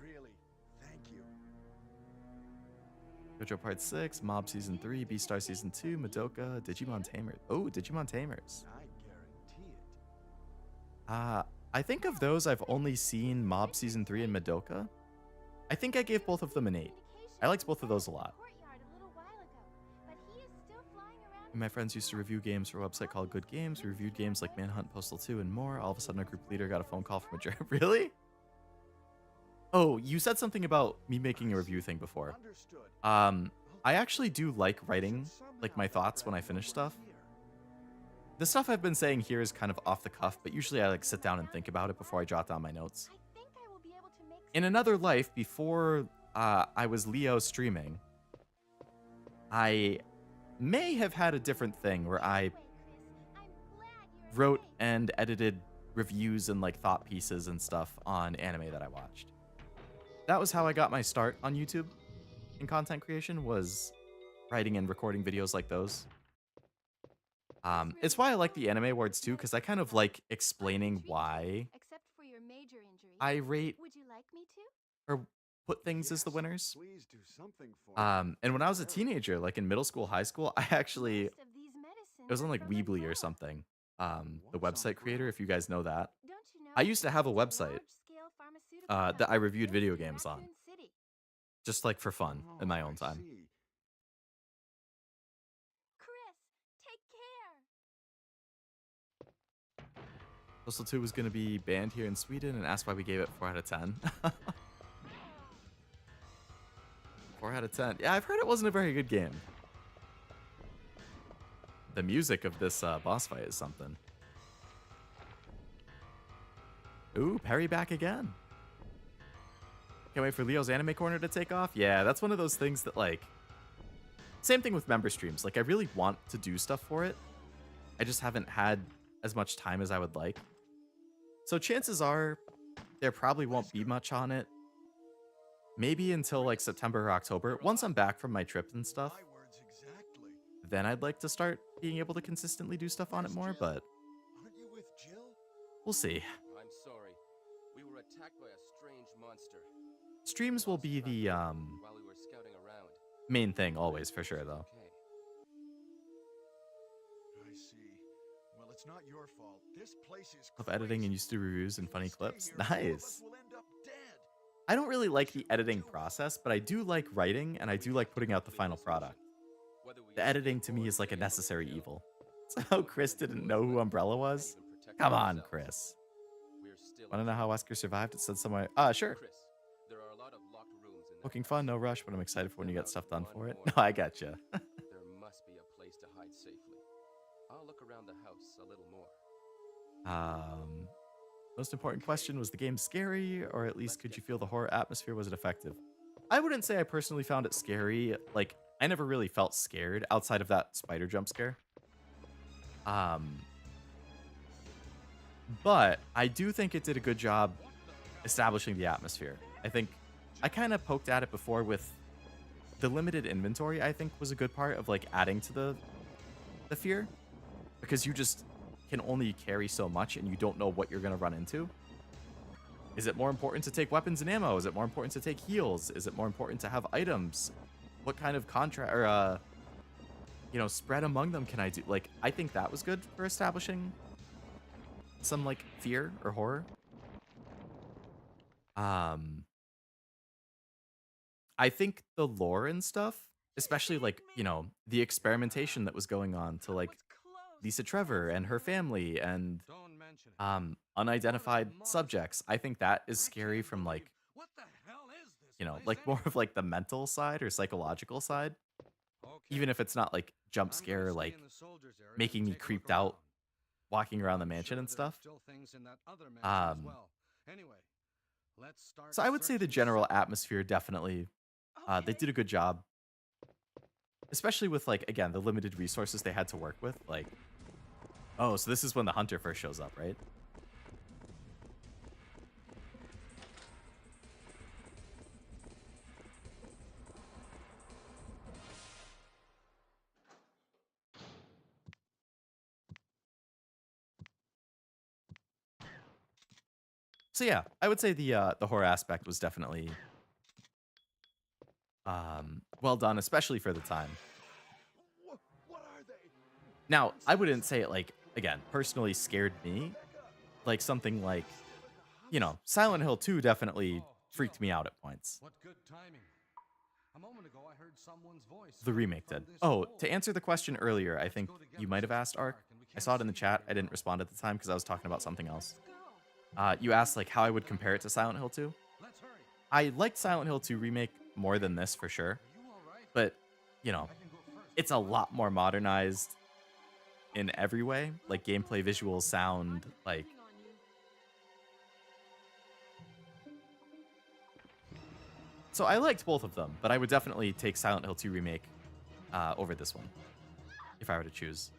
Really, thank you. JoJo Part 6, Mob Season 3, Beastar Season 2, Madoka, Digimon Tamers. Oh, Digimon Tamers. I guarantee it. I think of those, I've only seen Mob Season 3 and Madoka. I think I gave both of them an 8. I liked both of those a lot. My friends used to review games for a website called Good Games. We reviewed games like Manhunt, Postal 2, and more. All of a sudden, our group leader got a phone call from a jerk. Really? Oh, you said something about me making a review thing before. I actually do like writing, like, my thoughts when I finish stuff. The stuff I've been saying here is kind of off the cuff, but usually I, like, sit down and think about it before I jot down my notes. In another life, before I was Leo streaming, I may have had a different thing where I wrote and edited reviews and, like, thought pieces and stuff on anime that I watched. That was how I got my start on YouTube in content creation, was writing and recording videos like those. It's why I like the Anime Awards too, because I kind of like explaining why I rate or put things as the winners. Please do something for And when I was a teenager, like in middle school, high school, I actually, it was on like Weebly or something. The website creator, if you guys know that. I used to have a website that I reviewed video games on. Just like for fun in my own time. Postal 2 was going to be banned here in Sweden and asked why we gave it 4 out of 10. 4 out of 10. Yeah, I've heard it wasn't a very good game. The music of this boss fight is something. Ooh, Perry back again. Can't wait for Leo's Anime Corner to take off. Yeah, that's one of those things that, like... Same thing with member streams. Like, I really want to do stuff for it. I just haven't had as much time as I would like. So chances are there probably won't be much on it. Maybe until like September or October. Once I'm back from my trip and stuff, then I'd like to start being able to consistently do stuff on it more, but we'll see. I'm sorry. We were attacked by a strange monster. Streams will be the While we were scouting around. main thing always, for sure, though. I see. Well, it's not your fault. This place is Love editing and used to do reviews and funny clips. Nice. I don't really like the editing process, but I do like writing, and I do like putting out the final product. The editing to me is like a necessary evil. So Chris didn't know who Umbrella was? Come on, Chris. Want to know how Wesker survived? It said somewhere. Sure. Looking fun, no rush, but I'm excited for when you get stuff done for it. No, I gotcha. There must be a place to hide safely. I'll look around the house a little more. Most important question, was the game scary, or at least could you feel the horror atmosphere? Was it effective? I wouldn't say I personally found it scary. Like, I never really felt scared outside of that spider jump scare. But I do think it did a good job establishing the atmosphere. I think I kind of poked at it before with the limited inventory. I think was a good part of like adding to the fear, because you just can only carry so much and you don't know what you're going to run into. Is it more important to take weapons and ammo? Is it more important to take heals? Is it more important to have items? What kind of contract or spread among them can I do? Like, I think that was good for establishing some like fear or horror. I think the lore and stuff, especially like, the experimentation that was going on to like Lisa Trevor and her family and unidentified subjects. I think that is scary from like, like more of like the mental side or psychological side. Even if it's not like jump scare, like making me creeped out walking around the mansion and stuff. So I would say the general atmosphere definitely, they did a good job, especially with like, again, the limited resources they had to work with. Like, oh, so this is when the hunter first shows up, right? So yeah, I would say the horror aspect was definitely well done, especially for the time. Now, I wouldn't say it like, again, personally scared me. Like something like, Silent Hill 2 definitely freaked me out at points. What good timing. A moment ago I heard someone's voice. The remake did. Oh, to answer the question earlier, I think you might have asked, Ark. I saw it in the chat. I didn't respond at the time because I was talking about something else. You asked like how I would compare it to Silent Hill 2. I liked Silent Hill 2 remake more than this for sure. But, it's a lot more modernized in every way. Like gameplay, visuals, sound, like... So I liked both of them, but I would definitely take Silent Hill 2 remake over this one, if I were to choose.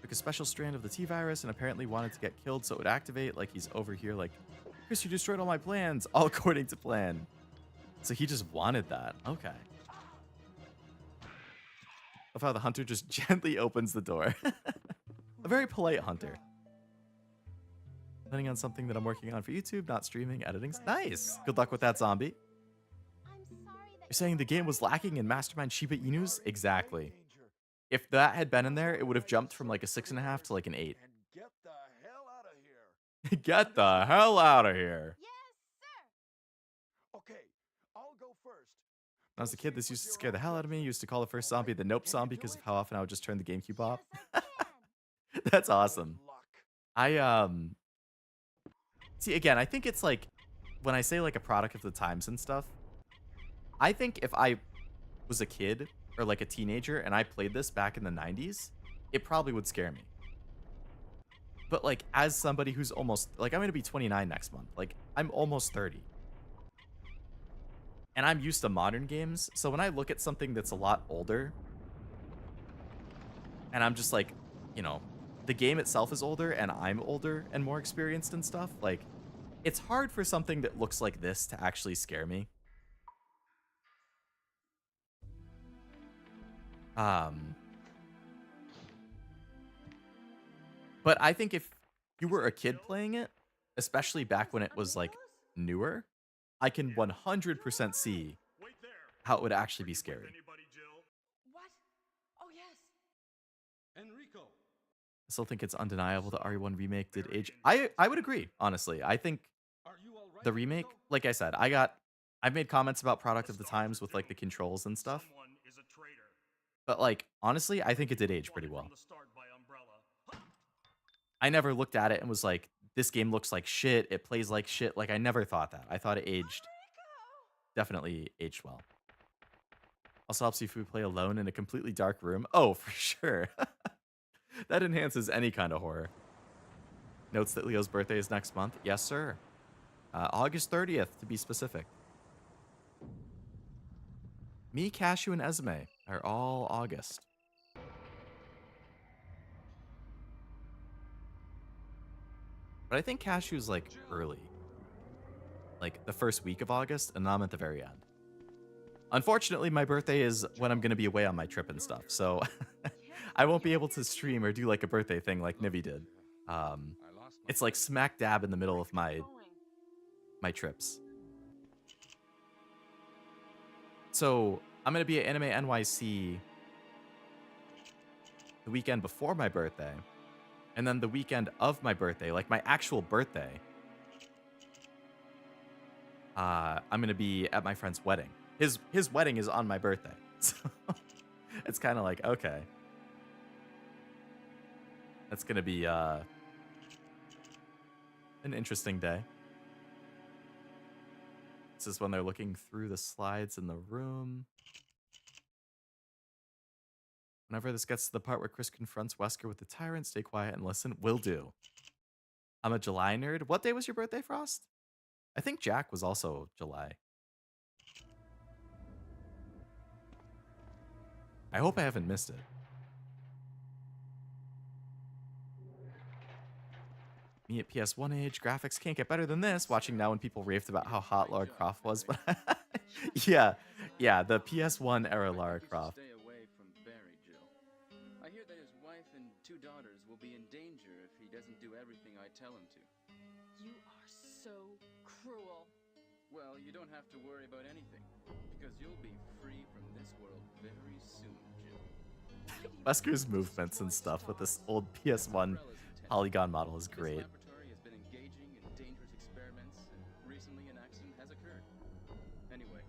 Took a special strand of the T-virus and apparently wanted to get killed so it would activate, like he's over here like, Chris, you destroyed all my plans, all according to plan. So he just wanted that. Okay. Of how the hunter just gently opens the door. A very polite hunter. Planning on something that I'm working on for YouTube, not streaming, editing. Nice. Good luck with that, zombie. You're saying the game was lacking in Mastermind Shiba Inus? Exactly. If that had been in there, it would have jumped from like a 6.5 to like an 8. Get the hell out of here. Get the hell out of here. Yes, sir. Okay, I'll go first. When I was a kid, this used to scare the hell out of me. I used to call the first zombie the Nope zombie because of how often I would just turn the GameCube off. That's awesome. See, again, I think it's like, when I say like a product of the times and stuff, I think if I was a kid or like a teenager and I played this back in the 90s, it probably would scare me. But like, as somebody who's almost, like, I'm going to be 29 next month. Like, I'm almost 30. And I'm used to modern games. So when I look at something that's a lot older, and I'm just like, the game itself is older and I'm older and more experienced and stuff, like, it's hard for something that looks like this to actually scare me. But I think if you were a kid playing it, especially back when it was like newer, I can 100% see how it would actually be scary. What? Oh, yes. Enrico. I still think it's undeniable the RE1 remake did age. I would agree, honestly. I think the remake, like I said, I've made comments about product of the times with like the controls and stuff. But like, honestly, I think it did age pretty well. I never looked at it and was like, this game looks like shit, it plays like shit. Like, I never thought that. I thought it aged, definitely aged well. Also helps you if you play alone in a completely dark room. Oh, for sure. That enhances any kind of horror. Notes that Leo's birthday is next month. Yes, sir. August 30th, to be specific. Me, Cashew, and Esme are all August. But I think Cashew's like early. Like the first week of August, and I'm at the very end. Unfortunately, my birthday is when I'm going to be away on my trip and stuff. So I won't be able to stream or do like a birthday thing like Nivi did. It's like smack dab in the middle of my trips. So I'm gonna be at Anime NYC the weekend before my birthday, and then the weekend of my birthday, like my actual birthday. I'm gonna be at my friend's wedding. His wedding is on my birthday, so it's kind of like okay, that's gonna be an interesting day. This is when they're looking through the slides in the room. Whenever this gets to the part where Chris confronts Wesker with the tyrant, stay quiet and listen. Will do. I'm a July nerd. What day was your birthday, Frost? I think Jack was also July. I hope I haven't missed it. Me at PS1 age, graphics can't get better than this. Watching now when people raved about how hot Lara Croft was. yeah, the PS1 era Lara Croft. Stay away from Barry, Jill. I hear that his wife and 2 daughters will be in danger if he doesn't do everything I tell him to. You are so cruel. Well, you don't have to worry about anything, because you'll be free from this world very soon, Jill. Wesker's movements and stuff with this old PS1 polygon model is great. Has been engaging in dangerous experiments, and recently an accident has occurred. Anyway,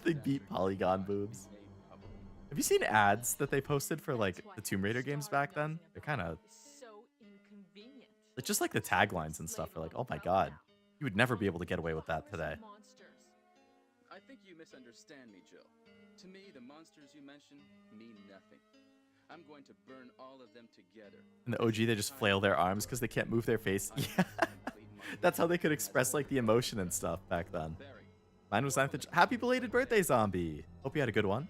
they beat polygon boobs. Have you seen ads that they posted for like the Tomb Raider games back then? They're kind of so inconvenient. it's just like the taglines and stuff are like, oh my god, you would never be able to get away with that today. I think you misunderstand me, Jill. To me, the monsters you mentioned mean nothing. I'm going to burn all of them together. In the OG, they just flail their arms because they can't move their face. Yeah, that's how they could express like the emotion and stuff back then. Mine was 9th. Happy belated birthday, Zombie. Hope you had a good one.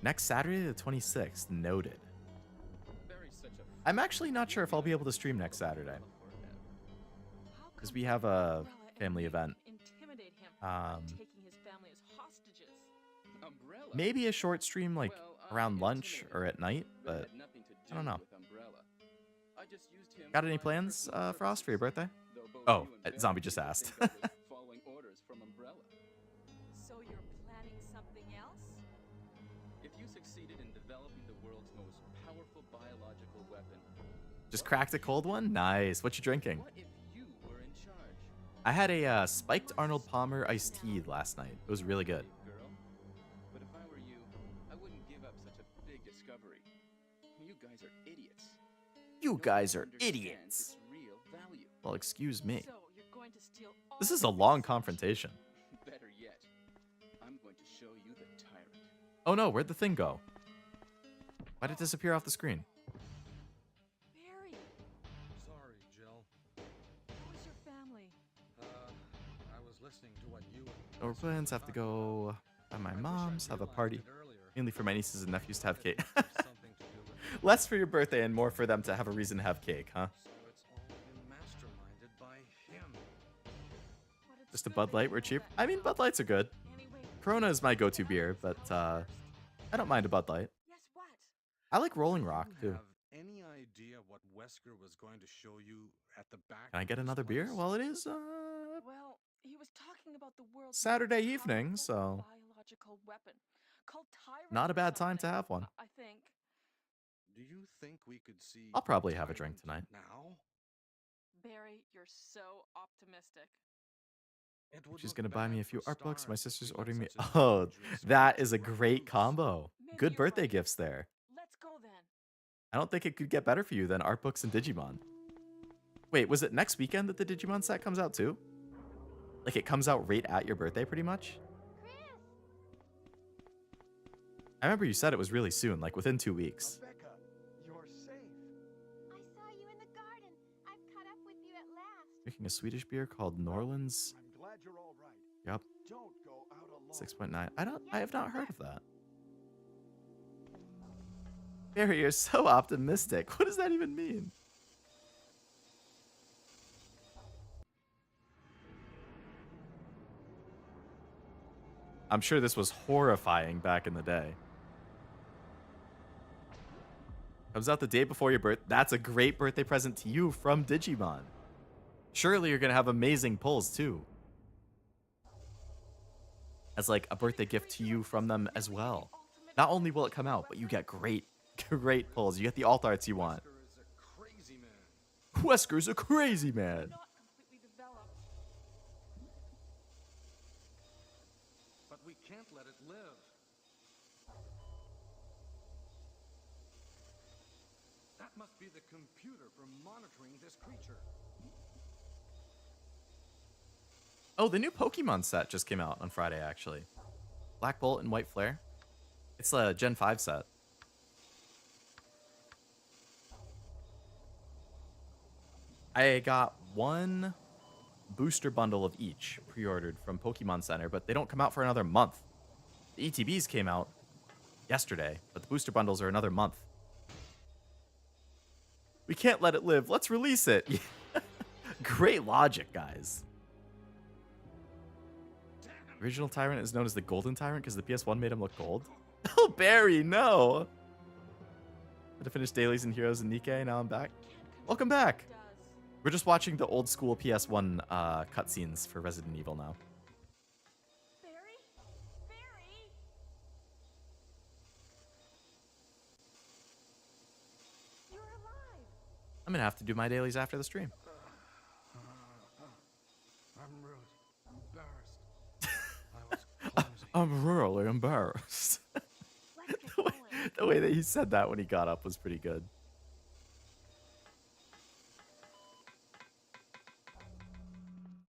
Next Saturday, the 26th. Noted. I'm actually not sure if I'll be able to stream next Saturday because we have a family event. Maybe a short stream like around lunch or at night, but I don't know. Got any plans, Frost, for your birthday? Oh, Zombie just asked. So you're planning something else? If you succeeded in developing the world's most powerful biological weapon, Just cracked a cold one? Nice. What you drinking? what if you were in charge? I had a spiked Arnold Palmer iced tea last night. It was really good. Girl, but if I were you, I wouldn't give up such a big discovery. You guys are idiots. You guys are Understand idiots. its real value. Well, excuse me. So you're going to steal all This is a long confrontation. Better yet, I'm going to show you the tyrant. Oh no, where'd the thing go? Why'd it disappear off the screen? Barry, Sorry, Jill. who's your family? I was listening to what you and Our plans have to go at my mom's, have a party. Mainly for my nieces and nephews to have cake. something to do with. Less for your birthday and more for them to have a reason to have cake, huh? So it's all been masterminded by him. What did Just a Bud Light, we're cheap. I mean, Bud Lights are good. Anyway, Corona is my go-to beer, but I don't mind a Bud Light. yes, what? I like Rolling Rock, Do you too. have any idea what Wesker was going to show you at the back? Can I of get this another beer? place? Well, it is Well, he was talking about the world's most Saturday evening, powerful so biological weapon called Tyrant not a or bad time to something, have one. I think. Do you think we could see? I'll probably have a drink Tyrant tonight. Now? Barry, you're so optimistic. It would She's look gonna buy me a bad few for art books. My stars if sister's we got ordering me. such a Oh, dangerous that is a weapon great loose. combo. Maybe Good you're birthday right. gifts there. Let's go then. I don't think it could get better for you than art books and Digimon. Wait, was it next weekend that the Digimon set comes out too? Like it comes out right at your birthday, pretty much? I remember you said it was really soon, like within 2 weeks. Rebecca, you're safe. I saw you in the garden. I've caught up with you at last. Drinking a Swedish beer called Norlands. I'm glad you're all right. Yup, Don't go out alone. 6.9. I have not heard of that. Barry, you're so optimistic. What does that even mean? I'm sure this was horrifying back in the day. Comes out the day before your birth. That's a great birthday present to you from Digimon. Surely you're going to have amazing pulls too. As like a birthday gift to you from them as well. Not only will it come out, but you get great pulls. You get the alt arts you want. Wesker's a crazy man. But we can't let it live. That must be the computer for monitoring this creature. Oh, the new Pokemon set just came out on Friday, actually. Black Bolt and White Flare. It's a Gen 5 set. I got one booster bundle of each pre-ordered from Pokemon Center, but they don't come out for another month. The ETBs came out yesterday, but the booster bundles are another month. We can't let it live. Let's release it. Great logic, guys. Original Tyrant is known as the Golden Tyrant because the PS1 made him look gold. Oh, Barry, no. Had to finish dailies and heroes and Nikkei. Now I'm back. Welcome back. We're just watching the old school PS1 cutscenes for Resident Evil now. Barry? Barry? You're alive. I'm gonna have to do my dailies after the stream. I'm really embarrassed. I'm really embarrassed. the way that he said that when he got up was pretty good.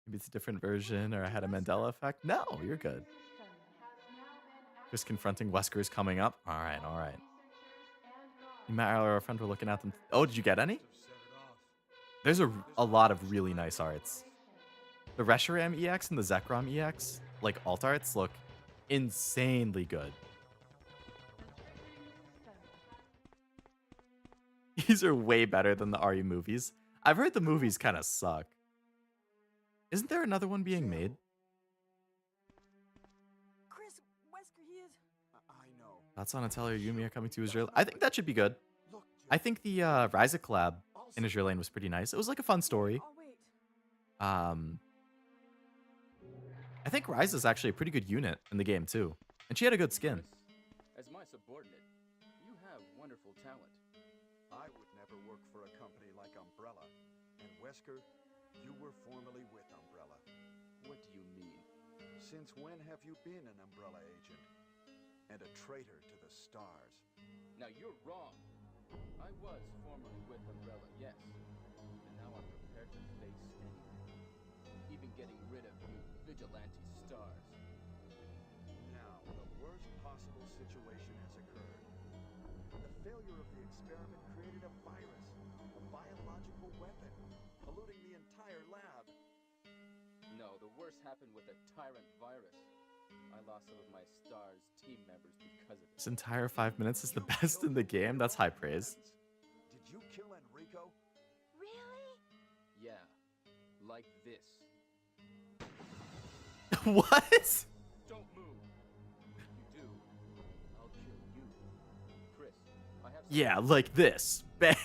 Maybe it's a different version, or I had a Mandela effect. No, you're good. Just confronting Wesker is coming up. All right, all right. You met our friend were looking at them. Oh, did you get any? There's a lot of really nice arts. The Reshiram EX and the Zekrom EX, like alt arts, look insanely good. These are way better than the RE movies. I've heard the movies kind of suck. Isn't there another one being made? Chris, Wesker, he is. I know. That's on Atelier Yumi are coming to Israel. I think that should be good. I think the Ryza collab in Israel Lane was pretty nice. It was like a fun story. I think Ryza's actually a pretty good unit in the game too. And she had a good skin. As my subordinate, you have wonderful talent. I would never work for a company like Umbrella. And Wesker, you were formerly with Umbrella. What do you mean? Since when have you been an Umbrella agent? And a traitor to the stars? Now you're wrong. I was formerly with Umbrella, yes. And now I'm prepared to face anything. Even getting rid of you vigilante stars. Now, the worst possible situation has occurred. The failure of the experiment created a virus, a biological weapon, polluting the entire lab. No, the worst happened with the Tyrant virus. I lost some of my stars team members because of it. This entire 5 minutes is the best in the game. That's high praise. Did you kill Enrico? Really? Yeah, like this. What? Don't move. If you do, I'll kill you. Chris, I have Yeah, like this. Bang.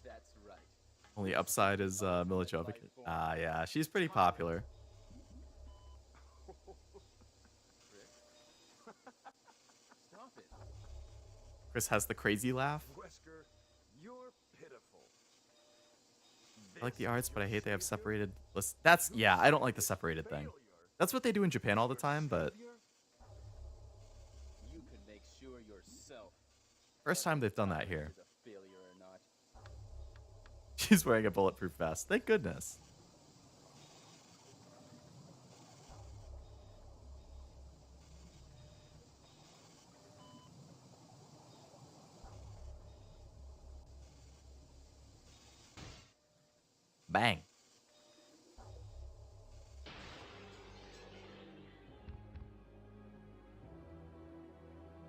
That's right. Only upside is Milijovic. Yeah, she's pretty popular. Stop it. Chris has the crazy laugh. Wesker, you're pitiful. I like the arts, but I hate they have separated lists. That's, yeah, I don't like the separated thing. That's what they do in Japan all the time, but You can make sure yourself. first time they've done that here. Is a failure or not. She's wearing a bulletproof vest. Thank goodness. Bang.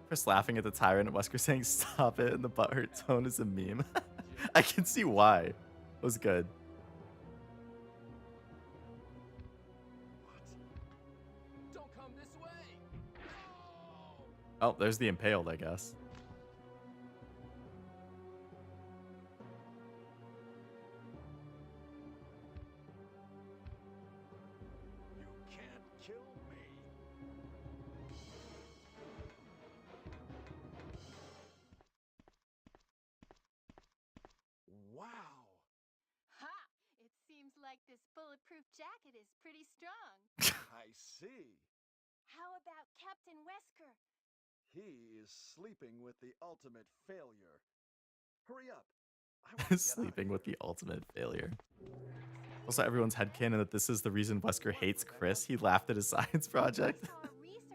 Chris laughing at the tyrant and Wesker saying stop it and the butthurt tone is a meme. I can see why. It was good. Oh, there's the impaled, I guess. You can't kill me. Wow. Ha! It seems like this bulletproof jacket is pretty strong. I see. How about Captain Wesker? He is sleeping with the ultimate failure. Hurry up. I want to get out of Sleeping with here. the ultimate failure. Also, everyone's headcanon that this is the reason Wesker hates Chris. He laughed at his science project.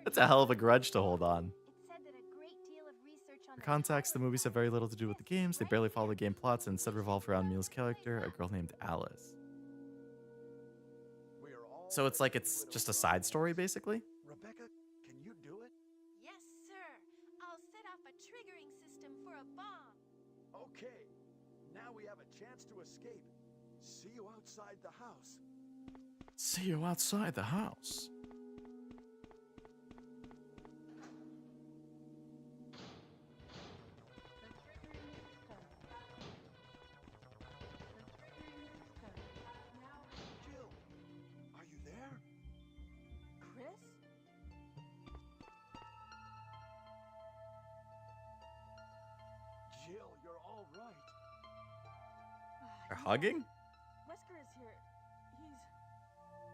That's a hell of a grudge to hold on. It said that a great deal of research on For context, the movies have very little to do with the games. They barely follow the game plots and instead revolve around Neil's character, a girl named Alice. We are all So it's like ready to it's do it just a over. side story, basically? Rebecca, can you do it? Yes, sir. I'll set off a triggering system for a bomb. Okay. Now we have a chance to escape. See you outside the house. See you outside the house. Jill, are you there? Chris? Jill, you're all right. They're hugging? Wesker is here. He's...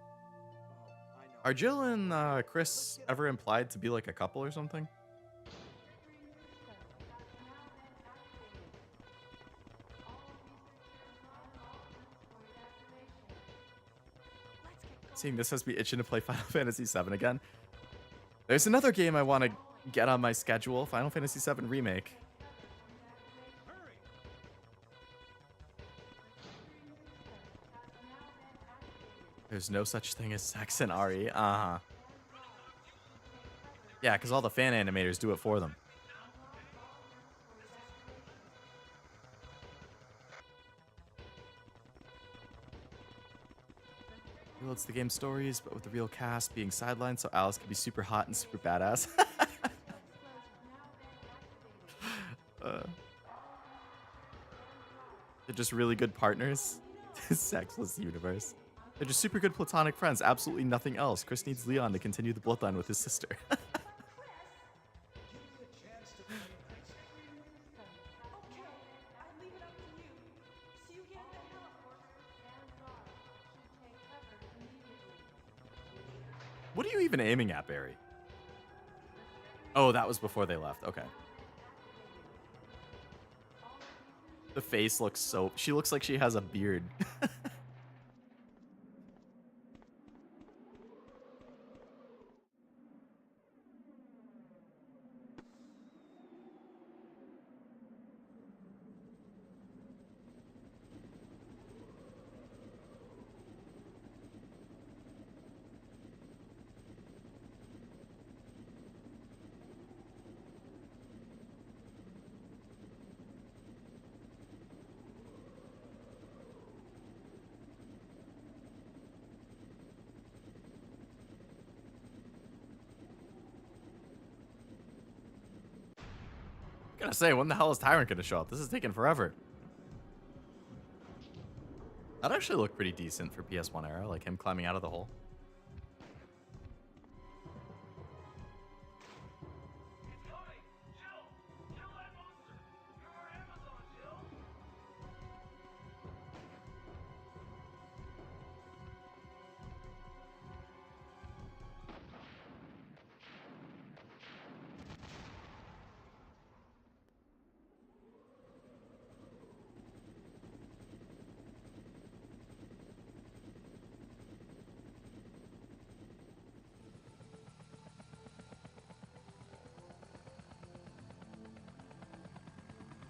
Oh, I know. Are Jill and Chris ever implied to be like a couple or something? Seeing this has me itching to play Final Fantasy VII again. There's another game I want to get on my schedule, Final Fantasy VII Remake. There's no such thing as sex in RE. Uh-huh. Yeah, because all the fan animators do it for them. It's the game stories, but with the real cast being sidelined so Alice can be super hot and super badass. They're just really good partners. Sexless universe. They're just super good platonic friends, absolutely nothing else. Chris needs Leon to continue the bloodline with his sister. What are you even aiming at, Barry? Oh, that was before they left. Okay. The face looks so... She looks like she has a beard. Gotta say, when the hell is Tyrant gonna show up? This is taking forever. That actually looked pretty decent for PS1 era, like him climbing out of the hole.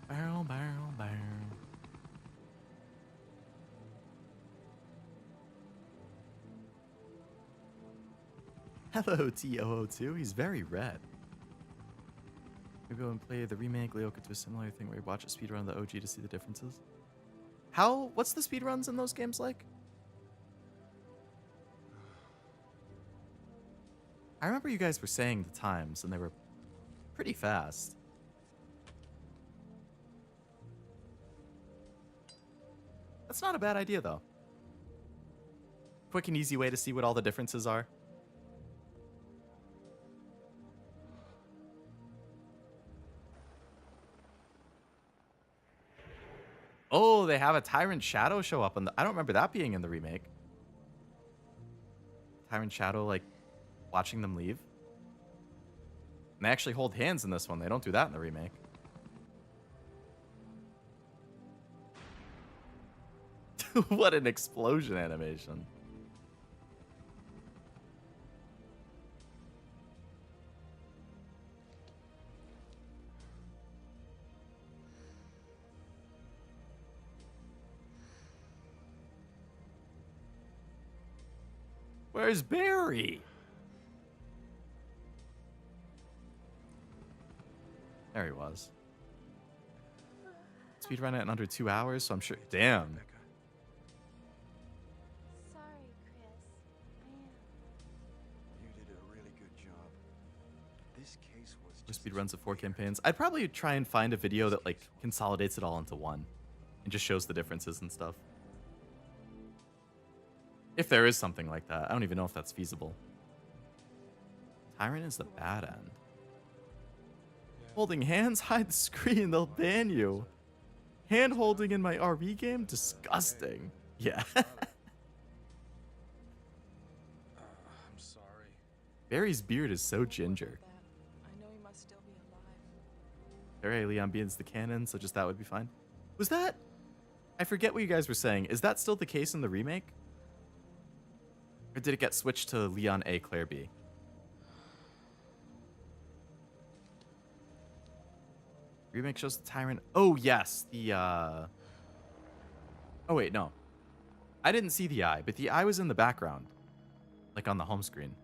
Bow, bow, bow. Hello, T002. He's very red. We go and play the remake. Leo could do a similar thing where you watch a speedrun of the OG to see the differences. What's the speedruns in those games like? I remember you guys were saying the times, and they were pretty fast. That's not a bad idea, though. Quick and easy way to see what all the differences are. Oh, they have a Tyrant Shadow show up on the... I don't remember that being in the remake. Tyrant Shadow, like, watching them leave. And they actually hold hands in this one. They don't do that in the remake. What an explosion animation. Where's Barry? There he was. Speedrun it in under 2 hours, so I'm sure... Damn. Sorry, Chris. You did a really good job. This case was Speedruns of 4 campaigns. I'd probably try and find a video that like consolidates it all into one and just shows the differences and stuff. If there is something like that. I don't even know if that's feasible. Tyrant is the bad end. Holding hands, hide the screen, they'll ban you. Hand holding in my RV game? Disgusting. Yeah. I'm sorry. Barry's beard is so ginger. I know he must still be alive. Barry Leon Bean's the canon, so just that would be fine. Was that... I forget what you guys were saying. Is that still the case in the remake? Or did it get switched to Leon A. Claire B? Remake shows the Tyrant. Oh, yes. The, Oh, wait, no. I didn't see the eye, but the eye was in the background. Like on the home screen.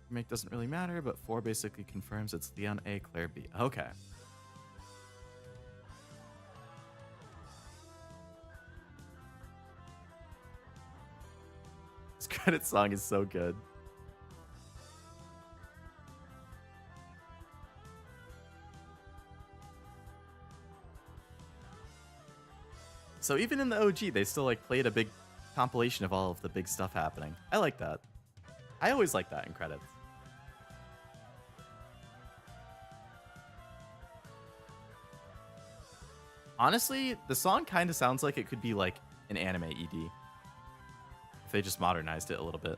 Remake doesn't really matter, but 4 basically confirms it's Leon A. Claire B. Okay. This credit song is so good. So even in the OG, they still like played a big compilation of all of the big stuff happening. I like that. I always like that in credits. Honestly, the song kind of sounds like it could be like an anime ED. If they just modernized it a little bit.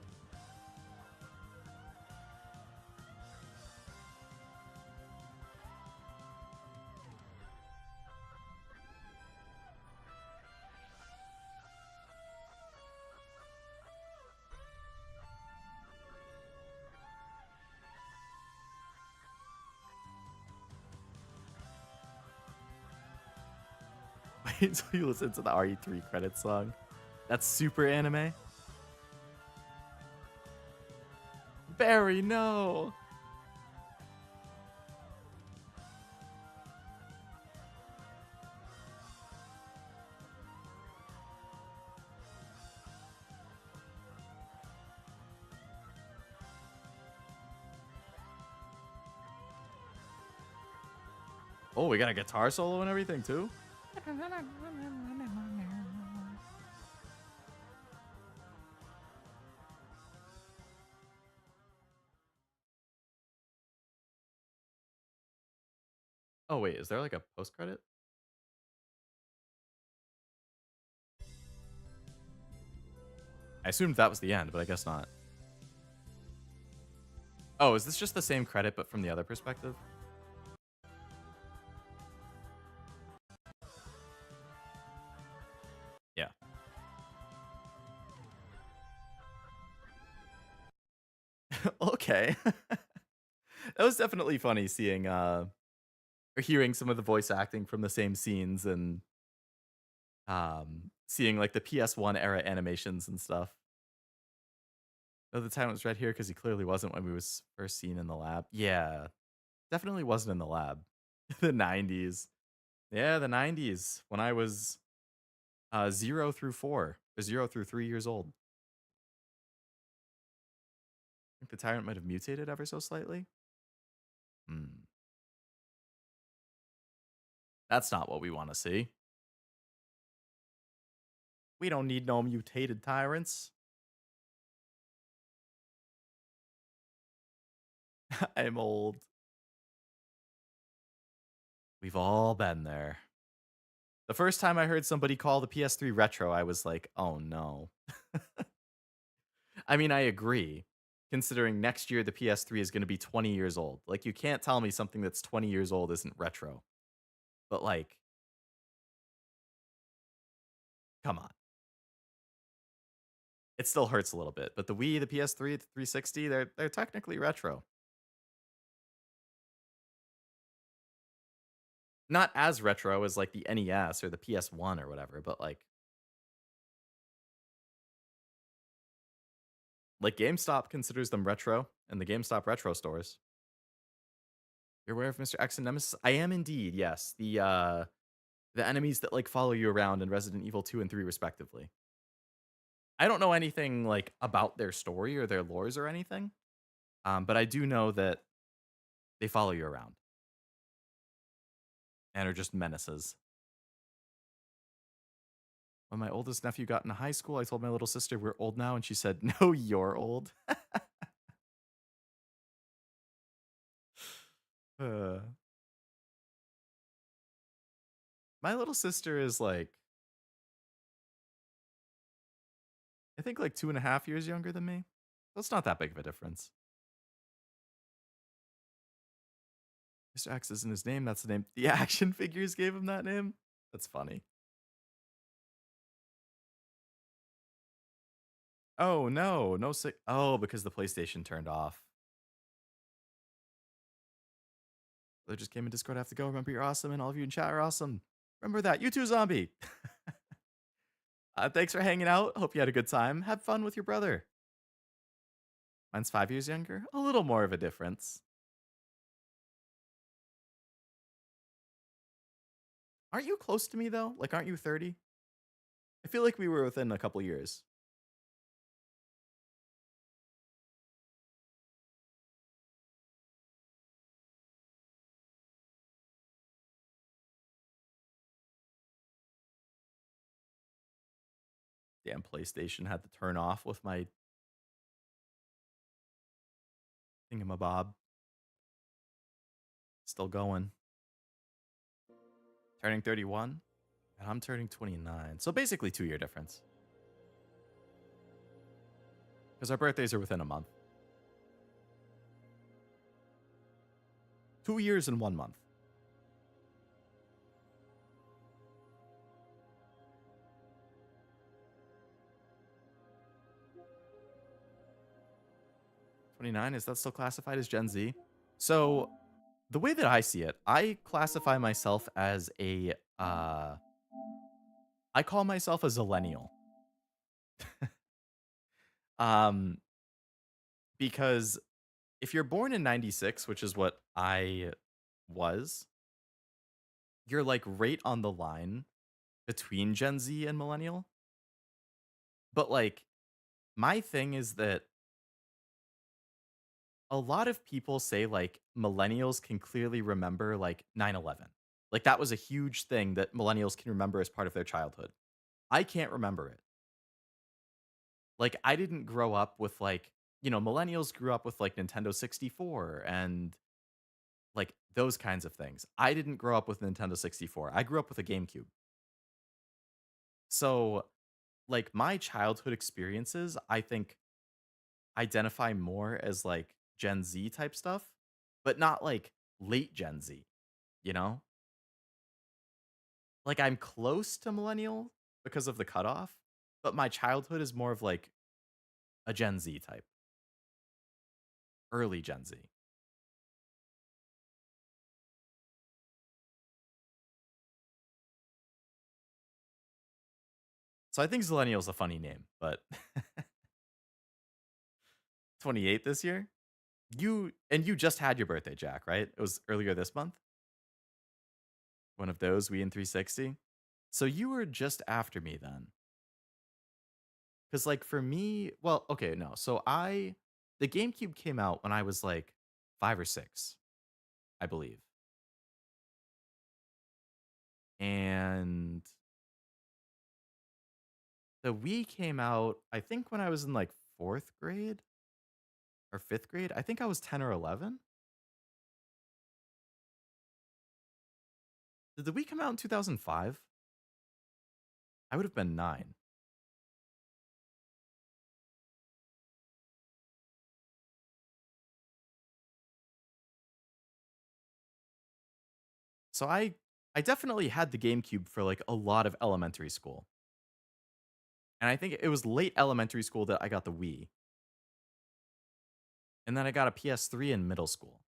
Wait until you listen to the RE3 credits song. That's super anime. Barry, no. Oh, we got a guitar solo and everything too? Oh wait, is there like a post credit? I assumed that was the end, but I guess not. Oh, is this just the same credit but from the other perspective? Yeah. Okay. That was definitely funny seeing or hearing some of the voice acting from the same scenes and seeing like the PS1 era animations and stuff. Oh, the time was right here because he clearly wasn't when we was first seen in the lab. Yeah, definitely wasn't in the lab. The 90s. Yeah, the 90s when I was 0 through 4, or 0 through 3 years old. I think the tyrant might have mutated ever so slightly. Hmm. That's not what we want to see. We don't need no mutated tyrants. I'm old. We've all been there. The first time I heard somebody call the PS3 retro, I was like, oh no. I mean, I agree, considering next year the PS3 is going to be 20 years old. Like, you can't tell me something that's 20 years old isn't retro. But, like, come on. It still hurts a little bit. But the Wii, the PS3, the 360, they're technically retro. Not as retro as like the NES or the PS1 or whatever, but like GameStop considers them retro in the GameStop retro stores. You're aware of Mr. X and Nemesis? I am indeed, yes. The enemies that like follow you around in Resident Evil 2 and 3 respectively. I don't know anything like about their story or their lores or anything. But I do know that they follow you around and are just menaces. When my oldest nephew got into high school, I told my little sister we're old now, and she said, "No, you're old." Uh, my little sister is like, I think like 2.5 years younger than me. That's not that big of a difference. Mr. X isn't his name. That's the name. The action figures gave him that name. That's funny. Oh no, no sick. Oh, because the PlayStation turned off. They just came in Discord. I have to go. Remember, you're awesome, and all of you in chat are awesome. Remember that. You too, zombie. Thanks for hanging out. Hope you had a good time. Have fun with your brother. Mine's 5 years younger. A little more of a difference. Aren't you close to me though? Like, aren't you 30? I feel like we were within a couple years. Damn, PlayStation had to turn off with my thingamabob. Still going. Turning 31, and I'm turning 29. So basically 2 year difference. Because our birthdays are within a month. 2 years and 1 month. Is that still classified as Gen Z? So the way that I see it, I classify myself as I call myself a zillennial. um because if you're born in 96, which is what I was, you're like right on the line between Gen Z and millennial. But like my thing is that a lot of people say like millennials can clearly remember like 9/11. Like that was a huge thing that millennials can remember as part of their childhood. I can't remember it. Like I didn't grow up with like, millennials grew up with like Nintendo 64 and like those kinds of things. I didn't grow up with Nintendo 64. I grew up with a GameCube. So, like my childhood experiences, I think identify more as like Gen Z type stuff, but not like late Gen Z, you know? Like I'm close to millennial because of the cutoff, but my childhood is more of like a Gen Z type, early Gen Z. So I think Zillennial's a funny name, but 28 this year? You just had your birthday, Jack, right? It was earlier this month? One of those, Wii and 360. So you were just after me then. Because, like, for me, well, okay, no. So the GameCube came out when I was like 5 or 6, I believe. And the Wii came out, I think, when I was in like 4th grade or 5th grade. I think I was 10 or 11. Did the Wii come out in 2005? I would have been 9. So I definitely had the GameCube for like a lot of elementary school. And I think it was late elementary school that I got the Wii. And then I got a PS3 in middle school.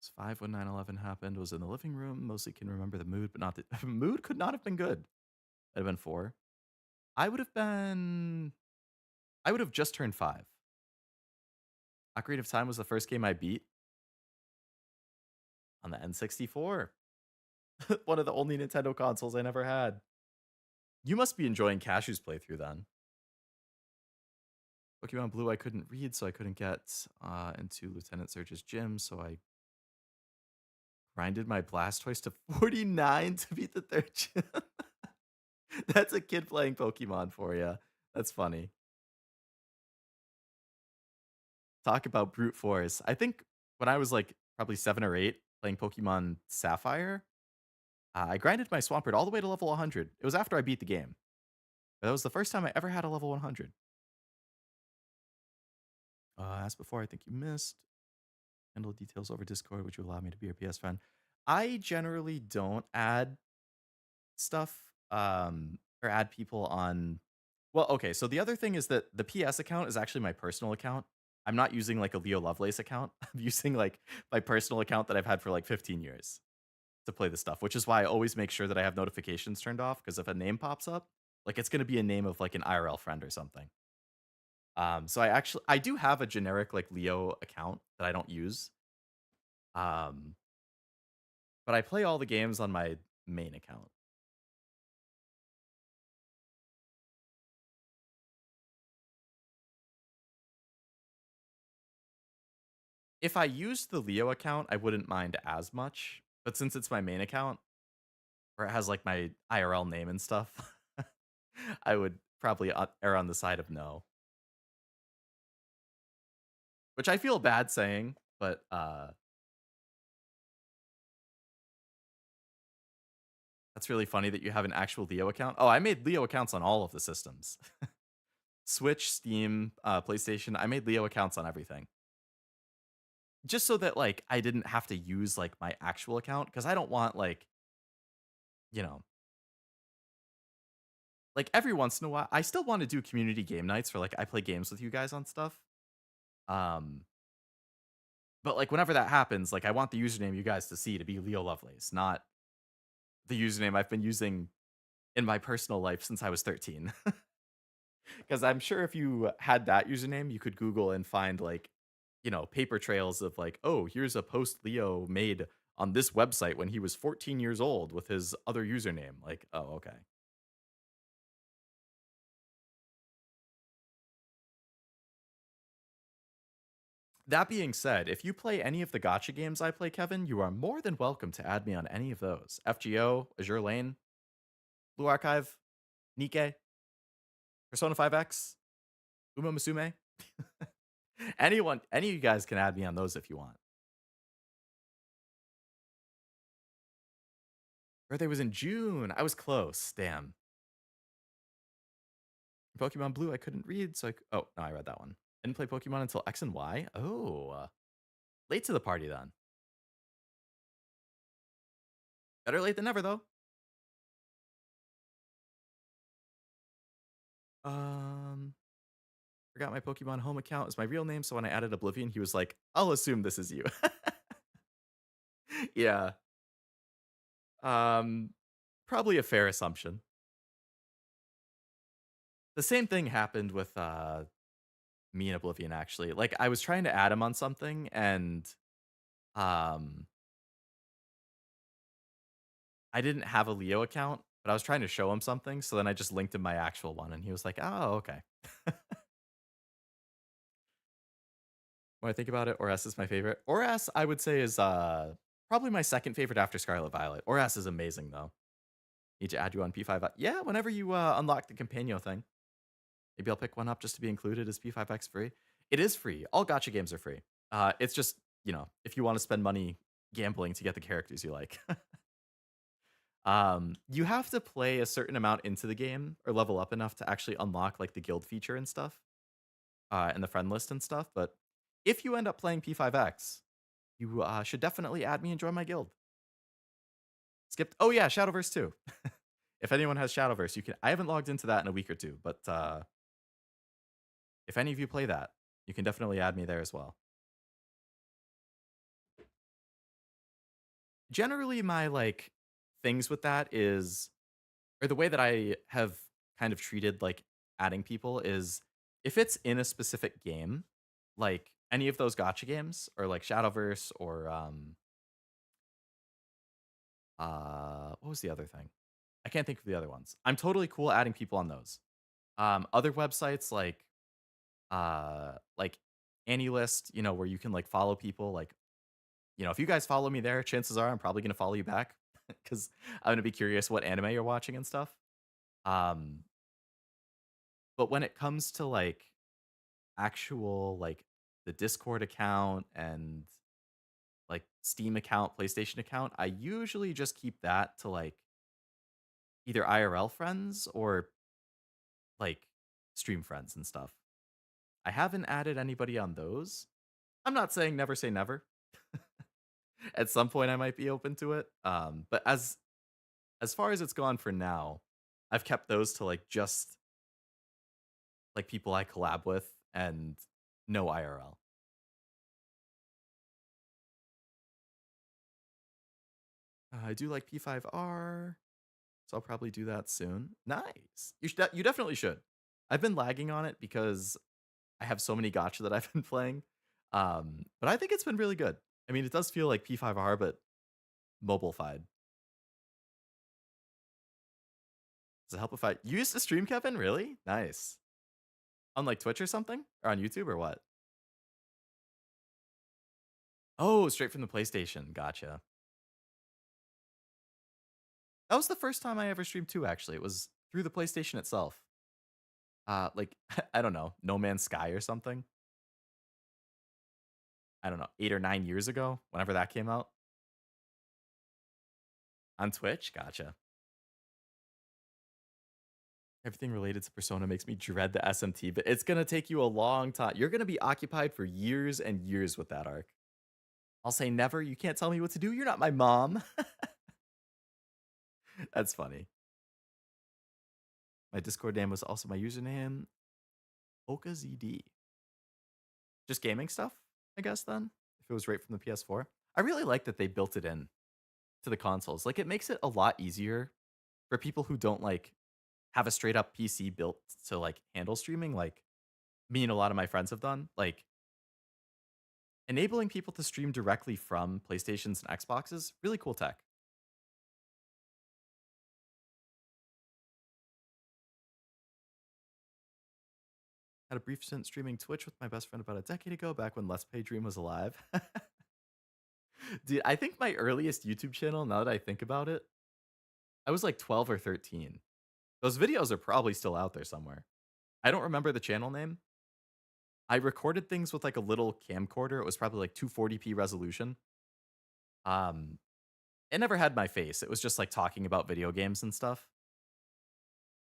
Was 5 when 9/11 happened. Was in the living room. Mostly can remember the mood, but not the mood could not have been good. I'd have been 4. I would have been. I would have just turned 5. Ocarina of Time was the first game I beat on the N64. One of the only Nintendo consoles I never had. You must be enjoying Cashew's playthrough then. Pokemon Blue I couldn't read, so I couldn't get into Lieutenant Surge's gym, so I grinded my Blastoise to 49 to beat the 3rd gym. That's a kid playing Pokemon for you. That's funny. Talk about brute force. I think when I was like probably 7 or 8 playing Pokemon Sapphire, I grinded my Swampert all the way to level 100. It was after I beat the game. But that was the first time I ever had a level 100. As before, I think you missed. Handle details over Discord. Would you allow me to be your PS friend? I generally don't add stuff or add people on. Well, okay. So the other thing is that the PS account is actually my personal account. I'm not using like a Leo Lovelace account. I'm using like my personal account that I've had for like 15 years to play this stuff, which is why I always make sure that I have notifications turned off, because if a name pops up, like it's going to be a name of like an IRL friend or something. So I do have a generic like Leo account that I don't use. Um, but I play all the games on my main account. If I used the Leo account, I wouldn't mind as much, but since it's my main account, where it has like my IRL name and stuff, I would probably err on the side of no. Which I feel bad saying, but that's really funny that you have an actual Leo account. Oh, I made Leo accounts on all of the systems. Switch, Steam, PlayStation. I made Leo accounts on everything. Just so that like I didn't have to use like my actual account, because I don't want like, you know, like every once in a while I still want to do community game nights for like I play games with you guys on stuff. Um but like whenever that happens, like I want the username you guys to see to be Leo Lovelace, not the username I've been using in my personal life since I was 13. Because I'm sure if you had that username, you could Google and find like, paper trails of like, oh, here's a post Leo made on this website when he was 14 years old with his other username. Like, oh, okay. That being said, if you play any of the gotcha games I play, Kevin, you are more than welcome to add me on any of those. FGO, Azure Lane, Blue Archive, Nikke, Persona 5X, Uma Musume. Any of you guys can add me on those if you want. Birthday was in June. I was close. Damn. Pokemon Blue, I couldn't read, so oh, no, I read that one. Didn't play Pokemon until X and Y. Oh, late to the party then. Better late than never, though. Forgot my Pokemon home account is my real name, so when I added Oblivion, he was like, I'll assume this is you. Yeah. Probably a fair assumption. The same thing happened with me and Oblivion actually. Like I was trying to add him on something and um I didn't have a Leo account, but I was trying to show him something, so then I just linked him my actual one and he was like, "Oh, okay." When I think about it, Oras is my favorite. Oras, I would say, is probably my second favorite after Scarlet Violet. Oras is amazing though. Need to add you on P5. Yeah, whenever you unlock the Companion thing, maybe I'll pick one up just to be included as P5X free. It is free. All gotcha games are free. It's just, if you want to spend money gambling to get the characters you like. You have to play a certain amount into the game or level up enough to actually unlock like the guild feature and stuff, and the friend list and stuff. But if you end up playing P5X, you should definitely add me and join my guild. Skipped. Oh yeah, Shadowverse too. If anyone has Shadowverse, you can. I haven't logged into that in a week or two, but if any of you play that, you can definitely add me there as well. Generally, my like things with that is, or the way that I have kind of treated like adding people is, if it's in a specific game, like any of those gotcha games or like Shadowverse or what was the other thing? I can't think of the other ones. I'm totally cool adding people on those. Other websites like AnyList, where you can like follow people. Like, if you guys follow me there, chances are I'm probably gonna follow you back because I'm gonna be curious what anime you're watching and stuff. Um, but when it comes to like actual like the Discord account and like Steam account, PlayStation account, I usually just keep that to like either IRL friends or like stream friends and stuff. I haven't added anybody on those. I'm not saying never say never. At some point I might be open to it. But as far as it's gone for now, I've kept those to like just like people I collab with and no IRL. I do like P5R, so I'll probably do that soon. Nice. You definitely should. I've been lagging on it because I have so many gotcha that I've been playing. But I think it's been really good. I mean, it does feel like P5R, but mobile-fied. Does it help if you used to stream, Kevin? Really? Nice. On like Twitch or something? Or on YouTube or what? Oh, straight from the PlayStation. Gotcha. That was the first time I ever streamed too, actually. It was through the PlayStation itself. Like, I don't know, No Man's Sky or something. I don't know, 8 or 9 years ago, whenever that came out. On Twitch? Gotcha. Everything related to Persona makes me dread the SMT, but it's gonna take you a long time. You're gonna be occupied for years and years with that arc. I'll say never. You can't tell me what to do. You're not my mom. That's funny. My Discord name was also my username, OkaZD. Just gaming stuff, I guess, then, if it was right from the PS4. I really like that they built it in to the consoles. Like, it makes it a lot easier for people who don't, like, have a straight up PC built to, like, handle streaming, like me and a lot of my friends have done. Like, enabling people to stream directly from PlayStations and Xboxes, really cool tech. Had a brief stint streaming Twitch with my best friend about a decade ago, back when Let's Play Dream was alive. Dude, I think my earliest YouTube channel, now that I think about it, I was like 12 or 13. Those videos are probably still out there somewhere. I don't remember the channel name. I recorded things with like a little camcorder. It was probably like 240p resolution. Um, it never had my face. It was just like talking about video games and stuff.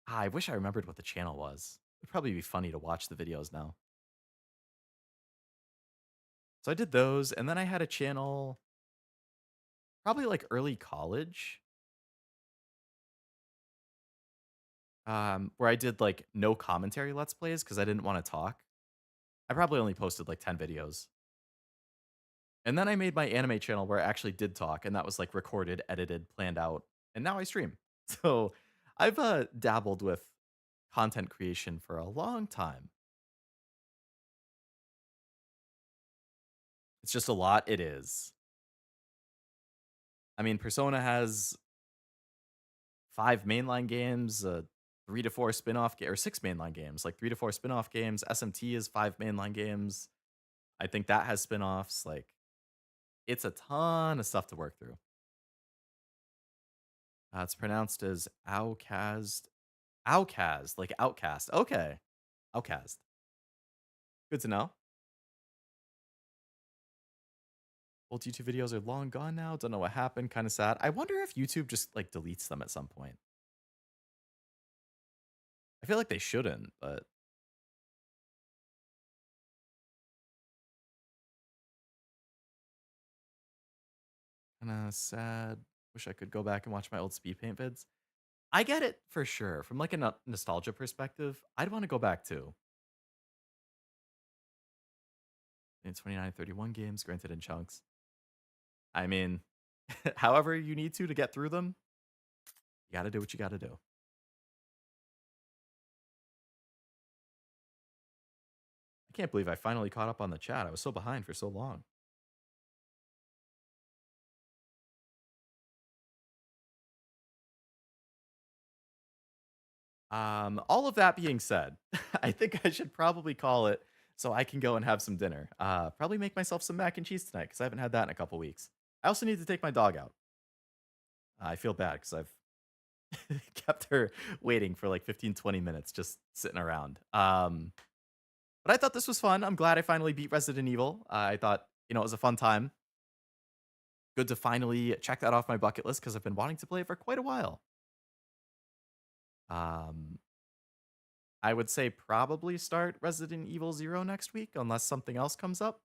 I wish I remembered what the channel was. It'd probably be funny to watch the videos now. So I did those, and then I had a channel probably like early college, where I did like no commentary let's plays because I didn't want to talk. I probably only posted like 10 videos. And then I made my anime channel where I actually did talk, and that was like recorded, edited, planned out, and now I stream. So I've dabbled with content creation for a long time. It's just a lot. It is. I mean, Persona has 5 mainline games, 3 to 4 spin-off or 6 mainline games, like 3 to 4 spin-off games. SMT is 5 mainline games. I think that has spin-offs. Like, it's a ton of stuff to work through. It's pronounced as Outcast. Outcast, like Outcast. Okay. Outcast. Good to know. Old YouTube videos are long gone now. Don't know what happened. Kind of sad. I wonder if YouTube just like deletes them at some point. I feel like they shouldn't, but kind of sad. Wish I could go back and watch my old speed paint vids. I get it for sure. From like a nostalgia perspective, I'd want to go back too. In 29, 31 games, granted in chunks. I mean, however you need to get through them, you got to do what you got to do. I can't believe I finally caught up on the chat. I was so behind for so long. All of that being said, I think I should probably call it so I can go and have some dinner. Probably make myself some mac and cheese tonight because I haven't had that in a couple weeks. I also need to take my dog out. I feel bad because I've kept her waiting for like 15, 20 minutes just sitting around. But I thought this was fun. I'm glad I finally beat Resident Evil. I thought, it was a fun time. Good to finally check that off my bucket list because I've been wanting to play it for quite a while. I would say probably start Resident Evil 0 next week unless something else comes up.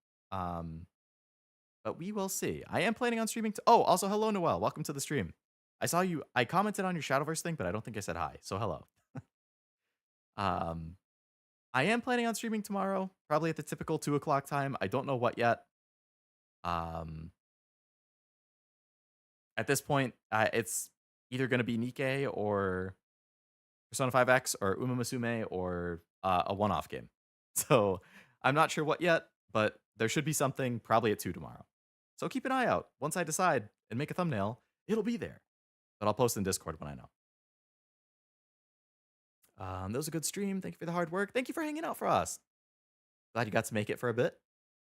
But we will see. I am planning on streaming. Oh, also, hello, Noel. Welcome to the stream. I saw you. I commented on your Shadowverse thing, but I don't think I said hi. So hello. I am planning on streaming tomorrow, probably at the typical 2 o'clock time. I don't know what yet. At this point, it's either going to be Nikkei or Persona 5X or Uma Musume or a one-off game. So I'm not sure what yet, but there should be something probably at 2 tomorrow. So keep an eye out. Once I decide and make a thumbnail, it'll be there. But I'll post in Discord when I know. That was a good stream. Thank you for the hard work. Thank you for hanging out for us. Glad you got to make it for a bit.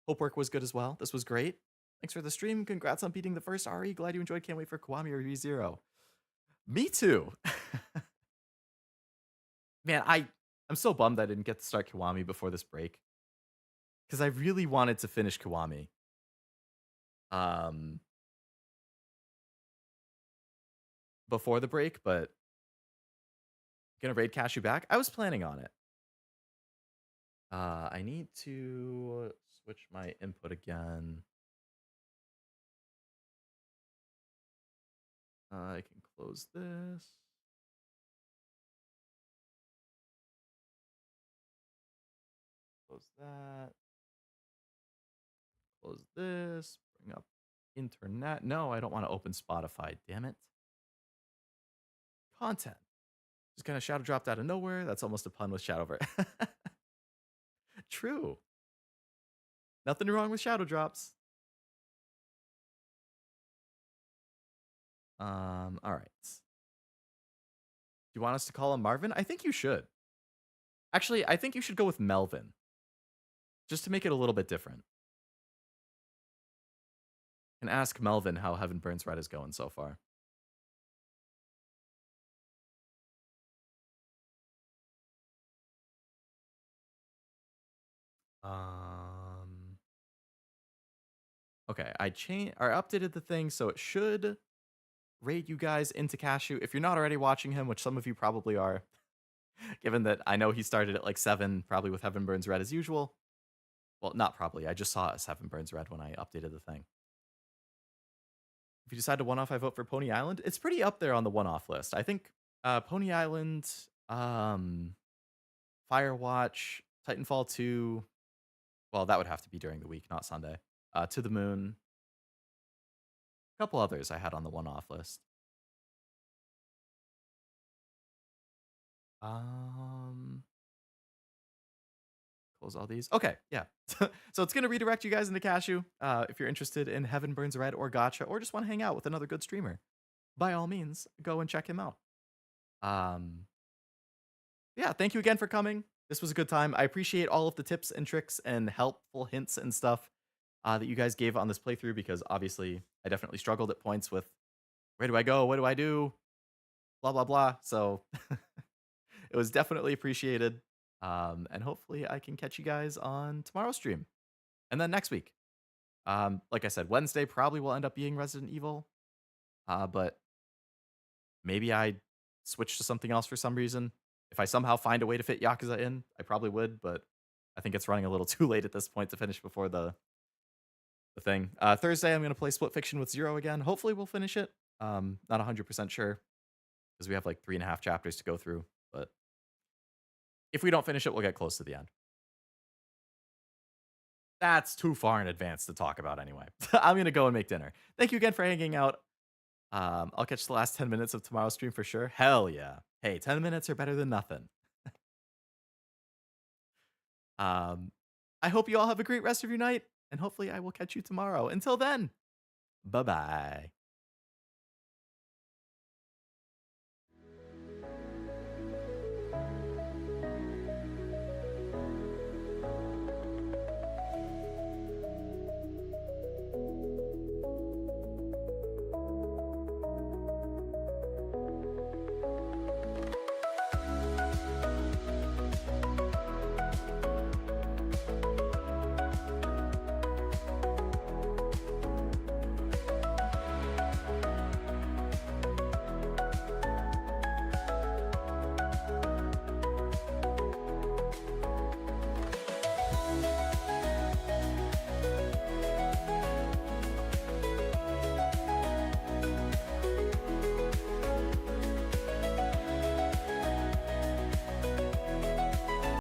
Hope work was good as well. This was great. Thanks for the stream. Congrats on beating the first RE. Glad you enjoyed. Can't wait for Kiwami or ReZero. Me too. Man, I'm so bummed I didn't get to start Kiwami before this break. Because I really wanted to finish Kiwami. Before the break, but gonna raid Cashew back. I was planning on it. I need to switch my input again. I can close this. Close that. Close this. Bring up internet. No, I don't want to open Spotify. Damn it. Content. Just kind of shadow dropped out of nowhere. That's almost a pun with Shadowverse. True. Nothing wrong with shadow drops. All right. Do you want us to call him Marvin? I think you should. Actually, I think you should go with Melvin. Just to make it a little bit different. And ask Melvin how Heaven Burns Red is going so far. Okay, I updated the thing so it should raid you guys into Cashew. If you're not already watching him, which some of you probably are, given that I know he started at like 7, probably with Heaven Burns Red as usual. Well, not probably. I just saw it as Heaven Burns Red when I updated the thing. If you decide to one-off, I vote for Pony Island. It's pretty up there on the one-off list. I think Pony Island, Firewatch, Titanfall 2. Well, that would have to be during the week, not Sunday. To the Moon. A couple others I had on the one-off list. close all these. Okay, yeah. So it's gonna redirect you guys into Cashew. If you're interested in Heaven Burns Red or Gotcha, or just want to hang out with another good streamer, by all means, go and check him out. Um, yeah, thank you again for coming. This was a good time. I appreciate all of the tips and tricks and helpful hints and stuff that you guys gave on this playthrough, because obviously I definitely struggled at points with where do I go, what do I do, blah blah blah. So it was definitely appreciated. And hopefully I can catch you guys on tomorrow's stream, and then next week. Like I said, Wednesday probably will end up being Resident Evil, but maybe I switch to something else for some reason. If I somehow find a way to fit Yakuza in, I probably would, but I think it's running a little too late at this point to finish before the thing. Thursday, I'm going to play Split Fiction with Zero again. Hopefully, we'll finish it. Not 100% sure, because we have like 3.5 chapters to go through. But if we don't finish it, we'll get close to the end. That's too far in advance to talk about anyway. I'm going to go and make dinner. Thank you again for hanging out. I'll catch the last 10 minutes of tomorrow's stream for sure. Hell yeah. Hey, 10 minutes are better than nothing. I hope you all have a great rest of your night, and hopefully I will catch you tomorrow. Until then, bye-bye.